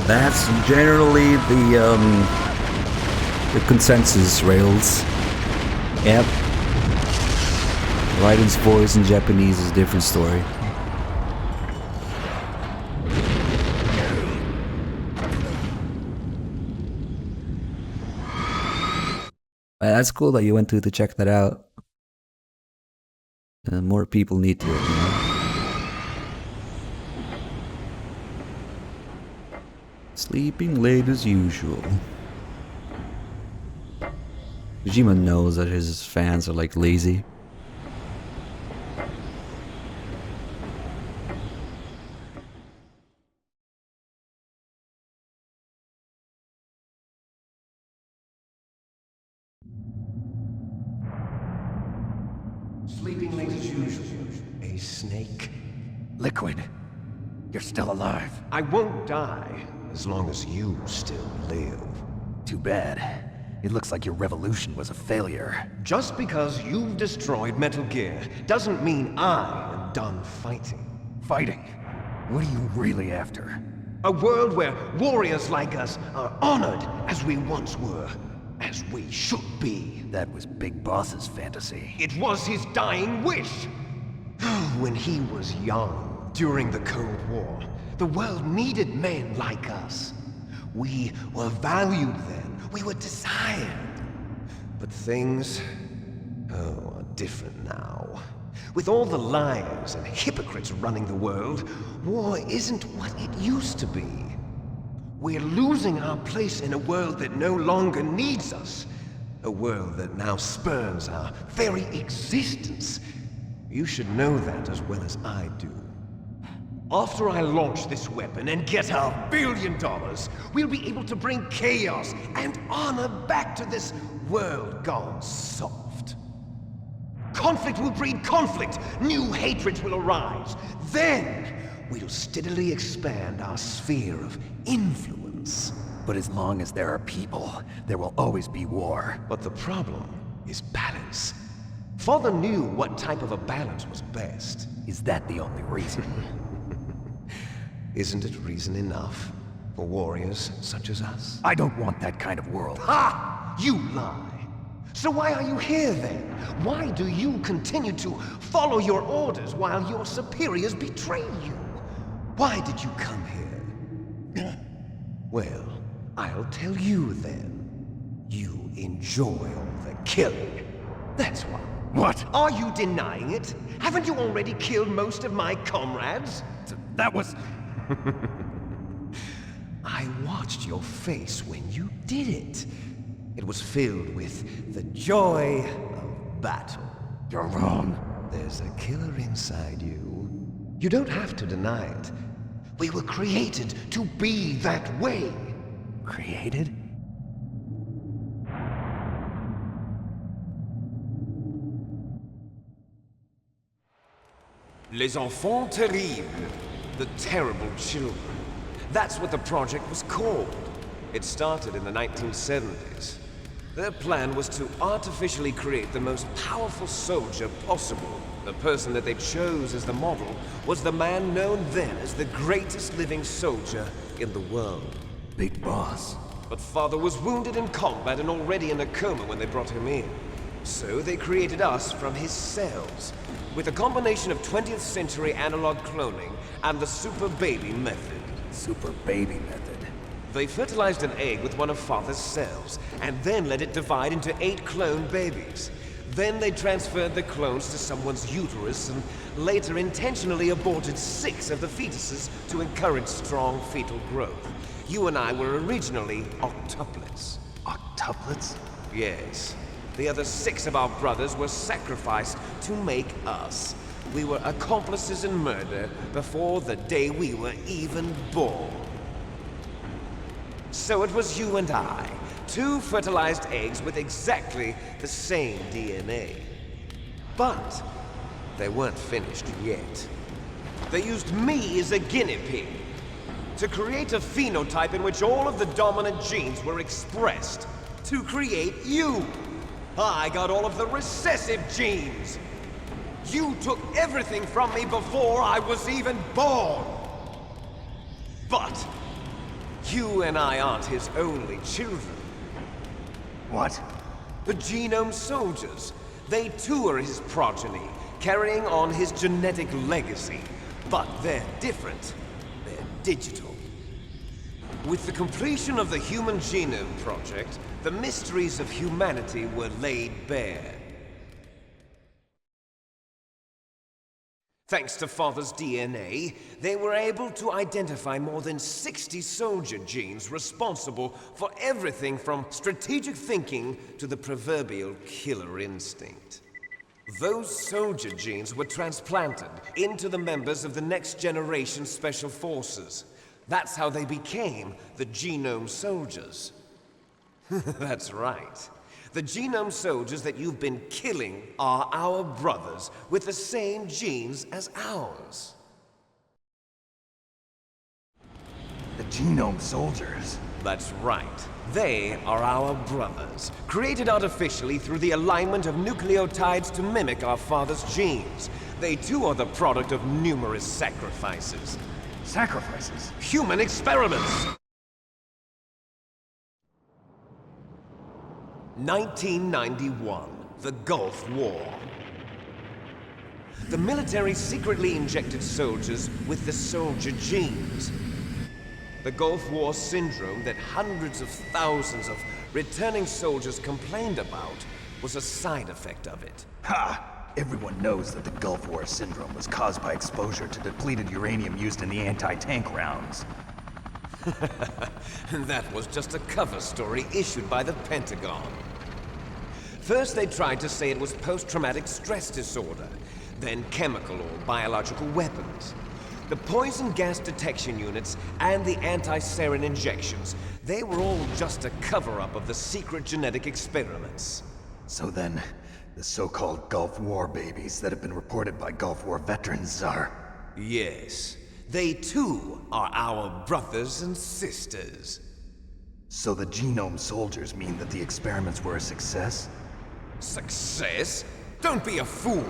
That's generally the consensus, Rails. Yep. Raiden's voice in Japanese is a different story. That's cool that you went to check that out. More people need to, you know? Sleeping late as usual. Kojima knows that his fans are like lazy. Sleeping late as usual. A snake. Liquid, you're still alive. I won't die as long as you still live. Too bad. It looks like your revolution was a failure. Just because you've destroyed Metal Gear doesn't mean I am done fighting. Fighting? What are you really after? A world where warriors like us are honored as we once were, as we should be. That was Big Boss's fantasy. It was his dying wish. When he was young, during the Cold War, the world needed men like us. We were valued then. We were desired. But things, are different now. With all the liars and hypocrites running the world, war isn't what it used to be. We're losing our place in a world that no longer needs us. A world that now spurns our very existence. You should know that as well as I do. After I launch this weapon and get our $1 billion, we'll be able to bring chaos and honor back to this world gone soft. Conflict will breed conflict. New hatreds will arise. Then, we'll steadily expand our sphere of influence. But as long as there are people, there will always be war. But the problem is balance. Father knew what type of a balance was best. Is that the only reason? Isn't it reason enough for warriors such as us? I don't want that kind of world. Ha! You lie! So why are you here then? Why do you continue to follow your orders while your superiors betray you? Why did you come here? Well, I'll tell you then. You enjoy all the killing. That's why. What? Are you denying it? Haven't you already killed most of my comrades? That was... I watched your face when you did it. It was filled with the joy of battle. You're wrong. There's a killer inside you. You don't have to deny it. We were created to be that way. Created? Les enfants terribles. The terrible children. That's what the project was called. It started in the 1970s. Their plan was to artificially create the most powerful soldier possible. The person that they chose as the model was the man known then as the greatest living soldier in the world. Big Boss. But Father was wounded in combat and already in a coma when they brought him in. So they created us from his cells, with a combination of 20th century analog cloning and the super baby method. Super baby method. They fertilized an egg with one of Father's cells, and then let it divide into 8 clone babies. Then they transferred the clones to someone's uterus, and later intentionally aborted 6 of the fetuses to encourage strong fetal growth. You and I were originally octuplets. Octuplets? Yes. The other 6 of our brothers were sacrificed to make us. We were accomplices in murder before the day we were even born. So it was you and I, 2 fertilized eggs with exactly the same DNA. But they weren't finished yet. They used me as a guinea pig to create a phenotype in which all of the dominant genes were expressed to create you. I got all of the recessive genes. You took everything from me before I was even born. But you and I aren't his only children. What? The Genome Soldiers. They too are his progeny, carrying on his genetic legacy. But they're different. They're digital. With the completion of the Human Genome Project, the mysteries of humanity were laid bare. Thanks to Father's DNA, they were able to identify more than 60 soldier genes responsible for everything from strategic thinking to the proverbial killer instinct. Those soldier genes were transplanted into the members of the next generation Special Forces. That's how they became the Genome Soldiers. That's right. The genome soldiers that you've been killing are our brothers with the same genes as ours. The genome soldiers? That's right. They are our brothers, created artificially through the alignment of nucleotides to mimic our father's genes. They too are the product of numerous sacrifices. Sacrifices? Human experiments! 1991, the Gulf War. The military secretly injected soldiers with the soldier genes. The Gulf War syndrome that hundreds of thousands of returning soldiers complained about was a side effect of it. Ha! Everyone knows that the Gulf War syndrome was caused by exposure to depleted uranium used in the anti-tank rounds. That was just a cover story issued by the Pentagon. First they tried to say it was post-traumatic stress disorder, then chemical or biological weapons. The poison gas detection units and the anti-sarin injections, they were all just a cover-up of the secret genetic experiments. So then, the so-called Gulf War babies that have been reported by Gulf War veterans are... Yes, they too are our brothers and sisters. So the genome soldiers mean that the experiments were a success? Success? Don't be a fool!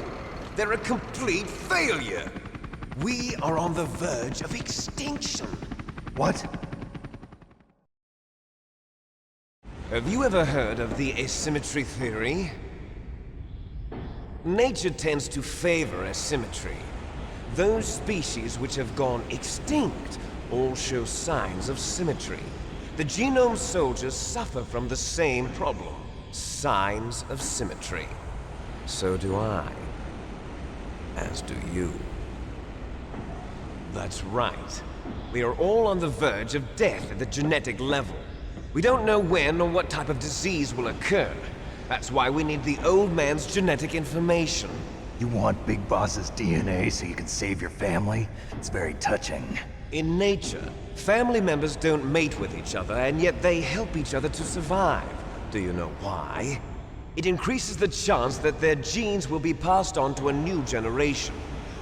They're a complete failure! We are on the verge of extinction. What? Have you ever heard of the asymmetry theory? Nature tends to favor asymmetry. Those species which have gone extinct all show signs of symmetry. The genome soldiers suffer from the same problem. Signs of symmetry. So do I. As do you. That's right. We are all on the verge of death at the genetic level. We don't know when or what type of disease will occur. That's why we need the old man's genetic information. You want Big Boss's DNA so you can save your family? It's very touching. In nature, family members don't mate with each other, and yet they help each other to survive. Do you know why? It increases the chance that their genes will be passed on to a new generation.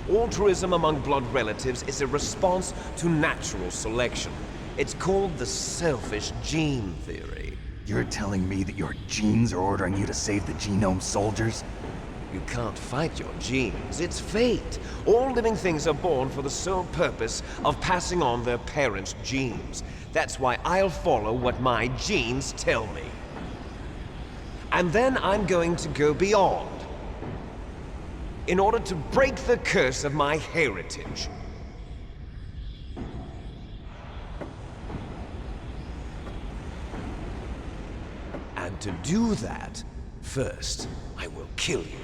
Altruism among blood relatives is a response to natural selection. It's called the selfish gene theory. You're telling me that your genes are ordering you to save the genome soldiers? You can't fight your genes. It's fate. All living things are born for the sole purpose of passing on their parents' genes. That's why I'll follow what my genes tell me. And then I'm going to go beyond. In order to break the curse of my heritage. And to do that, first, I will kill you.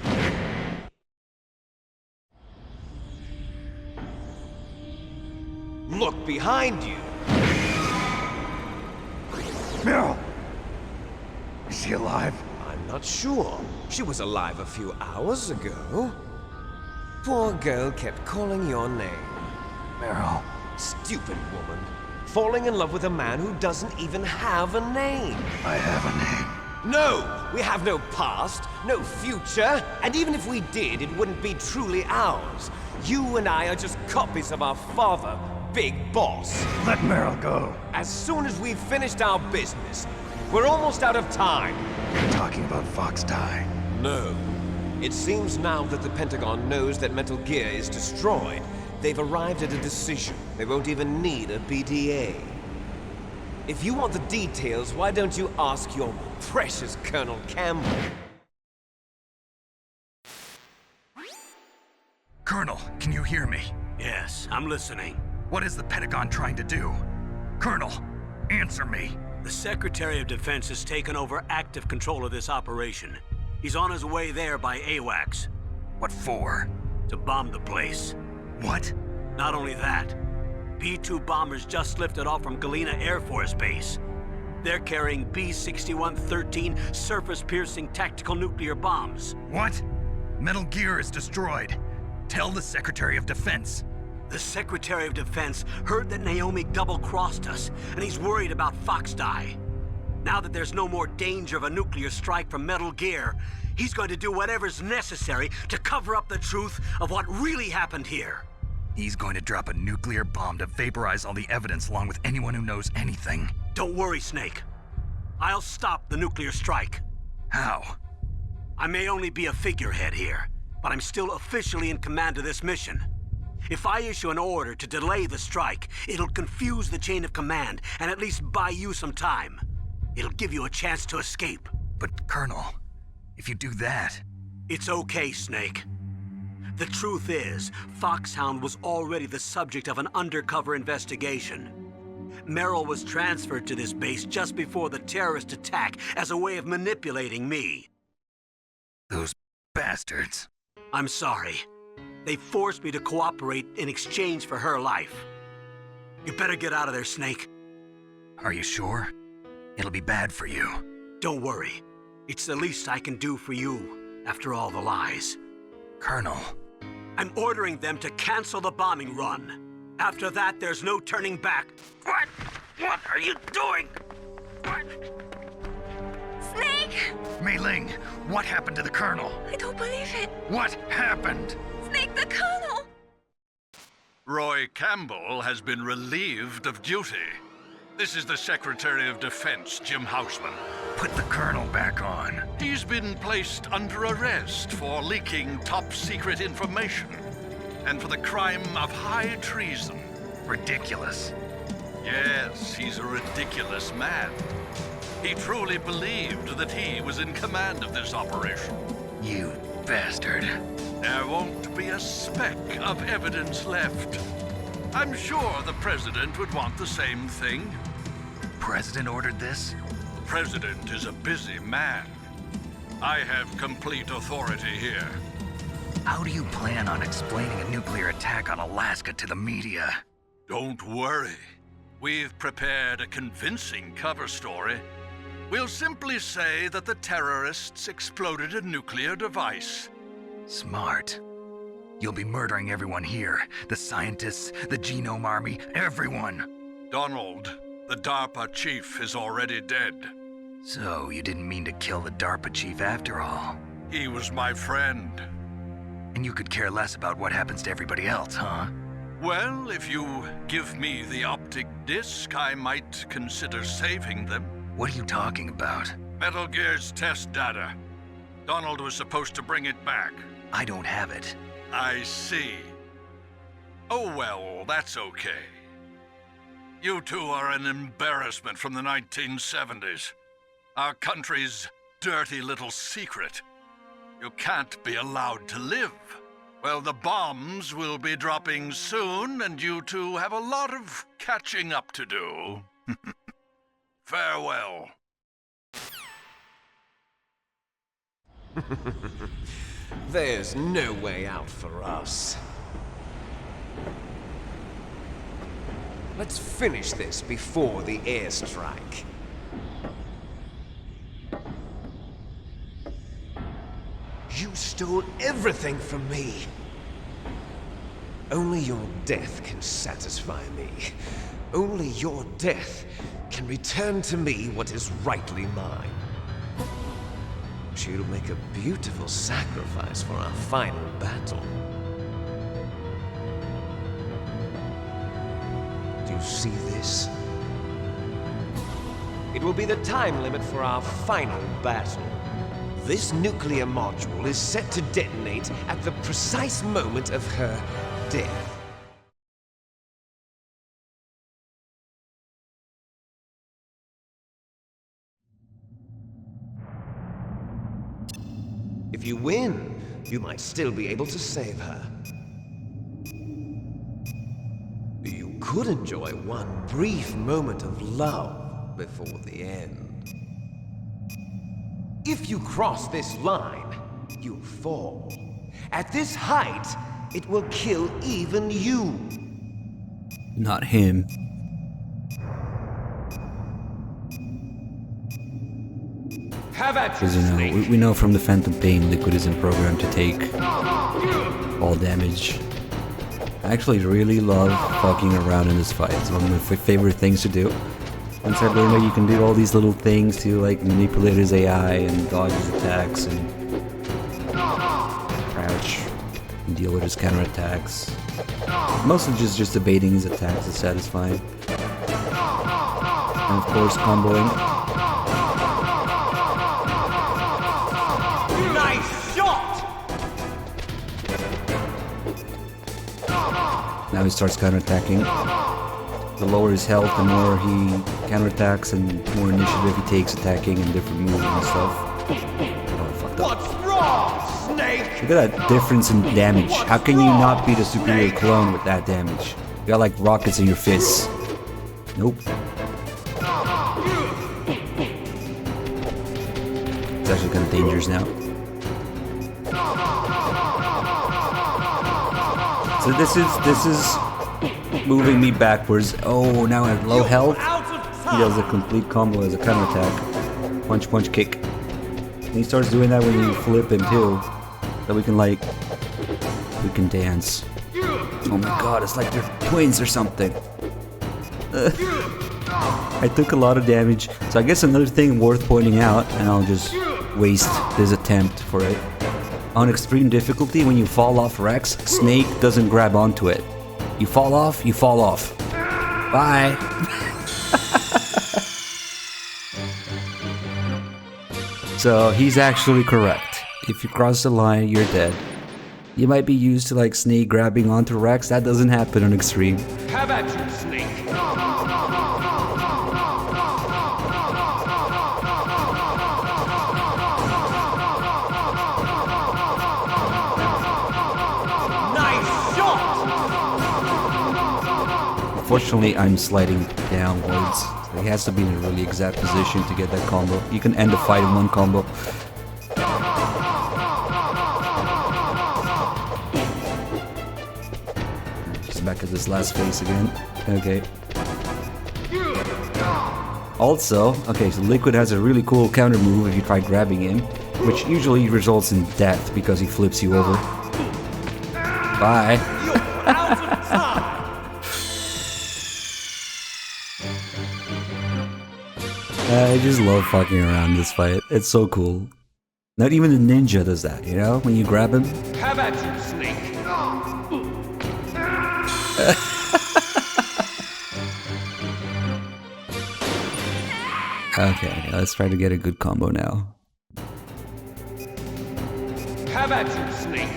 Look behind you! Meryl! Is she alive? I'm not sure. She was alive a few hours ago. Poor girl kept calling your name. Meryl. Stupid woman. Falling in love with a man who doesn't even have a name. I have a name. No! We have no past, no future, and even if we did, it wouldn't be truly ours. You and I are just copies of our father, Big Boss. Let Meryl go. As soon as we've finished our business, we're almost out of time. You're talking about Fox Die. No. It seems now that the Pentagon knows that Metal Gear is destroyed. They've arrived at a decision. They won't even need a BDA. If you want the details, why don't you ask your precious Colonel Campbell? Colonel, can you hear me? Yes, I'm listening. What is the Pentagon trying to do? Colonel, answer me. The Secretary of Defense has taken over active control of this operation. He's on his way there by AWACS. What for? To bomb the place. What? Not only that, B-2 bombers just lifted off from Galena Air Force Base. They're carrying B-6113 surface-piercing tactical nuclear bombs. What? Metal Gear is destroyed. Tell the Secretary of Defense. The Secretary of Defense heard that Naomi double-crossed us, and he's worried about Fox Die. Now that there's no more danger of a nuclear strike from Metal Gear, he's going to do whatever's necessary to cover up the truth of what really happened here. He's going to drop a nuclear bomb to vaporize all the evidence along with anyone who knows anything. Don't worry, Snake. I'll stop the nuclear strike. How? I may only be a figurehead here, but I'm still officially in command of this mission. If I issue an order to delay the strike, it'll confuse the chain of command and at least buy you some time. It'll give you a chance to escape. But, Colonel, if you do that... It's okay, Snake. The truth is, Foxhound was already the subject of an undercover investigation. Merrill was transferred to this base just before the terrorist attack as a way of manipulating me. Those bastards. I'm sorry. They forced me to cooperate in exchange for her life. You better get out of there, Snake. Are you sure? It'll be bad for you. Don't worry. It's the least I can do for you, after all the lies. Colonel. I'm ordering them to cancel the bombing run. After that, there's no turning back. What? What are you doing? What? Snake! Mei Ling, what happened to the Colonel? I don't believe it. What happened? Snake, the Colonel! Roy Campbell has been relieved of duty. This is the Secretary of Defense, Jim Houseman. Put the Colonel back on. He's been placed under arrest for leaking top-secret information and for the crime of high treason. Ridiculous. Yes, he's a ridiculous man. He truly believed that he was in command of this operation. You bastard. There won't be a speck of evidence left. I'm sure the President would want the same thing. President ordered this? President is a busy man. I have complete authority here. How do you plan on explaining a nuclear attack on Alaska to the media? Don't worry. We've prepared a convincing cover story. We'll simply say that the terrorists exploded a nuclear device. Smart. You'll be murdering everyone here. The scientists, the Genome Army, everyone. Donald, the DARPA chief, is already dead. So, you didn't mean to kill the DARPA chief after all? He was my friend. And you could care less about what happens to everybody else, huh? Well, if you give me the optic disc, I might consider saving them. What are you talking about? Metal Gear's test data. Donald was supposed to bring it back. I don't have it. I see. Oh well, that's okay. You two are an embarrassment from the 1970s. Our country's dirty little secret. You can't be allowed to live. Well, the bombs will be dropping soon, and you two have a lot of catching up to do. Farewell. There's no way out for us. Let's finish this before the airstrike. You stole everything from me. Only your death can satisfy me. Only your death can return to me what is rightly mine. She'll make a beautiful sacrifice for our final battle. Do you see this? It will be the time limit for our final battle. This nuclear module is set to detonate at the precise moment of her death. If you win, you might still be able to save her. You could enjoy one brief moment of love before the end. If you cross this line, you'll fall. At this height, it will kill even you. Not him. Have at Because, we know from the Phantom Pain, Liquid isn't programmed to take all damage. I actually really love fucking around in this fight. It's one of my favorite things to do. Once I learned that you can do all these little things to like manipulate his AI and dodge his attacks and crouch and deal with his counterattacks. Mostly just evading his attacks is satisfying. And of course comboing. Nice shot! Now he starts counterattacking. The lower his health, the more he counterattacks and more initiative he takes attacking and different moves and stuff. Oh, I fucked up. What's wrong, Snake? Look at that difference in damage. How can you not beat a superior clone with that damage? You got like rockets in your fists. Nope. It's actually kind of dangerous now. So this is moving me backwards. Oh, now at low health, he does a complete combo as a counterattack. Punch, punch, kick. And he starts doing that when you flip him too. So we can dance. Oh my god, it's like they're twins or something. I took a lot of damage. So I guess another thing worth pointing out, and I'll just waste this attempt for it. On extreme difficulty, when you fall off Rex, Snake doesn't grab onto it. You fall off, you fall off. Bye. So he's actually correct. If you cross the line, you're dead. You might be used to like Snake grabbing onto Rex. That doesn't happen on extreme. How about you, Snake? Unfortunately, I'm sliding downwards. So he has to be in a really exact position to get that combo. You can end the fight in one combo. Just back at this last phase again. Okay. Also, okay, so Liquid has a really cool counter move if you try grabbing him, which usually results in death because he flips you over. Bye. I just love fucking around this fight. It's so cool. Not even the ninja does that, you know? When you grab him. How about you, Snake? Okay, let's try to get a good combo now. How about you, Snake?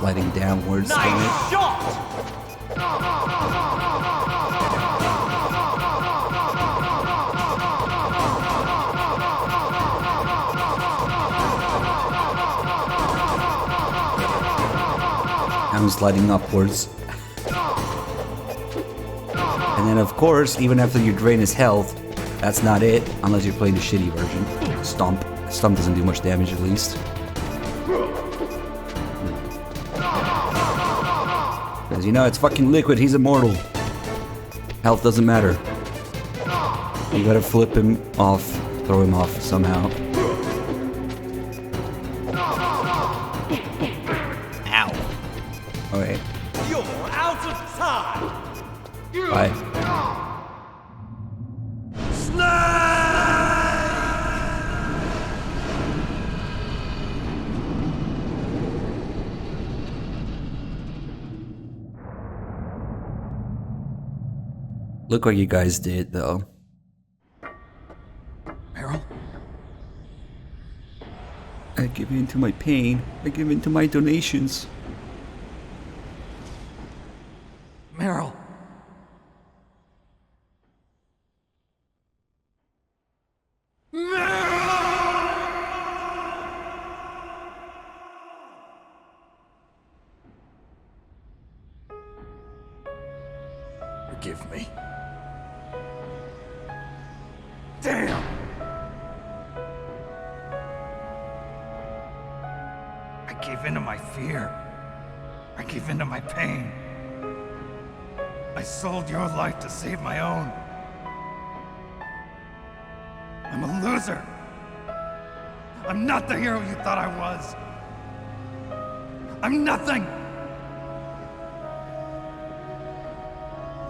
Sliding downwards. Nice shot! I'm sliding upwards. And then of course, even after you drain his health, that's not it, unless you're playing the shitty version. Stomp. Stomp doesn't do much damage at least. Because you know, it's fucking Liquid, he's immortal. Health doesn't matter. You gotta flip him off, throw him off somehow. Ow. Okay. You're out of time! Bye. Look what you guys did, though. Meryl? I give in to my pain. I give in to my donations. Meryl! Forgive me. Damn! I gave in to my fear. I gave in to my pain. I sold your life to save my own. I'm a loser. I'm not the hero you thought I was. I'm nothing.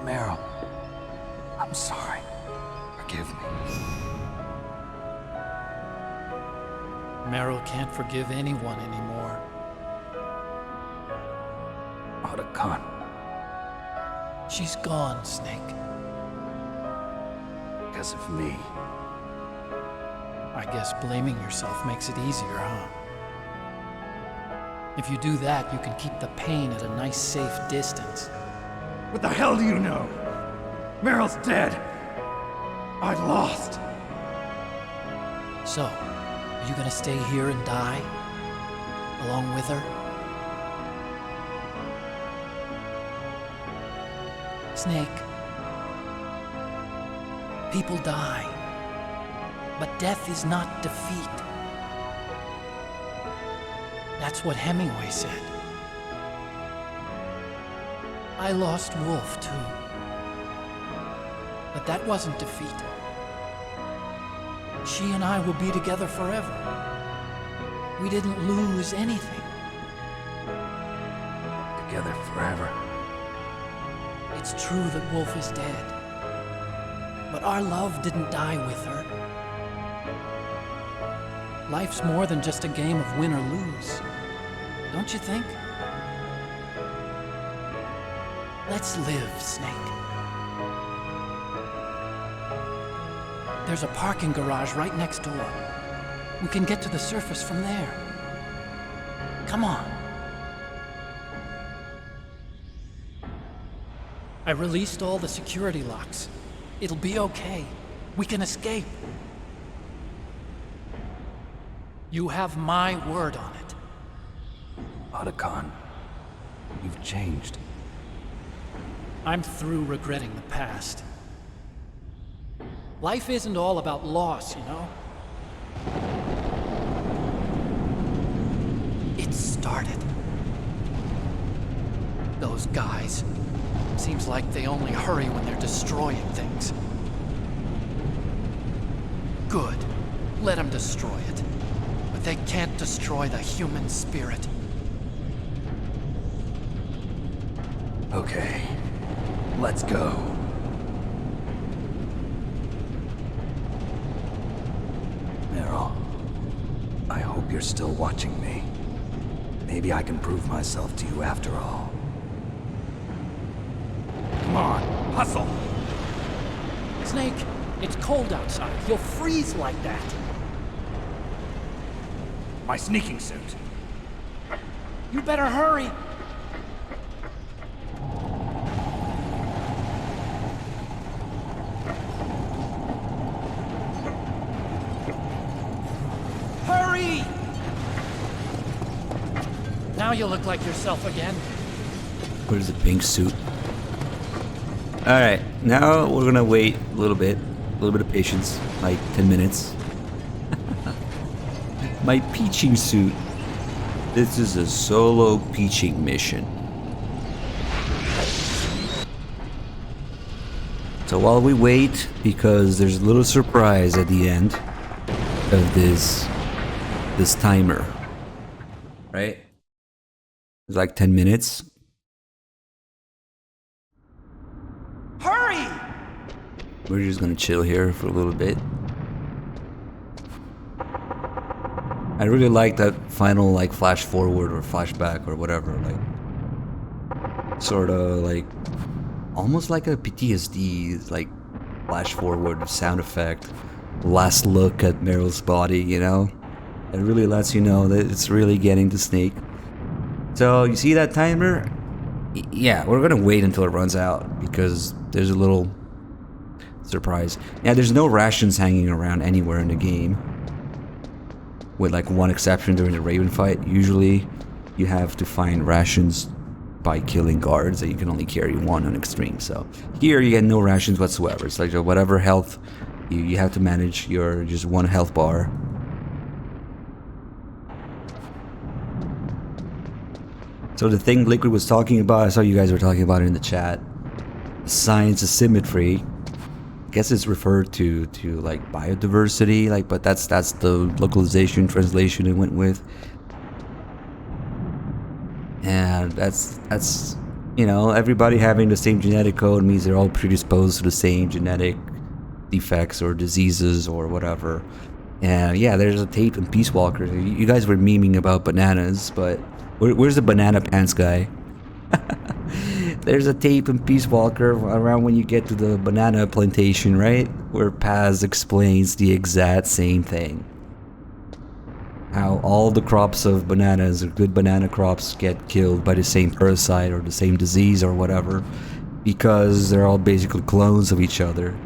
Meryl, I'm sorry. Forgive me. Meryl can't forgive anyone anymore. Otacon. She's gone, Snake. Because of me. I guess blaming yourself makes it easier, huh? If you do that, you can keep the pain at a nice, safe distance. What the hell do you know? Meryl's dead. I lost. So, are you gonna stay here and die? Along with her? Snake. People die. But death is not defeat. That's what Hemingway said. I lost Wolf, too. But that wasn't defeat. She and I will be together forever. We didn't lose anything. Together forever. It's true that Wolf is dead. But our love didn't die with her. Life's more than just a game of win or lose. Don't you think? Let's live, Snake. There's a parking garage right next door. We can get to the surface from there. Come on. I released all the security locks. It'll be okay. We can escape. You have my word on it. Otacon, you've changed. I'm through regretting the past. Life isn't all about loss, you know? It started. Those guys. Seems like they only hurry when they're destroying things. Good. Let them destroy it. But they can't destroy the human spirit. Okay, let's go. Meryl, I hope you're still watching me. Maybe I can prove myself to you after all. Come on, hustle. Snake, it's cold outside. You'll freeze like that. My sneaking suit. You better hurry. Hurry! Now you look like yourself again. Where's the pink suit? Alright, now we're gonna wait a little bit of patience, like 10 minutes. My peaching suit. This is a solo peaching mission. So while we wait, because there's a little surprise at the end of this timer, right? It's like 10 minutes. Hurry! We're just gonna chill here for a little bit. I really like that final like flash forward or flashback or whatever, like sort of like almost like a PTSD like flash forward sound effect, last look at Meryl's body, you know? It really lets you know that it's really getting to Snake. So you see that timer? Yeah, we're gonna wait until it runs out because there's a little surprise. Yeah, there's no rations hanging around anywhere in the game. With like one exception during the Raven fight. Usually you have to find rations by killing guards, that you can only carry one on extreme. So here you get no rations whatsoever. It's like whatever health you have to manage your just one health bar. So the thing Liquid was talking about, I saw you guys were talking about it in the chat. science asymmetry. I guess it's referred to like biodiversity, like, but that's the localization translation it went with. And that's you know, everybody having the same genetic code means they're all predisposed to the same genetic defects or diseases or whatever. And yeah, there's a tape in Peace Walker. You guys were memeing about bananas, but where's the banana pants guy? There's a tape in Peace Walker around when you get to the banana plantation, right? Where Paz explains the exact same thing. How all the crops of bananas, or good banana crops, get killed by the same parasite or the same disease or whatever, because they're all basically clones of each other.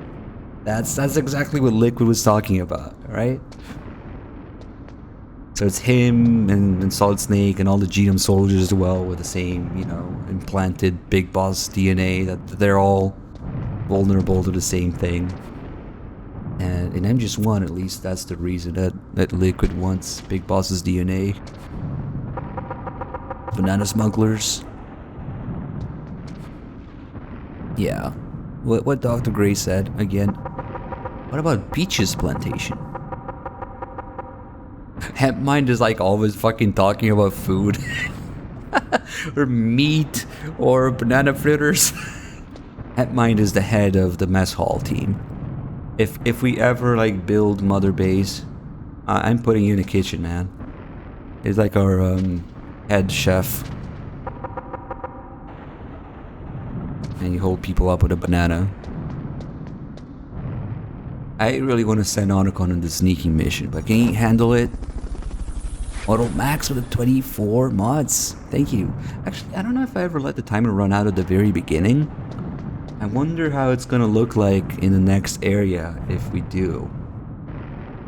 That's exactly what Liquid was talking about, right? So it's him and Solid Snake and all the Genome soldiers as well with the same, you know, implanted Big Boss DNA, that they're all vulnerable to the same thing. And in MGS1, at least, that's the reason that Liquid wants Big Boss's DNA. Banana smugglers. Yeah. What Dr. Gray said, again. What about Peach's plantation? Hempmind is like always fucking talking about food. Or meat, or banana fritters. Hempmind is the head of the mess hall team. If we ever like build Mother Base, I'm putting you in the kitchen, man. He's like our head chef. And you hold people up with a banana. I really want to send Otacon on the sneaking mission, but can he handle it? Auto Max with 24 mods. Thank you. Actually, I don't know if I ever let the timer run out at the very beginning. I wonder how it's gonna look like in the next area if we do.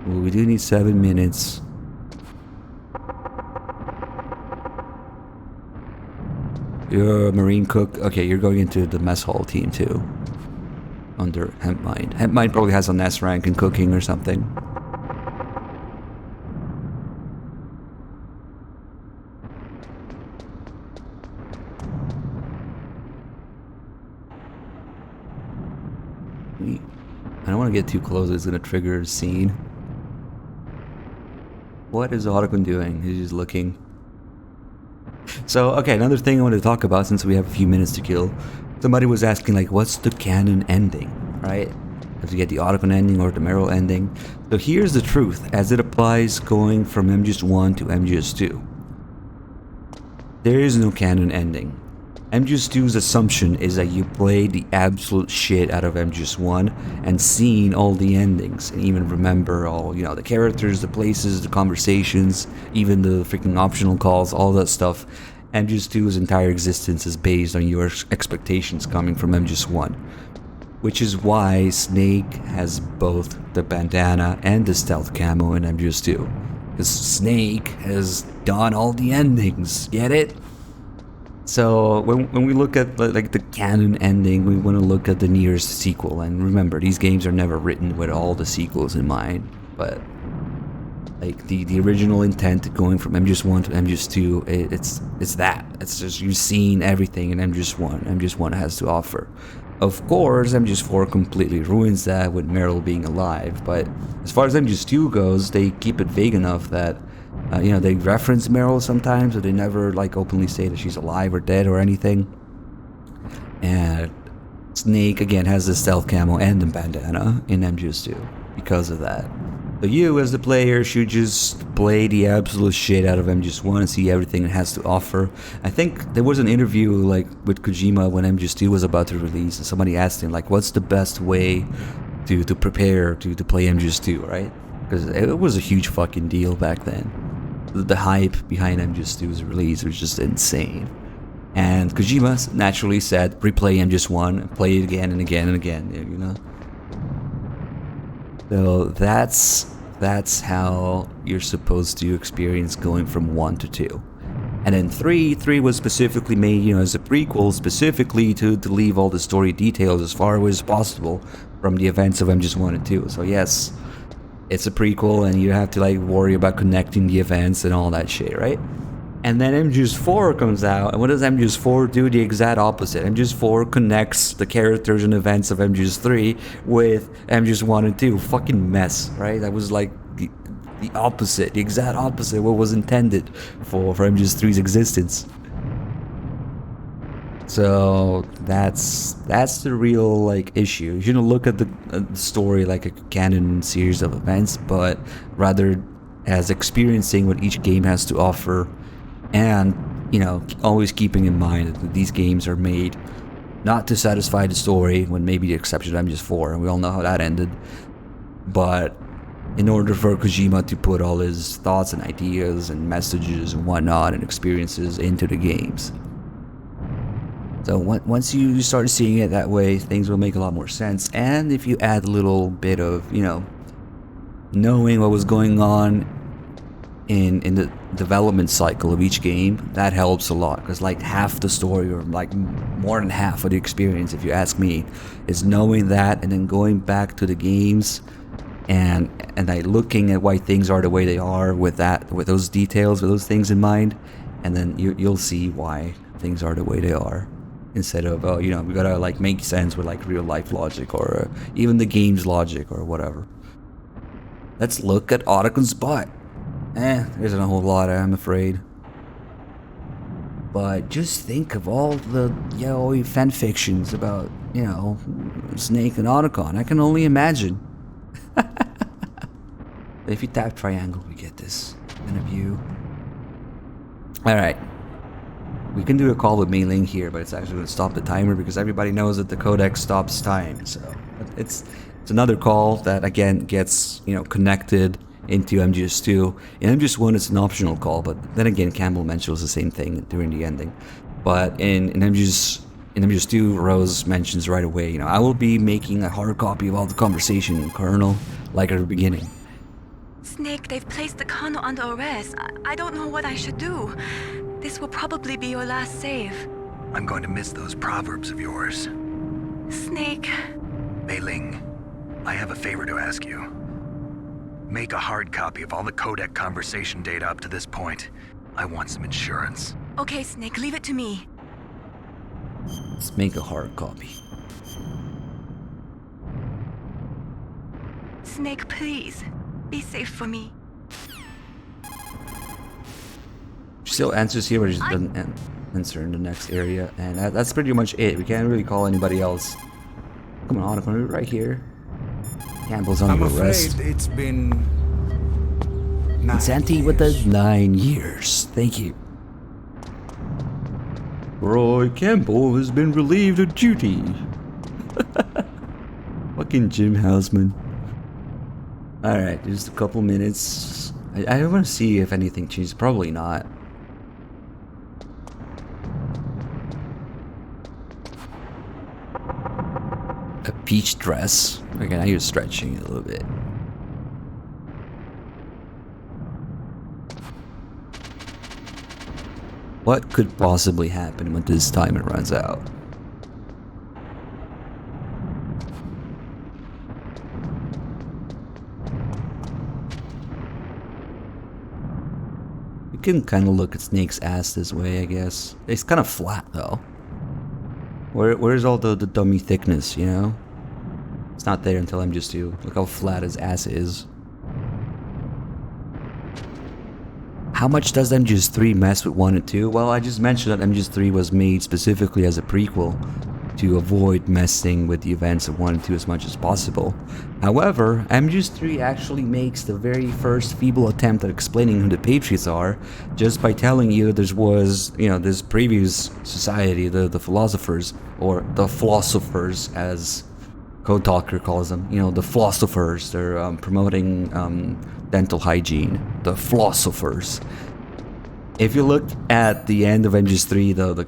Well, we do need 7 minutes. You're a Marine cook. Okay, you're going into the mess hall team too. Under Hempmind. Hempmind probably has an S rank in cooking or something. I don't want to get too close, it's going to trigger a scene. What is Otacon doing? He's just looking. So, okay, another thing I want to talk about since we have a few minutes to kill. Somebody was asking, like, what's the canon ending, right? Have to get the Otacon ending or the Meryl ending. So here's the truth, as it applies going from MGS1 to MGS2. There is no canon ending. MGS2's assumption is that you play the absolute shit out of MGS1 and seen all the endings and even remember all, you know, the characters, the places, the conversations, even the freaking optional calls, all that stuff. MGS2's entire existence is based on your expectations coming from MGS1. Which is why Snake has both the bandana and the stealth camo in MGS2. Because Snake has done all the endings, get it? So when we look at like the canon ending, we want to look at the nearest sequel. And remember, these games are never written with all the sequels in mind. But like the original intent going from MGS1 to MGS2, it's that. It's just you've seen everything in MGS1. MGS1 has to offer. Of course, MGS4 completely ruins that with Meryl being alive. But as far as MGS2 goes, they keep it vague enough that you know, they reference Meryl sometimes, but they never like openly say that she's alive or dead or anything. And Snake again has the stealth camo and the bandana in MGS2 because of that. So you as the player should just play the absolute shit out of MGS1 and see everything it has to offer. I think there was an interview like with Kojima when MGS2 was about to release, and somebody asked him like, what's the best way to prepare to play MGS2, right? Because it was a huge fucking deal back then. The hype behind MGS2's release was just insane. And Kojima naturally said, replay MGS1 and play it again and again and again, you know? So that's how you're supposed to experience going from 1 to 2. And then 3 was specifically made, you know, as a prequel, specifically to leave all the story details as far away as possible from the events of MGS1 and 2. So yes, it's a prequel and you have to like worry about connecting the events and all that shit, right? And then MGS4 comes out, and what does MGS4 do? The exact opposite. MGS4 connects the characters and events of MGS3 with MGS1 and 2. Fucking mess, right? That was like the opposite, the exact opposite of what was intended for MGS3's existence. So that's the real like issue. You shouldn't look at the story like a canon series of events, but rather as experiencing what each game has to offer. And, you know, always keeping in mind that these games are made not to satisfy the story, when maybe the exception of MGS4, and we all know how that ended, but in order for Kojima to put all his thoughts and ideas and messages and whatnot and experiences into the games. So once you start seeing it that way, things will make a lot more sense. And if you add a little bit of, you know, knowing what was going on in the development cycle of each game, that helps a lot, because like half the story, or like more than half of the experience, if you ask me, is knowing that and then going back to the games and like looking at why things are the way they are with those details, with those things in mind, and then you'll see why things are the way they are, instead of you know, we gotta like make sense with like real life logic, or even the game's logic, or whatever. Let's look at Otakun's butt. There isn't a whole lot, I'm afraid. But just think of all the yaoi fanfictions about, you know, Snake and Otacon. I can only imagine. If you tap triangle, we get this kind of view. Alright. We can do a call with Mei Ling here, but it's actually going to stop the timer, because everybody knows that the codec stops time. So it's another call that, again, gets, you know, connected into MGS2. In MGS1 it's an optional call, but then again Campbell mentions the same thing during the ending. But in MGS2, Rose mentions right away, you know, I will be making a hard copy of all the conversation, Colonel, like at the beginning. Snake, they've placed the Colonel under arrest. I don't know what I should do. This will probably be your last save. I'm going to miss those proverbs of yours. Snake. Mei Ling, I have a favor to ask you. Make a hard copy of all the codec conversation data up to this point. I want some insurance. Okay, Snake, leave it to me. Let's make a hard copy. Snake, please. Be safe for me. She still answers here, but she doesn't answer in the next area. And that's pretty much it. We can't really call anybody else. Come on, Otacon, right here. Campbell's under arrest. It's been... Santi with the 9 years. Thank you. Roy Campbell has been relieved of duty. Fucking Jim Houseman. Alright, just a couple minutes. I want to see if anything changes. Probably not. A peach dress. Okay, now you're stretching it a little bit. What could possibly happen when this timer runs out? You can kind of look at Snake's ass this way, I guess. It's kind of flat though. Where's all the dummy thickness, you know? It's not there until MGS2. Look how flat his ass is. How much does MGS3 mess with 1 and 2? Well, I just mentioned that MGS3 was made specifically as a prequel to avoid messing with the events of 1 and 2 as much as possible. However, MGS3 actually makes the very first feeble attempt at explaining who the Patriots are, just by telling you there was, you know, this previous society, the philosophers, or the philosophers as Code Talker calls them, you know, the philosophers. They're promoting dental hygiene, the philosophers. If you look at the end of MGS3, the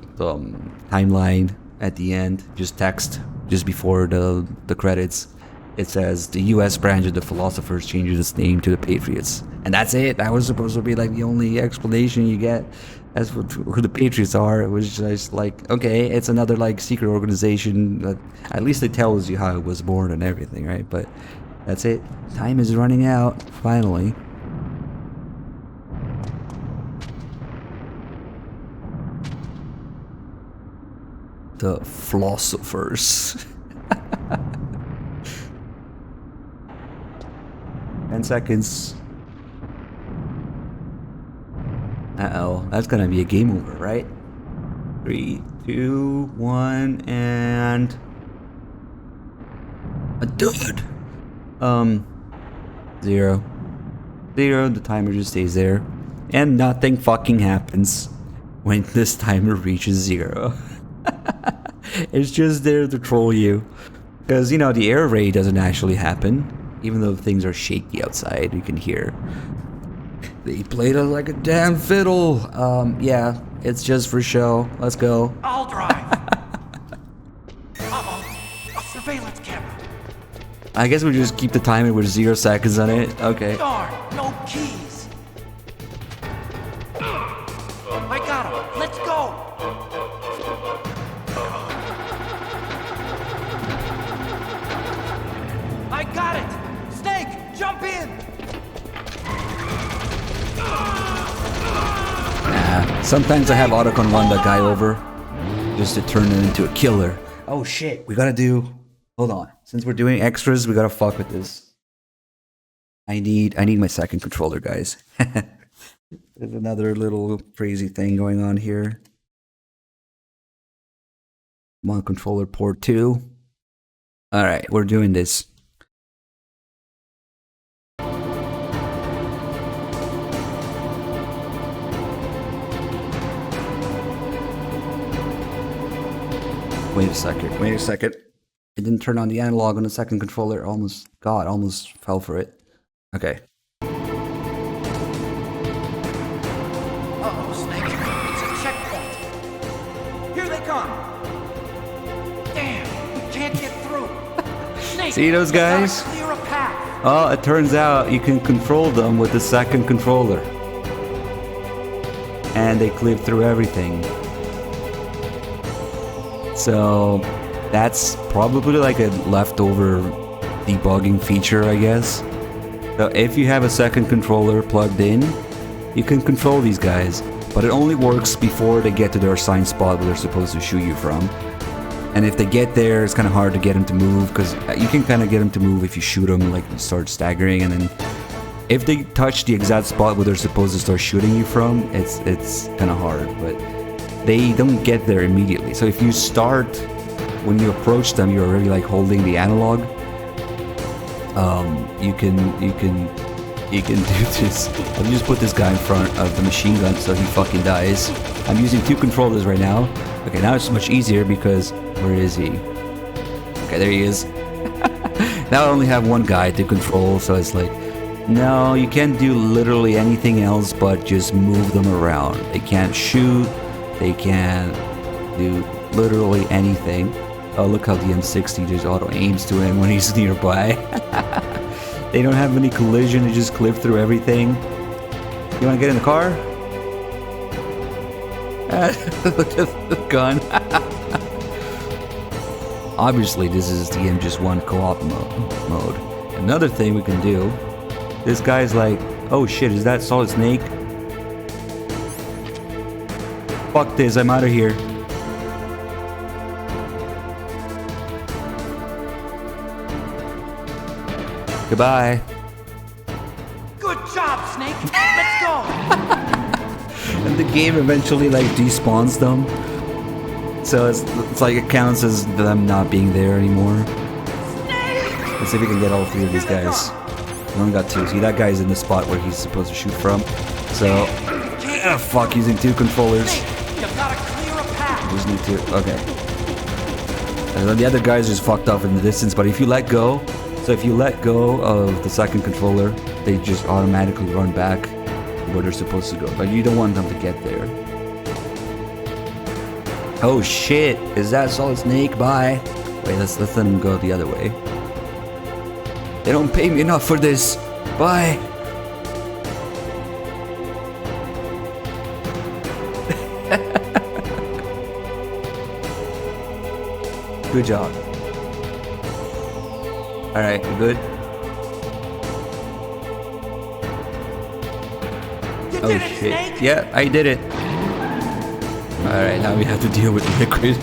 timeline at the end, just text, just before the credits, it says the US branch of the philosophers changes its name to the Patriots. And that's it. That was supposed to be like the only explanation you get as for who the Patriots are. It was just like, okay, it's another like secret organization that at least it tells you how it was born and everything, right? But that's it. Time is running out, finally. The philosophers. 10 seconds. Uh-oh, that's gonna be a game over, right? 3, 2, 1, and... a dude! 0. 0, the timer just stays there. And nothing fucking happens when this timer reaches 0. It's just there to troll you. Because, you know, the air raid doesn't actually happen. Even though things are shaky outside, you can hear. They played it like a damn fiddle. Yeah, it's just for show. Let's go. I'll drive. Uh-oh, a surveillance camera. I guess we just keep the timer with 0 seconds on it. Okay. Darn, no keys. I got him. Let's go. I got it. Snake, jump in. Nah, sometimes I have Autocon run that guy over just to turn him into a killer. Oh shit, we gotta do... Hold on. Since we're doing extras, we gotta fuck with this. I need my second controller, guys. There's another little crazy thing going on here. Come on, controller port 2. Alright, we're doing this. Wait a second. It didn't turn on the analog on the second controller. Almost fell for it. Okay. Uh-oh, Snake. It's a checkpoint. Here they come. Damn, we can't get through. Snake, See those guys? clear a path. Oh, it turns out you can control them with the second controller. And they clear through everything. So that's probably like a leftover debugging feature, I guess. So if you have a second controller plugged in, you can control these guys, but it only works before they get to their assigned spot where they're supposed to shoot you from. And if they get there, it's kind of hard to get them to move, because you can kind of get them to move if you shoot them, like you start staggering, and then if they touch the exact spot where they're supposed to start shooting you from, it's kind of hard, but they don't get there immediately. So if you start, when you approach them, you're already like holding the analog. You can do this. I'll just put this guy in front of the machine gun so he fucking dies. I'm using 2 controllers right now. Okay, now it's much easier because where is he? Okay, there he is. Now I only have 1 guy to control, so it's like, no, you can't do literally anything else but just move them around. They can't shoot. They can't do literally anything. Oh, look how the M60 just auto-aims to him when he's nearby. They don't have any collision, they just clip through everything. You wanna get in the car? Look at the gun. Obviously, this is the MGS1 co-op mode. Another thing we can do, this guy's like, oh shit, is that Solid Snake? Fuck this, I'm out of here. Goodbye. Good job, Snake. Let's go. And the game eventually like despawns them. So it's like it counts as them not being there anymore. Let's see if we can get all 3 of these guys. We only got 2. See, that guy's in the spot where he's supposed to shoot from. So, fuck, using 2 controllers. You gotta clear a path. Just need to, okay. And then the other guys just fucked off in the distance, but if you let go, so if you let go of the second controller, they just automatically run back where they're supposed to go. But you don't want them to get there. Oh shit, is that Solid Snake? Bye. Wait, let's let them go the other way. They don't pay me enough for this. Bye. Good job. Alright, you good? Oh shit. Yeah, I did it. Alright, now we have to deal with Liquid.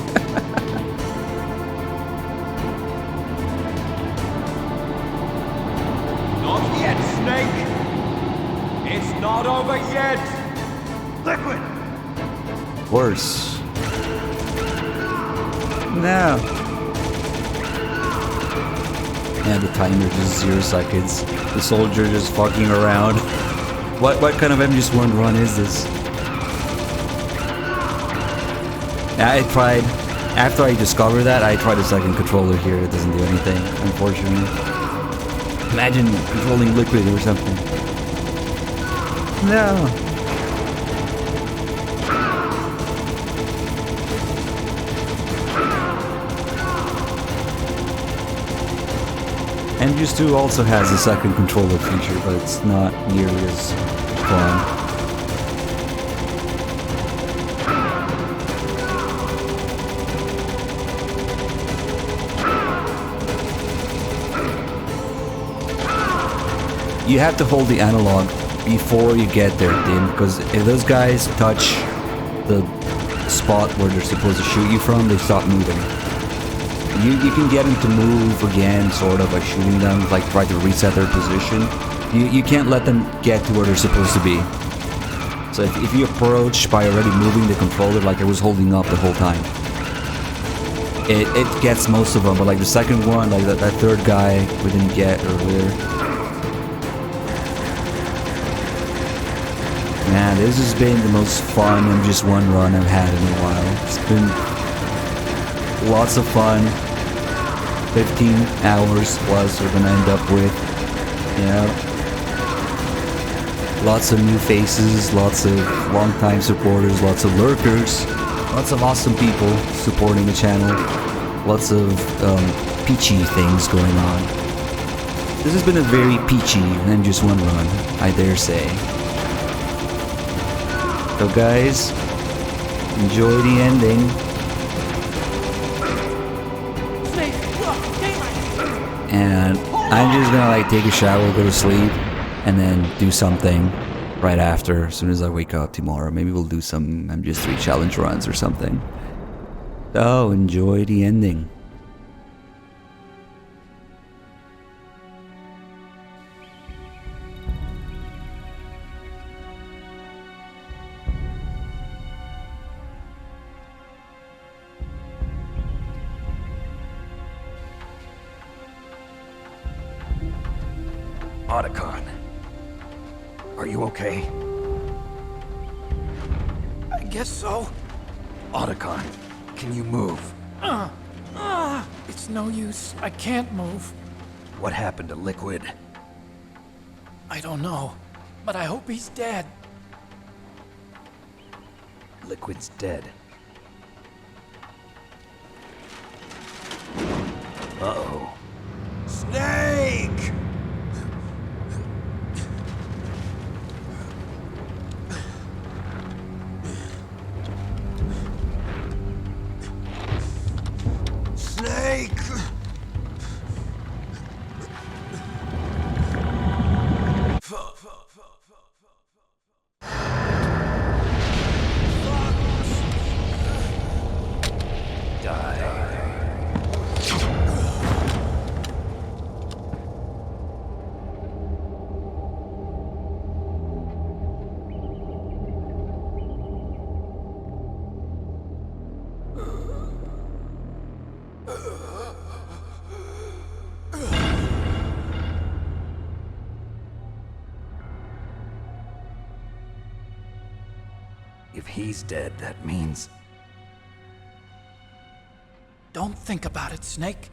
not over yet! Liquid! Worse. No. And the timer just 0 seconds. The soldier just fucking around. What kind of MGS1 run is this? I tried, after I discovered that, I tried a second controller here. It doesn't do anything, unfortunately. Imagine controlling Liquid or something. No. MGS2 also has a second controller feature, but it's not nearly as fun. You have to hold the analog before you get there, Din, because if those guys touch the spot where they're supposed to shoot you from, they stop moving. You can get them to move again, sort of, by shooting them, like try to reset their position. You can't let them get to where they're supposed to be. So if you approach by already moving the controller like I was holding up the whole time, it gets most of them, but like the second one, like that third guy we didn't get earlier. Man, this has been the most fun MGS1 run I've had in a while. It's been lots of fun. 15 hours plus we're gonna end up with. Yeah. Lots of new faces, lots of long-time supporters, lots of lurkers, lots of awesome people supporting the channel. Lots of peachy things going on. This has been a very peachy MGS1 run, I dare say. So guys, enjoy the ending. And I'm just gonna like take a shower, go to sleep, and then do something right after, as soon as I wake up tomorrow. Maybe we'll do some MGS3 challenge runs or something. So enjoy the ending. Otacon, are you okay? I guess so. Otacon, can you move? It's no use. I can't move. What happened to Liquid? I don't know, but I hope he's dead. Liquid's dead. Uh-oh. Snake! Snake! If he's dead, that means... Don't think about it, Snake.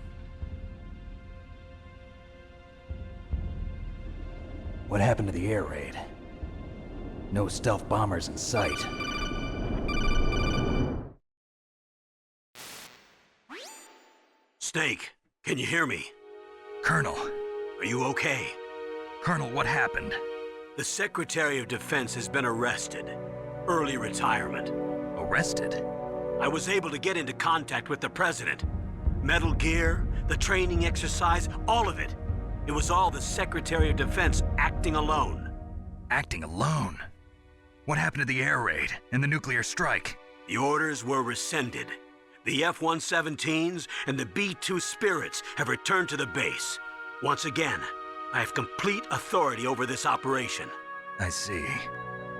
What happened to the air raid? No stealth bombers in sight. Snake, can you hear me? Colonel. Are you okay? Colonel, what happened? The Secretary of Defense has been arrested. Early retirement. Arrested? I was able to get into contact with the President. Metal Gear, the training exercise, all of it. It was all the Secretary of Defense acting alone. Acting alone? What happened to the air raid and the nuclear strike? The orders were rescinded. The F-117s and the B-2 Spirits have returned to the base. Once again, I have complete authority over this operation. I see.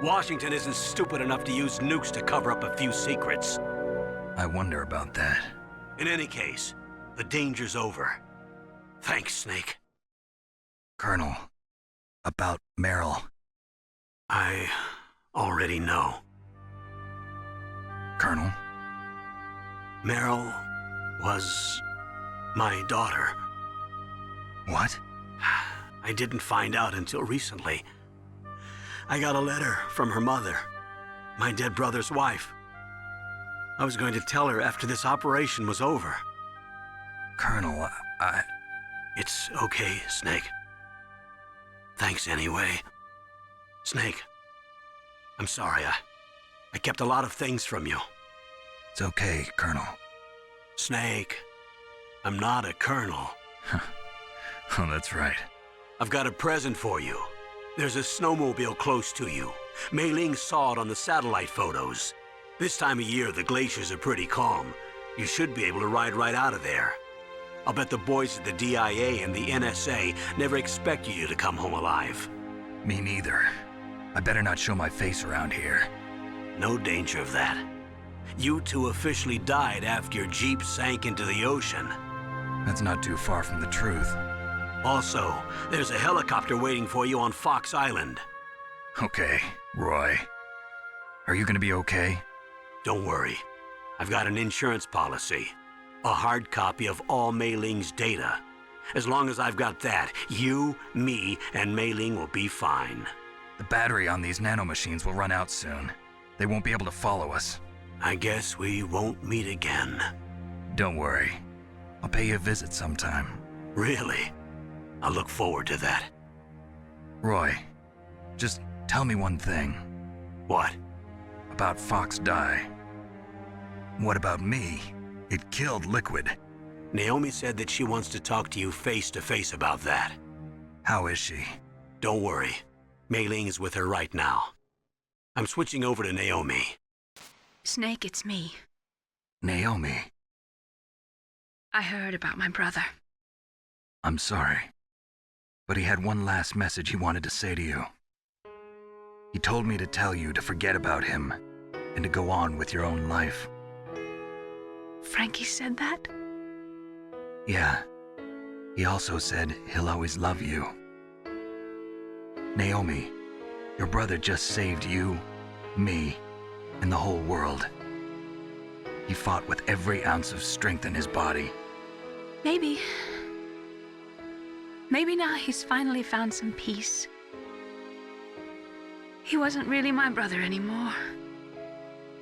Washington isn't stupid enough to use nukes to cover up a few secrets. I wonder about that. In any case, the danger's over. Thanks, Snake. Colonel, about Meryl. I already know. Colonel? Meryl was my daughter. What? I didn't find out until recently. I got a letter from her mother, my dead brother's wife. I was going to tell her after this operation was over. Colonel, It's okay, Snake. Thanks anyway. Snake, I'm sorry. I kept a lot of things from you. It's okay, Colonel. Snake, I'm not a colonel. Oh, that's right. I've got a present for you. There's a snowmobile close to you. Mei Ling saw it on the satellite photos. This time of year, the glaciers are pretty calm. You should be able to ride right out of there. I'll bet the boys at the DIA and the NSA never expected you to come home alive. Me neither. I better not show my face around here. No danger of that. You two officially died after your Jeep sank into the ocean. That's not too far from the truth. Also, there's a helicopter waiting for you on Fox Island. Okay, Roy. Are you gonna be okay? Don't worry. I've got an insurance policy. A hard copy of all Mei Ling's data. As long as I've got that, you, me, and Mei Ling will be fine. The battery on these nanomachines will run out soon. They won't be able to follow us. I guess we won't meet again. Don't worry. I'll pay you a visit sometime. Really? I'll look forward to that. Roy, just tell me one thing. What? About Fox Die. What about me? It killed Liquid. Naomi said that she wants to talk to you face to face about that. How is she? Don't worry. Mei Ling is with her right now. I'm switching over to Naomi. Snake, it's me. Naomi. I heard about my brother. I'm sorry. But he had one last message he wanted to say to you. He told me to tell you to forget about him and to go on with your own life. Frankie said that? Yeah. He also said he'll always love you. Naomi, your brother just saved you, me, and the whole world. He fought with every ounce of strength in his body. Maybe. Maybe now he's finally found some peace. He wasn't really my brother anymore.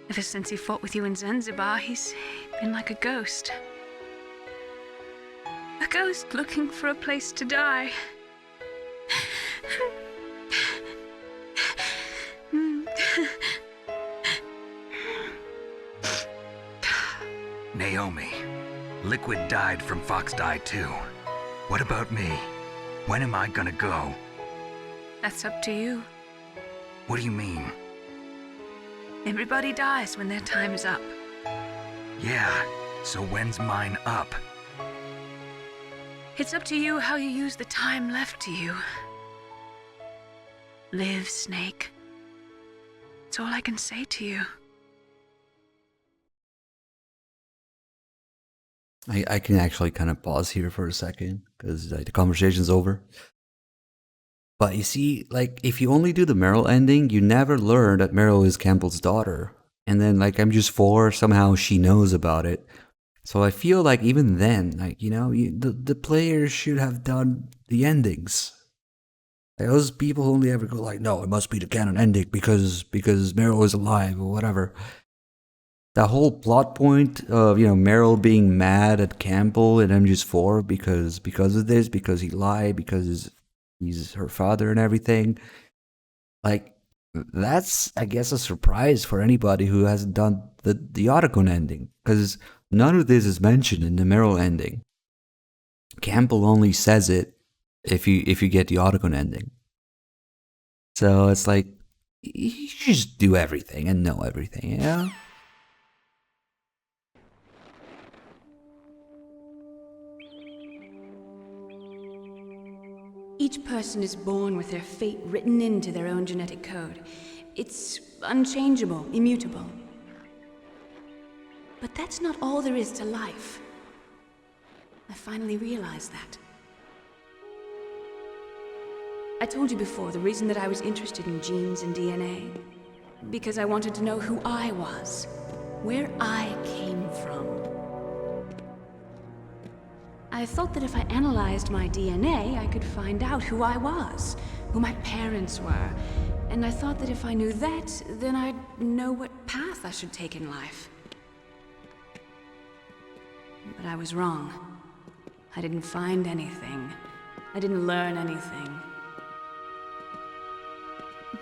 Ever since he fought with you in Zanzibar, he's been like a ghost. A ghost looking for a place to die. Naomi, Liquid died from Fox Die too. What about me? When am I gonna go? That's up to you. What do you mean? Everybody dies when their time is up. Yeah, so when's mine up? It's up to you how you use the time left to you. Live, Snake. That's all I can say to you. I can actually kind of pause here for a second because the conversation's over. But you see, like, if you only do the Meryl ending, you never learn that Meryl is Campbell's daughter. And then, like, MGS4, somehow she knows about it. So I feel like even then, like, you know, the players should have done the endings. Like, those people who only ever go like, no, it must be the canon ending because Meryl is alive or whatever. The whole plot point of, you know, Meryl being mad at Campbell in MGS4 because of this, because he lied, because he's her father and everything. Like, that's, I guess, a surprise for anybody who hasn't done the Otacon ending, because none of this is mentioned in the Meryl ending. Campbell only says it if you get the Otacon ending. So it's like, you just do everything and know everything, you know? Each person is born with their fate written into their own genetic code. It's unchangeable, immutable. But that's not all there is to life. I finally realized that. I told you before the reason that I was interested in genes and DNA. Because I wanted to know who I was, where I came from. I thought that if I analyzed my DNA, I could find out who I was, who my parents were. And I thought that if I knew that, then I'd know what path I should take in life. But I was wrong. I didn't find anything. I didn't learn anything.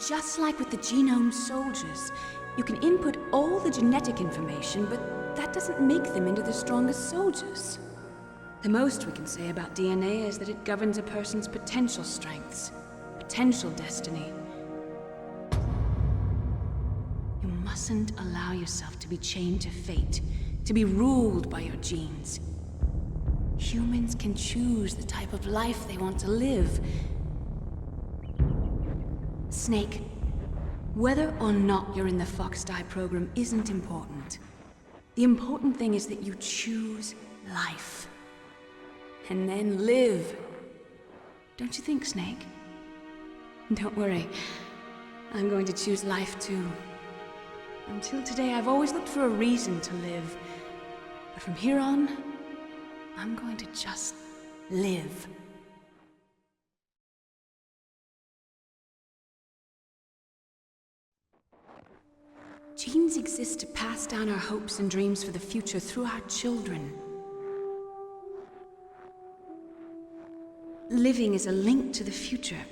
Just like with the genome soldiers, you can input all the genetic information, but that doesn't make them into the strongest soldiers. The most we can say about DNA is that it governs a person's potential strengths, potential destiny. You mustn't allow yourself to be chained to fate, to be ruled by your genes. Humans can choose the type of life they want to live. Snake, whether or not you're in the Fox-Die program isn't important. The important thing is that you choose life. And then live. Don't you think, Snake? Don't worry. I'm going to choose life too. Until today, I've always looked for a reason to live. But from here on, I'm going to just live. Genes exist to pass down our hopes and dreams for the future through our children. Living is a link to the future.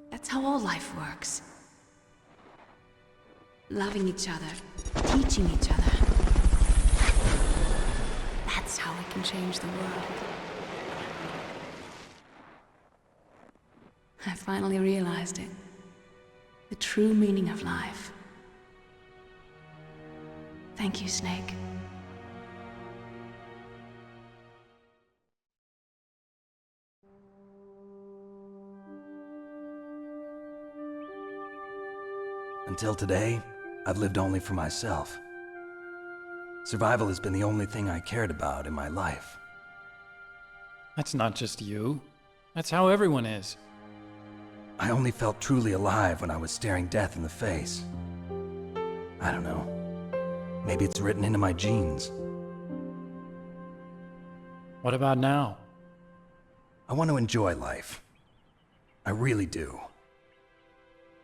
That's how all life works. Loving each other, teaching each other. That's how we can change the world. I finally realized it. The true meaning of life. Thank you, Snake. Until today, I've lived only for myself. Survival has been the only thing I cared about in my life. That's not just you. That's how everyone is. I only felt truly alive when I was staring death in the face. I don't know. Maybe it's written into my genes. What about now? I want to enjoy life. I really do.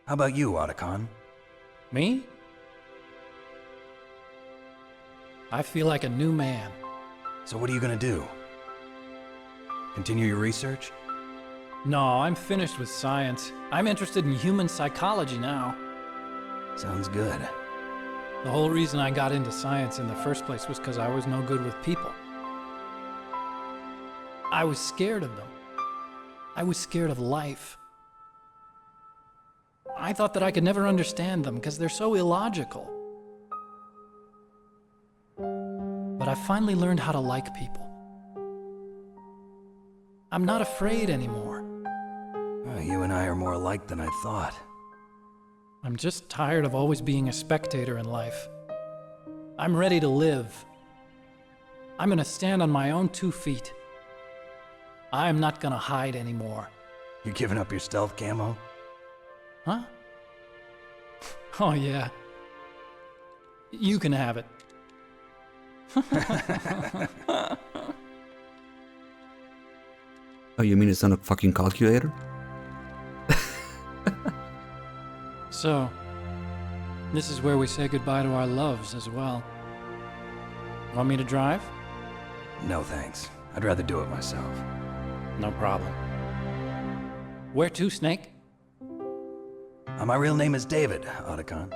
How about you, Otacon? Me? I feel like a new man. So what are you gonna do? Continue your research? No, I'm finished with science. I'm interested in human psychology now. Sounds good. The whole reason I got into science in the first place was because I was no good with people. I was scared of them. I was scared of life. I thought that I could never understand them because they're so illogical. But I finally learned how to like people. I'm not afraid anymore. You and I are more alike than I thought. I'm just tired of always being a spectator in life. I'm ready to live. I'm gonna stand on my own 2 feet. I'm not gonna hide anymore. You giving up your stealth camo? Huh? Oh yeah. You can have it. Oh, you mean it's on a fucking calculator? So, this is where we say goodbye to our loves as well. Want me to drive? No thanks. I'd rather do it myself. No problem. Where to, Snake? My real name is David, Otacon.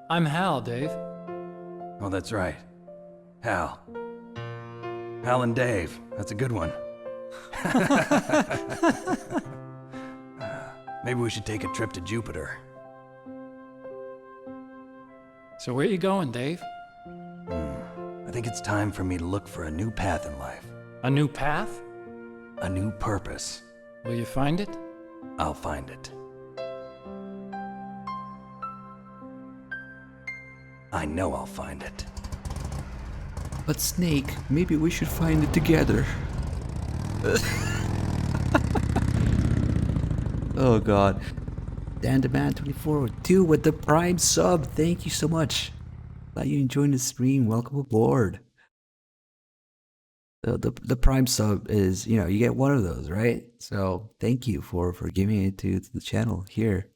I'm Hal, Dave. Oh, that's right. Hal. Hal and Dave. That's a good one. Maybe we should take a trip to Jupiter. So where you going, Dave? I think it's time for me to look for a new path in life. A new path? a new purpose. Will you find it? I'll find it. I know I'll find it. But Snake, maybe we should find it together. Oh god. Dan the Man 2402 with the Prime sub. Thank you so much. Glad you enjoying the stream. Welcome aboard. The Prime sub is, you know, you get one of those, right? So thank you for giving it to the channel here.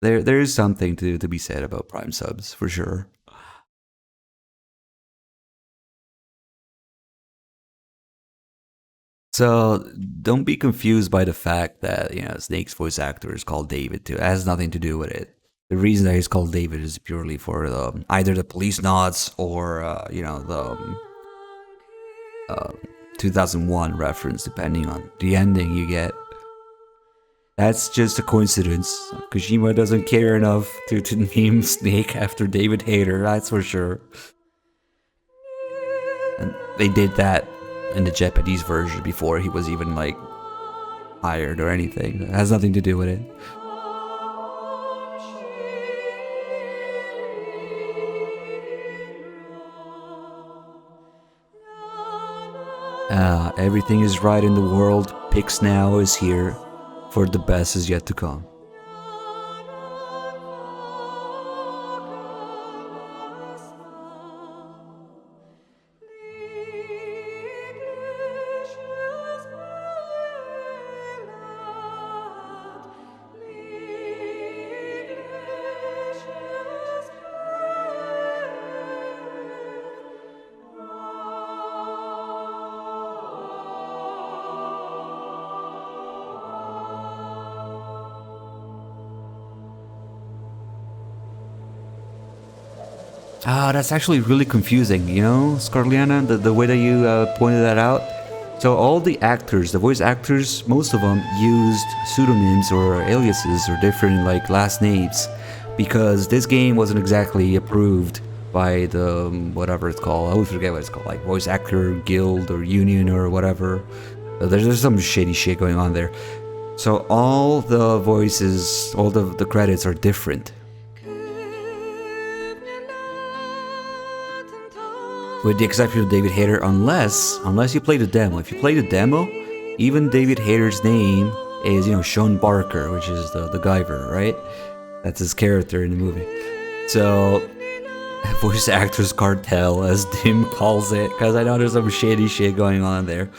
There is something to be said about Prime subs for sure. So don't be confused by the fact that, you know, Snake's voice actor is called David too. It has nothing to do with it. The reason that he's called David is purely for either the police nods or you know, the 2001 reference, depending on the ending you get. That's just a coincidence. Kojima doesn't care enough to name Snake after David Hayter, that's for sure. And they did that in the Japanese version before he was even like hired or anything. It has nothing to do with it. Everything is right in the world. Pix Now is here. For the best is yet to come. That's actually really confusing, you know, Scarliana, the way that you pointed that out. So all the actors, the voice actors, most of them used pseudonyms or aliases or different like last names because this game wasn't exactly approved by the whatever it's called. I always forget what it's called, like Voice Actor Guild or Union or whatever. There's some shady shit going on there. So all the voices, all the credits are different. With the exception of David Hayter, unless you play the demo. If you play the demo, even David Hayter's name is, you know, Sean Barker, which is the Guyver, right? That's his character in the movie. So, voice actors cartel, as Dim calls it, because I know there's some shady shit going on there.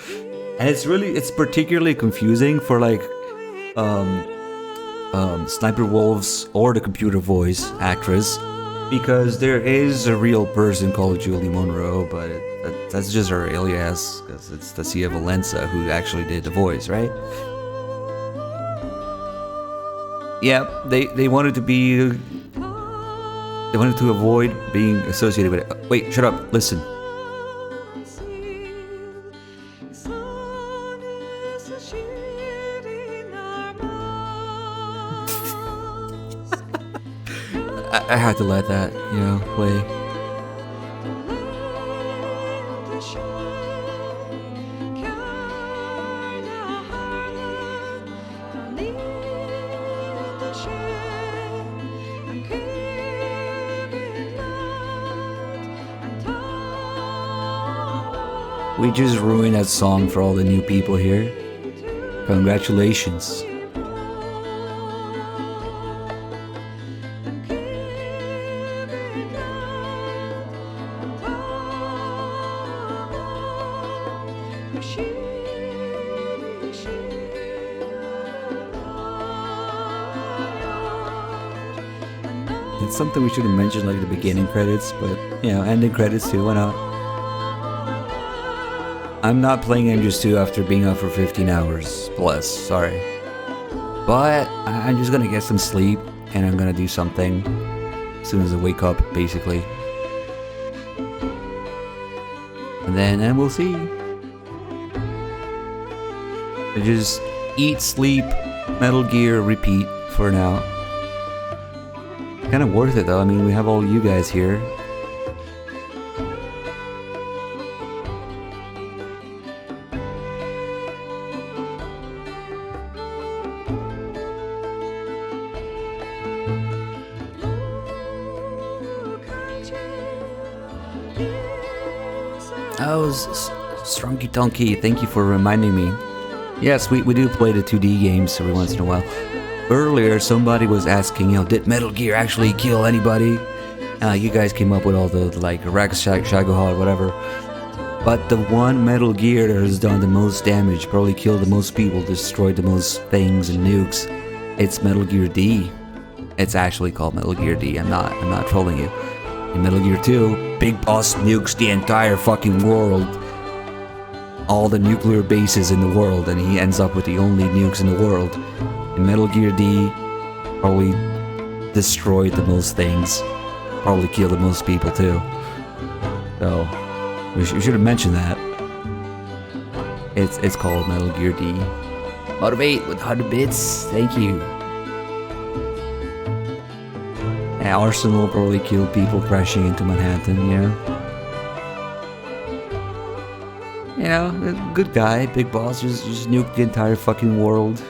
And it's particularly confusing for like Sniper Wolves or the computer voice actress. Because there is a real person called Julie Monroe, but that's just her alias, because it's Tasia Valenza who actually did the voice, right? Yeah, they wanted to be... They wanted to avoid being associated with it. Wait, shut up, listen. I had to let that, you know, play. We just ruined that song for all the new people here. Congratulations. It's something we should have mentioned like at the beginning credits, but you know, ending credits too, why not? I'm not playing MGS2 after being up for 15 hours plus, sorry. But I'm just gonna get some sleep and I'm gonna do something as soon as I wake up, basically. And then we'll see. I just eat, sleep, Metal Gear, repeat for now. Kind of worth it though, I mean, we have all you guys here. Oh, Strunky Tonky, thank you for reminding me. Yes, we do play the 2D games every once in a while. Earlier, somebody was asking, did Metal Gear actually kill anybody? You guys came up with all the, like, Rex, Shagohod, whatever. But the one Metal Gear that has done the most damage, probably killed the most people, destroyed the most things and nukes, it's Metal Gear D. It's actually called Metal Gear D, I'm not trolling you. In Metal Gear 2, Big Boss nukes the entire fucking world. All the nuclear bases in the world, and he ends up with the only nukes in the world. In Metal Gear D, probably destroyed the most things. Probably killed the most people too. So, we should have mentioned that. It's called Metal Gear D. Motivate with 100 bits, thank you. Yeah, Arsenal probably killed people crashing into Manhattan, good guy, Big Boss, just nuked the entire fucking world.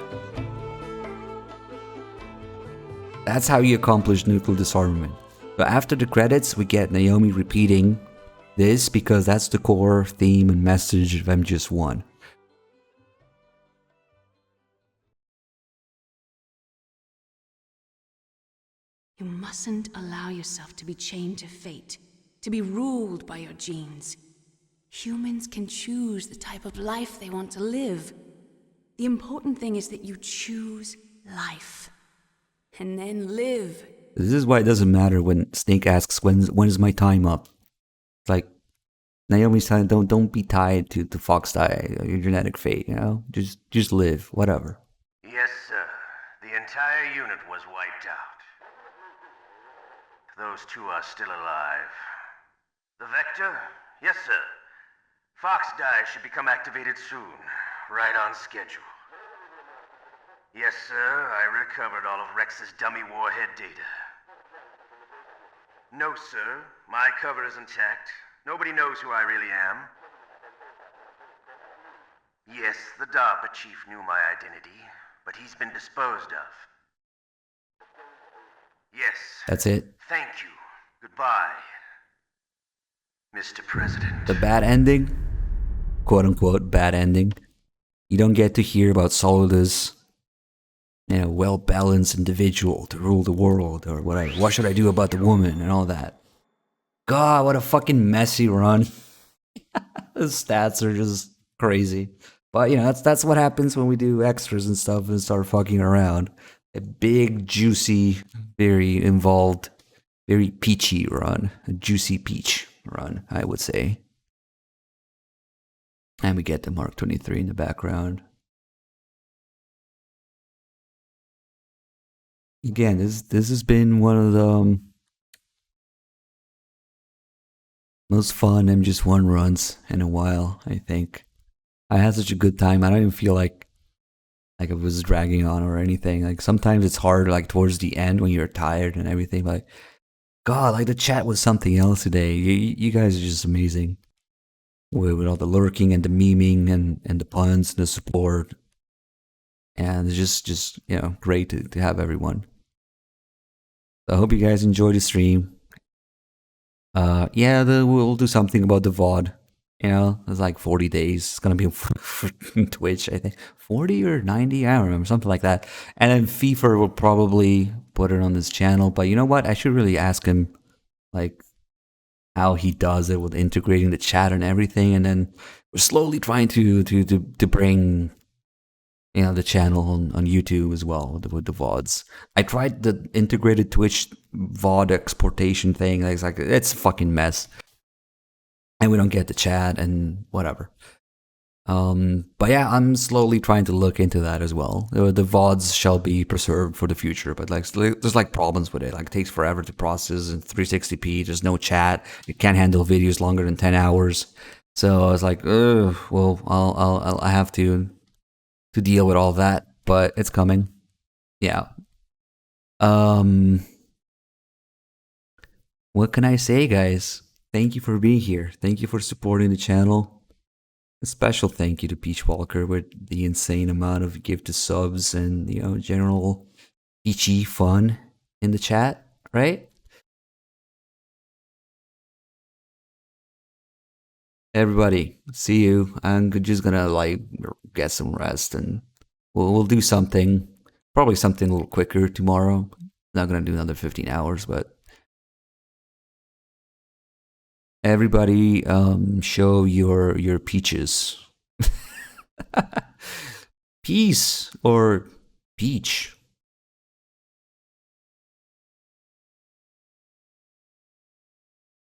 That's how you accomplish nuclear disarmament. But after the credits, we get Naomi repeating this because that's the core theme and message of MGS1. You mustn't allow yourself to be chained to fate, to be ruled by your genes. Humans can choose the type of life they want to live. The important thing is that you choose life. And then live. This is why it doesn't matter when Snake asks, when is my time up? It's like, Naomi's telling, don't be tied to Fox Die, your genetic fate, Just live, whatever. Yes, sir. The entire unit was wiped out. Those two are still alive. The Vector? Yes, sir. Fox Die should become activated soon, right on schedule. Yes, sir, I recovered all of Rex's dummy warhead data. No, sir, my cover is intact. Nobody knows who I really am. Yes, the DARPA chief knew my identity, but he's been disposed of. Yes. That's it. Thank you. Goodbye, Mr. President. The bad ending, quote unquote bad ending, you don't get to hear about Solida's well-balanced individual to rule the world, or what should I do about the woman and all that. God, what a fucking messy run. The stats are just crazy. But that's what happens when we do extras and stuff and start fucking around. A big, juicy, very involved, very peachy run. A juicy peach run, I would say. And we get the Mark 23 in the background. Again, this has been one of the most fun MGS1 runs in a while, I think. I had such a good time. I don't even feel like it was dragging on or anything. Like, sometimes it's hard, like, towards the end when you're tired and everything. But, God, like, the chat was something else today. You guys are just amazing. With all the lurking and the memeing and the puns and the support. And it's just great to have everyone. I hope you guys enjoy the stream. We'll do something about the VOD. It's like 40 days. It's gonna be for Twitch, I think. 40 or 90, I don't remember, something like that. And then FIFA will probably put it on this channel. But you know what? I should really ask him, like, how he does it with integrating the chat and everything. And then we're slowly trying to bring the channel on YouTube as well with the VODs. I tried the integrated Twitch VOD exportation thing. It's a fucking mess. And we don't get the chat and whatever. But yeah, I'm slowly trying to look into that as well. The VODs shall be preserved for the future, but there's problems with it. It takes forever to process in 360p. There's no chat. It can't handle videos longer than 10 hours. So I was like, well, I have to deal with all that, but it's coming. Yeah. What can I say, guys? Thank you for being here. Thank you for supporting the channel. A special thank you to Peach Walker with the insane amount of gifted subs and general peachy fun in the chat, right? everybody, see you. I'm just gonna like get some rest, and we'll do something. Probably something a little quicker tomorrow. Not gonna do another 15 hours, but everybody, show your peaches. Peace or peach.